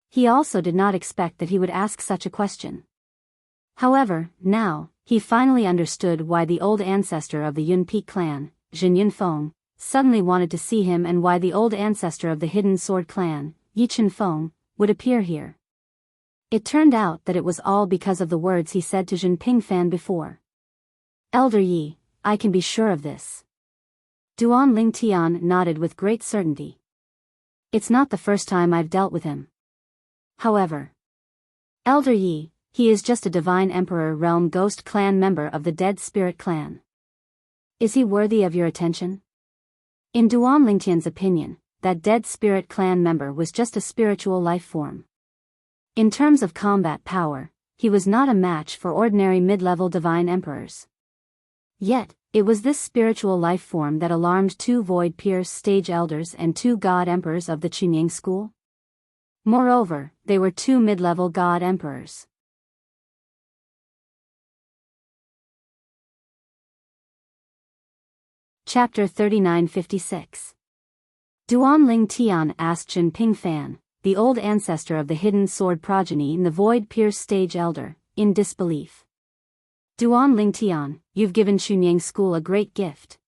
He also did not expect that he would ask such a question. However, now, he finally understood why the old ancestor of the Yunpi clan, Jin Yunfeng, suddenly wanted to see him and why the old ancestor of the Hidden Sword clan, Yi Chen-feng, would appear here. It turned out that it was all because of the words he said to Jin Pingfan before. Elder Yi, I can be sure of this. Duan Lingtian nodded with great certainty. It's not the first time I've dealt with him. However, Elder Yi, he is just a Divine Emperor Realm Ghost Clan member of the Dead Spirit Clan. Is he worthy of your attention? In Duan Lingtian's opinion, that Dead Spirit Clan member was just a spiritual life form. In terms of combat power, he was not a match for ordinary mid-level Divine Emperors. Yet, it was this spiritual life form that alarmed 2 Void-Pierce stage elders and 2 God Emperors of the Qingyang school. Moreover, they were 2 mid-level God Emperors. Chapter 3956. Duan Lingtian asked Jin Pingfan, the old ancestor of the Hidden Sword progeny and the Void-Pierce stage elder, in disbelief. Duan Lingtian, you've given Qingyang school a great gift.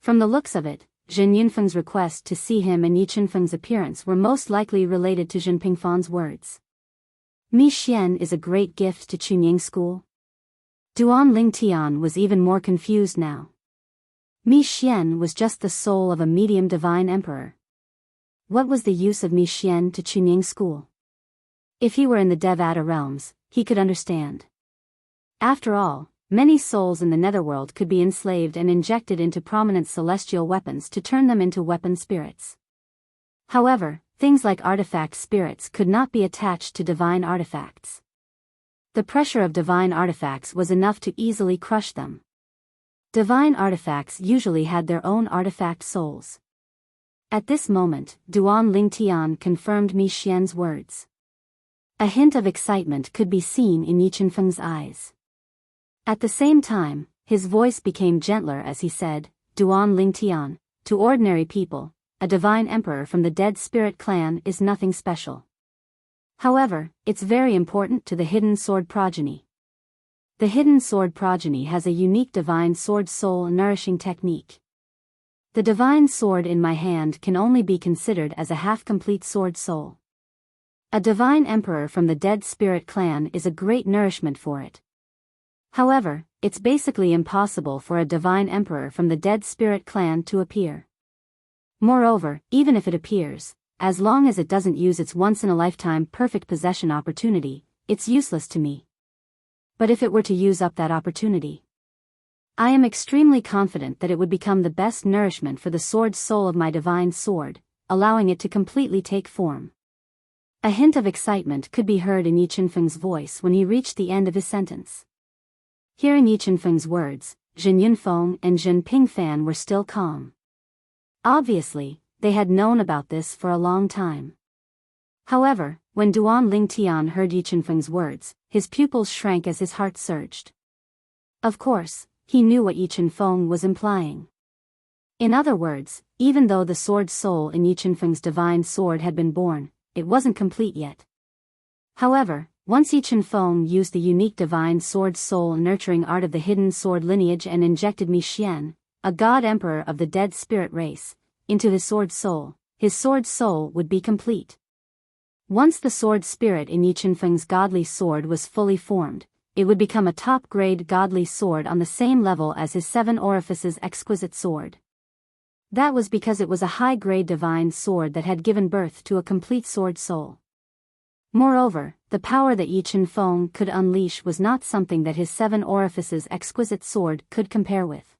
From the looks of it, Jin Yunfeng's request to see him and Yi Chen-feng's appearance were most likely related to Jin Pingfan's words. Mi Xian is a great gift to Qingyang school. Duan Lingtian was even more confused now. Mi Xian was just the soul of a medium Divine Emperor. What was the use of Mi Xian to Qingyang school? If he were in the Devata realms, he could understand. After all, many souls in the netherworld could be enslaved and injected into prominent celestial weapons to turn them into weapon spirits. However, things like artifact spirits could not be attached to divine artifacts. The pressure of divine artifacts was enough to easily crush them. Divine artifacts usually had their own artifact souls. At this moment, Duan Lingtian confirmed Mi Xian's words. A hint of excitement could be seen in Yi Chen-feng's eyes. At the same time, his voice became gentler as he said, Duan Lingtian, to ordinary people, a Divine Emperor from the Dead Spirit Clan is nothing special. However, it's very important to the Hidden Sword progeny. The Hidden Sword progeny has a unique Divine Sword soul nourishing technique. The Divine Sword in my hand can only be considered as a half-complete sword soul. A Divine Emperor from the Dead Spirit Clan is a great nourishment for it. However, it's basically impossible for a Divine Emperor from the Dead Spirit Clan to appear. Moreover, even if it appears, as long as it doesn't use its once-in-a-lifetime perfect possession opportunity, it's useless to me. But if it were to use up that opportunity, I am extremely confident that it would become the best nourishment for the sword soul of my divine sword, allowing it to completely take form. A hint of excitement could be heard in Yi Chen-feng's voice when he reached the end of his sentence. Hearing Yi Chen-feng's words, Jin Yunfeng and Jin Pingfan were still calm. Obviously, they had known about this for a long time. However, when Duan Lingtian heard Yi Chen-feng's words, his pupils shrank as his heart surged. Of course, he knew what Yi Chen-feng was implying. In other words, even though the sword soul in Yi Chen-feng's divine sword had been born, it wasn't complete yet. However, once Yi Chen-feng used the unique divine sword soul nurturing art of the hidden sword lineage and injected Mi Xian, a god emperor of the dead spirit race, into his sword soul would be complete. Once the sword spirit in Yi Chen-feng's godly sword was fully formed, it would become a top-grade godly sword on the same level as his 7 orifices exquisite sword. That was because it was a high-grade divine sword that had given birth to a complete sword soul. Moreover, the power that Yi Chen-feng could unleash was not something that his 7 orifices exquisite sword could compare with.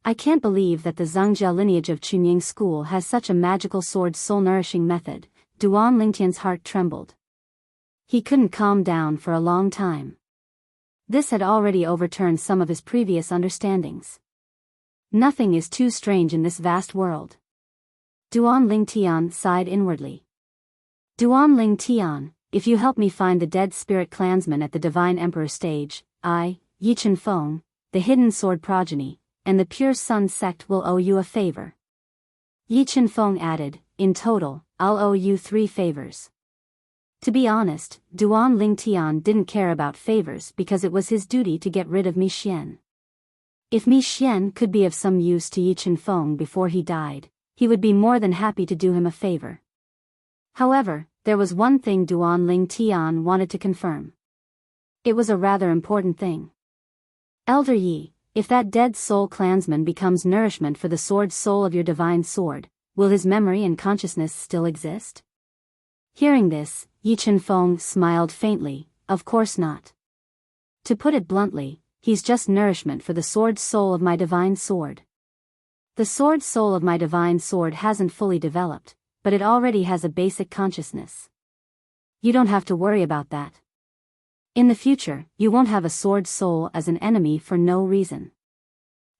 I can't believe that the Zhangjiao lineage of Chunying school has such a magical sword soul-nourishing method. Duan Lingtian's heart trembled. He couldn't calm down for a long time. This had already overturned some of his previous understandings. Nothing is too strange in this vast world. Duan Lingtian sighed inwardly. Duan Lingtian, if you help me find the dead spirit clansmen at the Divine Emperor stage, I, Yi Chen-feng, the hidden sword progeny, and the Pure Sun sect will owe you a favor. Yi Chen-feng added, in total, I'll owe you 3 favors. To be honest, Duan Lingtian didn't care about favors because it was his duty to get rid of Mi Xian. If Mi Xian could be of some use to Yi Chen-feng before he died, he would be more than happy to do him a favor. However, there was one thing Duan Lingtian wanted to confirm. It was a rather important thing. Elder Yi, if that dead soul clansman becomes nourishment for the sword soul of your divine sword, will his memory and consciousness still exist? Hearing this, Yi Chen-feng smiled faintly, of course not. To put it bluntly, he's just nourishment for the sword soul of my divine sword. The sword soul of my divine sword hasn't fully developed, but it already has a basic consciousness. You don't have to worry about that. In the future, you won't have a sword soul as an enemy for no reason.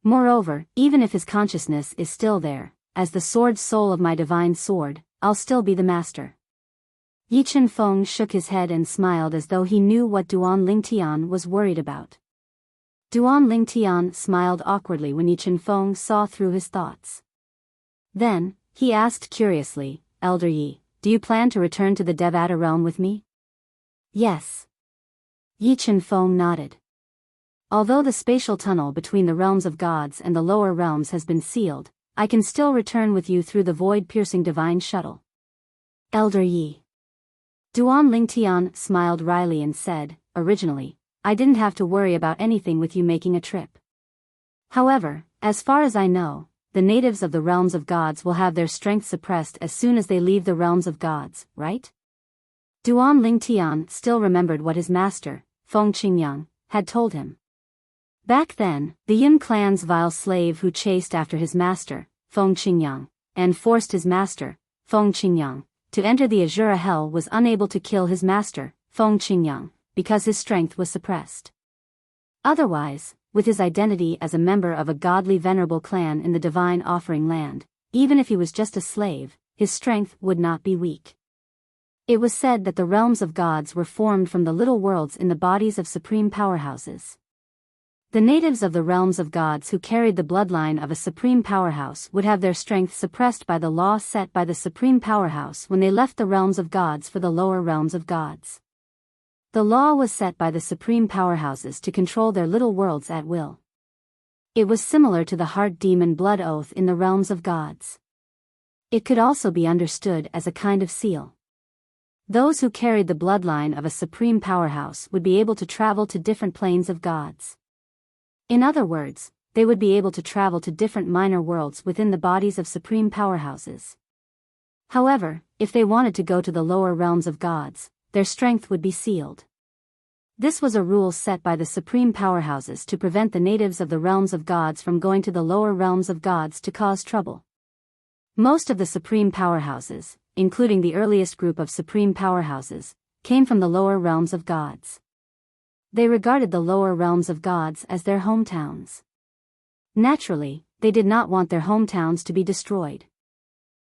Moreover, even if his consciousness is still there, as the sword soul of my divine sword, I'll still be the master. Yi Chen-feng shook his head and smiled as though he knew what Duan Lingtian was worried about. Duan Lingtian smiled awkwardly when Yi Chen-feng saw through his thoughts. Then, he asked curiously, Elder Yi, do you plan to return to the Devata realm with me? Yes. Yi Chen-feng nodded. Although the spatial tunnel between the realms of gods and the lower realms has been sealed, I can still return with you through the void-piercing divine shuttle. Elder Yi. Duan Lingtian smiled wryly and said, originally, I didn't have to worry about anything with you making a trip. However, as far as I know, the natives of the realms of gods will have their strength suppressed as soon as they leave the realms of gods, right? Duan Lingtian still remembered what his master, Feng Qingyang, had told him. Back then, the Yun clan's vile slave who chased after his master, Feng Qingyang, and forced his master, Feng Qingyang, to enter the Azura Hell was unable to kill his master, Feng Qingyang, because his strength was suppressed. Otherwise, with his identity as a member of a godly venerable clan in the divine offering land, even if he was just a slave, his strength would not be weak. It was said that the realms of gods were formed from the little worlds in the bodies of supreme powerhouses. The natives of the realms of gods who carried the bloodline of a supreme powerhouse would have their strength suppressed by the law set by the supreme powerhouse when they left the realms of gods for the lower realms of gods. The law was set by the supreme powerhouses to control their little worlds at will. It was similar to the heart demon blood oath in the realms of gods. It could also be understood as a kind of seal. Those who carried the bloodline of a supreme powerhouse would be able to travel to different planes of gods. In other words, they would be able to travel to different minor worlds within the bodies of supreme powerhouses. However, if they wanted to go to the lower realms of gods, their strength would be sealed. This was a rule set by the supreme powerhouses to prevent the natives of the realms of gods from going to the lower realms of gods to cause trouble. Most of the supreme powerhouses, including the earliest group of supreme powerhouses, came from the lower realms of gods. They regarded the lower realms of gods as their hometowns. Naturally, they did not want their hometowns to be destroyed.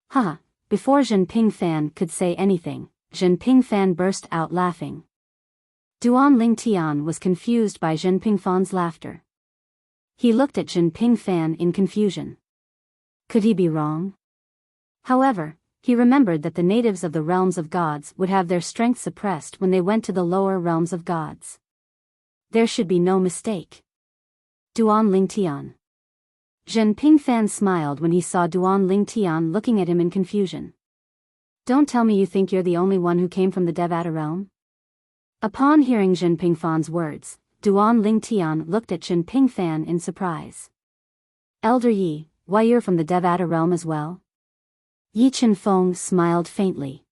Haha, before Zhen Pingfan could say anything, Zhen Pingfan burst out laughing. Duan Lingtian was confused by Zhen Pingfan's laughter. He looked at Zhen Pingfan in confusion. Could he be wrong? However, he remembered that the natives of the realms of gods would have their strength suppressed when they went to the lower realms of gods. There should be no mistake. Duan Lingtian. Zhen Pingfan smiled when he saw Duan Lingtian looking at him in confusion. Don't tell me you think you're the only one who came from the Devata realm? Upon hearing Zhen Pingfan's words, Duan Lingtian looked at Zhen Pingfan in surprise. Elder Yi, why you're from the Devata realm as well? Yi Chen-feng smiled faintly.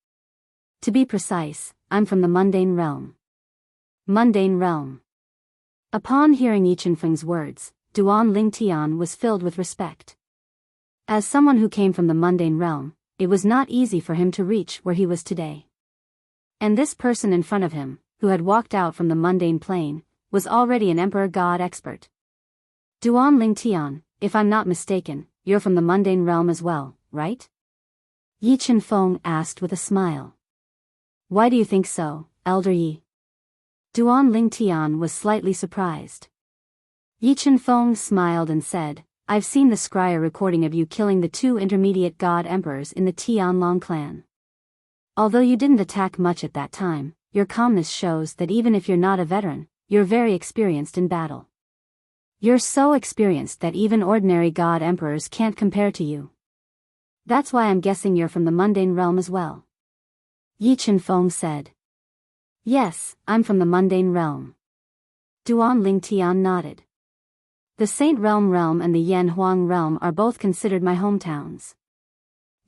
To be precise, I'm from the mundane realm. Mundane realm. Upon hearing Yi Chenfeng's words, Duan Lingtian was filled with respect. As someone who came from the mundane realm, it was not easy for him to reach where he was today. And this person in front of him, who had walked out from the mundane plane, was already an emperor god expert. Duan Lingtian, if I'm not mistaken, you're from the mundane realm as well, right? Yi Chenfeng asked with a smile. Why do you think so, Elder Yi? Duan Lingtian was slightly surprised. Yi Chenfeng smiled and said, I've seen the scryer recording of you killing the 2 intermediate god emperors in the Tianlong clan. Although you didn't attack much at that time, your calmness shows that even if you're not a veteran, you're very experienced in battle. You're so experienced that even ordinary god emperors can't compare to you. That's why I'm guessing you're from the mundane realm as well. Yi Chenfeng said. Yes, I'm from the mundane realm. Duan Lingtian nodded. The Saint Realm and the Yan Huang realm are both considered my hometowns.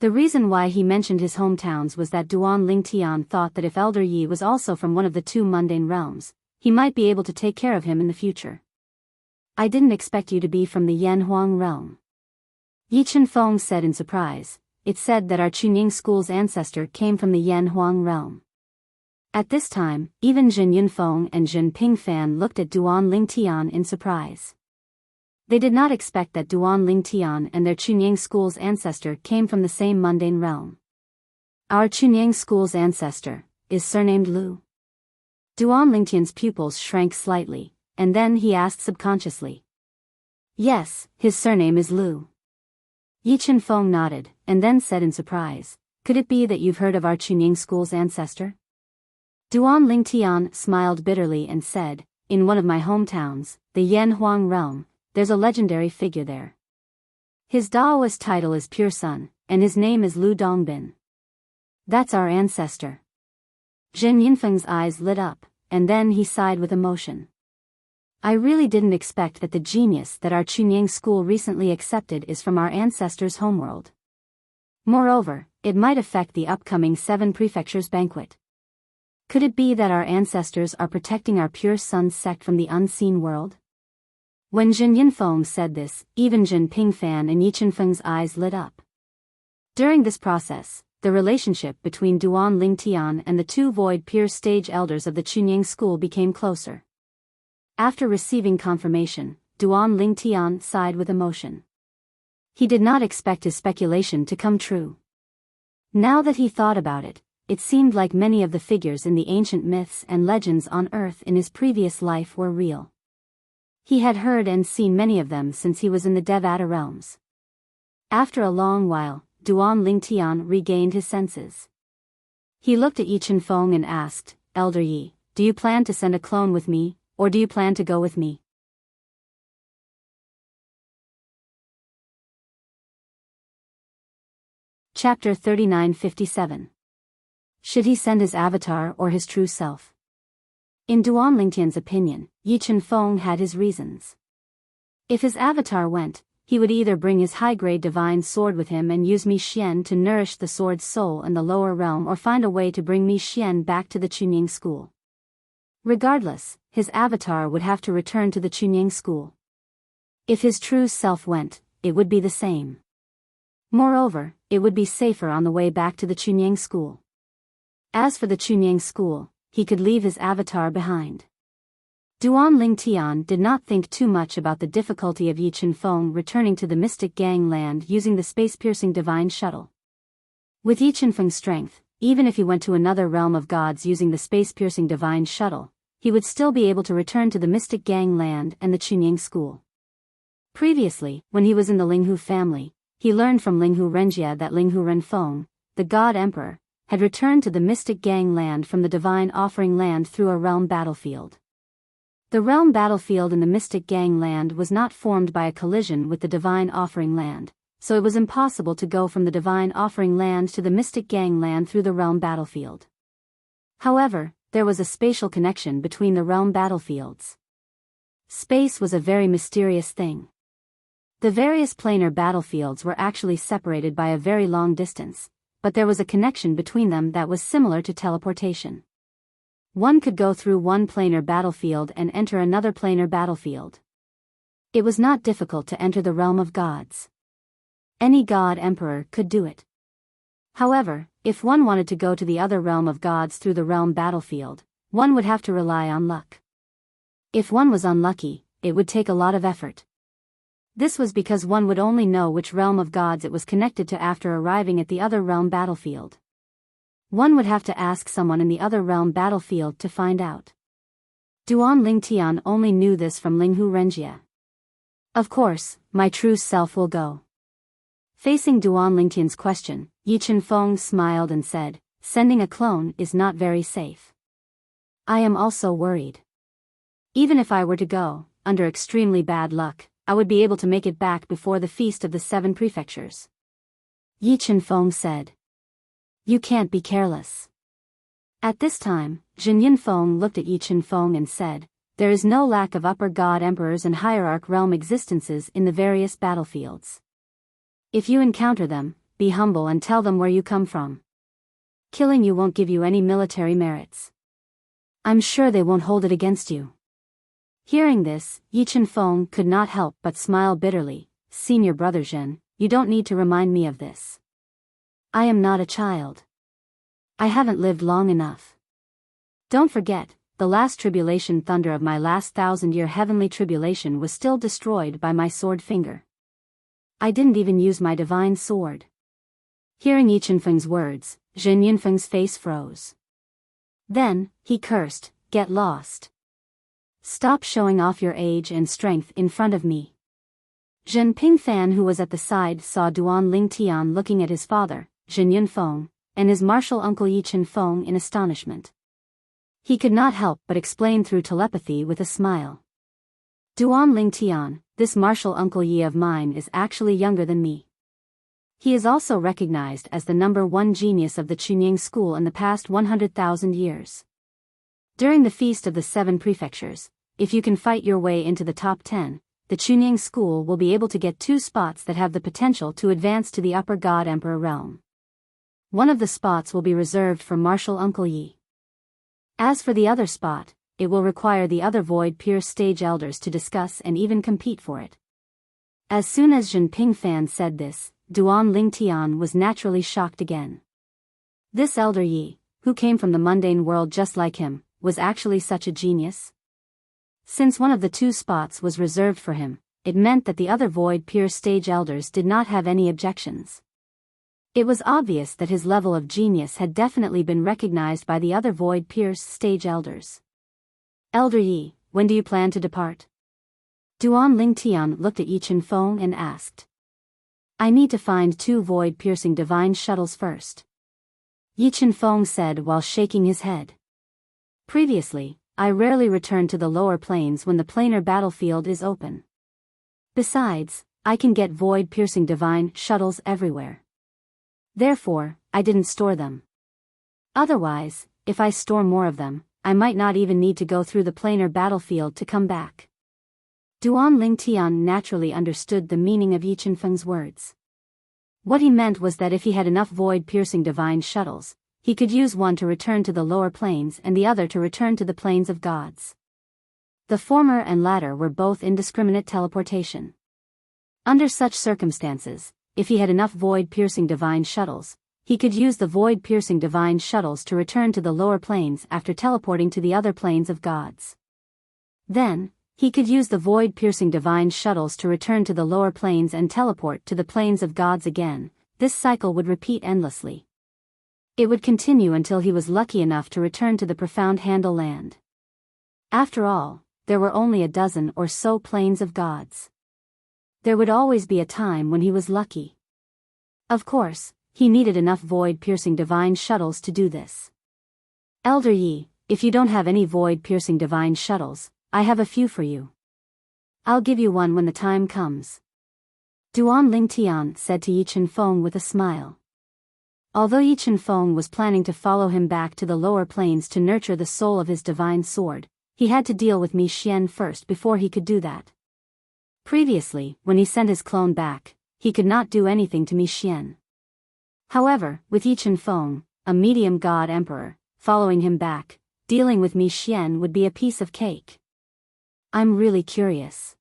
The reason why he mentioned his hometowns was that Duan Lingtian thought that if Elder Yi was also from one of the 2 mundane realms, he might be able to take care of him in the future. I didn't expect you to be from the Yan Huang realm. Yi Chenfeng said in surprise. It's said that our Chunying school's ancestor came from the Yan Huang realm. At this time, even Jin Yunfeng and Jin Pingfan looked at Duan Lingtian in surprise. They did not expect that Duan Lingtian and their Chunying school's ancestor came from the same mundane realm. Our Chunying school's ancestor is surnamed Lu. Duan Lingtian's pupils shrank slightly, and then he asked subconsciously. Yes, his surname is Lu. Yi Chenfeng nodded, and then said in surprise, could it be that you've heard of our Chunying school's ancestor? Duan Lingtian smiled bitterly and said, in one of my hometowns, the Yan Huang realm, there's a legendary figure there. His Daoist title is Pure Sun, and his name is Lu Dongbin. That's our ancestor. Zhen Yinfeng's eyes lit up, and then he sighed with emotion. I really didn't expect that the genius that our Chunying school recently accepted is from our ancestors' homeworld. Moreover, it might affect the upcoming 7 prefectures banquet. Could it be that our ancestors are protecting our Pure Sun sect from the unseen world? When Jin Yinfeng said this, even Jin Pingfan and Yi Chenfeng's eyes lit up. During this process, the relationship between Duan Lingtian and the 2 Void Pure Stage elders of the Chunying school became closer. After receiving confirmation, Duan Lingtian sighed with emotion. He did not expect his speculation to come true. Now that he thought about it, it seemed like many of the figures in the ancient myths and legends on Earth in his previous life were real. He had heard and seen many of them since he was in the Devata realms. After a long while, Duan Lingtian regained his senses. He looked at Yi Chenfeng and asked, Elder Yi, do you plan to send a clone with me, or do you plan to go with me? Chapter 3957. Should he send his avatar or his true self? In Duan Lingtian's opinion, Yi Chenfeng had his reasons. If his avatar went, he would either bring his high-grade divine sword with him and use Mi Xian to nourish the sword's soul in the lower realm, or find a way to bring Mi Xian back to the Chunying school. Regardless, his avatar would have to return to the Chunying school. If his true self went, it would be the same. Moreover, it would be safer on the way back to the Chunying school. As for the Chunying school, he could leave his avatar behind. Duan Lingtian did not think too much about the difficulty of Yi Chenfeng returning to the Mystic Gang land using the space-piercing divine shuttle. With Yi Chenfeng's strength, even if he went to another realm of gods using the space-piercing divine shuttle, he would still be able to return to the Mystic Gang land and the Chunying school. Previously, when he was in the Linghu family, he learned from Linghu Renjia that Linghu Renfeng, the god emperor, had returned to the Mystic Gang land from the Divine Offering land through a realm battlefield. The realm battlefield in the Mystic Gang land was not formed by a collision with the Divine Offering land, so it was impossible to go from the Divine Offering land to the Mystic Gang land through the realm battlefield. However, there was a spatial connection between the realm battlefields. Space was a very mysterious thing. The various planar battlefields were actually separated by a very long distance, but there was a connection between them that was similar to teleportation. One could go through one planar battlefield and enter another planar battlefield. It was not difficult to enter the realm of gods. Any god emperor could do it. However, if one wanted to go to the other realm of gods through the realm battlefield, one would have to rely on luck. If one was unlucky, it would take a lot of effort. This was because one would only know which realm of gods it was connected to after arriving at the other realm battlefield. One would have to ask someone in the other realm battlefield to find out. Duan Lingtian only knew this from Linghu Renjie. Of course, my true self will go. Facing Duan Lingtian's question, Yi Chenfeng smiled and said, sending a clone is not very safe. I am also worried. Even if I were to go, under extremely bad luck, I would be able to make it back before the Feast of the Seven Prefectures. Yi Chenfeng said. You can't be careless. At this time, Jin Yinfeng looked at Yi Chenfeng and said, there is no lack of upper god emperors and hierarch realm existences in the various battlefields. If you encounter them, be humble and tell them where you come from. Killing you won't give you any military merits. I'm sure they won't hold it against you. Hearing this, Yi Chenfeng could not help but smile bitterly. Senior brother Zhen, you don't need to remind me of this. I am not a child. I haven't lived long enough. Don't forget, the last tribulation thunder of my last 1,000-year heavenly tribulation was still destroyed by my sword finger. I didn't even use my divine sword. Hearing Yi Chenfeng's words, Zhen Yinfeng's face froze. Then, he cursed, get lost. Stop showing off your age and strength in front of me. Zhen Pingfan, who was at the side, saw Duan Lingtian looking at his father, Zhen Yinfeng, and his martial uncle Yi Chenfeng in astonishment. He could not help but explain through telepathy with a smile. Duan Lingtian, this martial uncle Yi of mine is actually younger than me. He is also recognized as the #1 genius of the Chunying school in the past 100,000 years. During the Feast of the Seven Prefectures, if you can fight your way into the top 10, the Chunying school will be able to get 2 spots that have the potential to advance to the upper god emperor realm. One of the spots will be reserved for martial uncle Yi. As for the other spot, it will require the other Void Pierce stage elders to discuss and even compete for it. As soon as Zhen Pingfan said this, Duan Lingtian was naturally shocked again. This elder Yi, who came from the mundane world just like him, was actually such a genius? Since one of the 2 spots was reserved for him, it meant that the other Void Pierce stage elders did not have any objections. It was obvious that his level of genius had definitely been recognized by the other Void Pierce stage elders. Elder Yi, when do you plan to depart? Duan Lingtian looked at Yi Chenfeng and asked. I need to find 2 void-piercing divine shuttles first. Yi Chenfeng said while shaking his head. Previously, I rarely returned to the lower planes when the planar battlefield is open. Besides, I can get void-piercing divine shuttles everywhere. Therefore, I didn't store them. Otherwise, if I store more of them, I might not even need to go through the planar battlefield to come back. Duan Lingtian naturally understood the meaning of Yi Chenfeng's words. What he meant was that if he had enough void-piercing divine shuttles, he could use one to return to the lower planes and the other to return to the planes of gods. The former and latter were both indiscriminate teleportation. Under such circumstances, if he had enough void-piercing divine shuttles, he could use the void-piercing divine shuttles to return to the lower planes after teleporting to the other planes of gods. Then, he could use the void-piercing divine shuttles to return to the lower planes and teleport to the planes of gods again. This cycle would repeat endlessly. It would continue until he was lucky enough to return to the profound Handle land. After all, there were only a dozen or so planes of gods. There would always be a time when he was lucky. Of course, he needed enough void-piercing divine shuttles to do this. Elder Yi, if you don't have any void-piercing divine shuttles, I have a few for you. I'll give you one when the time comes. Duan Lingtian said to Yi Chenfeng with a smile. Although Yi Chenfeng was planning to follow him back to the lower planes to nurture the soul of his divine sword, he had to deal with Mi Xian first before he could do that. Previously, when he sent his clone back, he could not do anything to Mi Xian. However, with Yi Chenfeng, a medium god emperor, following him back, dealing with Mi Xian would be a piece of cake. I'm really curious.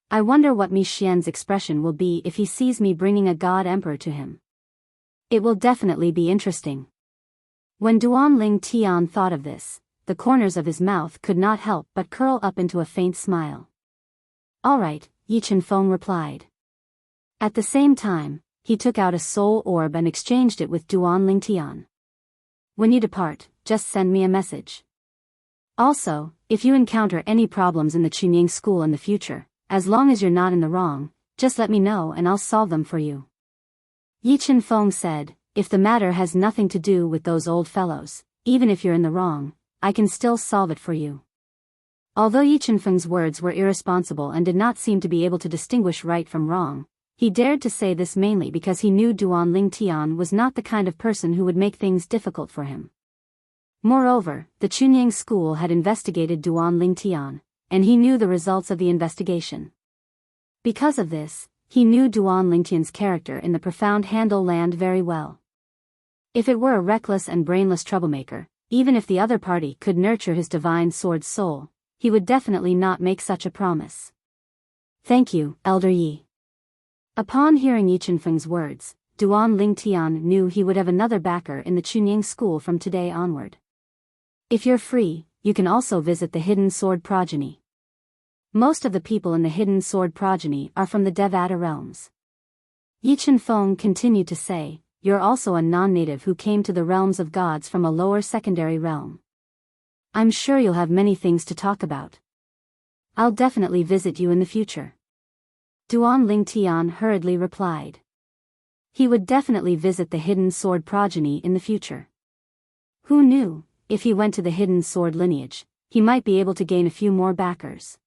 I wonder what Mi Xian's expression will be if he sees me bringing a god emperor to him. It will definitely be interesting. When Duanling Tian thought of this, the corners of his mouth could not help but curl up into a faint smile. All right, Yi Chenfeng replied. At the same time, he took out a soul orb and exchanged it with Duanling Tian. When you depart, just send me a message. Also, if you encounter any problems in the Chunying school in the future, as long as you're not in the wrong, just let me know and I'll solve them for you. Yi Chenfeng said, if the matter has nothing to do with those old fellows, even if you're in the wrong, I can still solve it for you. Although Yi Chenfeng's words were irresponsible and did not seem to be able to distinguish right from wrong, he dared to say this mainly because he knew Duanling Tian was not the kind of person who would make things difficult for him. Moreover, the Chunying school had investigated Duanling Tian, and he knew the results of the investigation. Because of this, he knew Duanling Tian's character in the profound Handle land very well. If it were a reckless and brainless troublemaker, even if the other party could nurture his divine sword soul, he would definitely not make such a promise. Thank you, Elder Yi. Upon hearing Yi Chenfeng's words, Duanling Tian knew he would have another backer in the Chunying school from today onward. If you're free, you can also visit the Hidden Sword Progeny. Most of the people in the Hidden Sword Progeny are from the Devata realms. Yi Chenfeng continued to say, you're also a non-native who came to the realms of gods from a lower secondary realm. I'm sure you'll have many things to talk about. I'll definitely visit you in the future. Duanling Tian hurriedly replied. He would definitely visit the Hidden Sword Progeny in the future. Who knew, if he went to the Hidden Sword lineage, he might be able to gain a few more backers.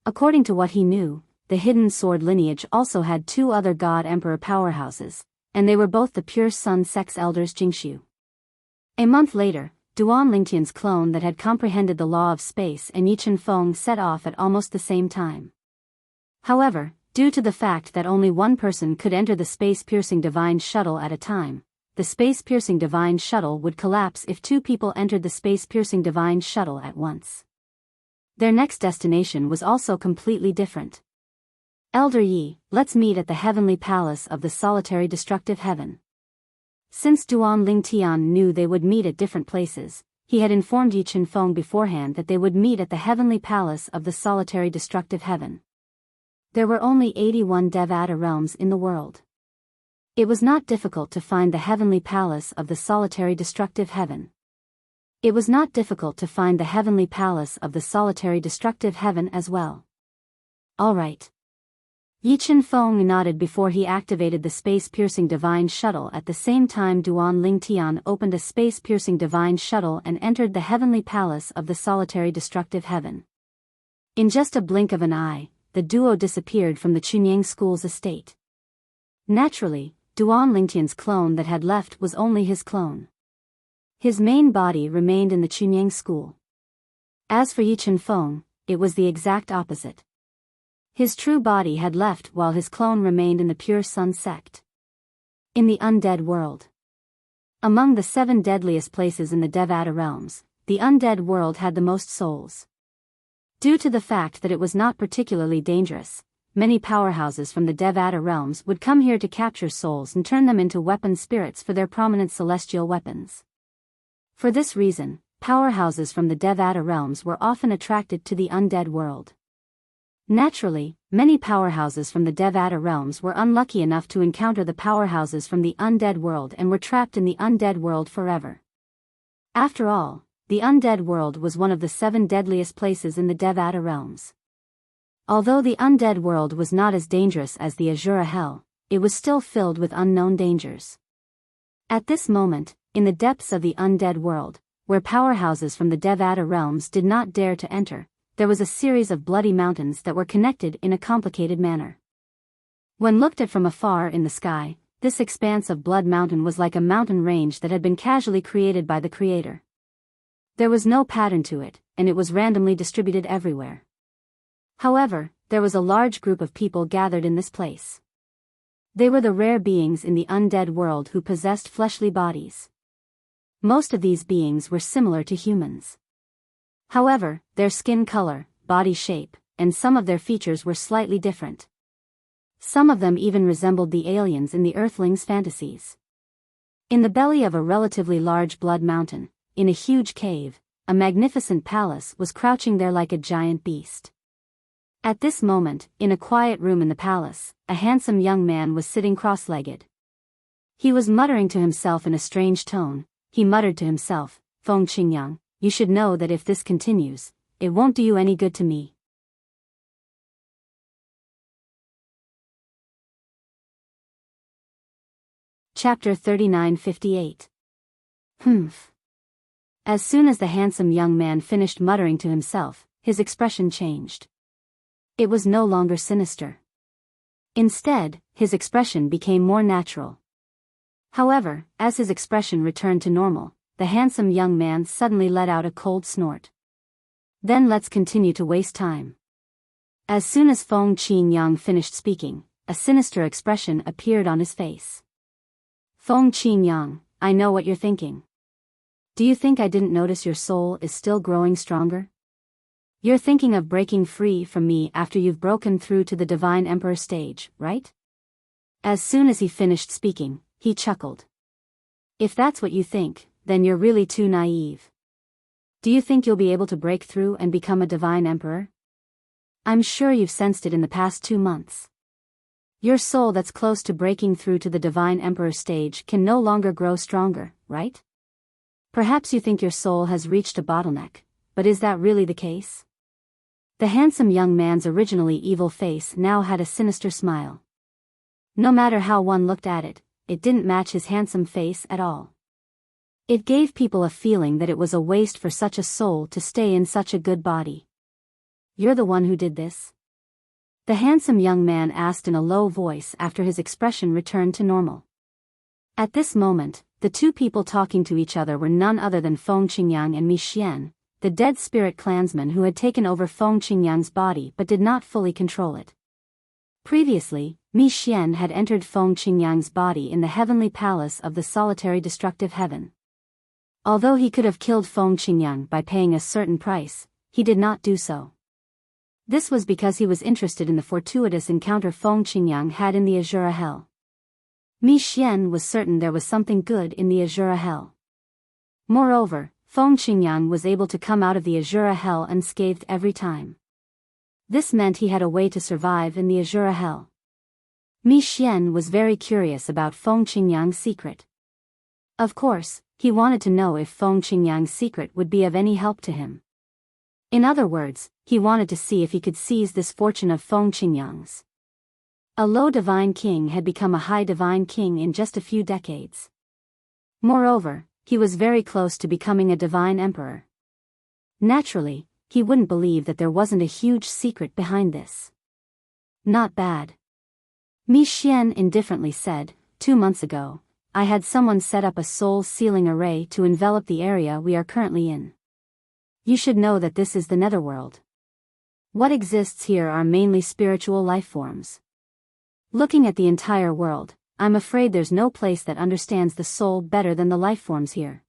According to what he knew, the Hidden Sword lineage also had two other God Emperor powerhouses, and they were both the pure Sun Sex Elders Jingxiu. A month later, Duanling Tian's clone that had comprehended the law of space and Yi Chenfeng set off at almost the same time. However, due to the fact that only one person could enter the space-piercing divine shuttle at a time, the space-piercing divine shuttle would collapse if two people entered the space-piercing divine shuttle at once. Their next destination was also completely different. Elder Yi, let's meet at the heavenly palace of the solitary destructive heaven. Since Duanling Tian knew they would meet at different places, he had informed Yi Chenfeng beforehand that they would meet at the heavenly palace of the solitary destructive heaven. There were only 81 Devata realms in the world. It was not difficult to find the heavenly palace of the solitary destructive heaven. It was not difficult to find the heavenly palace of the solitary destructive heaven as well. All right. Yi Chenfeng nodded before he activated the space-piercing divine shuttle. At the same time, Duanling Tian opened a space-piercing divine shuttle and entered the heavenly palace of the solitary destructive heaven. In just a blink of an eye, the duo disappeared from the Chunying school's estate. Naturally, Duanling Tian's clone that had left was only his clone. His main body remained in the Chunying school. As for Yi Chenfeng, it was the exact opposite. His true body had left while his clone remained in the pure Sun sect. In the undead world. Among the 7 deadliest places in the Devata realms, the undead world had the most souls. Due to the fact that it was not particularly dangerous, many powerhouses from the Devata realms would come here to capture souls and turn them into weapon spirits for their prominent celestial weapons. For this reason, powerhouses from the Devata realms were often attracted to the undead world. Naturally, many powerhouses from the Devata realms were unlucky enough to encounter the powerhouses from the undead world and were trapped in the undead world forever. After all, the undead world was one of the 7 deadliest places in the Devata realms. Although the undead world was not as dangerous as the Azura Hell, it was still filled with unknown dangers. At this moment, in the depths of the undead world, where powerhouses from the Devata realms did not dare to enter, there was a series of bloody mountains that were connected in a complicated manner. When looked at from afar in the sky, this expanse of Blood Mountain was like a mountain range that had been casually created by the Creator. There was no pattern to it, and it was randomly distributed everywhere. However, there was a large group of people gathered in this place. They were the rare beings in the undead world who possessed fleshly bodies. Most of these beings were similar to humans. However, their skin color, body shape, and some of their features were slightly different. Some of them even resembled the aliens in the Earthlings' fantasies. In the belly of a relatively large blood mountain, in a huge cave, a magnificent palace was crouching there like a giant beast. At this moment, in a quiet room in the palace, a handsome young man was sitting cross-legged. He was muttering to himself in a strange tone. He muttered to himself, "Feng Qingyang, you should know that if this continues, it won't do you any good to me." Chapter 39:58. Humph. As soon as the handsome young man finished muttering to himself, his expression changed. It was no longer sinister. Instead, his expression became more natural. However, as his expression returned to normal, the handsome young man suddenly let out a cold snort. "Then let's continue to waste time." As soon as Feng Qingyang finished speaking, a sinister expression appeared on his face. "Feng Qingyang, I know what you're thinking. Do you think I didn't notice your soul is still growing stronger? You're thinking of breaking free from me after you've broken through to the Divine Emperor stage, right?" As soon as he finished speaking, he chuckled. "If that's what you think, then you're really too naive. Do you think you'll be able to break through and become a Divine Emperor? I'm sure you've sensed it in the past 2 months. Your soul that's close to breaking through to the Divine Emperor stage can no longer grow stronger, right? Perhaps you think your soul has reached a bottleneck, but is that really the case?" The handsome young man's originally evil face now had a sinister smile. No matter how one looked at it, it didn't match his handsome face at all. It gave people a feeling that it was a waste for such a soul to stay in such a good body. "You're the one who did this?" the handsome young man asked in a low voice after his expression returned to normal. At this moment, the two people talking to each other were none other than Feng Qingyang and Mi Xian, the dead spirit clansman who had taken over Feng Qingyang's body but did not fully control it. Previously, Mi Xian had entered Feng Qingyang's body in the heavenly palace of the solitary destructive heaven. Although he could have killed Feng Qingyang by paying a certain price, he did not do so. This was because he was interested in the fortuitous encounter Feng Qingyang had in the Azura Hell. Mi Xian was certain there was something good in the Azura Hell. Moreover, Feng Qingyang was able to come out of the Azura Hell unscathed every time. This meant he had a way to survive in the Azura Hell. Mi Xian was very curious about Feng Qingyang's secret. Of course, he wanted to know if Feng Qingyang's secret would be of any help to him. In other words, he wanted to see if he could seize this fortune of Feng Qingyang's. A low divine king had become a high divine king in just a few decades. Moreover, he was very close to becoming a divine emperor. Naturally, he wouldn't believe that there wasn't a huge secret behind this. Not bad. Mi Xian indifferently said, 2 months ago, I had someone set up a soul sealing array to envelop the area we are currently in. You should know that this is the netherworld. What exists here are mainly spiritual life forms. Looking at the entire world, I'm afraid there's no place that understands the soul better than the life forms here.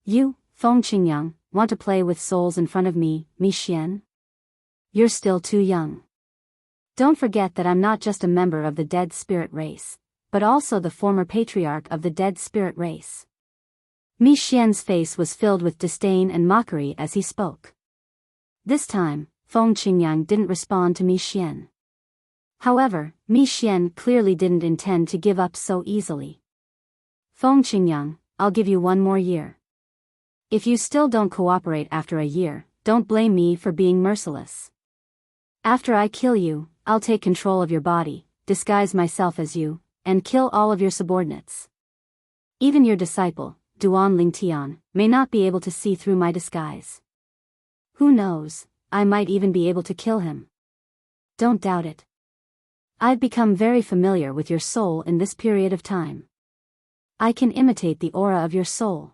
You, Feng Qingyang, want to play with souls in front of me, Mi Xian? You're still too young. Don't forget that I'm not just a member of the dead spirit race, but also the former patriarch of the dead spirit race. Mi Xian's face was filled with disdain and mockery as he spoke. This time, Feng Qingyang didn't respond to Mi Xian. However, Mi Xian clearly didn't intend to give up so easily. Feng Qingyang, I'll give you 1 more year. If you still don't cooperate after a year, don't blame me for being merciless. After I kill you, I'll take control of your body, disguise myself as you, and kill all of your subordinates. Even your disciple, Duan Lingtian, may not be able to see through my disguise. Who knows, I might even be able to kill him. Don't doubt it. I've become very familiar with your soul in this period of time. I can imitate the aura of your soul.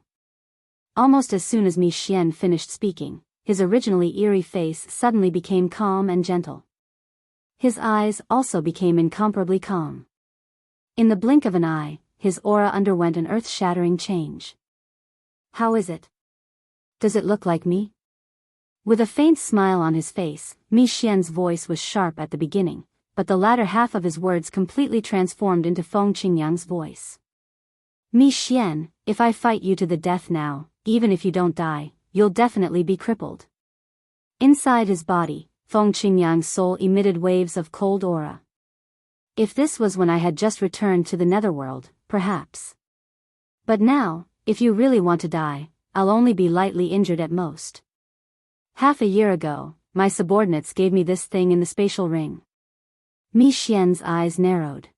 Almost as soon as Mi Xian finished speaking, his originally eerie face suddenly became calm and gentle. His eyes also became incomparably calm. In the blink of an eye, his aura underwent an earth-shattering change. how is it? Does it look like me? With a faint smile on his face, Mi Xian's voice was sharp at the beginning, but the latter half of his words completely transformed into Feng Qingyang's voice. Mi Xian, if I fight you to the death now, even if you don't die, you'll definitely be crippled. Inside his body, Feng Qingyang's soul emitted waves of cold aura. If this was when I had just returned to the netherworld, perhaps. But now, if you really want to die, I'll only be lightly injured at most. Half a year ago, my subordinates gave me this thing in the spatial ring. Mi Xian's eyes narrowed.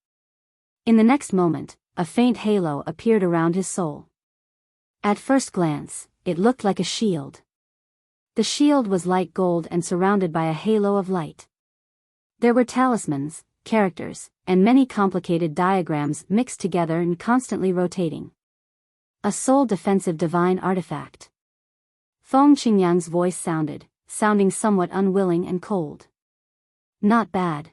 In the next moment, a faint halo appeared around his soul. At first glance, it looked like a shield. The shield was light gold and surrounded by a halo of light. There were talismans, characters, and many complicated diagrams mixed together and constantly rotating. A soul defensive divine artifact. Feng Qingyang's voice sounding somewhat unwilling and cold. Not bad.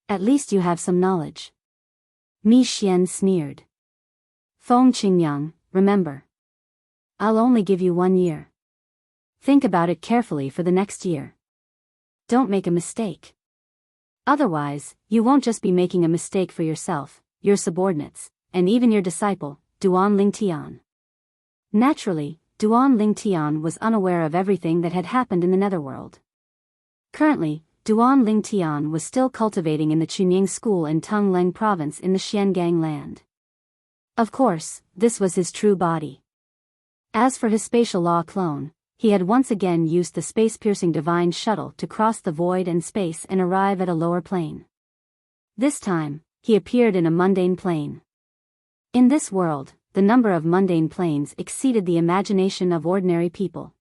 At least you have some knowledge. Mi Xian sneered. Feng Qingyang, remember. I'll only give you 1 year. Think about it carefully for the next year. Don't make a mistake. Otherwise, you won't just be making a mistake for yourself, your subordinates, and even your disciple, Duan Lingtian. Naturally, Duan Lingtian was unaware of everything that had happened in the netherworld. Currently, Duan Lingtian was still cultivating in the Chunying school in Tungleng province in the Xiangang land. Of course, this was his true body. As for his spatial law clone, he had once again used the space-piercing divine shuttle to cross the void and space and arrive at a lower plane. This time, he appeared in a mundane plane. In this world, the number of mundane planes exceeded the imagination of ordinary people.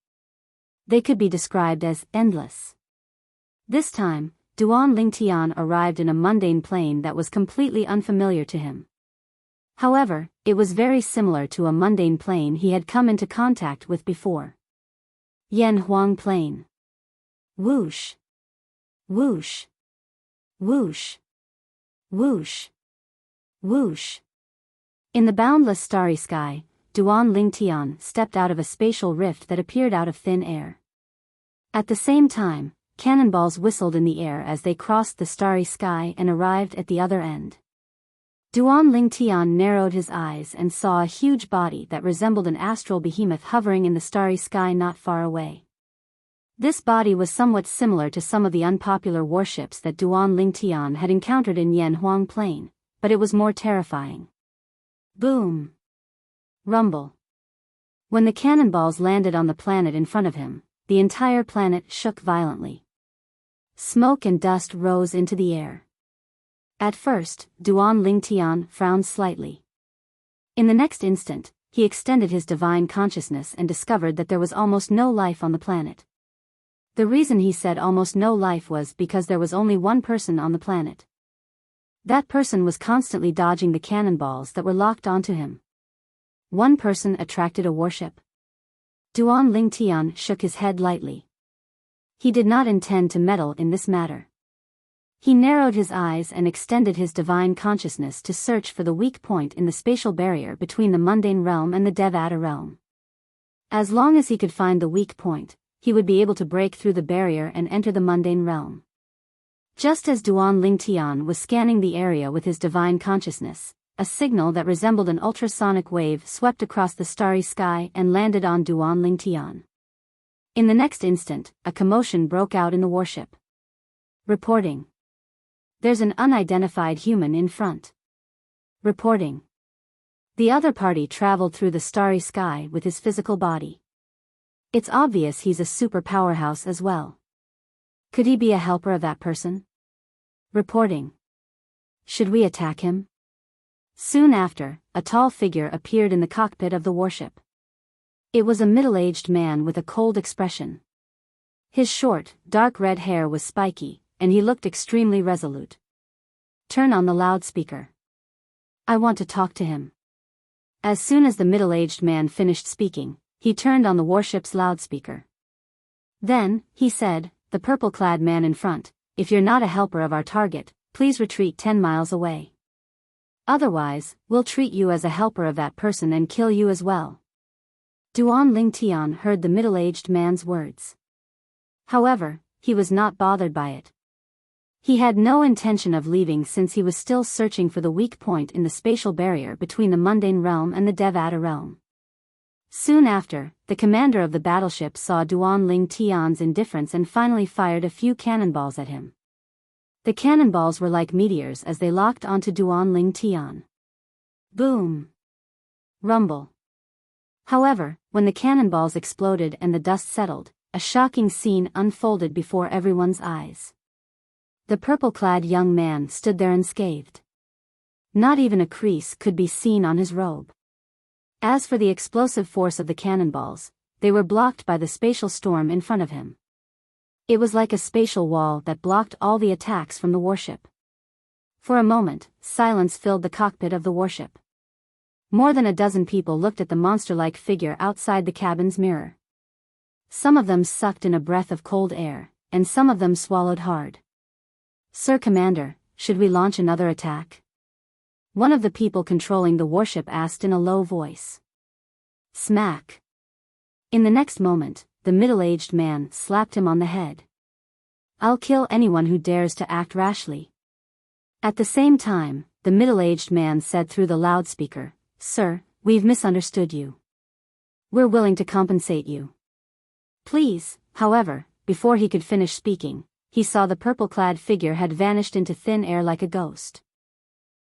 They could be described as endless. This time, Duan Lingtian arrived in a mundane plane that was completely unfamiliar to him. However, it was very similar to a mundane plane he had come into contact with before. Yan Huang Plain. Whoosh. Whoosh. Whoosh. Whoosh. Whoosh. In the boundless starry sky, Duan Lingtian stepped out of a spatial rift that appeared out of thin air. At the same time, cannonballs whistled in the air as they crossed the starry sky and arrived at the other end. Duan Lingtian narrowed his eyes and saw a huge body that resembled an astral behemoth hovering in the starry sky not far away. This body was somewhat similar to some of the unpopular warships that Duan Lingtian had encountered in Yanhuang Plain, but it was more terrifying. Boom! Rumble. When the cannonballs landed on the planet in front of him, the entire planet shook violently. Smoke and dust rose into the air. At first, Duan Lingtian frowned slightly. In the next instant, he extended his divine consciousness and discovered that there was almost no life on the planet. The reason he said almost no life was because there was only one person on the planet. That person was constantly dodging the cannonballs that were locked onto him. One person attracted a warship. Duan Lingtian shook his head lightly. He did not intend to meddle in this matter. He narrowed his eyes and extended his divine consciousness to search for the weak point in the spatial barrier between the mundane realm and the Devata realm. As long as he could find the weak point, he would be able to break through the barrier and enter the mundane realm. Just as Duan Lingtian was scanning the area with his divine consciousness, a signal that resembled an ultrasonic wave swept across the starry sky and landed on Duan Lingtian. In the next instant, a commotion broke out in the warship. Reporting. There's an unidentified human in front. Reporting. The other party traveled through the starry sky with his physical body. It's obvious he's a super powerhouse as well. Could he be a helper of that person? Reporting. Should we attack him? Soon after, a tall figure appeared in the cockpit of the warship. It was a middle-aged man with a cold expression. His short, dark red hair was spiky, and he looked extremely resolute. Turn on the loudspeaker. I want to talk to him. As soon as the middle-aged man finished speaking, he turned on the warship's loudspeaker. Then, he said, the purple-clad man in front, if you're not a helper of our target, please retreat 10 miles away. Otherwise, we'll treat you as a helper of that person and kill you as well. Duan Lingtian heard the middle-aged man's words. However, he was not bothered by it. He had no intention of leaving since he was still searching for the weak point in the spatial barrier between the mundane realm and the Devata realm. Soon after, the commander of the battleship saw Duan Lingtian's indifference and finally fired a few cannonballs at him. The cannonballs were like meteors as they locked onto Duan Lingtian. Boom! Rumble. However, when the cannonballs exploded and the dust settled, a shocking scene unfolded before everyone's eyes. The purple-clad young man stood there unscathed. Not even a crease could be seen on his robe. As for the explosive force of the cannonballs, they were blocked by the spatial storm in front of him. It was like a spatial wall that blocked all the attacks from the warship. For a moment, silence filled the cockpit of the warship. More than a dozen people looked at the monster-like figure outside the cabin's mirror. Some of them sucked in a breath of cold air, and some of them swallowed hard. "Sir Commander, should we launch another attack?" One of the people controlling the warship asked in a low voice. Smack! In the next moment, the middle-aged man slapped him on the head. "I'll kill anyone who dares to act rashly." At the same time, the middle-aged man said through the loudspeaker, "Sir, we've misunderstood you. We're willing to compensate you. Please." However, before he could finish speaking, he saw the purple-clad figure had vanished into thin air like a ghost.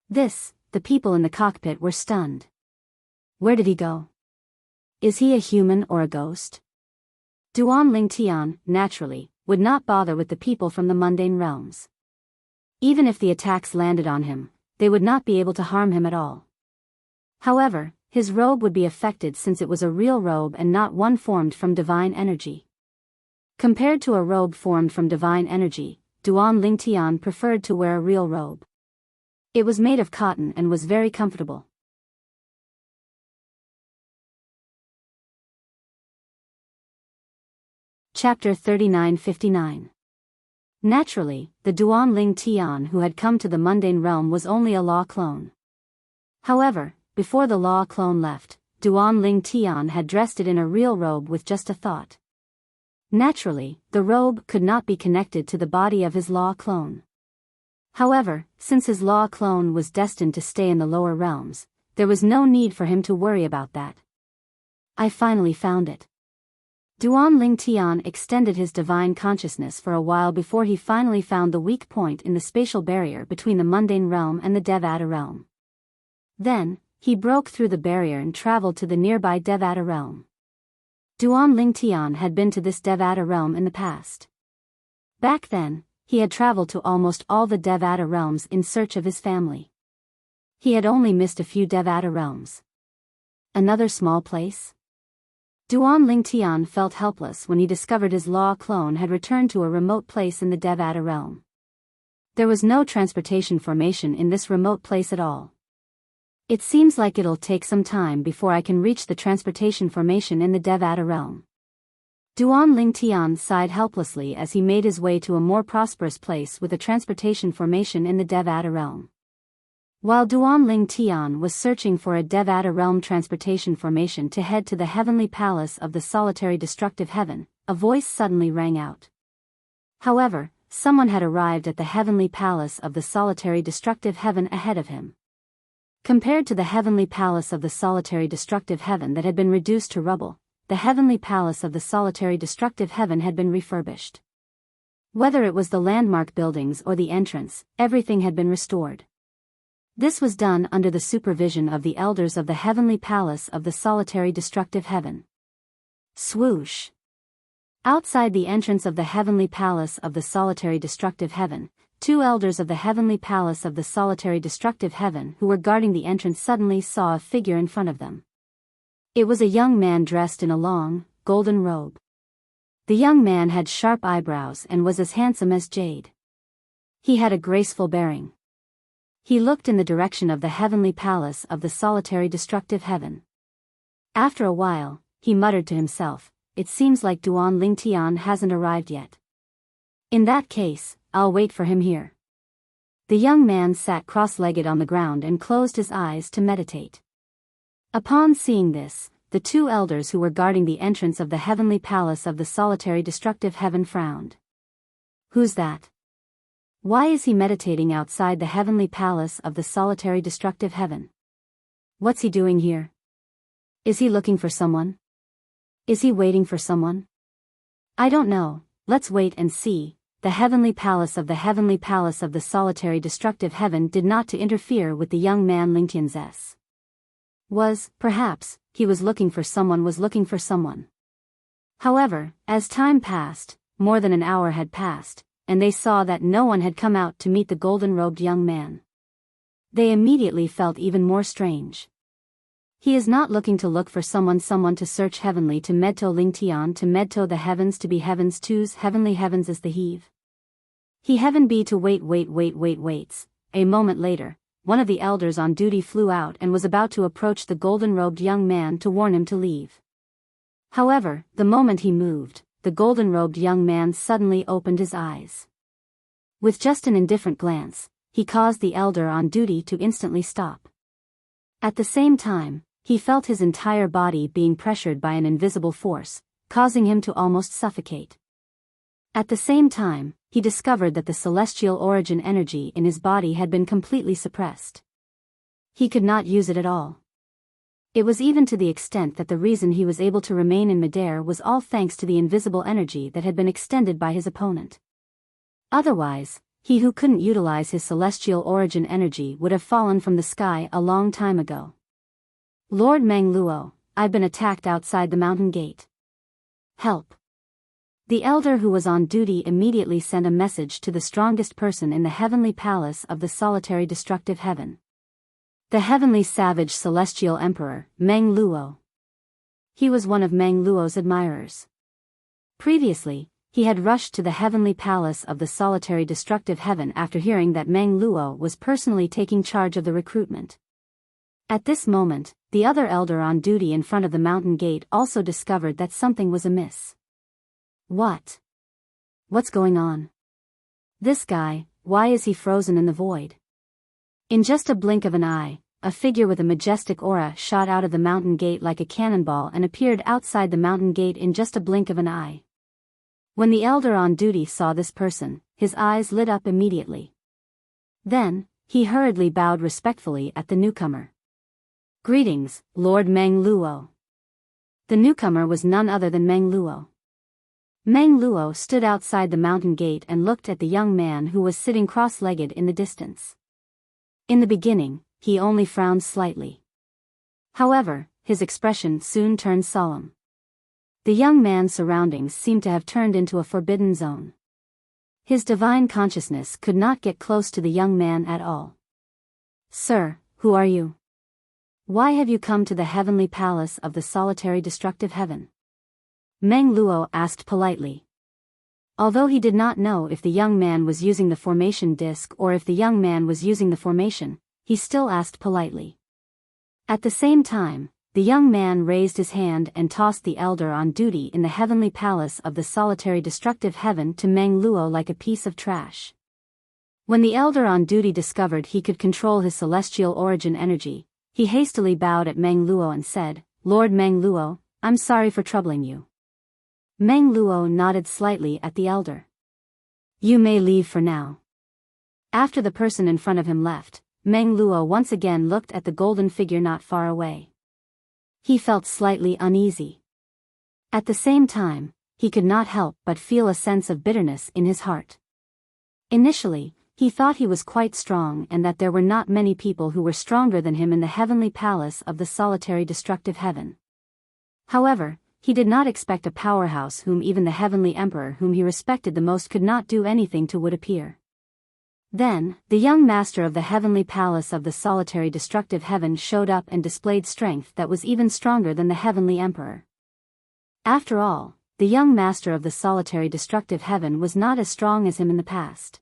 The people in the cockpit were stunned. Where did he go? Is he a human or a ghost? Duan Lingtian, naturally, would not bother with the people from the mundane realms. Even if the attacks landed on him, they would not be able to harm him at all. However, his robe would be affected since it was a real robe and not one formed from divine energy. Compared to a robe formed from divine energy, Duan Lingtian preferred to wear a real robe. It was made of cotton and was very comfortable. Chapter 3959. Naturally, the Duan Lingtian who had come to the mundane realm was only a law clone. However, before the law clone left, Duan Lingtian had dressed it in a real robe with just a thought. Naturally, the robe could not be connected to the body of his law clone. However, since his law clone was destined to stay in the lower realms, there was no need for him to worry about that. "I finally found it." Duan Lingtian extended his divine consciousness for a while before he finally found the weak point in the spatial barrier between the mundane realm and the Devata realm. Then, he broke through the barrier and traveled to the nearby Devata realm. Duan Lingtian had been to this Devata realm in the past. Back then, he had traveled to almost all the Devata realms in search of his family. He had only missed a few Devata realms. Another small place? Duan Lingtian felt helpless when he discovered his law clone had returned to a remote place in the Devata realm. There was no transportation formation in this remote place at all. "It seems like it'll take some time before I can reach the transportation formation in the Devata realm." Duan Lingtian sighed helplessly as he made his way to a more prosperous place with a transportation formation in the Devata realm. While Duan Lingtian was searching for a Devata realm transportation formation to head to the heavenly palace of the solitary destructive heaven, a voice suddenly rang out. However, someone had arrived at the heavenly palace of the solitary destructive heaven ahead of him. Compared to the heavenly palace of the solitary destructive heaven that had been reduced to rubble, the heavenly palace of the solitary destructive heaven had been refurbished. Whether it was the landmark buildings or the entrance, everything had been restored. This was done under the supervision of the elders of the heavenly palace of the solitary destructive heaven. Swoosh! Outside the entrance of the heavenly palace of the solitary destructive heaven, two elders of the heavenly palace of the solitary destructive heaven who were guarding the entrance suddenly saw a figure in front of them. It was a young man dressed in a long, golden robe. The young man had sharp eyebrows and was as handsome as jade. He had a graceful bearing. He looked in the direction of the heavenly palace of the solitary destructive heaven. After a while, he muttered to himself, "It seems like Duan Lingtian hasn't arrived yet. In that case, I'll wait for him here." The young man sat cross-legged on the ground and closed his eyes to meditate. Upon seeing this, the two elders who were guarding the entrance of the heavenly palace of the solitary destructive heaven frowned. Who's that? Why is he meditating outside the heavenly palace of the solitary destructive heaven? What's he doing here? Is he looking for someone? Is he waiting for someone? I don't know, let's wait and see. The heavenly palace of the solitary destructive heaven did not to interfere with the young man Lingtian's. Perhaps, he was looking for someone. However, as time passed, more than an hour had passed, and they saw that no one had come out to meet the golden-robed young man. They immediately felt even more strange. He is not looking to look for someone to search heavenly to medto Lingtian to medto the heavens to be heavens two's heavenly heavens is the heave. He heaven be to waits. A moment later, one of the elders on duty flew out and was about to approach the golden-robed young man to warn him to leave. However, the moment he moved, the golden-robed young man suddenly opened his eyes. With just an indifferent glance, he caused the elder on duty to instantly stop. At the same time, he felt his entire body being pressured by an invisible force, causing him to almost suffocate. At the same time, he discovered that the celestial origin energy in his body had been completely suppressed. He could not use it at all. It was even to the extent that the reason he was able to remain in midair was all thanks to the invisible energy that had been extended by his opponent. Otherwise, he who couldn't utilize his celestial origin energy would have fallen from the sky a long time ago. Lord Meng Luo, I've been attacked outside the mountain gate. Help. The elder who was on duty immediately sent a message to the strongest person in the heavenly palace of the solitary destructive heaven. The heavenly savage celestial emperor, Meng Luo. He was one of Meng Luo's admirers. Previously, he had rushed to the heavenly palace of the solitary destructive heaven after hearing that Meng Luo was personally taking charge of the recruitment. At this moment, the other elder on duty in front of the mountain gate also discovered that something was amiss. What? What's going on? This guy, why is he frozen in the void? In just a blink of an eye, a figure with a majestic aura shot out of the mountain gate like a cannonball and appeared outside the mountain gate in just a blink of an eye. When the elder on duty saw this person, his eyes lit up immediately. Then, he hurriedly bowed respectfully at the newcomer. Greetings, Lord Meng Luo. The newcomer was none other than Meng Luo. Meng Luo stood outside the mountain gate and looked at the young man who was sitting cross-legged in the distance. In the beginning, he only frowned slightly. However, his expression soon turned solemn. The young man's surroundings seemed to have turned into a forbidden zone. His divine consciousness could not get close to the young man at all. Sir, who are you? Why have you come to the heavenly palace of the solitary destructive heaven? Meng Luo asked politely. Although he did not know if the young man was using the formation disc or if the young man was using the formation, he still asked politely. At the same time, the young man raised his hand and tossed the elder on duty in the heavenly palace of the solitary destructive heaven to Meng Luo like a piece of trash. When the elder on duty discovered he could control his celestial origin energy, he hastily bowed at Meng Luo and said, Lord Meng Luo, I'm sorry for troubling you. Meng Luo nodded slightly at the elder. You may leave for now. After the person in front of him left, Meng Luo once again looked at the golden figure not far away. He felt slightly uneasy. At the same time, he could not help but feel a sense of bitterness in his heart. Initially, he thought he was quite strong and that there were not many people who were stronger than him in the heavenly palace of the solitary destructive heaven. However, he did not expect a powerhouse whom even the heavenly emperor whom he respected the most could not do anything to would appear. Then, the young master of the heavenly palace of the solitary destructive heaven showed up and displayed strength that was even stronger than the heavenly emperor. After all, the young master of the solitary destructive heaven was not as strong as him in the past.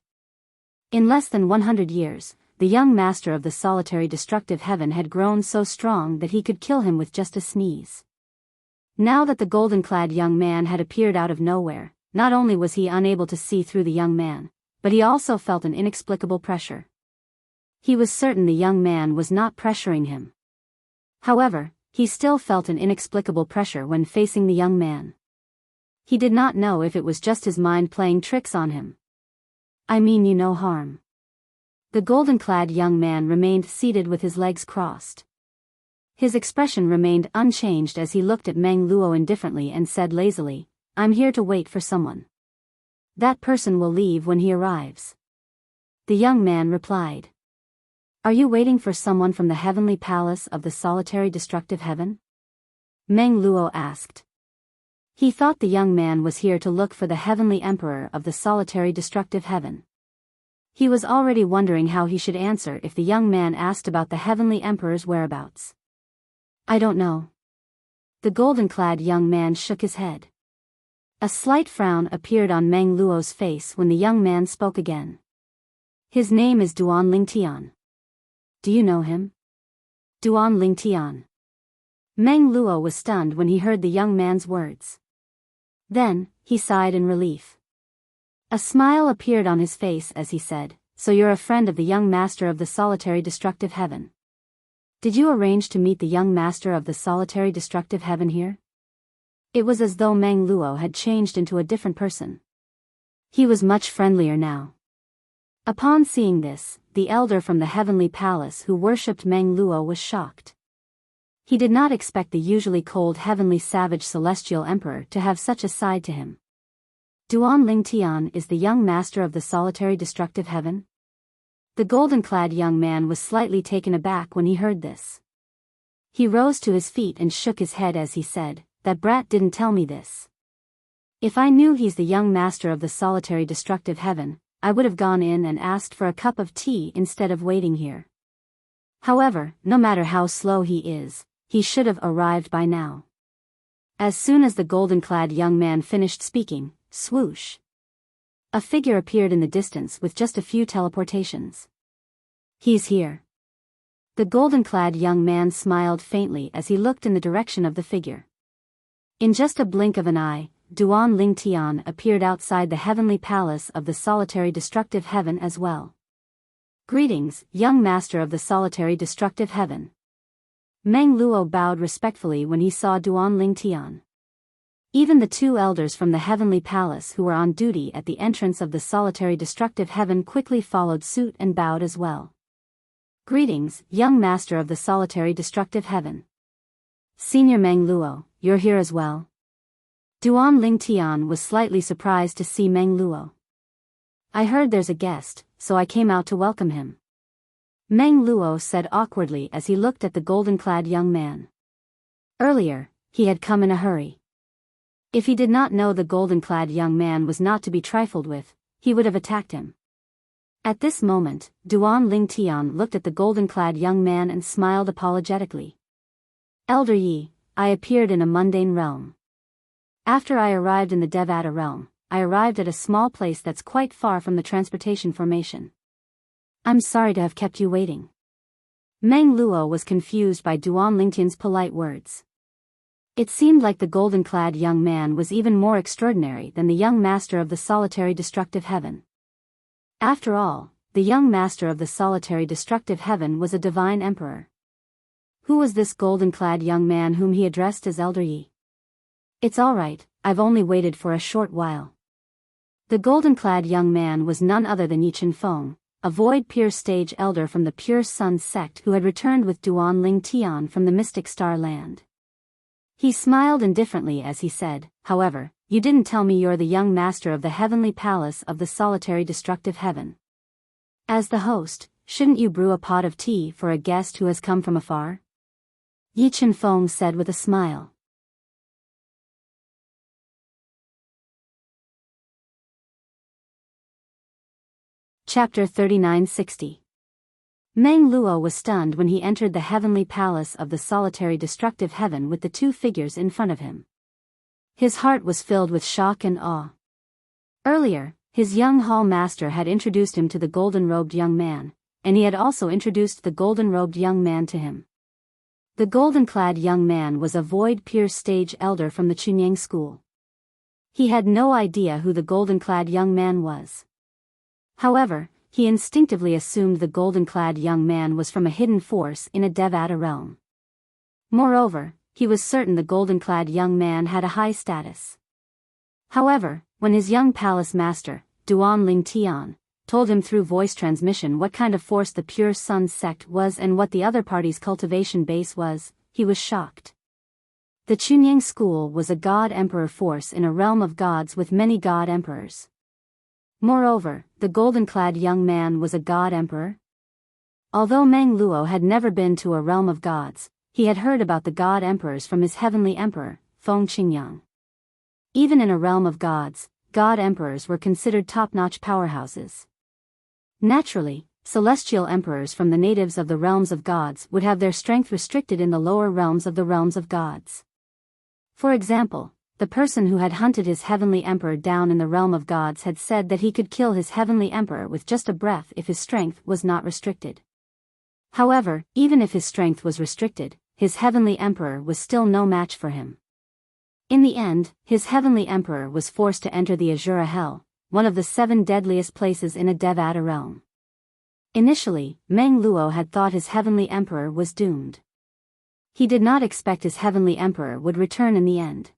In less than 100 years, the young master of the solitary destructive heaven had grown so strong that he could kill him with just a sneeze. Now that the golden-clad young man had appeared out of nowhere, not only was he unable to see through the young man, but he also felt an inexplicable pressure. He was certain the young man was not pressuring him. However, he still felt an inexplicable pressure when facing the young man. He did not know if it was just his mind playing tricks on him. I mean you no harm. The golden-clad young man remained seated with his legs crossed. His expression remained unchanged as he looked at Meng Luo indifferently and said lazily, I'm here to wait for someone. That person will leave when he arrives. The young man replied. Are you waiting for someone from the heavenly palace of the solitary destructive heaven? Meng Luo asked. He thought the young man was here to look for the heavenly emperor of the solitary destructive heaven. He was already wondering how he should answer if the young man asked about the heavenly emperor's whereabouts. I don't know. The golden-clad young man shook his head. A slight frown appeared on Meng Luo's face when the young man spoke again. His name is Duan Lingtian. Do you know him? Duan Lingtian. Meng Luo was stunned when he heard the young man's words. Then, he sighed in relief. A smile appeared on his face as he said, So you're a friend of the young master of the solitary destructive heaven. Did you arrange to meet the young master of the solitary destructive heaven here? It was as though Meng Luo had changed into a different person. He was much friendlier now. Upon seeing this, the elder from the heavenly palace who worshipped Meng Luo was shocked. He did not expect the usually cold heavenly savage celestial emperor to have such a side to him. Duan Lingtian is the young master of the solitary destructive heaven? The golden-clad young man was slightly taken aback when he heard this. He rose to his feet and shook his head as he said, That brat didn't tell me this. If I knew he's the young master of the solitary destructive heaven, I would have gone in and asked for a cup of tea instead of waiting here. However, no matter how slow he is, he should have arrived by now. As soon as the golden-clad young man finished speaking, swoosh! A figure appeared in the distance with just a few teleportations. He's here. The golden-clad young man smiled faintly as he looked in the direction of the figure. In just a blink of an eye, Duan Lingtian appeared outside the heavenly palace of the solitary destructive heaven as well. Greetings, young master of the solitary destructive heaven. Meng Luo bowed respectfully when he saw Duan Lingtian. Even the two elders from the heavenly palace who were on duty at the entrance of the solitary destructive heaven quickly followed suit and bowed as well. Greetings, young master of the solitary destructive heaven. Senior Meng Luo, you're here as well? Duan Lingtian was slightly surprised to see Meng Luo. I heard there's a guest, so I came out to welcome him. Meng Luo said awkwardly as he looked at the golden-clad young man. Earlier, he had come in a hurry. If he did not know the golden-clad young man was not to be trifled with, he would have attacked him. At this moment, Duan Lingtian looked at the golden-clad young man and smiled apologetically. Elder Yi, I appeared in a mundane realm. After I arrived in the Devata realm, I arrived at a small place that's quite far from the transportation formation. I'm sorry to have kept you waiting. Meng Luo was confused by Duan Lingtian's polite words. It seemed like the golden-clad young man was even more extraordinary than the young master of the solitary destructive heaven. After all, the young master of the solitary destructive heaven was a divine emperor. Who was this golden-clad young man whom he addressed as Elder Yi? It's all right, I've only waited for a short while. The golden-clad young man was none other than Yi Feng, a void pure stage elder from the Pure Sun sect who had returned with Duan Lingtian from the Mystic Star Land. He smiled indifferently as he said, however, you didn't tell me you're the young master of the heavenly palace of the solitary destructive heaven. As the host, shouldn't you brew a pot of tea for a guest who has come from afar? Yi Feng said with a smile. Chapter 3960. Meng Luo was stunned when he entered the heavenly palace of the solitary destructive heaven with the two figures in front of him. His heart was filled with shock and awe. Earlier, his young hall master had introduced him to the golden-robed young man, and he had also introduced the golden-robed young man to him. The golden-clad young man was a void pure stage elder from the Chunyang school. He had no idea who the golden-clad young man was. However, he instinctively assumed the golden-clad young man was from a hidden force in a Devata realm. Moreover, he was certain the golden-clad young man had a high status. However, when his young palace master, Duan Ling Tian, told him through voice transmission what kind of force the Pure Sun sect was and what the other party's cultivation base was, he was shocked. The Chunyang school was a god-emperor force in a realm of gods with many god-emperors. Moreover, the golden-clad young man was a god-emperor. Although Meng Luo had never been to a realm of gods, he had heard about the god-emperors from his heavenly emperor, Feng Qingyang. Even in a realm of gods, god-emperors were considered top-notch powerhouses. Naturally, celestial emperors from the natives of the realms of gods would have their strength restricted in the lower realms of the realms of gods. For example, the person who had hunted his heavenly emperor down in the realm of gods had said that he could kill his heavenly emperor with just a breath if his strength was not restricted. However, even if his strength was restricted, his heavenly emperor was still no match for him. In the end, his heavenly emperor was forced to enter the Azura Hell, one of the 7 deadliest places in a Devata realm. Initially, Meng Luo had thought his heavenly emperor was doomed. He did not expect his heavenly emperor would return in the end.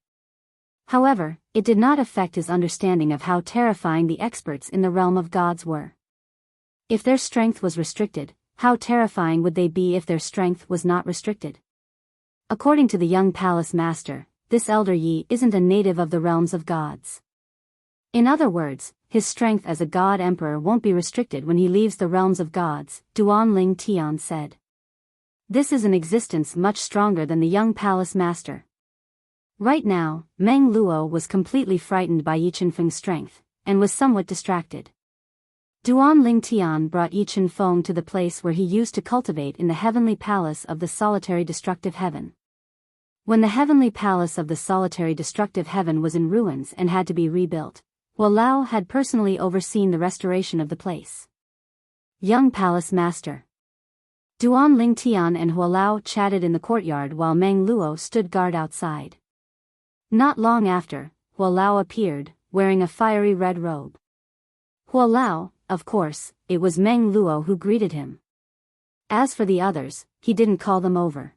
However, it did not affect his understanding of how terrifying the experts in the realm of gods were. If their strength was restricted, how terrifying would they be if their strength was not restricted? According to the young palace master, this elder Yi isn't a native of the realms of gods. In other words, his strength as a god emperor won't be restricted when he leaves the realms of gods, Duan Ling Tian said. This is an existence much stronger than the young palace master. Right now, Meng Luo was completely frightened by Yi Chenfeng's strength, and was somewhat distracted. Duan Ling Tian brought Yi Chenfeng to the place where he used to cultivate in the heavenly palace of the solitary destructive heaven. When the heavenly palace of the solitary destructive heaven was in ruins and had to be rebuilt, Hua Lao had personally overseen the restoration of the place. Young palace master. Duan Ling Tian and Hua Lao chatted in the courtyard while Meng Luo stood guard outside. Not long after, Hua Lao appeared, wearing a fiery red robe. Hua Lao, of course, it was Meng Luo who greeted him. As for the others, he didn't call them over.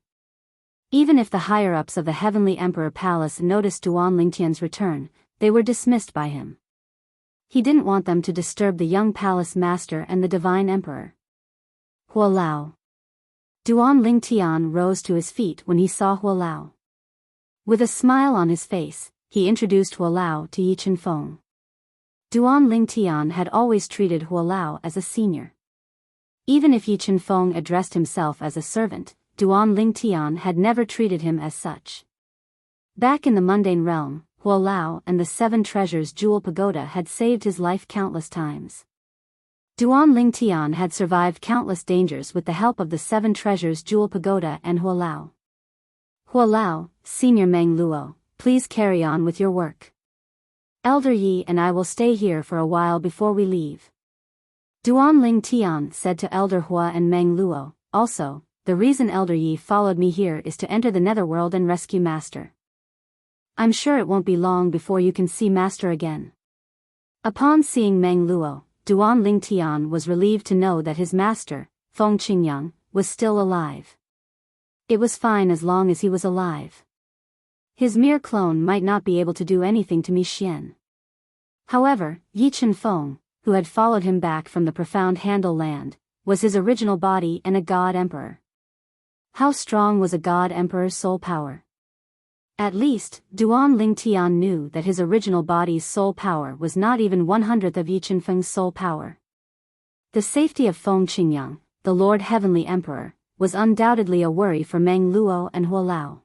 Even if the higher-ups of the Heavenly Emperor Palace noticed Duan Lingtian's return, they were dismissed by him. He didn't want them to disturb the young palace master and the divine emperor. Hua Lao. Duan Lingtian rose to his feet when he saw Hua Lao. With a smile on his face, he introduced Hua Lao to Yi Chenfeng. Duan Lingtian had always treated Hua Lao as a senior. Even if Yi Chenfeng addressed himself as a servant, Duan Lingtian had never treated him as such. Back in the mundane realm, Hua Lao and the 7 Treasures Jewel Pagoda had saved his life countless times. Duan Lingtian had survived countless dangers with the help of the 7 Treasures Jewel Pagoda and Hua Lao. Hua Lao, Senior Meng Luo, please carry on with your work. Elder Yi and I will stay here for a while before we leave. Duan Lingtian said to Elder Hua and Meng Luo, also, the reason Elder Yi followed me here is to enter the netherworld and rescue Master. I'm sure it won't be long before you can see Master again. Upon seeing Meng Luo, Duan Lingtian was relieved to know that his master, Feng Qingyang, was still alive. It was fine as long as he was alive. His mere clone might not be able to do anything to Mi Xian. However, Yi Chenfeng, who had followed him back from the profound Handle land, was his original body and a god emperor. How strong was a god emperor's soul power? At least, Duan Lingtian knew that his original body's soul power was not even 1/100th of Yi Chenfeng's soul power. The safety of Feng Qingyang, the Lord Heavenly Emperor, was undoubtedly a worry for Meng Luo and Hua Lao.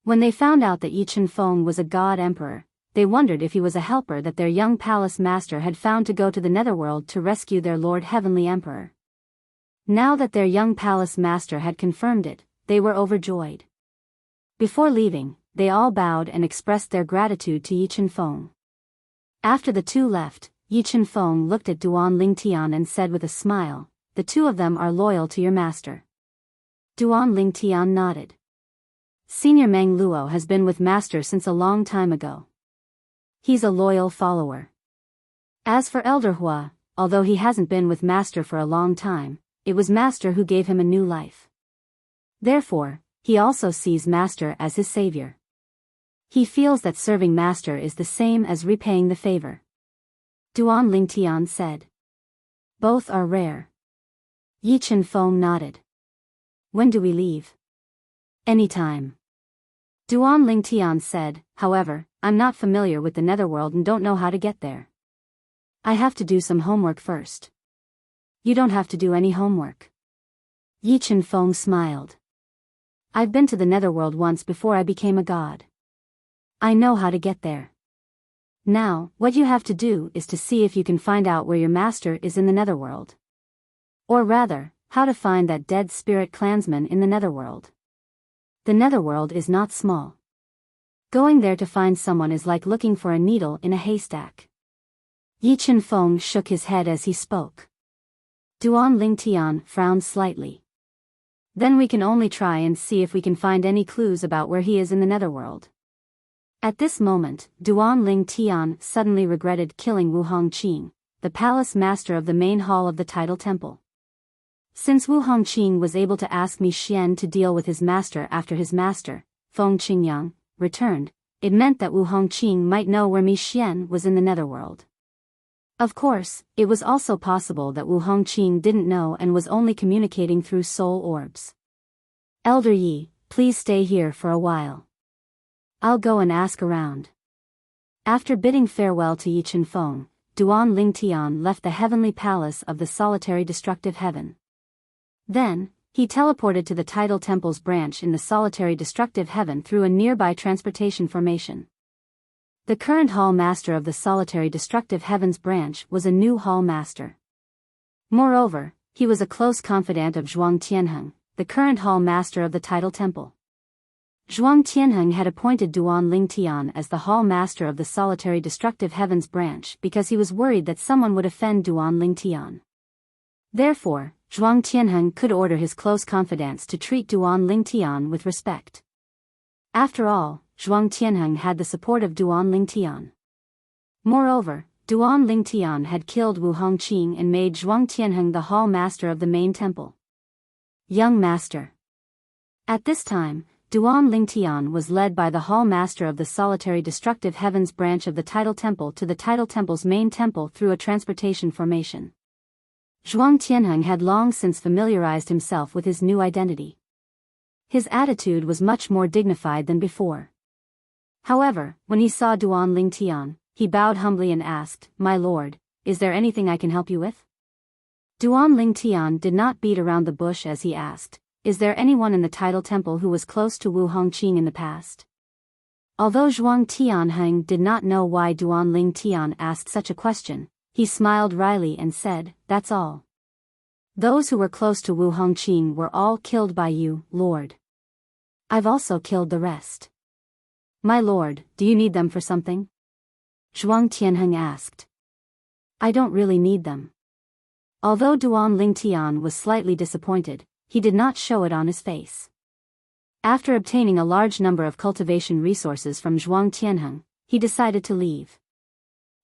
When they found out that Yi Chenfeng was a god emperor, they wondered if he was a helper that their young palace master had found to go to the netherworld to rescue their Lord Heavenly Emperor. Now that their young palace master had confirmed it, they were overjoyed. Before leaving, they all bowed and expressed their gratitude to Yi Chenfeng. After the two left, Yi Chenfeng looked at Duan Lingtian and said with a smile, "The two of them are loyal to your master." Duan Lingtian nodded. Senior Meng Luo has been with Master since a long time ago. He's a loyal follower. As for Elder Hua, although he hasn't been with Master for a long time, it was Master who gave him a new life. Therefore, he also sees Master as his savior. He feels that serving Master is the same as repaying the favor. Duan Lingtian said. Both are rare. Yi Chenfeng nodded. When do we leave? Anytime. Duan Lingtian said, however, I'm not familiar with the netherworld and don't know how to get there. I have to do some homework first. You don't have to do any homework. Yi Chenfeng smiled. I've been to the netherworld once before I became a god. I know how to get there. Now, what you have to do is to see if you can find out where your master is in the netherworld. Or rather, how to find that dead spirit clansman in the netherworld. The netherworld is not small. Going there to find someone is like looking for a needle in a haystack. Yi Chenfeng shook his head as he spoke. Duan Lingtian frowned slightly. Then we can only try and see if we can find any clues about where he is in the netherworld. At this moment, Duan Lingtian suddenly regretted killing Wu Hongqing, the palace master of the main hall of the Tidal Temple. Since Wu Hongqing was able to ask Mi Xian to deal with his master after his master, Feng Qingyang, returned, it meant that Wu Hongqing might know where Mi Xian was in the netherworld. Of course, it was also possible that Wu Hongqing didn't know and was only communicating through soul orbs. Elder Yi, please stay here for a while. I'll go and ask around. After bidding farewell to Yi Chenfeng, Duan Lingtian left the heavenly palace of the solitary destructive heaven. Then, he teleported to the Tidal Temple's branch in the solitary destructive heaven through a nearby transportation formation. The current hall master of the solitary destructive heavens branch was a new hall master. Moreover, he was a close confidant of Zhuang Tianheng, the current hall master of the Tidal Temple. Zhuang Tianheng had appointed Duan Lingtian as the hall master of the solitary destructive heavens branch because he was worried that someone would offend Duan Lingtian. Therefore, Zhuang Tianheng could order his close confidants to treat Duan Lingtian with respect. After all, Zhuang Tianheng had the support of Duan Lingtian. Moreover, Duan Lingtian had killed Wu Hongqing and made Zhuang Tianheng the hall master of the main temple. Young master. At this time, Duan Lingtian was led by the hall master of the solitary destructive heavens branch of the Tidal Temple to the Tidal Temple's main temple through a transportation formation. Zhuang Tianheng had long since familiarized himself with his new identity. His attitude was much more dignified than before. However, when he saw Duan Lingtian, he bowed humbly and asked, "My lord, is there anything I can help you with?" Duan Lingtian did not beat around the bush as he asked, "Is there anyone in the Tidal Temple who was close to Wu Hongqing in the past?" Although Zhuang Tianheng did not know why Duan Lingtian asked such a question, he smiled wryly and said, "That's all. Those who were close to Wu Hongqing were all killed by you, lord. I've also killed the rest." "My lord, do you need them for something?" Zhuang Tianheng asked. "I don't really need them." Although Duan Lingtian was slightly disappointed, he did not show it on his face. After obtaining a large number of cultivation resources from Zhuang Tianheng, he decided to leave.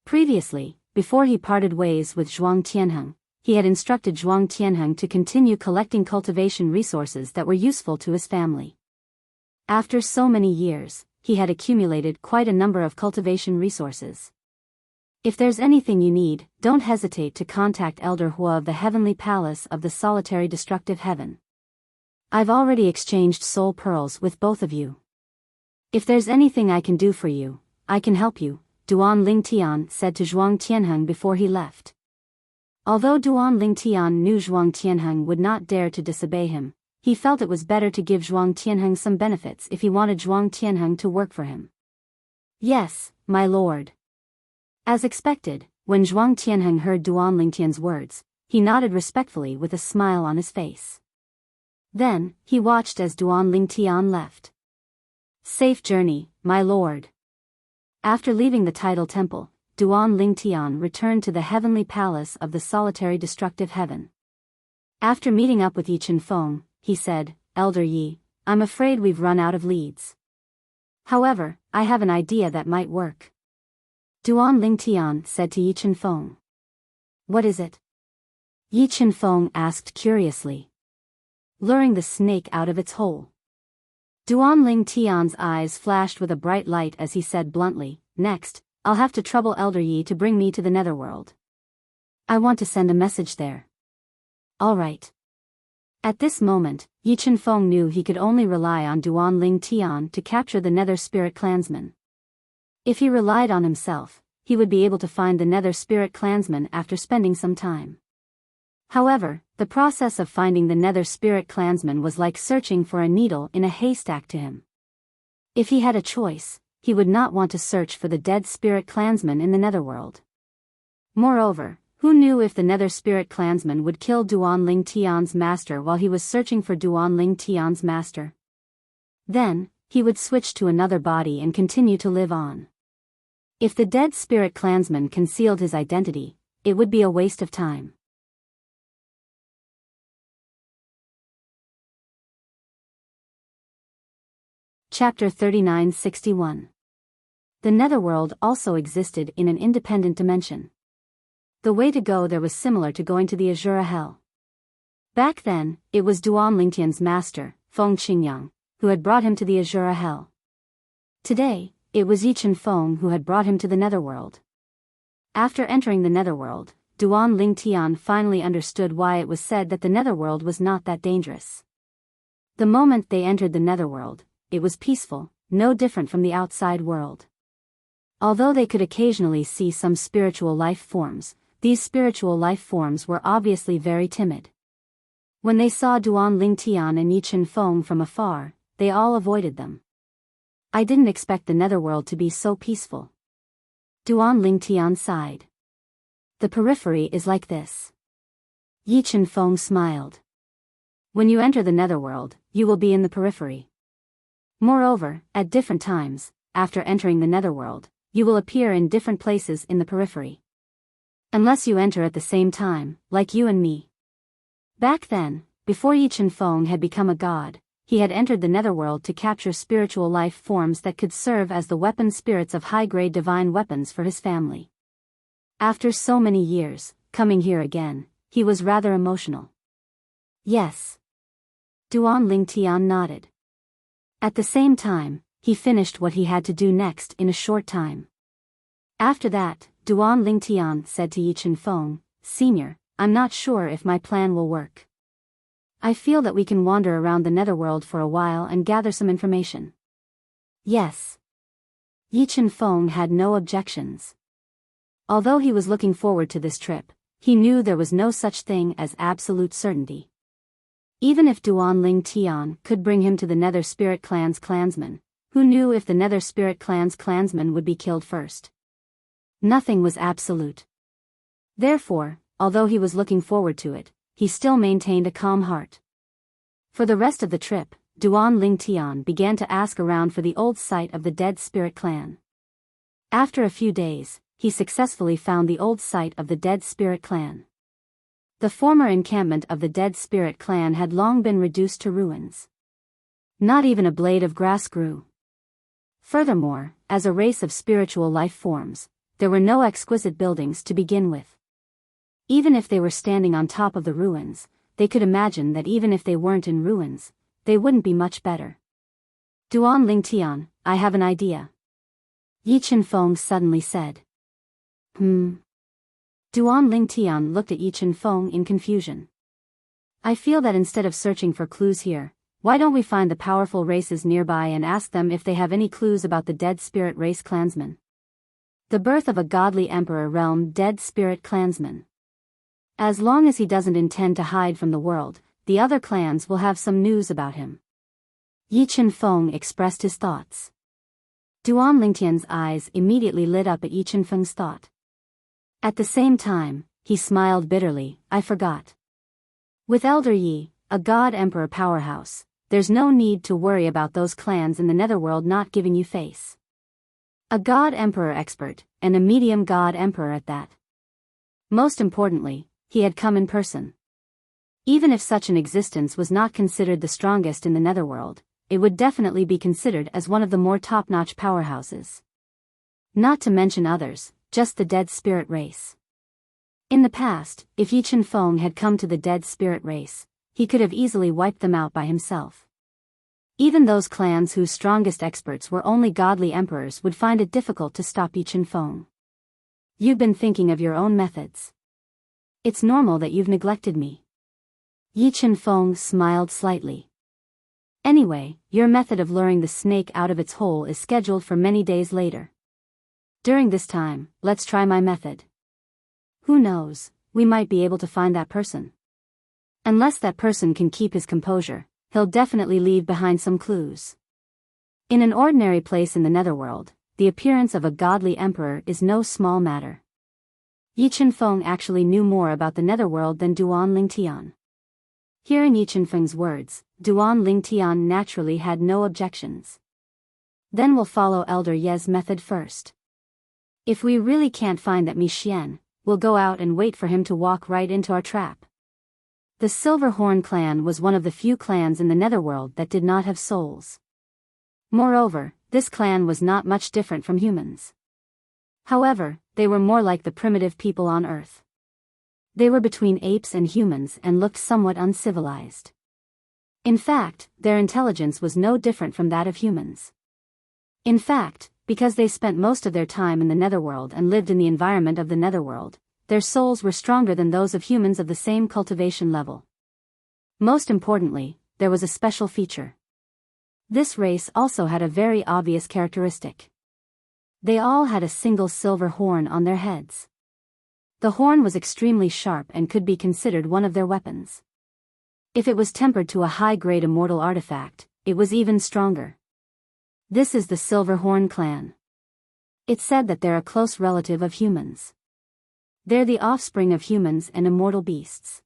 Previously, before he parted ways with Zhuang Tianheng, he had instructed Zhuang Tianheng to continue collecting cultivation resources that were useful to his family. After so many years, he had accumulated quite a number of cultivation resources. If there's anything you need, don't hesitate to contact Elder Hua of the Heavenly Palace of the Solitary Destructive Heaven. I've already exchanged soul pearls with both of you. If there's anything I can do for you, I can help you, Duan Lingtian said to Zhuang Tianheng before he left. Although Duan Lingtian knew Zhuang Tianheng would not dare to disobey him, he felt it was better to give Zhuang Tianheng some benefits if he wanted Zhuang Tianheng to work for him. "Yes, my lord." As expected, when Zhuang Tianheng heard Duan Lingtian's words, he nodded respectfully with a smile on his face. Then, he watched as Duan Lingtian left. "Safe journey, my lord." After leaving the Tidal Temple, Duan Lingtian returned to the heavenly palace of the solitary destructive heaven. After meeting up with Yi Chenfeng, he said, "Elder Yi, I'm afraid we've run out of leads. However, I have an idea that might work." Duan Lingtian said to Yi Chenfeng. "What is it?" Yi Chenfeng asked curiously. "Luring the snake out of its hole." Duan Tian's eyes flashed with a bright light as he said bluntly, "Next, I'll have to trouble Elder Yi to bring me to the netherworld. I want to send a message there." "All right." At this moment, Yi Chenfeng knew he could only rely on Duan Tian to capture the Nether Spirit Clansman. If he relied on himself, he would be able to find the Nether Spirit Clansman after spending some time. However, the process of finding the Nether Spirit Clansman was like searching for a needle in a haystack to him. If he had a choice, he would not want to search for the dead Spirit Clansman in the Netherworld. Moreover, who knew if the Nether Spirit Clansman would kill Duan Tian's master while he was searching for Duan Tian's master? Then, he would switch to another body and continue to live on. If the dead Spirit Clansman concealed his identity, it would be a waste of time. Chapter 3961. The Netherworld also existed in an independent dimension. The way to go there was similar to going to the Azura Hell. Back then, it was Duan Lingtian's master, Feng Qingyang, who had brought him to the Azura Hell. Today, it was Yi Chenfeng who had brought him to the Netherworld. After entering the Netherworld, Duan Lingtian finally understood why it was said that the Netherworld was not that dangerous. The moment they entered the Netherworld, it was peaceful, no different from the outside world. Although they could occasionally see some spiritual life forms, these spiritual life forms were obviously very timid. When they saw Duan Lingtian and Yi Chenfeng from afar, they all avoided them. "I didn't expect the Netherworld to be so peaceful." Duan Lingtian sighed. "The periphery is like this." Yi Chenfeng smiled. "When you enter the Netherworld, you will be in the periphery. Moreover, at different times, after entering the Netherworld, you will appear in different places in the periphery. Unless you enter at the same time, like you and me." Back then, before Yi Chenfeng had become a god, he had entered the Netherworld to capture spiritual life forms that could serve as the weapon spirits of high-grade divine weapons for his family. After so many years, coming here again, he was rather emotional. "Yes." Duan Lingtian nodded. At the same time, he finished what he had to do next in a short time. After that, Duan Lingtian said to Yi Chenfeng, "Senior, I'm not sure if my plan will work. I feel that we can wander around the Netherworld for a while and gather some information." "Yes." Yi Chenfeng had no objections. Although he was looking forward to this trip, he knew there was no such thing as absolute certainty. Even if Duan Lingtian could bring him to the Nether Spirit Clan's clansman, who knew if the Nether Spirit Clan's clansman would be killed first? Nothing was absolute. Therefore, although he was looking forward to it, he still maintained a calm heart. For the rest of the trip, Duan Lingtian began to ask around for the old site of the Dead Spirit Clan. After a few days, he successfully found the old site of the Dead Spirit Clan. The former encampment of the Dead Spirit Clan had long been reduced to ruins. Not even a blade of grass grew. Furthermore, as a race of spiritual life forms, there were no exquisite buildings to begin with. Even if they were standing on top of the ruins, they could imagine that even if they weren't in ruins, they wouldn't be much better. "Duan Lingtian, I have an idea," Yi Chenfeng suddenly said. Duan Lingtian looked at Yi Chenfeng in confusion. "I feel that instead of searching for clues here, why don't we find the powerful races nearby and ask them if they have any clues about the Dead Spirit Race clansman? The birth of a godly emperor realm Dead Spirit clansman. As long as he doesn't intend to hide from the world, the other clans will have some news about him." Yi Chenfeng expressed his thoughts. Duan Lingtian's eyes immediately lit up at Yi Chenfeng's thought. At the same time, he smiled bitterly. "I forgot. With Elder Yi, a god emperor powerhouse, there's no need to worry about those clans in the Netherworld not giving you face. A god emperor expert, and a medium god emperor at that. Most importantly, he had come in person. Even if such an existence was not considered the strongest in the Netherworld, it would definitely be considered as one of the more top-notch powerhouses. Not to mention others, just the Dead Spirit race. In the past, if Yi Chenfeng had come to the Dead Spirit race, he could have easily wiped them out by himself. Even those clans whose strongest experts were only godly emperors would find it difficult to stop Yi Chen-feng. You've been thinking of your own methods. It's normal that you've neglected me. Yi Chen-feng smiled slightly. Anyway, your method of luring the snake out of its hole is scheduled for many days later. During this time, let's try my method. Who knows, we might be able to find that person. Unless that person can keep his composure, he'll definitely leave behind some clues. In an ordinary place in the netherworld, the appearance of a godly emperor is no small matter. Yi Chen-feng actually knew more about the netherworld than Duan Lingtian. Hearing Yi Chen-feng's words, Duan Lingtian naturally had no objections. Then we'll follow Elder Ye's method first. If we really can't find that Mi Xian, we'll go out and wait for him to walk right into our trap. The Silverhorn clan was one of the few clans in the netherworld that did not have souls. Moreover, this clan was not much different from humans. However, they were more like the primitive people on Earth. They were between apes and humans and looked somewhat uncivilized. In fact, their intelligence was no different from that of humans. In fact, because they spent most of their time in the netherworld and lived in the environment of the netherworld, their souls were stronger than those of humans of the same cultivation level. Most importantly, there was a special feature. This race also had a very obvious characteristic. They all had a single silver horn on their heads. The horn was extremely sharp and could be considered one of their weapons. If it was tempered to a high-grade immortal artifact, it was even stronger. This is the Silverhorn clan. It's said that they're a close relative of humans. They're the offspring of humans and immortal beasts.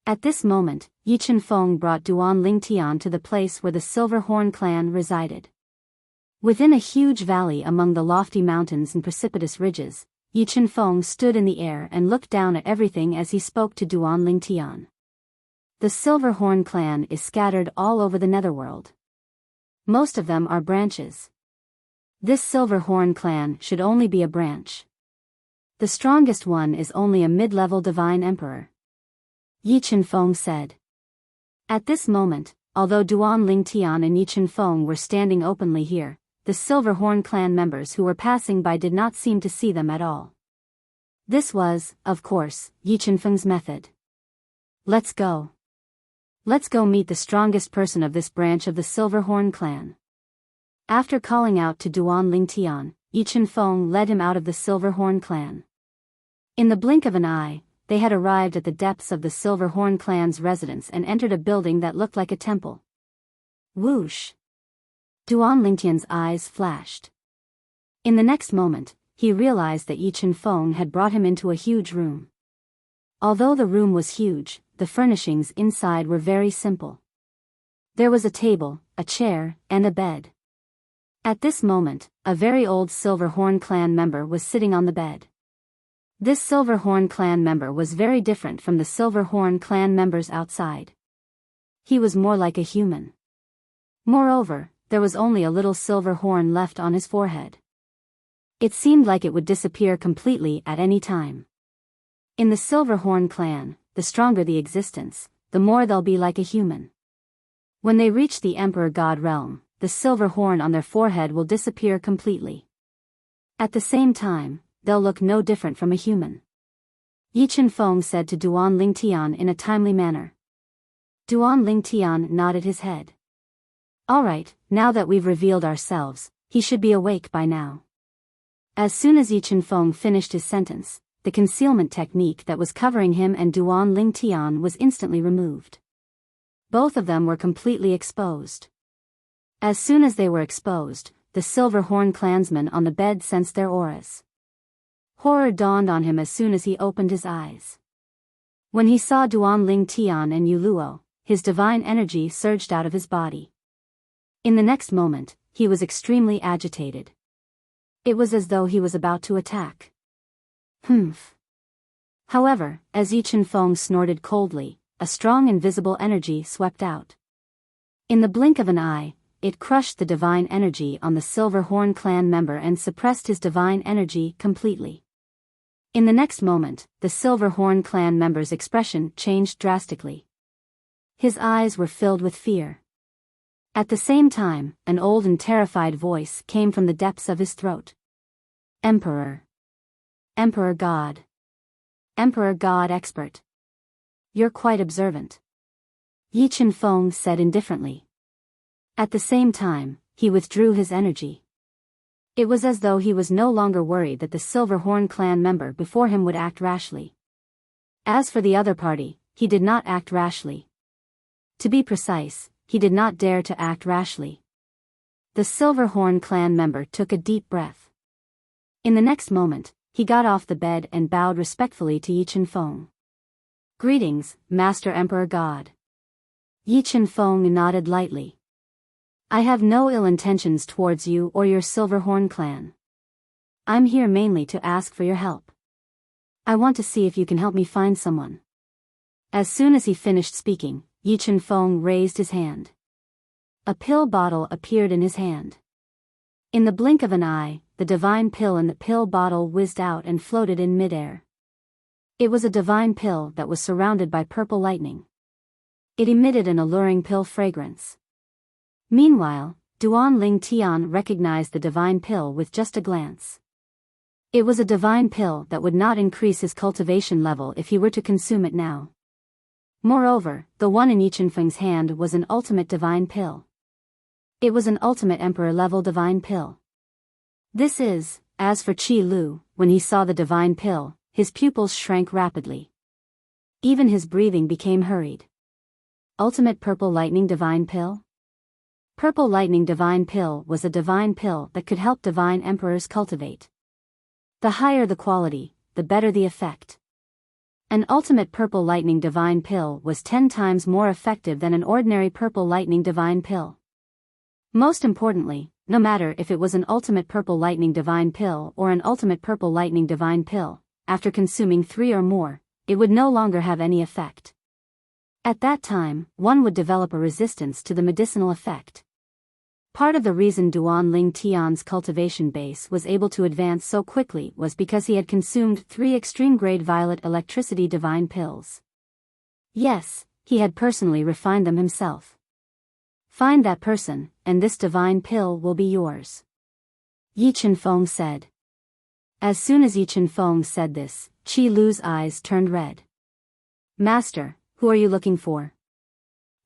At this moment, Yi Chen-feng brought Duan Lingtian to the place where the Silverhorn clan resided. Within a huge valley among the lofty mountains and precipitous ridges, Yi Chen-feng stood in the air and looked down at everything as he spoke to Duan Lingtian. The Silverhorn clan is scattered all over the netherworld. Most of them are branches. This Silverhorn clan should only be a branch. The strongest one is only a mid-level divine emperor. Yi Chen-feng said. At this moment, although Duan Lingtian and Yi Chen-feng were standing openly here, the Silverhorn clan members who were passing by did not seem to see them at all. This was, of course, Yi Chen-feng's method. Let's go. Let's go meet the strongest person of this branch of the Silverhorn clan. After calling out to Duan Lingtian, Yi Chen-feng led him out of the Silverhorn clan. In the blink of an eye, they had arrived at the depths of the Silverhorn clan's residence and entered a building that looked like a temple. Whoosh! Duan Lingtian's eyes flashed. In the next moment, he realized that Yi Chen-feng had brought him into a huge room. Although the room was huge, the furnishings inside were very simple. There was a table, a chair, and a bed. At this moment, a very old Silverhorn clan member was sitting on the bed. This Silverhorn clan member was very different from the Silverhorn clan members outside. He was more like a human. Moreover, there was only a little silver horn left on his forehead. It seemed like it would disappear completely at any time. In the Silverhorn clan, the stronger the existence, the more they'll be like a human. When they reach the Emperor God realm, the silver horn on their forehead will disappear completely. At the same time, they'll look no different from a human. Yi Chen-feng said to Duan Lingtian in a timely manner. Duan Lingtian nodded his head. Alright, now that we've revealed ourselves, he should be awake by now. As soon as Yi Chen-feng finished his sentence, the concealment technique that was covering him and Duan Lingtian was instantly removed. Both of them were completely exposed. As soon as they were exposed, the Silverhorn clansmen on the bed sensed their auras. Horror dawned on him as soon as he opened his eyes. When he saw Duan Lingtian and Yu Luo, his divine energy surged out of his body. In the next moment, he was extremely agitated. It was as though he was about to attack. Humph. However, as Yi Chen-feng snorted coldly, a strong invisible energy swept out. In the blink of an eye, it crushed the divine energy on the Silverhorn clan member and suppressed his divine energy completely. In the next moment, the Silverhorn clan member's expression changed drastically. His eyes were filled with fear. At the same time, an old and terrified voice came from the depths of his throat. Emperor. Emperor God. Emperor God expert. You're quite observant. Yi Qianfeng said indifferently. At the same time, he withdrew his energy. It was as though he was no longer worried that the Silverhorn clan member before him would act rashly. As for the other party, he did not act rashly. To be precise, he did not dare to act rashly. The Silverhorn clan member took a deep breath. In the next moment, he got off the bed and bowed respectfully to Yi Qianfeng. Greetings, Master Emperor God. Yi Qianfeng nodded lightly. I have no ill intentions towards you or your Silverhorn clan. I'm here mainly to ask for your help. I want to see if you can help me find someone. As soon as he finished speaking, Yi Qianfeng raised his hand. A pill bottle appeared in his hand. In the blink of an eye, the divine pill in the pill bottle whizzed out and floated in midair. It was a divine pill that was surrounded by purple lightning. It emitted an alluring pill fragrance. Meanwhile, Duan Ling Tian recognized the divine pill with just a glance. It was a divine pill that would not increase his cultivation level if he were to consume it now. Moreover, the one in Yi Qianfeng's hand was an ultimate divine pill. It was an ultimate emperor-level divine pill. This is, as for Qi Lu, when he saw the divine pill, his pupils shrank rapidly. Even his breathing became hurried. Ultimate Purple Lightning Divine Pill? Purple Lightning Divine Pill was a divine pill that could help divine emperors cultivate. The higher the quality, the better the effect. An Ultimate Purple Lightning Divine Pill was 10 times more effective than an ordinary Purple Lightning Divine Pill. Most importantly, no matter if it was an Ultimate Purple Lightning Divine Pill or an Ultimate Purple Lightning Divine Pill, after consuming 3 or more, it would no longer have any effect. At that time, one would develop a resistance to the medicinal effect. Part of the reason Duan Ling Tian's cultivation base was able to advance so quickly was because he had consumed 3 extreme-grade violet electricity divine pills. Yes, he had personally refined them himself. Find that person, and this divine pill will be yours. Yi Qianfeng said. As soon as Yi Qianfeng said this, Qi Lu's eyes turned red. Master, who are you looking for?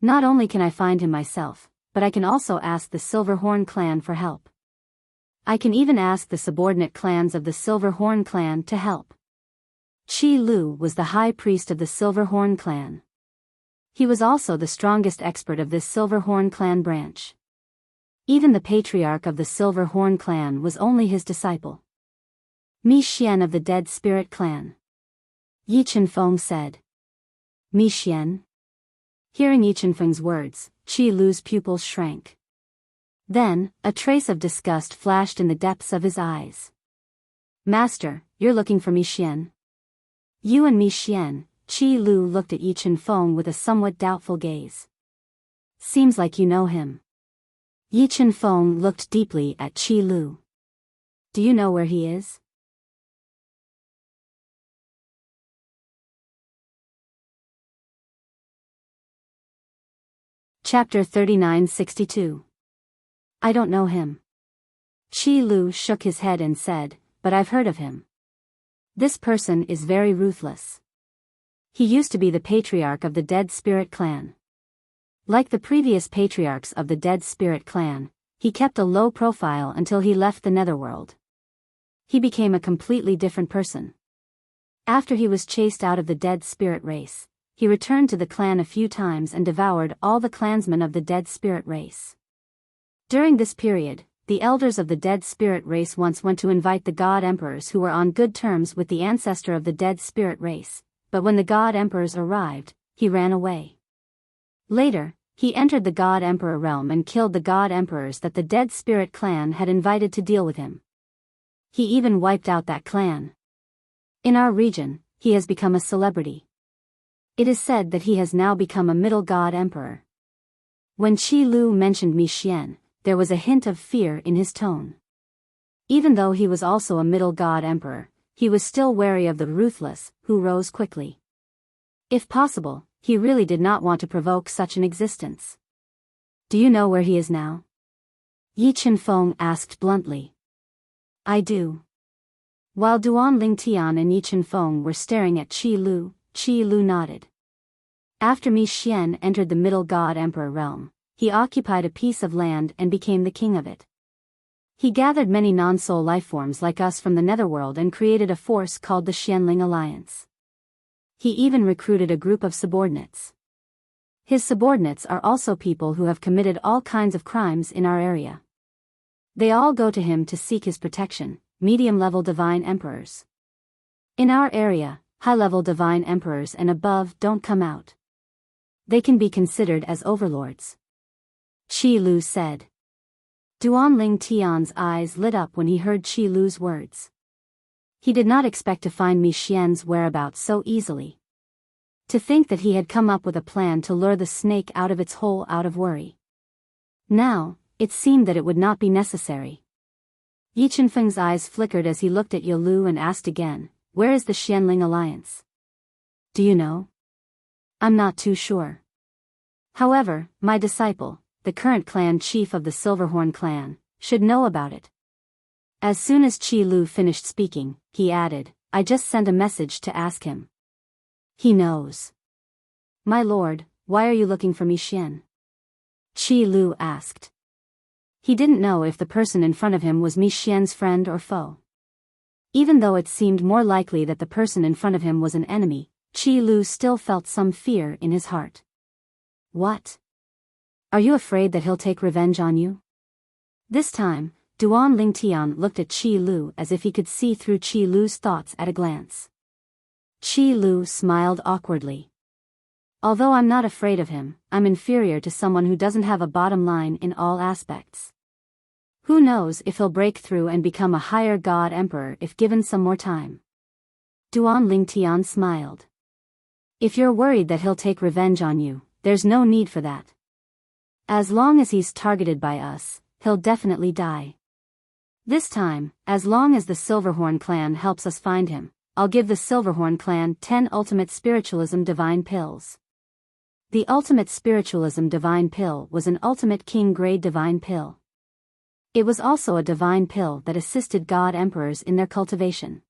Not only can I find him myself, but I can also ask the Silverhorn clan for help. I can even ask the subordinate clans of the Silverhorn clan to help. Qi Lu was the high priest of the Silverhorn clan. He was also the strongest expert of this Silverhorn clan branch. Even the patriarch of the Silverhorn clan was only his disciple. Mi Xian of the Dead Spirit clan. Yi Qianfeng said. Mi Xian? Hearing Yi Qianfeng's words, Qi Lu's pupils shrank. Then, a trace of disgust flashed in the depths of his eyes. Master, you're looking for Mi Xian? You and Mi Xian? Qi Lu looked at Yi Qianfeng with a somewhat doubtful gaze. Seems like you know him. Yi Qianfeng looked deeply at Qi Lu. Do you know where he is? Chapter 3962. I don't know him. Qi Lu shook his head and said, but I've heard of him. This person is very ruthless. He used to be the patriarch of the Dead Spirit clan. Like the previous patriarchs of the Dead Spirit clan, he kept a low profile until he left the Netherworld. He became a completely different person. After he was chased out of the Dead Spirit race, he returned to the clan a few times and devoured all the clansmen of the Dead Spirit race. During this period, the elders of the Dead Spirit race once went to invite the God Emperors who were on good terms with the ancestor of the Dead Spirit race, but when the God Emperors arrived, he ran away. Later, he entered the God Emperor realm and killed the God Emperors that the Dead Spirit clan had invited to deal with him. He even wiped out that clan. In our region, he has become a celebrity. It is said that he has now become a middle God Emperor. When Qi Lu mentioned Mi Xian, there was a hint of fear in his tone. Even though he was also a middle God Emperor, he was still wary of the ruthless, who rose quickly. If possible, he really did not want to provoke such an existence. Do you know where he is now? Yi Chenfeng asked bluntly. I do. While Duan Lingtian and Yi Chenfeng were staring at Qi Lu nodded. After Mi Xian entered the Middle God Emperor realm, he occupied a piece of land and became the king of it. He gathered many non-soul lifeforms like us from the netherworld and created a force called the Xianling Alliance. He even recruited a group of subordinates. His subordinates are also people who have committed all kinds of crimes in our area. They all go to him to seek his protection, medium-level divine emperors. In our area, high-level divine emperors and above don't come out. They can be considered as overlords. Qi Lu said. Duan Lingtian's eyes lit up when he heard Qi Lu's words. He did not expect to find Mi Xian's whereabouts so easily. To think that he had come up with a plan to lure the snake out of its hole out of worry. Now, it seemed that it would not be necessary. Yi Chenfeng's eyes flickered as he looked at Ye Lu and asked again, where is the Xianling Alliance? Do you know? I'm not too sure. However, my disciple, the current clan chief of the Silverhorn clan, should know about it. As soon as Qi Lu finished speaking, he added, I just sent a message to ask him. He knows. My lord, why are you looking for Mi Xian? Qi Lu asked. He didn't know if the person in front of him was Mi Xian's friend or foe. Even though it seemed more likely that the person in front of him was an enemy, Qi Lu still felt some fear in his heart. What? Are you afraid that he'll take revenge on you? This time, Duan Lingtian looked at Qi Lu as if he could see through Qi Lu's thoughts at a glance. Qi Lu smiled awkwardly. Although I'm not afraid of him, I'm inferior to someone who doesn't have a bottom line in all aspects. Who knows if he'll break through and become a higher god emperor if given some more time. Duan Lingtian smiled. If you're worried that he'll take revenge on you, there's no need for that. As long as he's targeted by us, he'll definitely die. This time, as long as the Silverhorn clan helps us find him, I'll give the Silverhorn clan 10 Ultimate Spiritualism Divine Pills. The Ultimate Spiritualism Divine Pill was an Ultimate King Grade Divine Pill. It was also a divine pill that assisted God Emperors in their cultivation.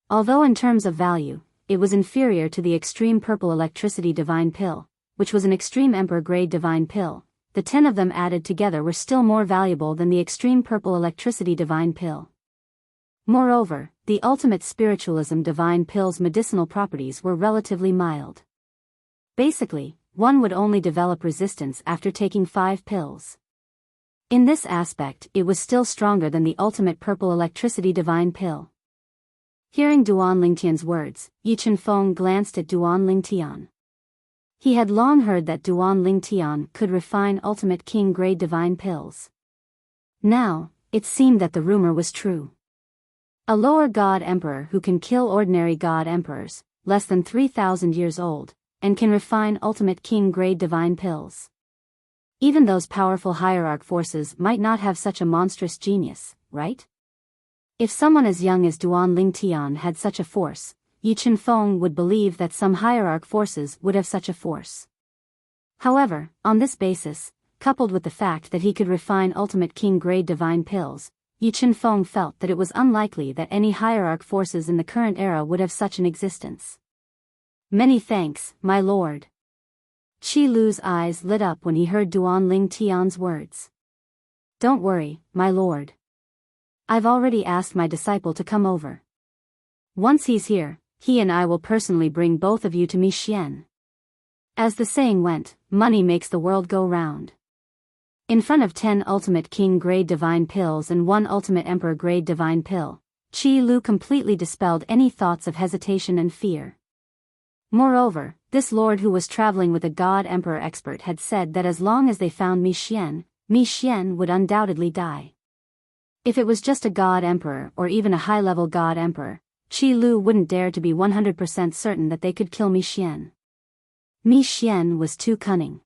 Although in terms of value, it was inferior to the Extreme Purple Electricity Divine Pill, which was an Extreme Emperor Grade Divine Pill, the 10 of them added together were still more valuable than the Extreme Purple Electricity Divine Pill. Moreover, the Ultimate Spiritualism Divine Pill's medicinal properties were relatively mild. Basically, one would only develop resistance after taking 5 pills. In this aspect, it was still stronger than the Ultimate Purple Electricity Divine Pill. Hearing Duan Lingtian's words, Yi Chenfeng glanced at Duan Lingtian. He had long heard that Duan Lingtian could refine Ultimate King Grade Divine Pills. Now, it seemed that the rumor was true. A lower God Emperor who can kill ordinary God Emperors, less than 3,000 years old, and can refine Ultimate King Grade Divine Pills. Even those powerful hierarch forces might not have such a monstrous genius, right? If someone as young as Duan Lingtian had such a force, Yi Chenfeng would believe that some hierarch forces would have such a force. However, on this basis, coupled with the fact that he could refine Ultimate King Grade Divine Pills, Yi Chenfeng felt that it was unlikely that any hierarch forces in the current era would have such an existence. Many thanks, my lord. Qi Lu's eyes lit up when he heard Duan Lingtian's words. Don't worry, my lord. I've already asked my disciple to come over. Once he's here, he and I will personally bring both of you to Mi Xian. As the saying went, money makes the world go round. In front of 10 Ultimate King Grade Divine Pills and 1 Ultimate Emperor Grade Divine Pill, Qi Lu completely dispelled any thoughts of hesitation and fear. Moreover, this lord who was traveling with a God Emperor expert had said that as long as they found Mi Xian would undoubtedly die. If it was just a God Emperor or even a high-level God Emperor, Qi Lu wouldn't dare to be 100% certain that they could kill Mi Xian. Mi Xian was too cunning.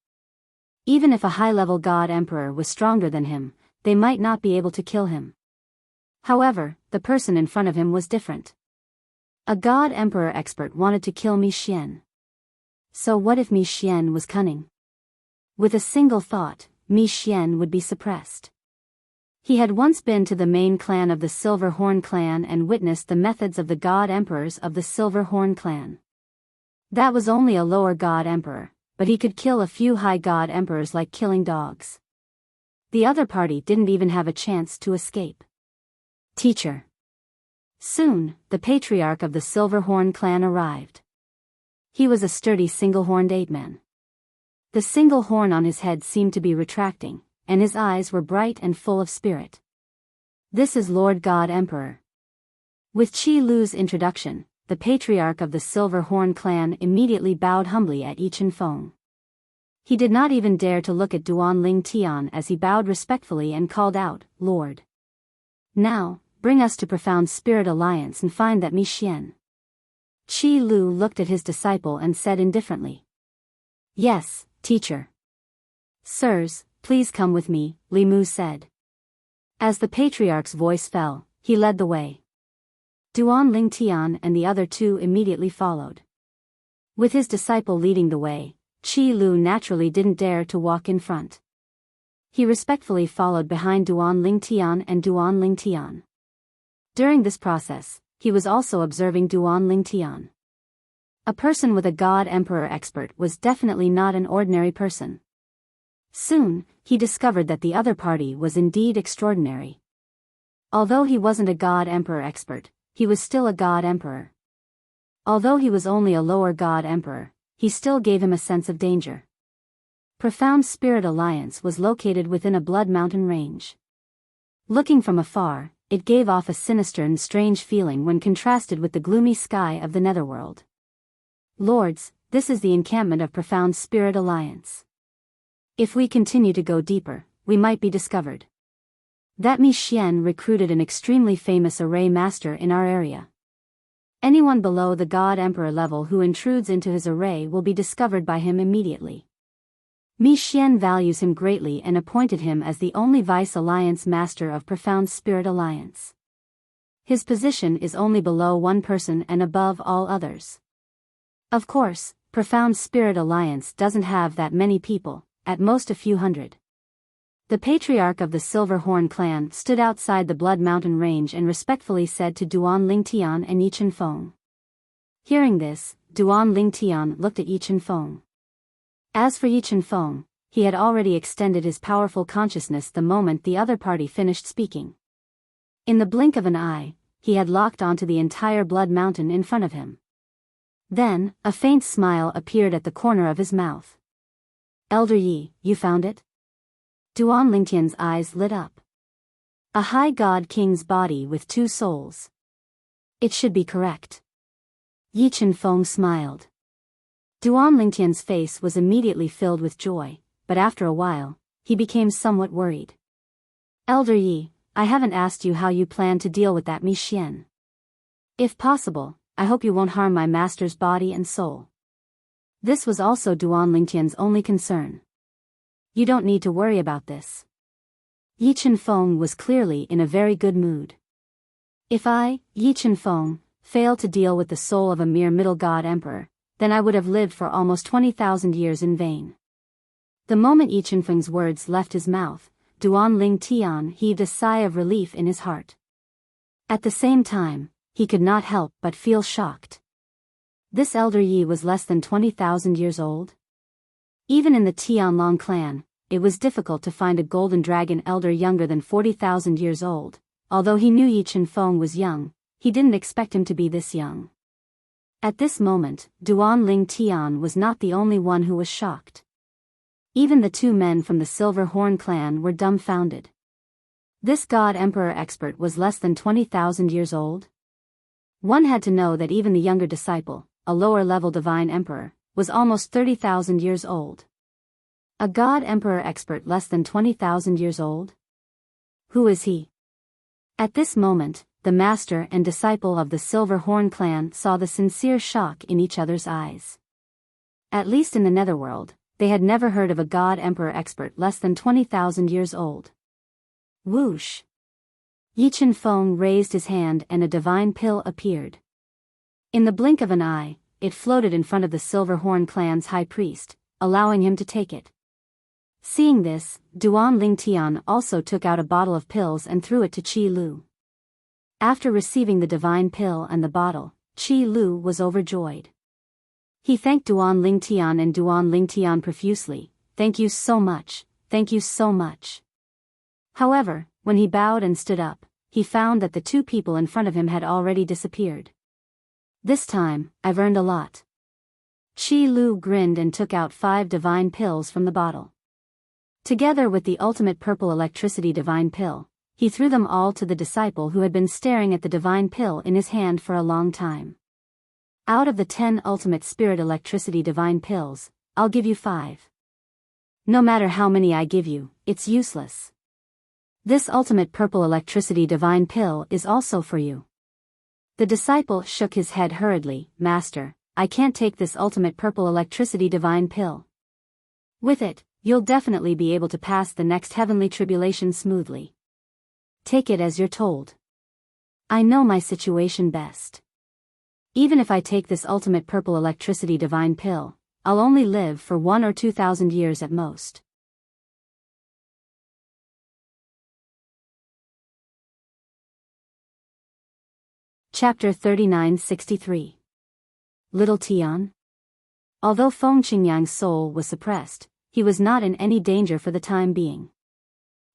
Even if a high-level God Emperor was stronger than him, they might not be able to kill him. However, the person in front of him was different. A God Emperor expert wanted to kill Mi Xian. So what if Mi Xian was cunning? With a single thought, Mi Xian would be suppressed. He had once been to the main clan of the Silver Horn clan and witnessed the methods of the god emperors of the Silver Horn clan. That was only a lower god emperor, but he could kill a few high god emperors like killing dogs. The other party didn't even have a chance to escape. Teacher. Soon, the patriarch of the Silver Horn clan arrived. He was a sturdy single-horned ape-man. The single horn on his head seemed to be retracting, and his eyes were bright and full of spirit. This is Lord God Emperor. With Qi Lu's introduction, the patriarch of the Silver Horn clan immediately bowed humbly at Yi Feng. He did not even dare to look at Duan Ling Tian as he bowed respectfully and called out, Lord. Now, bring us to Profound Spirit Alliance and find that Mi Xian. Qi Lu looked at his disciple and said indifferently. Yes, teacher. Sirs, please come with me, Li Mu said. As the patriarch's voice fell, he led the way. Duan Ling Tian and the other two immediately followed. With his disciple leading the way, Qi Lu naturally didn't dare to walk in front. He respectfully followed behind Duan Ling Tian and Duan Ling Tian. During this process, he was also observing Duan Ling Tian. A person with a god emperor expert was definitely not an ordinary person. Soon, he discovered that the other party was indeed extraordinary. Although he wasn't a god emperor expert, he was still a god emperor. Although he was only a lower god emperor, he still gave him a sense of danger. Profound Spirit Alliance was located within a Blood Mountain range. Looking from afar, it gave off a sinister and strange feeling when contrasted with the gloomy sky of the Netherworld. Lords, this is the encampment of Profound Spirit Alliance. If we continue to go deeper, we might be discovered. That Mi Xian recruited an extremely famous array master in our area. Anyone below the God Emperor level who intrudes into his array will be discovered by him immediately. Mi Xian values him greatly and appointed him as the only Vice Alliance Master of Profound Spirit Alliance. His position is only below one person and above all others. Of course, Profound Spirit Alliance doesn't have that many people, at most a few hundred. The patriarch of the Silver Horn clan stood outside the Blood Mountain range and respectfully said to Duan Ling Tian and Yi Feng. Hearing this, Duan Ling Tian looked at Yi Feng. As for Yi Feng, he had already extended his powerful consciousness the moment the other party finished speaking. In the blink of an eye, he had locked onto the entire Blood Mountain in front of him. Then, a faint smile appeared at the corner of his mouth. Elder Yi, you found it? Duan Lingtian's eyes lit up. A high god king's body with two souls. It should be correct. Yi Feng smiled. Duan Lingtian's face was immediately filled with joy, but after a while, he became somewhat worried. Elder Yi, I haven't asked you how you plan to deal with that Mi Xian. If possible, I hope you won't harm my master's body and soul. This was also Duan Lingtian's only concern. You don't need to worry about this. Yi Feng was clearly in a very good mood. If I, Yi Feng, failed to deal with the soul of a mere middle god emperor, then I would have lived for almost 20,000 years in vain. The moment Yi Feng's words left his mouth, Duan Ling Tian heaved a sigh of relief in his heart. At the same time, he could not help but feel shocked. This elder Yi was less than 20,000 years old? Even in the Tianlong clan, it was difficult to find a golden dragon elder younger than 40,000 years old. Although he knew Yi Feng was young, he didn't expect him to be this young. At this moment, Duan Ling Tian was not the only one who was shocked. Even the two men from the Silver Horn clan were dumbfounded. This god emperor expert was less than 20,000 years old? One had to know that even the younger disciple, a lower-level divine emperor, was almost 30,000 years old. A god emperor expert less than 20,000 years old? Who is he? At this moment, the master and disciple of the Silver Horn clan saw the sincere shock in each other's eyes. At least in the Netherworld, they had never heard of a god emperor expert less than 20,000 years old. Whoosh! Yi Feng raised his hand and a divine pill appeared. In the blink of an eye, it floated in front of the Silver Horn clan's high priest, allowing him to take it. Seeing this, Duan Lingtian also took out a bottle of pills and threw it to Qi Lu. After receiving the divine pill and the bottle, Qi Lu was overjoyed. He thanked Duan Lingtian profusely. "Thank you so much, thank you so much." However, when he bowed and stood up, he found that the two people in front of him had already disappeared. "This time, I've earned a lot." Qi Lu grinned and took out 5 divine pills from the bottle. Together with the ultimate purple electricity divine pill, he threw them all to the disciple who had been staring at the divine pill in his hand for a long time. "Out of the 10 ultimate spirit electricity divine pills, I'll give you 5. No matter how many I give you, it's useless. This ultimate purple electricity divine pill is also for you." The disciple shook his head hurriedly. "Master, I can't take this ultimate purple electricity divine pill. With it, you'll definitely be able to pass the next heavenly tribulation smoothly. Take it as you're told. I know my situation best. Even if I take this ultimate purple electricity divine pill, I'll only live for 1 or 2,000 years at most." Chapter 3963. Little Tian. Although Feng Qingyang's soul was suppressed, he was not in any danger for the time being.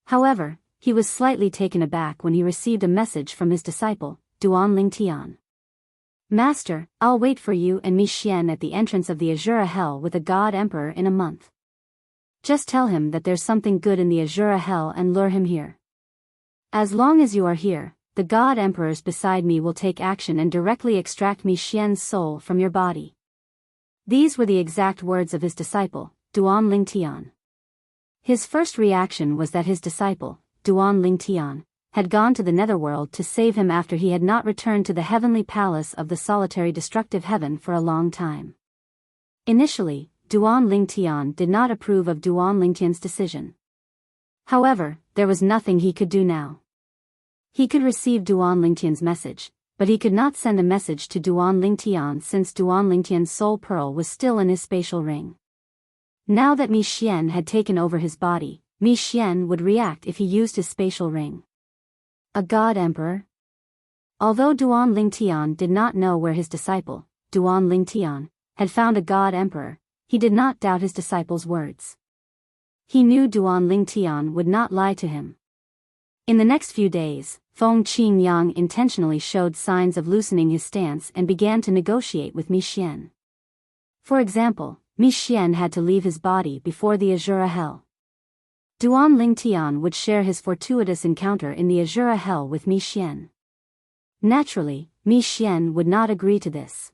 However, he was slightly taken aback when he received a message from his disciple, Duan Lingtian. "Master, I'll wait for you and Mi Xian at the entrance of the Azura Hell with the God Emperor in a month. Just tell him that there's something good in the Azura Hell and lure him here. As long as you are here, the God Emperors beside me will take action and directly extract Mi Xian's soul from your body." These were the exact words of his disciple, Duan Lingtian. His first reaction was that his disciple, Duan Lingtian, had gone to the netherworld to save him after he had not returned to the heavenly palace of the solitary destructive heaven for a long time. Initially, Duan Lingtian did not approve of Duan Lingtian's decision. However, there was nothing he could do now. He could receive Duan Lingtian's message, but he could not send a message to Duan Lingtian since Duan Lingtian's soul pearl was still in his spatial ring. Now that Mi Xian had taken over his body, Mi Xian would react if he used his spatial ring. A God Emperor? Although Duan Lingtian did not know where his disciple, Duan Lingtian, had found a God Emperor, he did not doubt his disciple's words. He knew Duan Lingtian would not lie to him. In the next few days, Feng Qingyang intentionally showed signs of loosening his stance and began to negotiate with Mi Xian. For example, Mi Xian had to leave his body before the Azura Hell. Duan Lingtian would share his fortuitous encounter in the Azura Hell with Mi Xian. Naturally, Mi Xian would not agree to this.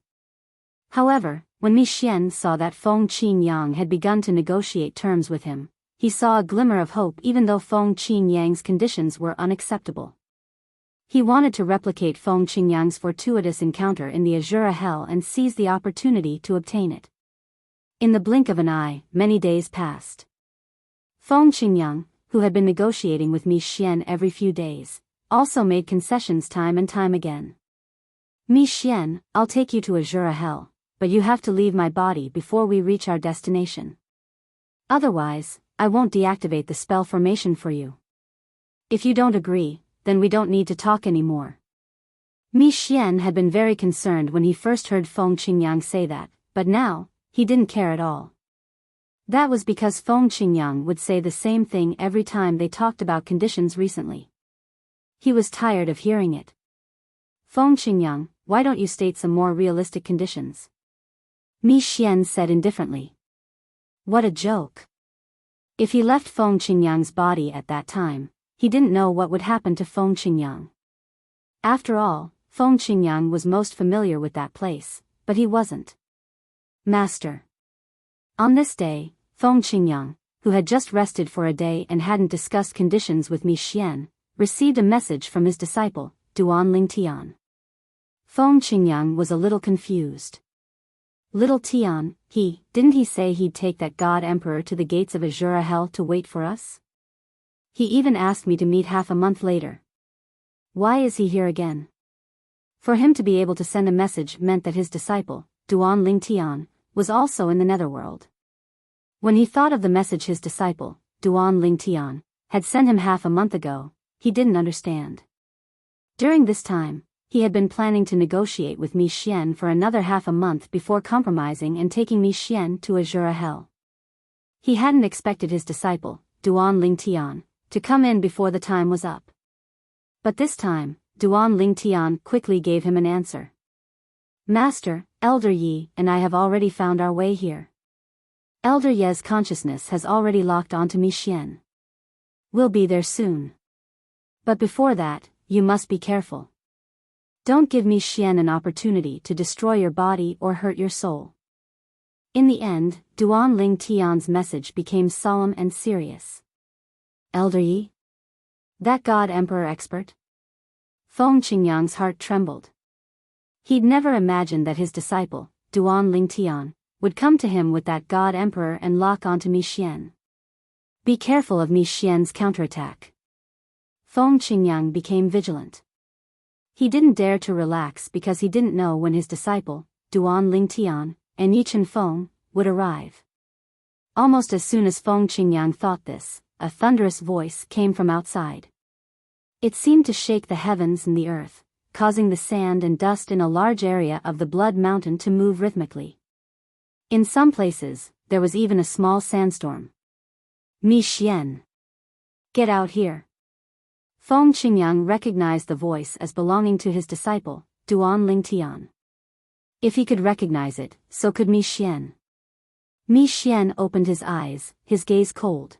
However, when Mi Xian saw that Feng Qingyang had begun to negotiate terms with him, he saw a glimmer of hope even though Feng Qingyang's conditions were unacceptable. He wanted to replicate Feng Qingyang's fortuitous encounter in the Azura Hell and seize the opportunity to obtain it. In the blink of an eye, many days passed. Feng Qingyang, who had been negotiating with Mi Xian every few days, also made concessions time and time again. "Mi Xian, I'll take you to Azura Hell, but you have to leave my body before we reach our destination. Otherwise, I won't deactivate the spell formation for you. If you don't agree, then we don't need to talk anymore." Mi Xian had been very concerned when he first heard Feng Qingyang say that, but now, he didn't care at all. That was because Feng Qingyang would say the same thing every time they talked about conditions recently. He was tired of hearing it. "Feng Qingyang, why don't you state some more realistic conditions?" Mi Xian said indifferently. What a joke. If he left Feng Qingyang's body at that time, he didn't know what would happen to Feng Qingyang. After all, Feng Qingyang was most familiar with that place, but he wasn't. "Master." On this day, Feng Qingyang, who had just rested for a day and hadn't discussed conditions with Mi Xian, received a message from his disciple, Duan Lingtian. Feng Qingyang was a little confused. "Little Tian, didn't he say he'd take that God Emperor to the gates of Azura Hell to wait for us? He even asked me to meet half a month later. Why is he here again?" For him to be able to send a message meant that his disciple, Duan Lingtian, was also in the netherworld. When he thought of the message his disciple, Duan Ling Tian, had sent him half a month ago, he didn't understand. During this time, he had been planning to negotiate with Mi Xian for another half a month before compromising and taking Mi Xian to Azura Hell. He hadn't expected his disciple, Duan Ling Tian, to come in before the time was up. But this time, Duan Ling Tian quickly gave him an answer. Master, Elder Yi and I have already found our way here. Elder Ye's consciousness has already locked onto Mi Xian. We'll be there soon. But before that, you must be careful. Don't give Mi Xian an opportunity to destroy your body or hurt your soul. In the end, Duan Ling Tian's message became solemn and serious. Elder Yi? That God Emperor expert? Feng Qingyang's heart trembled. He'd never imagined that his disciple, Duan Ling Tian, would come to him with that God Emperor and lock onto Mi Xian. Be careful of Mi Xian's counterattack. Feng Qingyang became vigilant. He didn't dare to relax because he didn't know when his disciple, Duan Ling Tian, and Yichen Feng, would arrive. Almost as soon as Feng Qingyang thought this, a thunderous voice came from outside. It seemed to shake the heavens and the earth, causing the sand and dust in a large area of the Blood Mountain to move rhythmically. In some places, there was even a small sandstorm. Mi Xian! Get out here! Feng Qingyang recognized the voice as belonging to his disciple, Duan Ling Tian. If he could recognize it, so could Mi Xian. Mi Xian opened his eyes, his gaze cold.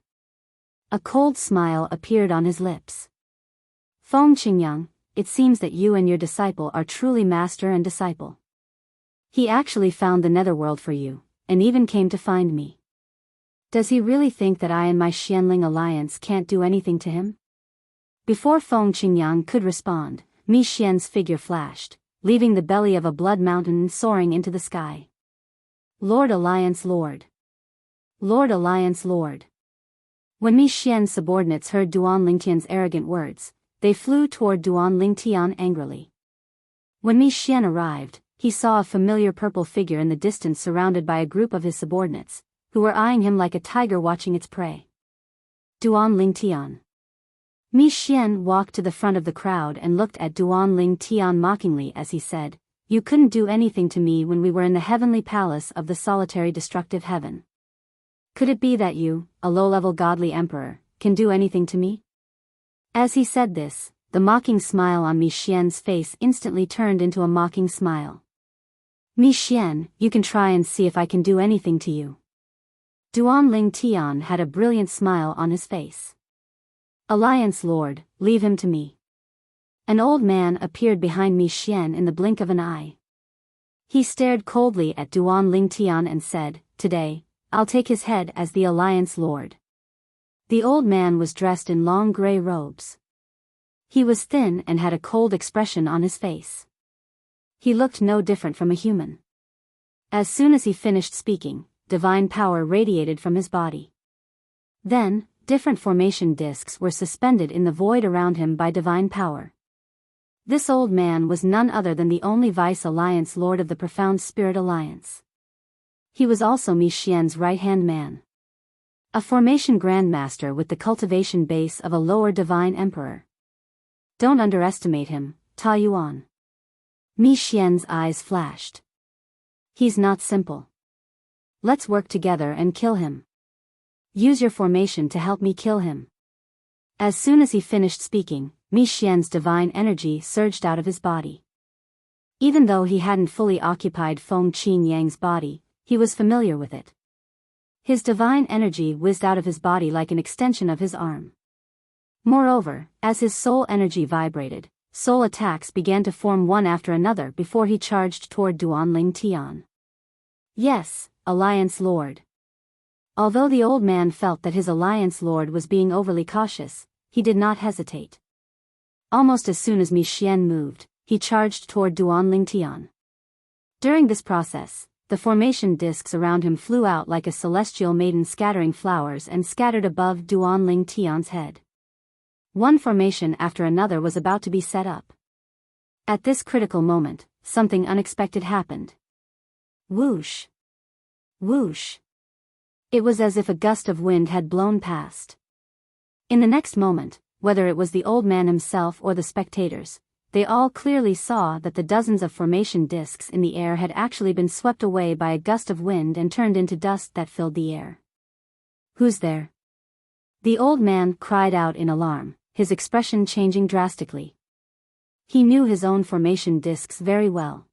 A cold smile appeared on his lips. Feng Qingyang, it seems that you and your disciple are truly master and disciple. He actually found the netherworld for you, and even came to find me. Does he really think that I and my Xianling alliance can't do anything to him? Before Feng Qingyang could respond, Mi Xian's figure flashed, leaving the belly of a blood mountain and soaring into the sky. Lord Alliance Lord! Lord Alliance Lord! When Mi Xian's subordinates heard Duan Ling Tian's arrogant words, they flew toward Duan Ling Tian angrily. When Mi Xian arrived, he saw a familiar purple figure in the distance surrounded by a group of his subordinates, who were eyeing him like a tiger watching its prey. Duan Ling Tian. Mi Xian walked to the front of the crowd and looked at Duan Ling Tian mockingly as he said, "You couldn't do anything to me when we were in the heavenly palace of the solitary destructive heaven. Could it be that you, a low-level godly emperor, can do anything to me?" As he said this, the mocking smile on Mi Xian's face instantly turned into a mocking smile. Mi Xian, you can try and see if I can do anything to you. Duan Ling Tian had a brilliant smile on his face. Alliance Lord, leave him to me. An old man appeared behind Mi Xian in the blink of an eye. He stared coldly at Duan Ling Tian and said, "Today, I'll take his head as the Alliance Lord." The old man was dressed in long gray robes. He was thin and had a cold expression on his face. He looked no different from a human. As soon as he finished speaking, divine power radiated from his body. Then, different formation discs were suspended in the void around him by divine power. This old man was none other than the only Vice Alliance Lord of the Profound Spirit Alliance. He was also Mi Xian's right-hand man. A formation grandmaster with the cultivation base of a lower divine emperor. Don't underestimate him, Ta Yuan. Mi Xian's eyes flashed. He's not simple. Let's work together and kill him. Use your formation to help me kill him. As soon as he finished speaking, Mi Xian's divine energy surged out of his body. Even though he hadn't fully occupied Feng Qingyang's body, he was familiar with it. His divine energy whizzed out of his body like an extension of his arm. Moreover, as his soul energy vibrated, soul attacks began to form one after another before he charged toward Duan Ling Tian. Yes, Alliance Lord. Although the old man felt that his Alliance Lord was being overly cautious, he did not hesitate. Almost as soon as Mi Xian moved, he charged toward Duan Ling Tian. During this process, the formation discs around him flew out like a celestial maiden scattering flowers and scattered above Duan Ling Tian's head. One formation after another was about to be set up. At this critical moment, something unexpected happened. Whoosh! Whoosh! It was as if a gust of wind had blown past. In the next moment, whether it was the old man himself or the spectators, they all clearly saw that the dozens of formation discs in the air had actually been swept away by a gust of wind and turned into dust that filled the air. "Who's there?" the old man cried out in alarm, his expression changing drastically. He knew his own formation discs very well.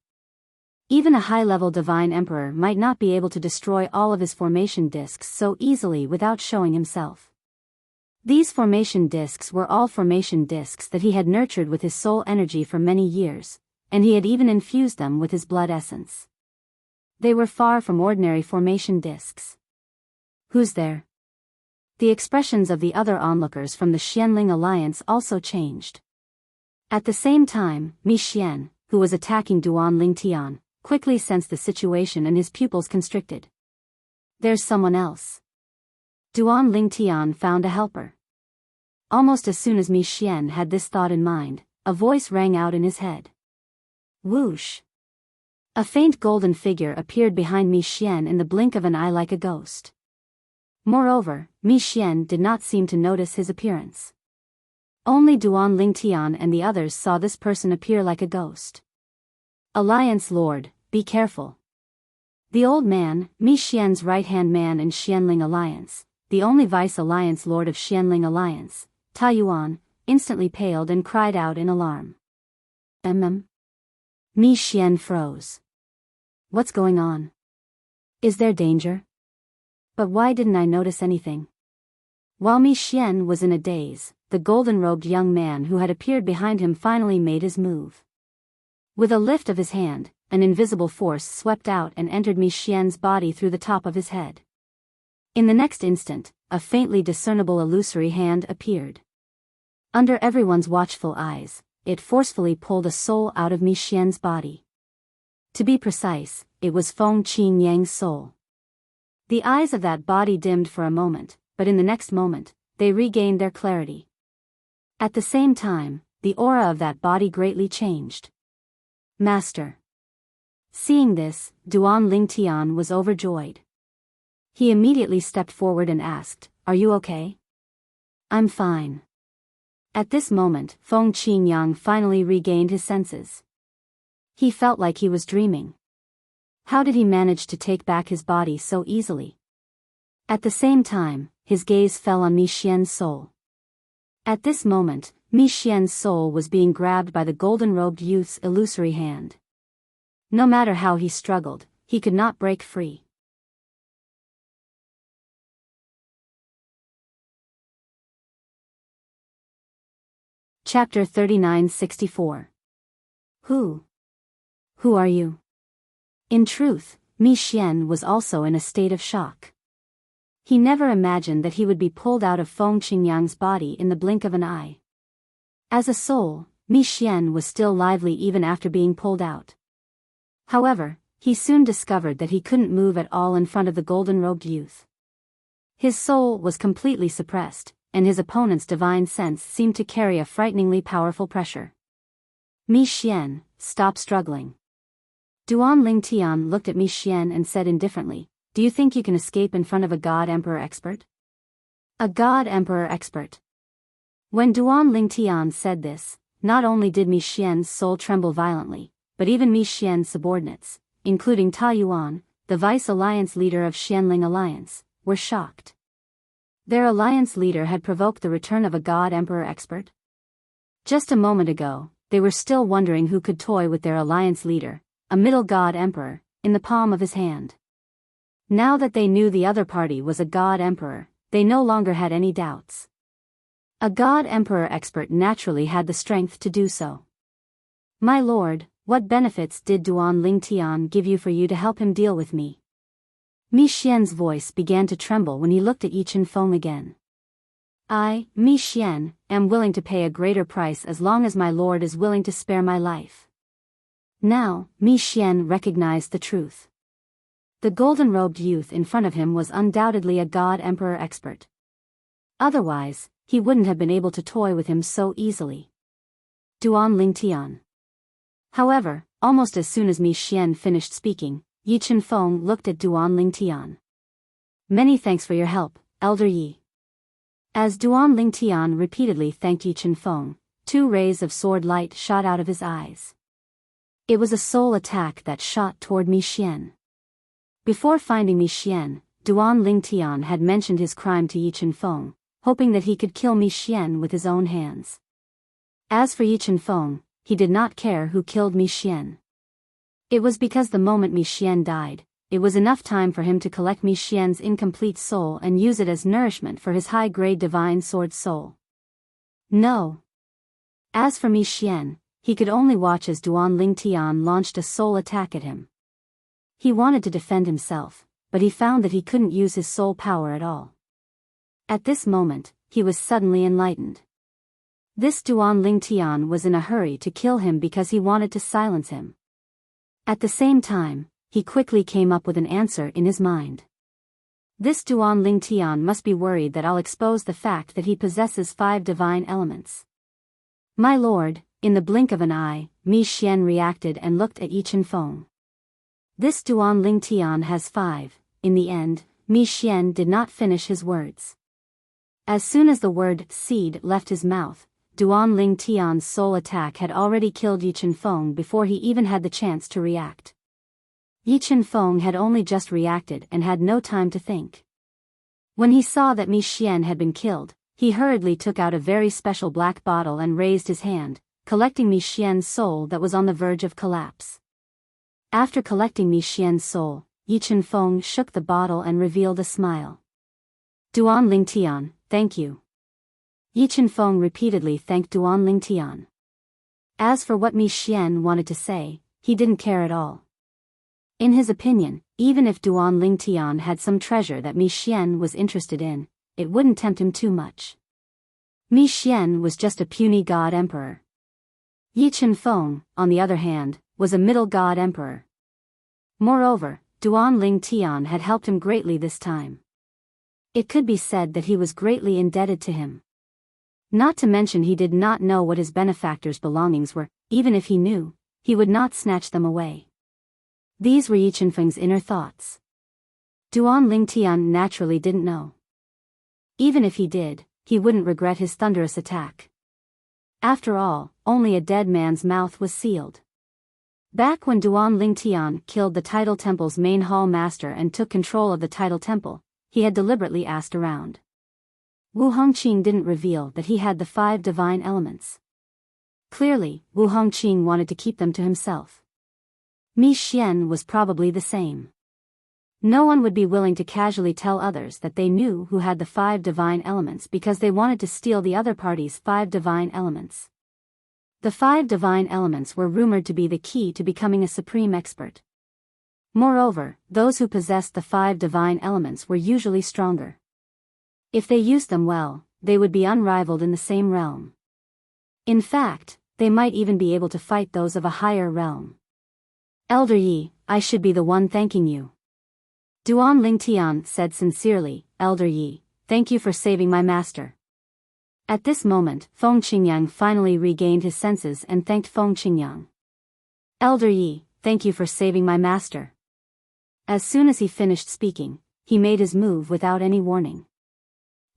Even a high-level divine emperor might not be able to destroy all of his formation discs so easily without showing himself. These formation discs were all formation discs that he had nurtured with his soul energy for many years, and he had even infused them with his blood essence. They were far from ordinary formation discs. "Who's there?" The expressions of the other onlookers from the Xianling alliance also changed. At the same time, Mi Xian, who was attacking Duan Lingtian, quickly sensed the situation and his pupils constricted. "There's someone else." Duan Lingtian found a helper. Almost as soon as Mi Xian had this thought in mind, a voice rang out in his head. Whoosh! A faint golden figure appeared behind Mi Xian in the blink of an eye like a ghost. Moreover, Mi Xian did not seem to notice his appearance. Only Duan Lingtian and the others saw this person appear like a ghost. "Alliance Lord, be careful." The old man, Mi Xian's right-hand man in Xianling Alliance, the only vice-alliance lord of Xianling Alliance, Ta Yuan, instantly paled and cried out in alarm. Mi Xian froze. "What's going on? Is there danger? But why didn't I notice anything?" While Mi Xian was in a daze, the golden-robed young man who had appeared behind him finally made his move. With a lift of his hand, an invisible force swept out and entered Mi Xian's body through the top of his head. In the next instant, a faintly discernible illusory hand appeared. Under everyone's watchful eyes, it forcefully pulled a soul out of Mi Xian's body. To be precise, it was Feng Qin Yang's soul. The eyes of that body dimmed for a moment, but in the next moment, they regained their clarity. At the same time, the aura of that body greatly changed. "Master." Seeing this, Duan Lingtian was overjoyed. He immediately stepped forward and asked, "Are you okay?" "I'm fine." At this moment, Feng Qinyang finally regained his senses. He felt like he was dreaming. How did he manage to take back his body so easily? At the same time, his gaze fell on Mi Xian's soul. At this moment, Mi Xian's soul was being grabbed by the golden-robed youth's illusory hand. No matter how he struggled, he could not break free. Chapter 3964. Who are you? In truth, Mi Xian was also in a state of shock. He never imagined that he would be pulled out of Feng Qingyang's body in the blink of an eye. As a soul, Mi Xian was still lively even after being pulled out. However, he soon discovered that he couldn't move at all in front of the golden-robed youth. His soul was completely suppressed, and his opponent's divine sense seemed to carry a frighteningly powerful pressure. Mi Xian, stop struggling. Duan Lingtian looked at Mi Xian and said indifferently, "Do you think you can escape in front of a God Emperor expert?" A God Emperor expert. When Duan Lingtian said this, not only did Mi Xian's soul tremble violently, but even Mi Xian's subordinates, including Ta Yuan, the vice-alliance leader of Xianling Alliance, were shocked. Their alliance leader had provoked the return of a God Emperor expert. Just a moment ago, they were still wondering who could toy with their alliance leader, a middle God Emperor, in the palm of his hand. Now that they knew the other party was a God Emperor, they no longer had any doubts. A God Emperor expert naturally had the strength to do so. "My lord, what benefits did Duan Lingtian give you for you to help him deal with me?" Mi Xian's voice began to tremble when he looked at Yi Chen-feng again. "I, Mi Xian, am willing to pay a greater price as long as my lord is willing to spare my life." Now, Mi Xian recognized the truth. The golden-robed youth in front of him was undoubtedly a God Emperor expert. Otherwise, he wouldn't have been able to toy with him so easily. Duan Lingtian. However, almost as soon as Mi Xian finished speaking, Yi Chen-feng looked at Duan Lingtian. Many thanks for your help, Elder Yi. As Duan Lingtian repeatedly thanked Yi Chen-feng, 2 rays of sword light shot out of his eyes. It was a soul attack that shot toward Mi Xian. Before finding Mi Xian, Duan Lingtian had mentioned his crime to Yi Chen-feng, hoping that he could kill Mi Xian with his own hands. As for Yi Chen-feng, he did not care who killed Mi Xian. It was because the moment Mi Xian died, it was enough time for him to collect Mi Xian's incomplete soul and use it as nourishment for his high-grade divine sword soul. No. As for Mi Xian, he could only watch as Duan Lingtian launched a soul attack at him. He wanted to defend himself, but he found that he couldn't use his soul power at all. At this moment, he was suddenly enlightened. This Duan Lingtian was in a hurry to kill him because he wanted to silence him. At the same time, he quickly came up with an answer in his mind. This Duan Lingtian must be worried that I'll expose the fact that he possesses 5 divine elements. My lord, in the blink of an eye, Mi Xian reacted and looked at Yi Chen-feng. This Duan Lingtian has 5, in the end, Mi Xian did not finish his words. As soon as the word seed left his mouth, Duan Lingtian's soul attack had already killed Yi Chen-feng before he even had the chance to react. Yi Chen-feng had only just reacted and had no time to think. When he saw that Mi Xian had been killed, he hurriedly took out a very special black bottle and raised his hand, collecting Mi Xian's soul that was on the verge of collapse. After collecting Mi Xian's soul, Yi Chen-feng shook the bottle and revealed a smile. Duan Lingtian, thank you. Yi Chen-feng repeatedly thanked Duan Lingtian. As for what Mi Xian wanted to say, he didn't care at all. In his opinion, even if Duan Lingtian had some treasure that Mi Xian was interested in, it wouldn't tempt him too much. Mi Xian was just a puny god emperor. Yi Chen-feng, on the other hand, was a middle god emperor. Moreover, Duan Lingtian had helped him greatly this time. It could be said that he was greatly indebted to him. Not to mention he did not know what his benefactor's belongings were. Even if he knew, he would not snatch them away. These were Yi Chen-feng's inner thoughts. Duan Lingtian naturally didn't know. Even if he did, he wouldn't regret his thunderous attack. After all, only a dead man's mouth was sealed. Back when Duan Lingtian killed the Tidal Temple's main hall master and took control of the Tidal Temple, he had deliberately asked around. Wu Hongqing didn't reveal that he had the 5 divine elements. Clearly, Wu Hongqing wanted to keep them to himself. Mi Xian was probably the same. No one would be willing to casually tell others that they knew who had the 5 divine elements because they wanted to steal the other party's 5 divine elements. The 5 divine elements were rumored to be the key to becoming a supreme expert. Moreover, those who possessed the 5 divine elements were usually stronger. If they used them well, they would be unrivaled in the same realm. In fact, they might even be able to fight those of a higher realm. Elder Yi, I should be the one thanking you. Duan Lingtian said sincerely, Elder Yi, thank you for saving my master. At this moment, Feng Qingyang finally regained his senses and thanked Feng Qingyang. Elder Yi, thank you for saving my master. As soon as he finished speaking, he made his move without any warning.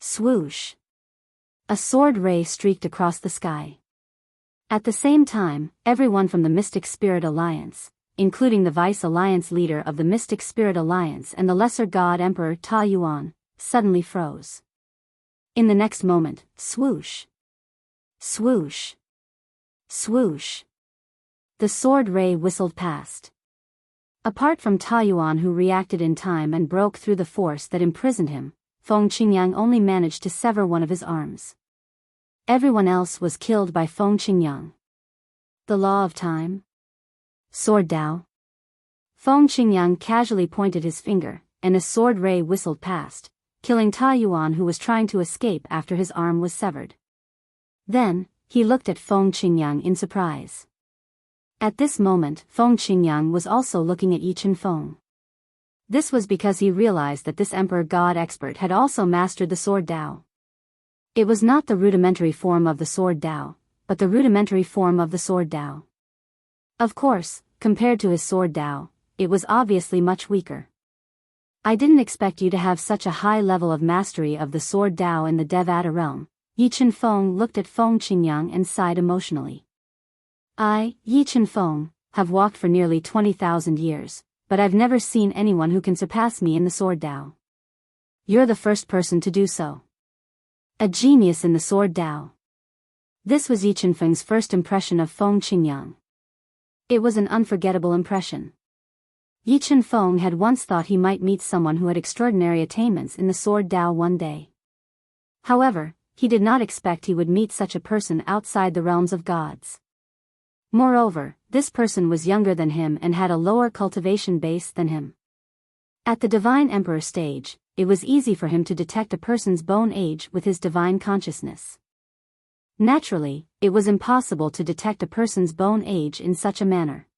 Swoosh! A sword ray streaked across the sky. At the same time, everyone from the Mystic Spirit Alliance, including the Vice Alliance leader of the Mystic Spirit Alliance and the Lesser God Emperor Ta Yuan, suddenly froze. In the next moment, swoosh! Swoosh! Swoosh! The sword ray whistled past. Apart from Ta Yuan, who reacted in time and broke through the force that imprisoned him, Feng Qingyang only managed to sever one of his arms. Everyone else was killed by Feng Qingyang. The law of time? Sword Dao? Feng Qingyang casually pointed his finger, and a sword ray whistled past, killing Ta Yuan, who was trying to escape after his arm was severed. Then, he looked at Feng Qingyang in surprise. At this moment, Feng Qingyang was also looking at Yi Chen-feng. This was because he realized that this Emperor God expert had also mastered the Sword Dao. It was not the rudimentary form of the Sword Dao, but the rudimentary form of the Sword Dao. Of course, compared to his Sword Dao, it was obviously much weaker. I didn't expect you to have such a high level of mastery of the sword Dao in the Devata realm. Yi Feng looked at Feng Qingyang and sighed emotionally. I, Yi Feng, have walked for nearly 20,000 years, but I've never seen anyone who can surpass me in the sword Dao. You're the first person to do so. A genius in the sword Dao. This was Yi Feng's first impression of Feng Qingyang. It was an unforgettable impression. Yi Feng had once thought he might meet someone who had extraordinary attainments in the sword Dao one day. However, he did not expect he would meet such a person outside the realms of gods. Moreover, this person was younger than him and had a lower cultivation base than him. At the Divine Emperor stage, it was easy for him to detect a person's bone age with his divine consciousness. Naturally, it was impossible to detect a person's bone age in such a manner.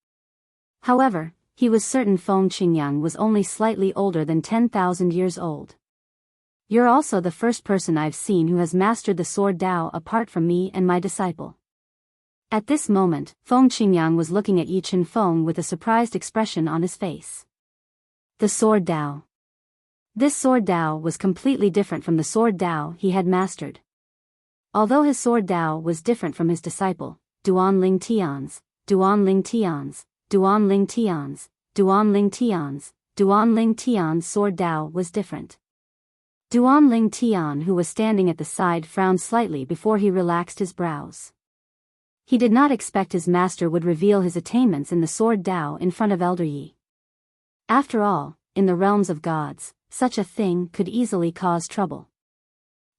However, he was certain Feng Qingyang was only slightly older than 10,000 years old. You're also the first person I've seen who has mastered the sword Dao apart from me and my disciple. At this moment, Feng Qingyang was looking at Yi Feng with a surprised expression on his face. The sword Dao. This sword Dao was completely different from the sword Dao he had mastered. Although his sword Dao was different from his disciple, Duanling Tian's, sword Dao was different. Duanling Tian, who was standing at the side, frowned slightly before he relaxed his brows. He did not expect his master would reveal his attainments in the sword Dao in front of Elder Yi. After all, in the realms of gods, such a thing could easily cause trouble.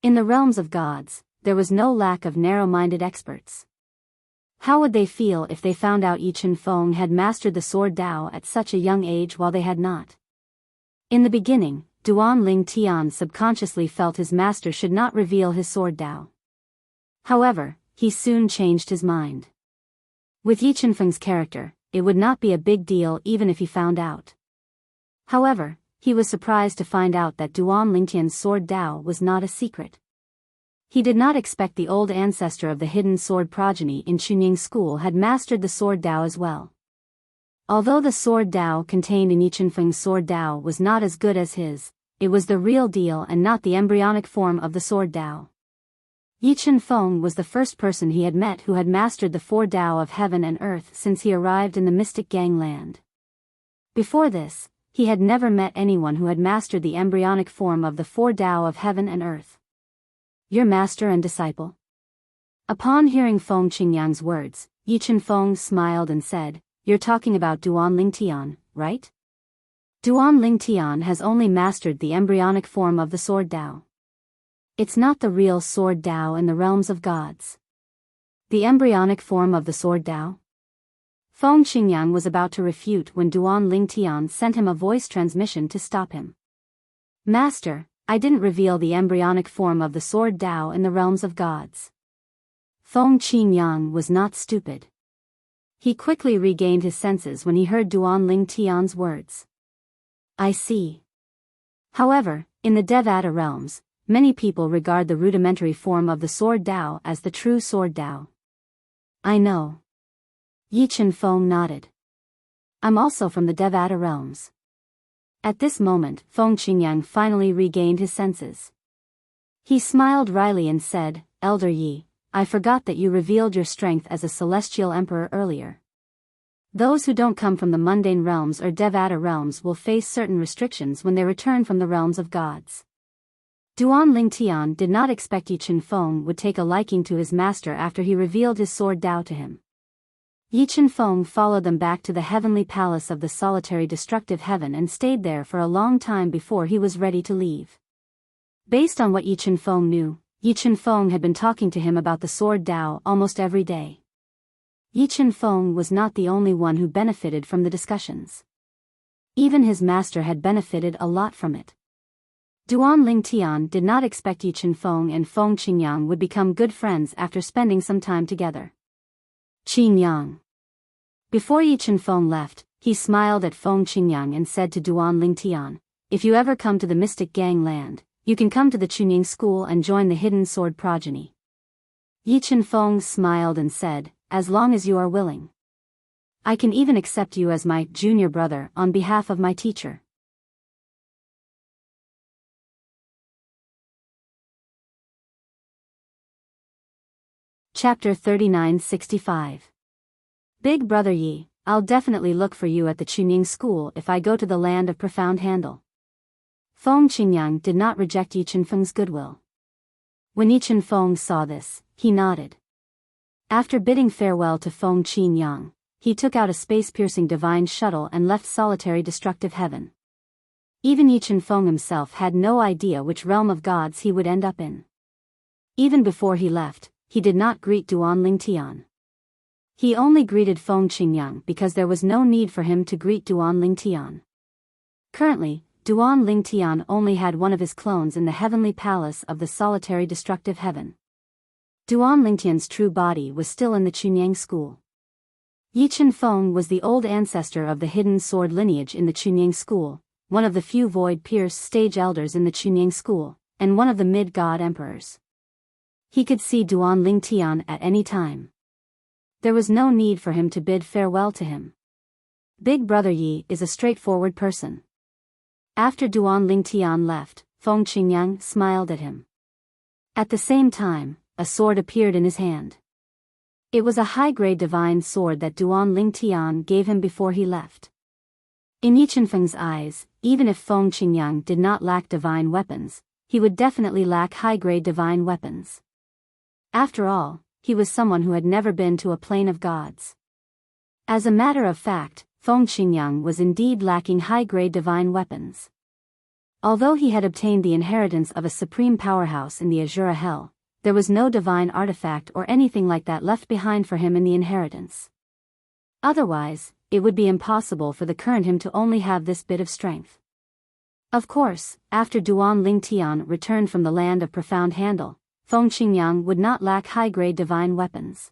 In the realms of gods, there was no lack of narrow-minded experts. How would they feel if they found out Yi Feng had mastered the sword Dao at such a young age while they had not? In the beginning, Duanling Tian subconsciously felt his master should not reveal his sword Dao. However, he soon changed his mind. With Yi Feng's character, it would not be a big deal even if he found out. However, he was surprised to find out that Duanling Tian's sword Dao was not a secret. He did not expect the old ancestor of the hidden sword progeny in Chunying school had mastered the sword Dao as well. Although the sword Dao contained in Yi Feng's sword Dao was not as good as his, it was the real deal and not the embryonic form of the sword Dao. Yi Feng was the first person he had met who had mastered the four Dao of heaven and earth since he arrived in the mystic gangland. Before this, he had never met anyone who had mastered the embryonic form of the four Dao of heaven and earth. Your master and disciple? Upon hearing Feng Qingyang's words, Yi Feng smiled and said, You're talking about Duanling Tian, right? Duanling Tian has only mastered the embryonic form of the sword Dao. It's not the real sword Dao in the realms of gods. The embryonic form of the sword Dao? Feng Qingyang was about to refute when Duanling Tian sent him a voice transmission to stop him. Master, I didn't reveal the embryonic form of the sword Dao in the realms of gods. Feng Qingyang was not stupid. He quickly regained his senses when he heard Duanling Tian's words. I see. However, in the Devata realms, many people regard the rudimentary form of the sword Dao as the true sword Dao. I know. Yi Feng nodded. I'm also from the Devata realms. At this moment, Feng Qingyang finally regained his senses. He smiled wryly and said, Elder Yi, I forgot that you revealed your strength as a celestial emperor earlier. Those who don't come from the mundane realms or Devata realms will face certain restrictions when they return from the realms of gods. Duanling Tian did not expect Yi Feng would take a liking to his master after he revealed his sword Dao to him. Yi Feng followed them back to the heavenly palace of the solitary destructive heaven and stayed there for a long time before he was ready to leave. Based on what Yi Feng knew, Yi Feng had been talking to him about the sword Dao almost every day. Yi Feng was not the only one who benefited from the discussions. Even his master had benefited a lot from it. Duanling Tian did not expect Yi Feng and Feng Qingyang would become good friends after spending some time together. Qingyang. Before Yi Feng left, he smiled at Feng Qingyang and said to Duanling Tian, If you ever come to the mystic gangland, you can come to the Chunying school and join the hidden sword progeny. Yi Feng smiled and said, As long as you are willing. I can even accept you as my junior brother on behalf of my teacher. Chapter 3965. Big Brother Yi, I'll definitely look for you at the Chunying school if I go to the land of profound handle. Feng Qingyang did not reject Yi Chenfeng's goodwill. When Yi Chenfeng saw this, he nodded. After bidding farewell to Feng Qingyang, he took out a space-piercing divine shuttle and left solitary destructive heaven. Even Yi Chenfeng himself had no idea which realm of gods he would end up in. Even before he left, he did not greet Duan Lingtian. He only greeted Feng Qingyang because there was no need for him to greet Duan Lingtian. Currently, Duan Lingtian only had one of his clones in the heavenly palace of the solitary destructive heaven. Duan Lingtian's true body was still in the Chunying school. Yi Chenfeng was the old ancestor of the hidden sword lineage in the Chunying school, one of the few void-pierced stage elders in the Chunying school, and one of the mid-god emperors. He could see Duan Lingtian at any time. There was no need for him to bid farewell to him. Big Brother Yi is a straightforward person. After Duan Lingtian left, Feng Qingyang smiled at him. At the same time, a sword appeared in his hand. It was a high-grade divine sword that Duan Lingtian gave him before he left. In Yi Chenfeng's eyes, even if Feng Qingyang did not lack divine weapons, he would definitely lack high-grade divine weapons. After all, he was someone who had never been to a plane of gods. As a matter of fact, Feng Qingyang was indeed lacking high-grade divine weapons. Although he had obtained the inheritance of a supreme powerhouse in the Azura Hell, there was no divine artifact or anything like that left behind for him in the inheritance. Otherwise, it would be impossible for the current him to only have this bit of strength. Of course, after Duan Lingtian returned from the land of profound handle, Feng Qingyang would not lack high-grade divine weapons.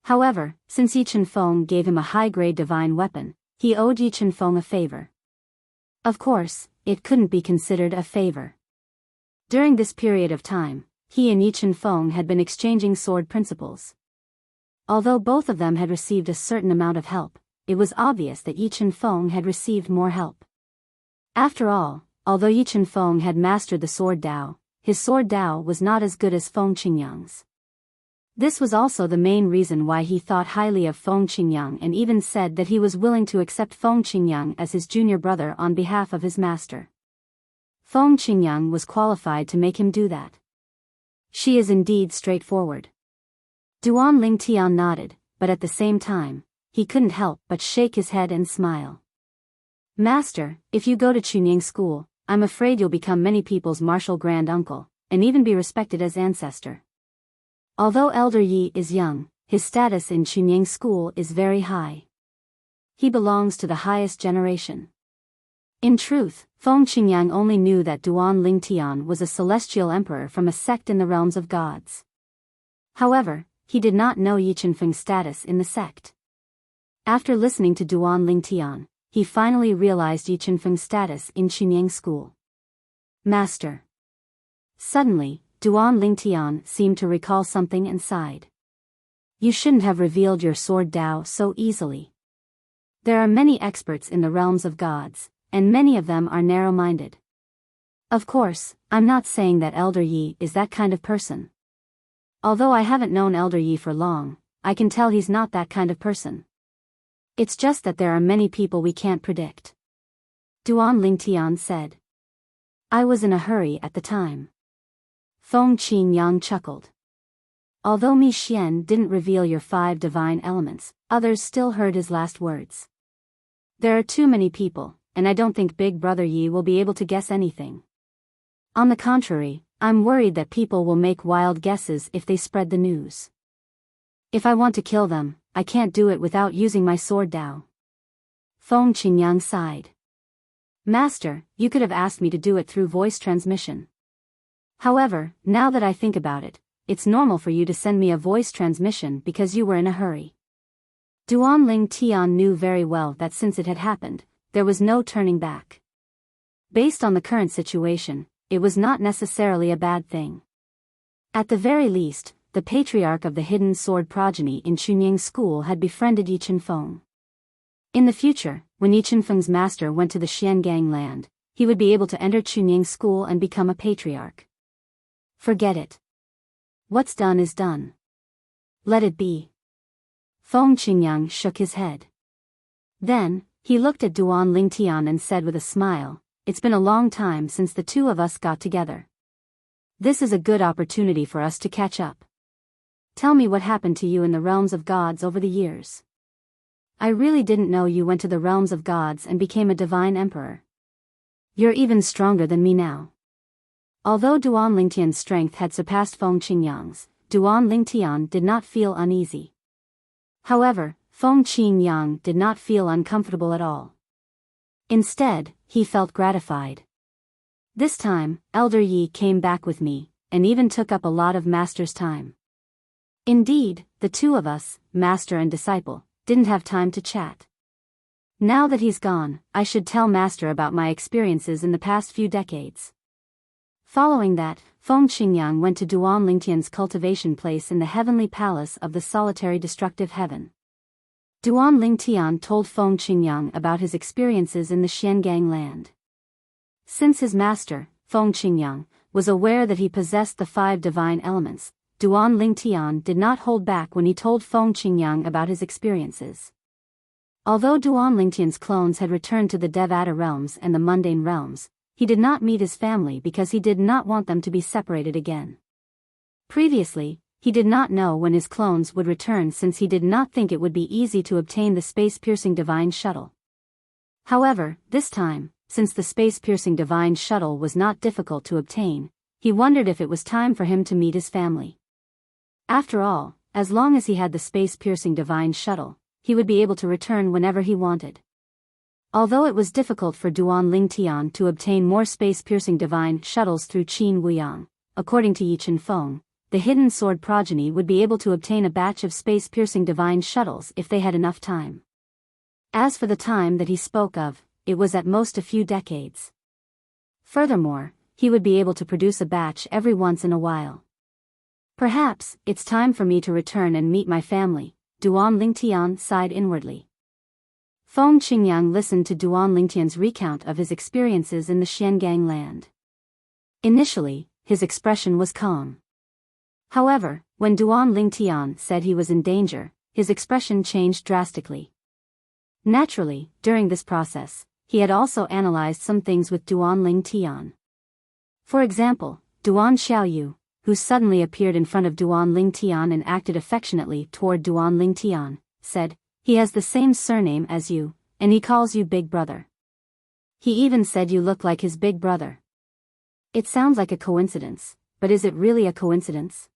However, since Yi Chenfeng gave him a high-grade divine weapon, he owed Yi Chenfeng a favor. Of course, it couldn't be considered a favor. During this period of time, he and Yi Chenfeng had been exchanging sword principles. Although both of them had received a certain amount of help, it was obvious that Yi Chenfeng had received more help. After all, although Yi Chenfeng had mastered the sword Dao, his sword Dao was not as good as Feng Qingyang's. This was also the main reason why he thought highly of Feng Qingyang and even said that he was willing to accept Feng Qingyang as his junior brother on behalf of his master. Feng Qingyang was qualified to make him do that. She is indeed straightforward. Duan Lingtian nodded, but at the same time, he couldn't help but shake his head and smile. Master, if you go to Chunying school, I'm afraid you'll become many people's martial grand uncle, and even be respected as ancestor. Although Elder Yi is young, his status in Chunying school is very high. He belongs to the highest generation. In truth, Feng Qingyang only knew that Duan Lingtian was a celestial emperor from a sect in the realms of gods. However, he did not know Yi Chenfeng's status in the sect. After listening to Duan Lingtian, he finally realized Yi Chenfeng's status in Chunying school. Master. Suddenly, Duan Lingtian seemed to recall something and sighed. You shouldn't have revealed your sword Dao so easily. There are many experts in the realms of gods, and many of them are narrow-minded. Of course, I'm not saying that Elder Yi is that kind of person. Although I haven't known Elder Yi for long, I can tell he's not that kind of person. It's just that there are many people we can't predict. Duan Lingtian said. I was in a hurry at the time. Feng Qingyang chuckled. Although Mi Xian didn't reveal your 5 divine elements, others still heard his last words. There are too many people, and I don't think Big Brother Yi will be able to guess anything. On the contrary, I'm worried that people will make wild guesses if they spread the news. If I want to kill them, I can't do it without using my sword Dao. Feng Qingyang sighed. Master, you could have asked me to do it through voice transmission. However, now that I think about it, it's normal for you to send me a voice transmission because you were in a hurry. Duan Lingtian knew very well that since it had happened, there was no turning back. Based on the current situation, it was not necessarily a bad thing. At the very least, the patriarch of the hidden sword progeny in Chunying school had befriended Yi Chenfeng. In the future, when Yi Chenfeng's master went to the Xiangang land, he would be able to enter Chunying school and become a patriarch. Forget it. What's done is done. Let it be. Feng Qingyang shook his head. Then, he looked at Duan Lingtian and said with a smile, "It's been a long time since the two of us got together. This is a good opportunity for us to catch up. Tell me what happened to you in the realms of gods over the years. I really didn't know you went to the realms of gods and became a divine emperor. You're even stronger than me now." Although Duan Lingtian's strength had surpassed Feng Qingyang's, Duan Lingtian did not feel uneasy. However, Feng Qingyang did not feel uncomfortable at all. Instead, he felt gratified. This time, Elder Yi came back with me, and even took up a lot of Master's time. Indeed, the two of us, Master and disciple, didn't have time to chat. Now that he's gone, I should tell Master about my experiences in the past few decades. Following that, Feng Qingyang went to Duan Lingtian's cultivation place in the heavenly palace of the solitary destructive heaven. Duan Lingtian told Feng Qingyang about his experiences in the Xiangang land. Since his master, Feng Qingyang, was aware that he possessed the 5 divine elements, Duan Lingtian did not hold back when he told Feng Qingyang about his experiences. Although Duan Lingtian's clones had returned to the Devata realms and the mundane realms, he did not meet his family because he did not want them to be separated again. Previously, he did not know when his clones would return since he did not think it would be easy to obtain the space-piercing divine shuttle. However, this time, since the space-piercing divine shuttle was not difficult to obtain, he wondered if it was time for him to meet his family. After all, as long as he had the space-piercing divine shuttle, he would be able to return whenever he wanted. Although it was difficult for Duan Lingtian to obtain more space-piercing divine shuttles through Qin Wuyang, according to Yi Chen Feng, the hidden sword progeny would be able to obtain a batch of space-piercing divine shuttles if they had enough time. As for the time that he spoke of, it was at most a few decades. Furthermore, he would be able to produce a batch every once in a while. Perhaps, it's time for me to return and meet my family, Duan Lingtian sighed inwardly. Feng Qingyang listened to Duan Lingtian's recount of his experiences in the Xiangang land. Initially, his expression was calm. However, when Duan Lingtian said he was in danger, his expression changed drastically. Naturally, during this process, he had also analyzed some things with Duan Lingtian. For example, Duan Xiaoyu, who suddenly appeared in front of Duan Lingtian and acted affectionately toward Duan Lingtian, said, "He has the same surname as you, and he calls you Big Brother. He even said you look like his big brother." It sounds like a coincidence, but is it really a coincidence?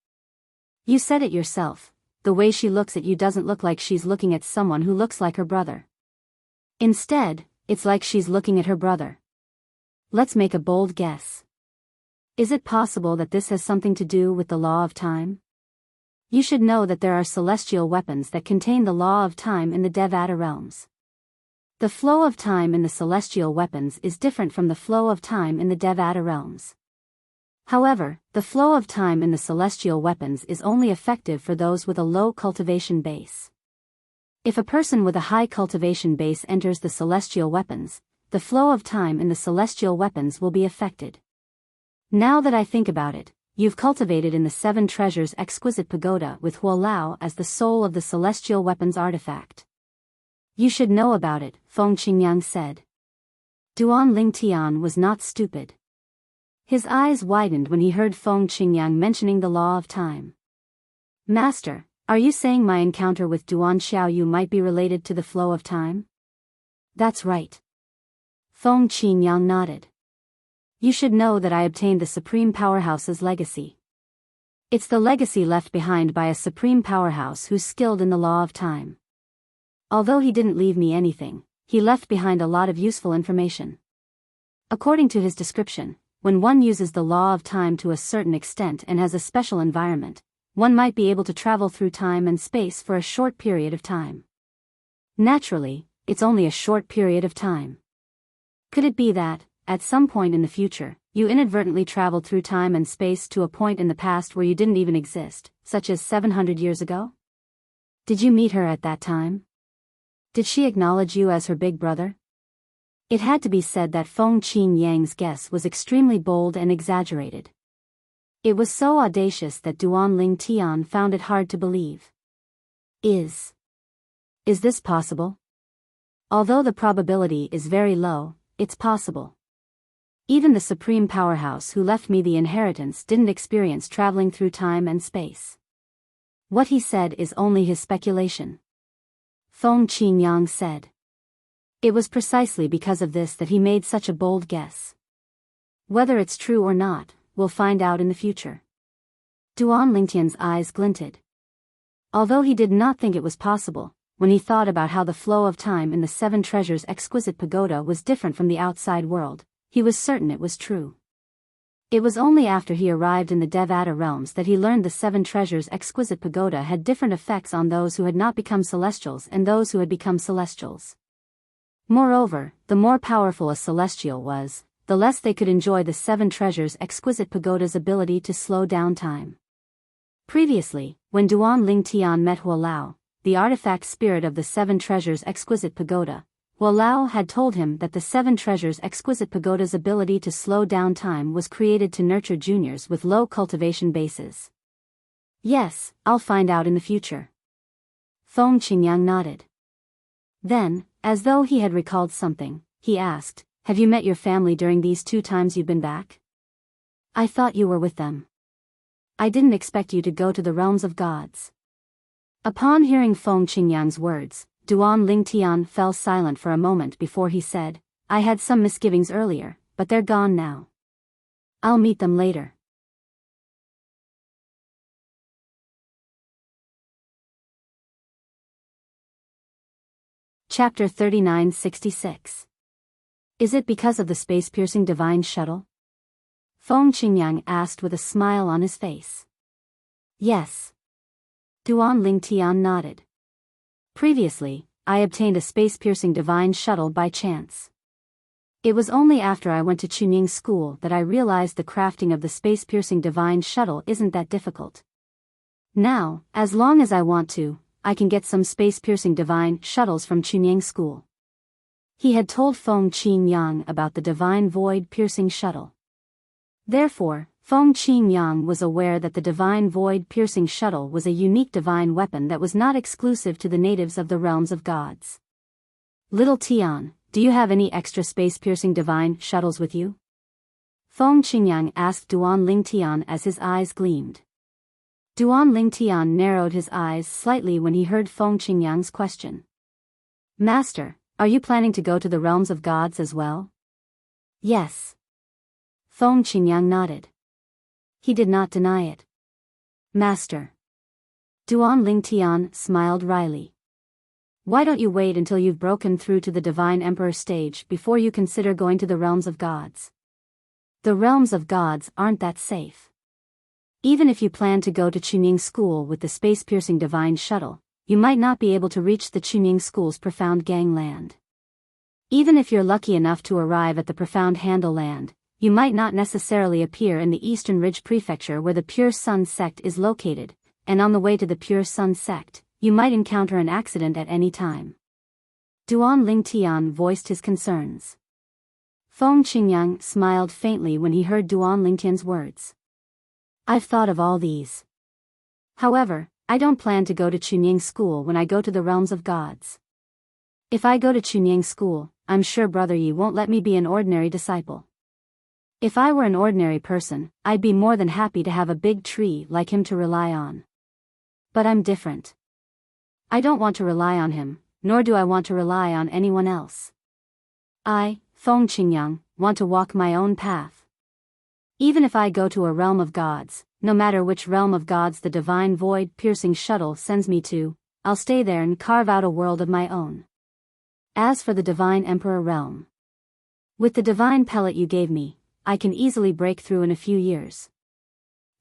You said it yourself, the way she looks at you doesn't look like she's looking at someone who looks like her brother. Instead, it's like she's looking at her brother. Let's make a bold guess. Is it possible that this has something to do with the law of time? You should know that there are celestial weapons that contain the law of time in the Devata realms. The flow of time in the celestial weapons is different from the flow of time in the Devata realms. However, the flow of time in the celestial weapons is only effective for those with a low cultivation base. If a person with a high cultivation base enters the celestial weapons, the flow of time in the celestial weapons will be affected. Now that I think about it, you've cultivated in the 7 treasures exquisite pagoda with Huolao as the soul of the celestial weapons artifact. You should know about it, Feng Qingyang said. Duan Lingtian was not stupid. His eyes widened when he heard Feng Qingyang mentioning the law of time. Master, are you saying my encounter with Duan Xiaoyu might be related to the flow of time? That's right. Feng Qingyang nodded. You should know that I obtained the Supreme Powerhouse's legacy. It's the legacy left behind by a Supreme Powerhouse who's skilled in the law of time. Although he didn't leave me anything, he left behind a lot of useful information. According to his description, when one uses the law of time to a certain extent and has a special environment, one might be able to travel through time and space for a short period of time. Naturally, it's only a short period of time. Could it be that, at some point in the future, you inadvertently traveled through time and space to a point in the past where you didn't even exist, such as 700 years ago? Did you meet her at that time? Did she acknowledge you as her big brother? It had to be said that Feng Qingyang's guess was extremely bold and exaggerated. It was so audacious that Duan Lingtian found it hard to believe. Is this possible? Although the probability is very low, it's possible. Even the supreme powerhouse who left me the inheritance didn't experience traveling through time and space. What he said is only his speculation. Feng Qingyang said. It was precisely because of this that he made such a bold guess. Whether it's true or not, we'll find out in the future. Duan Lingtian's eyes glinted. Although he did not think it was possible, when he thought about how the flow of time in the Seven Treasures' exquisite pagoda was different from the outside world, he was certain it was true. It was only after he arrived in the Devata realms that he learned the Seven Treasures' exquisite pagoda had different effects on those who had not become celestials and those who had become celestials. Moreover, the more powerful a celestial was, the less they could enjoy the Seven Treasures' exquisite pagoda's ability to slow down time. Previously, when Duan Lingtian met Huolao, the artifact spirit of the Seven Treasures' exquisite pagoda, Huolao had told him that the Seven Treasures' exquisite pagoda's ability to slow down time was created to nurture juniors with low cultivation bases. Yes, I'll find out in the future. Feng Qingyang nodded. Then, as though he had recalled something, he asked, have you met your family during these 2 times you've been back? I thought you were with them. I didn't expect you to go to the realms of gods. Upon hearing Feng Qingyang's words, Duan Lingtian fell silent for a moment before he said, I had some misgivings earlier, but they're gone now. I'll meet them later. Chapter 3966. Is it because of the space-piercing divine shuttle? Feng Qingyang asked with a smile on his face. Yes. Duan Lingtian nodded. Previously, I obtained a space-piercing divine shuttle by chance. It was only after I went to Chunying school that I realized the crafting of the space-piercing divine shuttle isn't that difficult. Now, as long as I want to, I can get some space-piercing divine shuttles from Chunying school. He had told Feng Qingyang about the divine void-piercing shuttle. Therefore, Feng Qingyang was aware that the divine void-piercing shuttle was a unique divine weapon that was not exclusive to the natives of the realms of gods. Little Tian, do you have any extra space-piercing divine shuttles with you? Feng Qingyang asked Duan Lingtian as his eyes gleamed. Duan Lingtian narrowed his eyes slightly when he heard Feng Qingyang's question. Master, are you planning to go to the realms of gods as well? Yes. Feng Qingyang nodded. He did not deny it. Master. Duan Lingtian smiled wryly. Why don't you wait until you've broken through to the Divine Emperor stage before you consider going to the realms of gods? The realms of gods aren't that safe. Even if you plan to go to Chunying school with the space-piercing divine shuttle, you might not be able to reach the Chunying school's profound gangland. Even if you're lucky enough to arrive at the profound handle land, you might not necessarily appear in the Eastern Ridge Prefecture where the Pure Sun sect is located, and on the way to the Pure Sun sect, you might encounter an accident at any time. Duan Lingtian voiced his concerns. Feng Qingyang smiled faintly when he heard Duan Lingtian's words. I've thought of all these. However, I don't plan to go to Chunying school when I go to the realms of gods. If I go to Chunying school, I'm sure Brother Yi won't let me be an ordinary disciple. If I were an ordinary person, I'd be more than happy to have a big tree like him to rely on. But I'm different. I don't want to rely on him, nor do I want to rely on anyone else. I, Feng Qingyang, want to walk my own path. Even if I go to a realm of gods, no matter which realm of gods the divine void-piercing shuttle sends me to, I'll stay there and carve out a world of my own. As for the Divine Emperor realm, with the divine pellet you gave me, I can easily break through in a few years.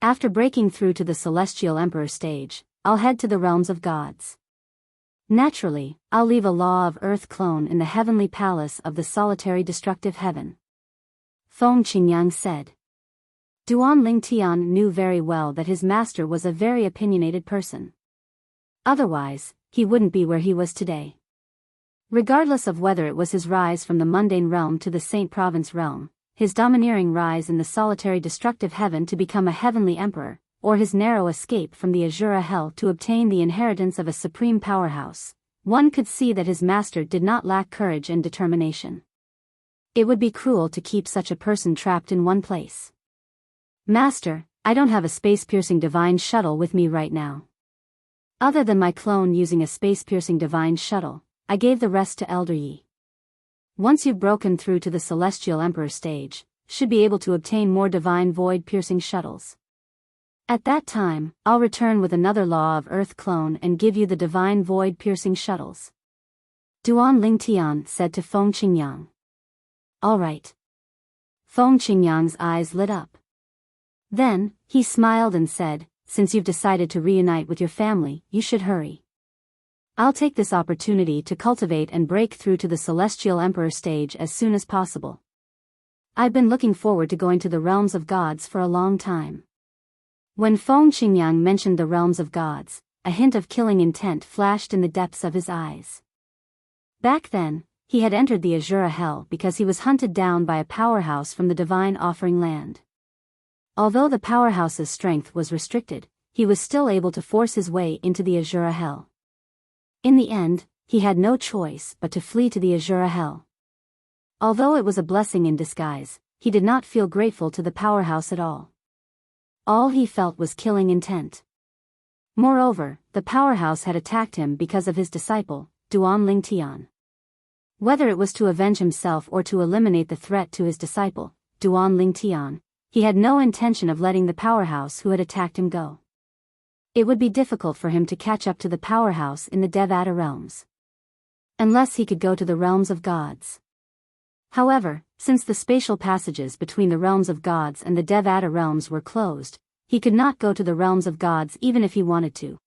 After breaking through to the Celestial Emperor stage, I'll head to the realms of gods. Naturally, I'll leave a Law of Earth clone in the heavenly palace of the solitary destructive heaven. Feng Qingyang said. Duan Lingtian knew very well that his master was a very opinionated person. Otherwise, he wouldn't be where he was today. Regardless of whether it was his rise from the mundane realm to the Saint Province realm, his domineering rise in the solitary destructive heaven to become a heavenly emperor, or his narrow escape from the Azura Hell to obtain the inheritance of a supreme powerhouse, one could see that his master did not lack courage and determination. It would be cruel to keep such a person trapped in one place. Master, I don't have a space-piercing divine shuttle with me right now. Other than my clone using a space-piercing divine shuttle, I gave the rest to Elder Yi. Once you've broken through to the Celestial Emperor stage, should be able to obtain more divine void-piercing shuttles. At that time, I'll return with another Law of Earth clone and give you the divine void-piercing shuttles. Duan Lingtian said to Feng Qingyang. All right. Feng Qingyang's eyes lit up. Then, he smiled and said, since you've decided to reunite with your family, you should hurry. I'll take this opportunity to cultivate and break through to the Celestial Emperor stage as soon as possible. I've been looking forward to going to the realms of gods for a long time. When Feng Qingyang mentioned the realms of gods, a hint of killing intent flashed in the depths of his eyes. Back then, he had entered the Azura Hell because he was hunted down by a powerhouse from the Divine Offering Land. Although the powerhouse's strength was restricted, he was still able to force his way into the Azura Hell. In the end, he had no choice but to flee to the Azura Hell. Although it was a blessing in disguise, he did not feel grateful to the powerhouse at all. All he felt was killing intent. Moreover, the powerhouse had attacked him because of his disciple, Duan Lingtian. Whether it was to avenge himself or to eliminate the threat to his disciple, Duan Lingtian, he had no intention of letting the powerhouse who had attacked him go. It would be difficult for him to catch up to the powerhouse in the Devata realms. Unless he could go to the realms of gods. However, since the spatial passages between the realms of gods and the Devata realms were closed, he could not go to the realms of gods even if he wanted to.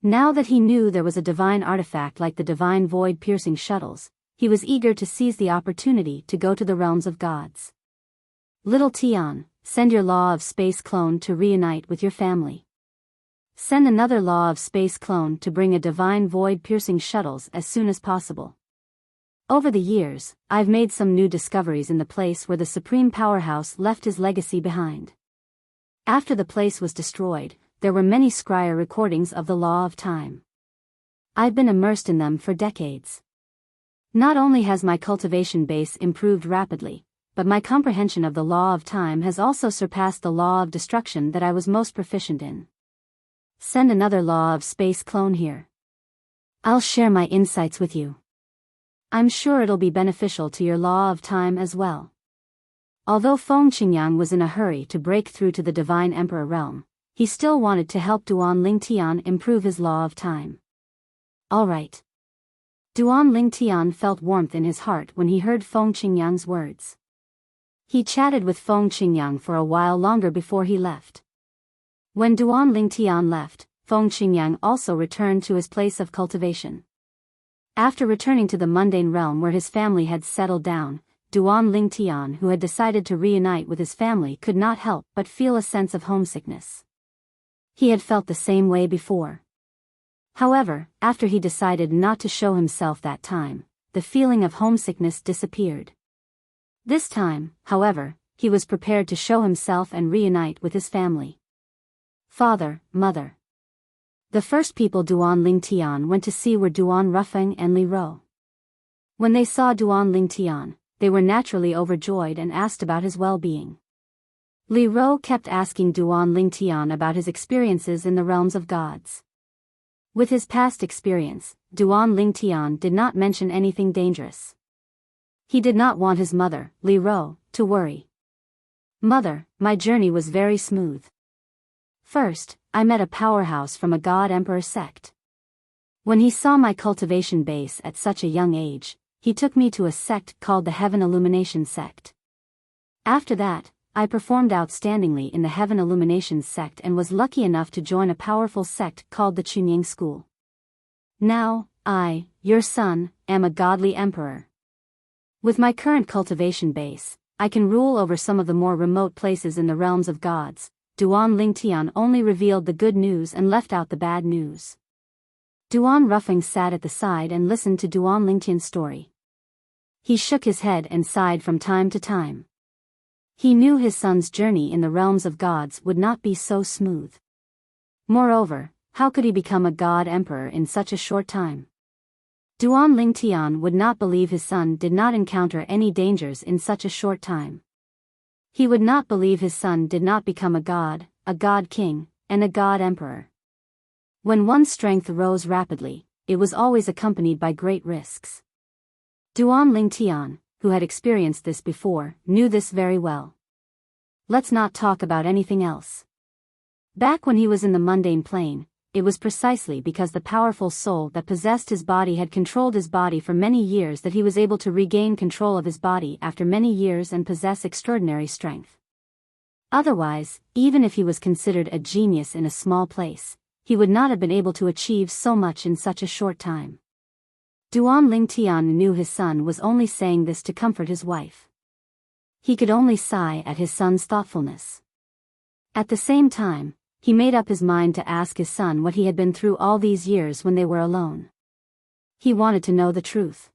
Now that he knew there was a divine artifact like the divine void-piercing shuttles, he was eager to seize the opportunity to go to the realms of gods. Little Tian, send your Law of Space clone to reunite with your family. Send another Law of Space clone to bring a divine void-piercing shuttles as soon as possible. Over the years, I've made some new discoveries in the place where the Supreme Powerhouse left his legacy behind. After the place was destroyed, there were many scryer recordings of the Law of Time. I've been immersed in them for decades. Not only has my cultivation base improved rapidly, but my comprehension of the Law of Time has also surpassed the Law of Destruction that I was most proficient in. Send another Law of Space clone here. I'll share my insights with you. I'm sure it'll be beneficial to your Law of Time as well. Although Feng Qingyang was in a hurry to break through to the Divine Emperor realm, he still wanted to help Duan Lingtian improve his Law of Time. All right. Duan Lingtian felt warmth in his heart when he heard Feng Qingyang's words. He chatted with Feng Qingyang for a while longer before he left. When Duan Lingtian left, Feng Qingyang also returned to his place of cultivation. After returning to the mundane realm where his family had settled down, Duan Lingtian, who had decided to reunite with his family, could not help but feel a sense of homesickness. He had felt the same way before. However, after he decided not to show himself that time, the feeling of homesickness disappeared. This time, however, he was prepared to show himself and reunite with his family. Father, mother. The first people Duan Lingtian went to see were Duan Rufeng and Li Ro. When they saw Duan Lingtian, they were naturally overjoyed and asked about his well-being. Li Ro kept asking Duan Lingtian about his experiences in the realms of gods. With his past experience, Duan Lingtian did not mention anything dangerous. He did not want his mother, Li Ro, to worry. Mother, my journey was very smooth. First, I met a powerhouse from a God Emperor sect. When he saw my cultivation base at such a young age, he took me to a sect called the Heaven Illumination sect. After that, I performed outstandingly in the Heaven Illumination sect and was lucky enough to join a powerful sect called the Chunying School. Now, I, your son, am a godly emperor. With my current cultivation base, I can rule over some of the more remote places in the realms of gods. Duan Lingtian only revealed the good news and left out the bad news. Duan Rufeng sat at the side and listened to Duan Lingtian's story. He shook his head and sighed from time to time. He knew his son's journey in the realms of gods would not be so smooth. Moreover, how could he become a god emperor in such a short time? Duan Lingtian would not believe his son did not encounter any dangers in such a short time. He would not believe his son did not become a god king, and a god emperor. When one's strength rose rapidly, it was always accompanied by great risks. Duan Lingtian, who had experienced this before, knew this very well. Let's not talk about anything else. Back when he was in the mundane plane, it was precisely because the powerful soul that possessed his body had controlled his body for many years that he was able to regain control of his body after many years and possess extraordinary strength. Otherwise, even if he was considered a genius in a small place, he would not have been able to achieve so much in such a short time. Duan Lingtian knew his son was only saying this to comfort his wife. He could only sigh at his son's thoughtfulness. At the same time, he made up his mind to ask his son what he had been through all these years when they were alone. He wanted to know the truth.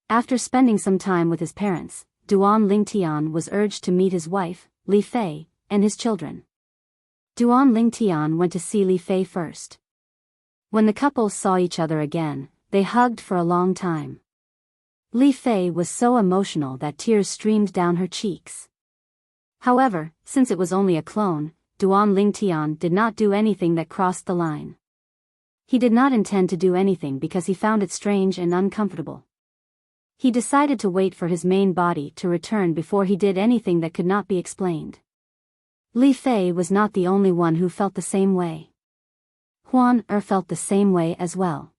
After spending some time with his parents, Duan Lingtian was urged to meet his wife, Li Fei, and his children. Duan Lingtian went to see Li Fei first. When the couple saw each other again, they hugged for a long time. Li Fei was so emotional that tears streamed down her cheeks. However, since it was only a clone, Duan Lingtian did not do anything that crossed the line. He did not intend to do anything because he found it strange and uncomfortable. He decided to wait for his main body to return before he did anything that could not be explained. Li Fei was not the only one who felt the same way. Huan felt the same way as well.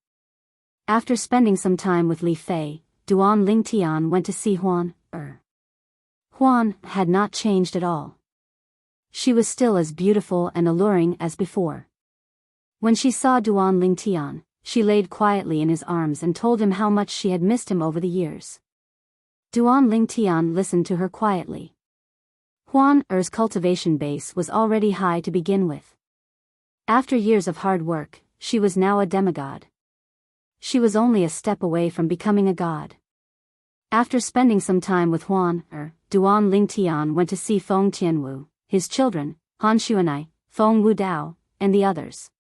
After spending some time with Li Fei, Duan Lingtian went to see Huan Huan had not changed at all. She was still as beautiful and alluring as before. When she saw Duan Lingtian, she laid quietly in his arms and told him how much she had missed him over the years. Duan Lingtian listened to her quietly. Huan's cultivation base was already high to begin with. After years of hard work, she was now a demigod. She was only a step away from becoming a god. After spending some time with Duan Lingtian went to see Feng Tianwu, his children, Han Xuanai, Feng Wudao, and the others.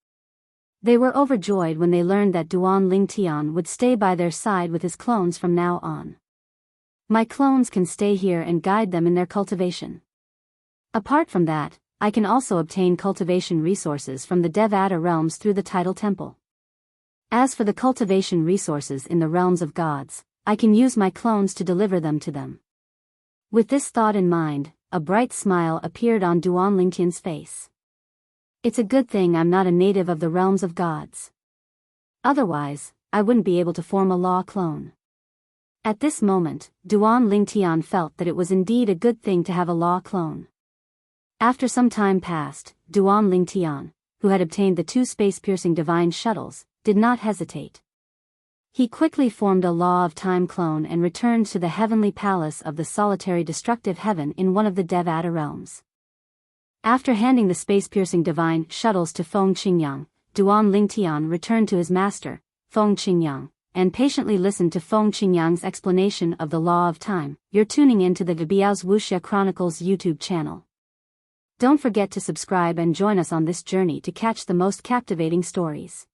They were overjoyed when they learned that Duan Lingtian would stay by their side with his clones from now on. My clones can stay here and guide them in their cultivation. Apart from that, I can also obtain cultivation resources from the Devata realms through the Tidal Temple. As for the cultivation resources in the realms of gods, I can use my clones to deliver them to them. With this thought in mind, a bright smile appeared on Duan Lingtian's face. It's a good thing I'm not a native of the realms of gods. Otherwise, I wouldn't be able to form a law clone. At this moment, Duan Lingtian felt that it was indeed a good thing to have a law clone. After some time passed, Duan Lingtian, who had obtained the 2 space-piercing divine shuttles, did not hesitate. He quickly formed a Law of Time clone and returned to the heavenly palace of the solitary destructive heaven in one of the Devata realms. After handing the space-piercing divine shuttles to Feng Qingyang, Duan Lingtian returned to his master, Feng Qingyang, and patiently listened to Feng Qingyang's explanation of the Law of Time. You're tuning into the Biyao's Wuxia Chronicles YouTube channel. Don't forget to subscribe and join us on this journey to catch the most captivating stories.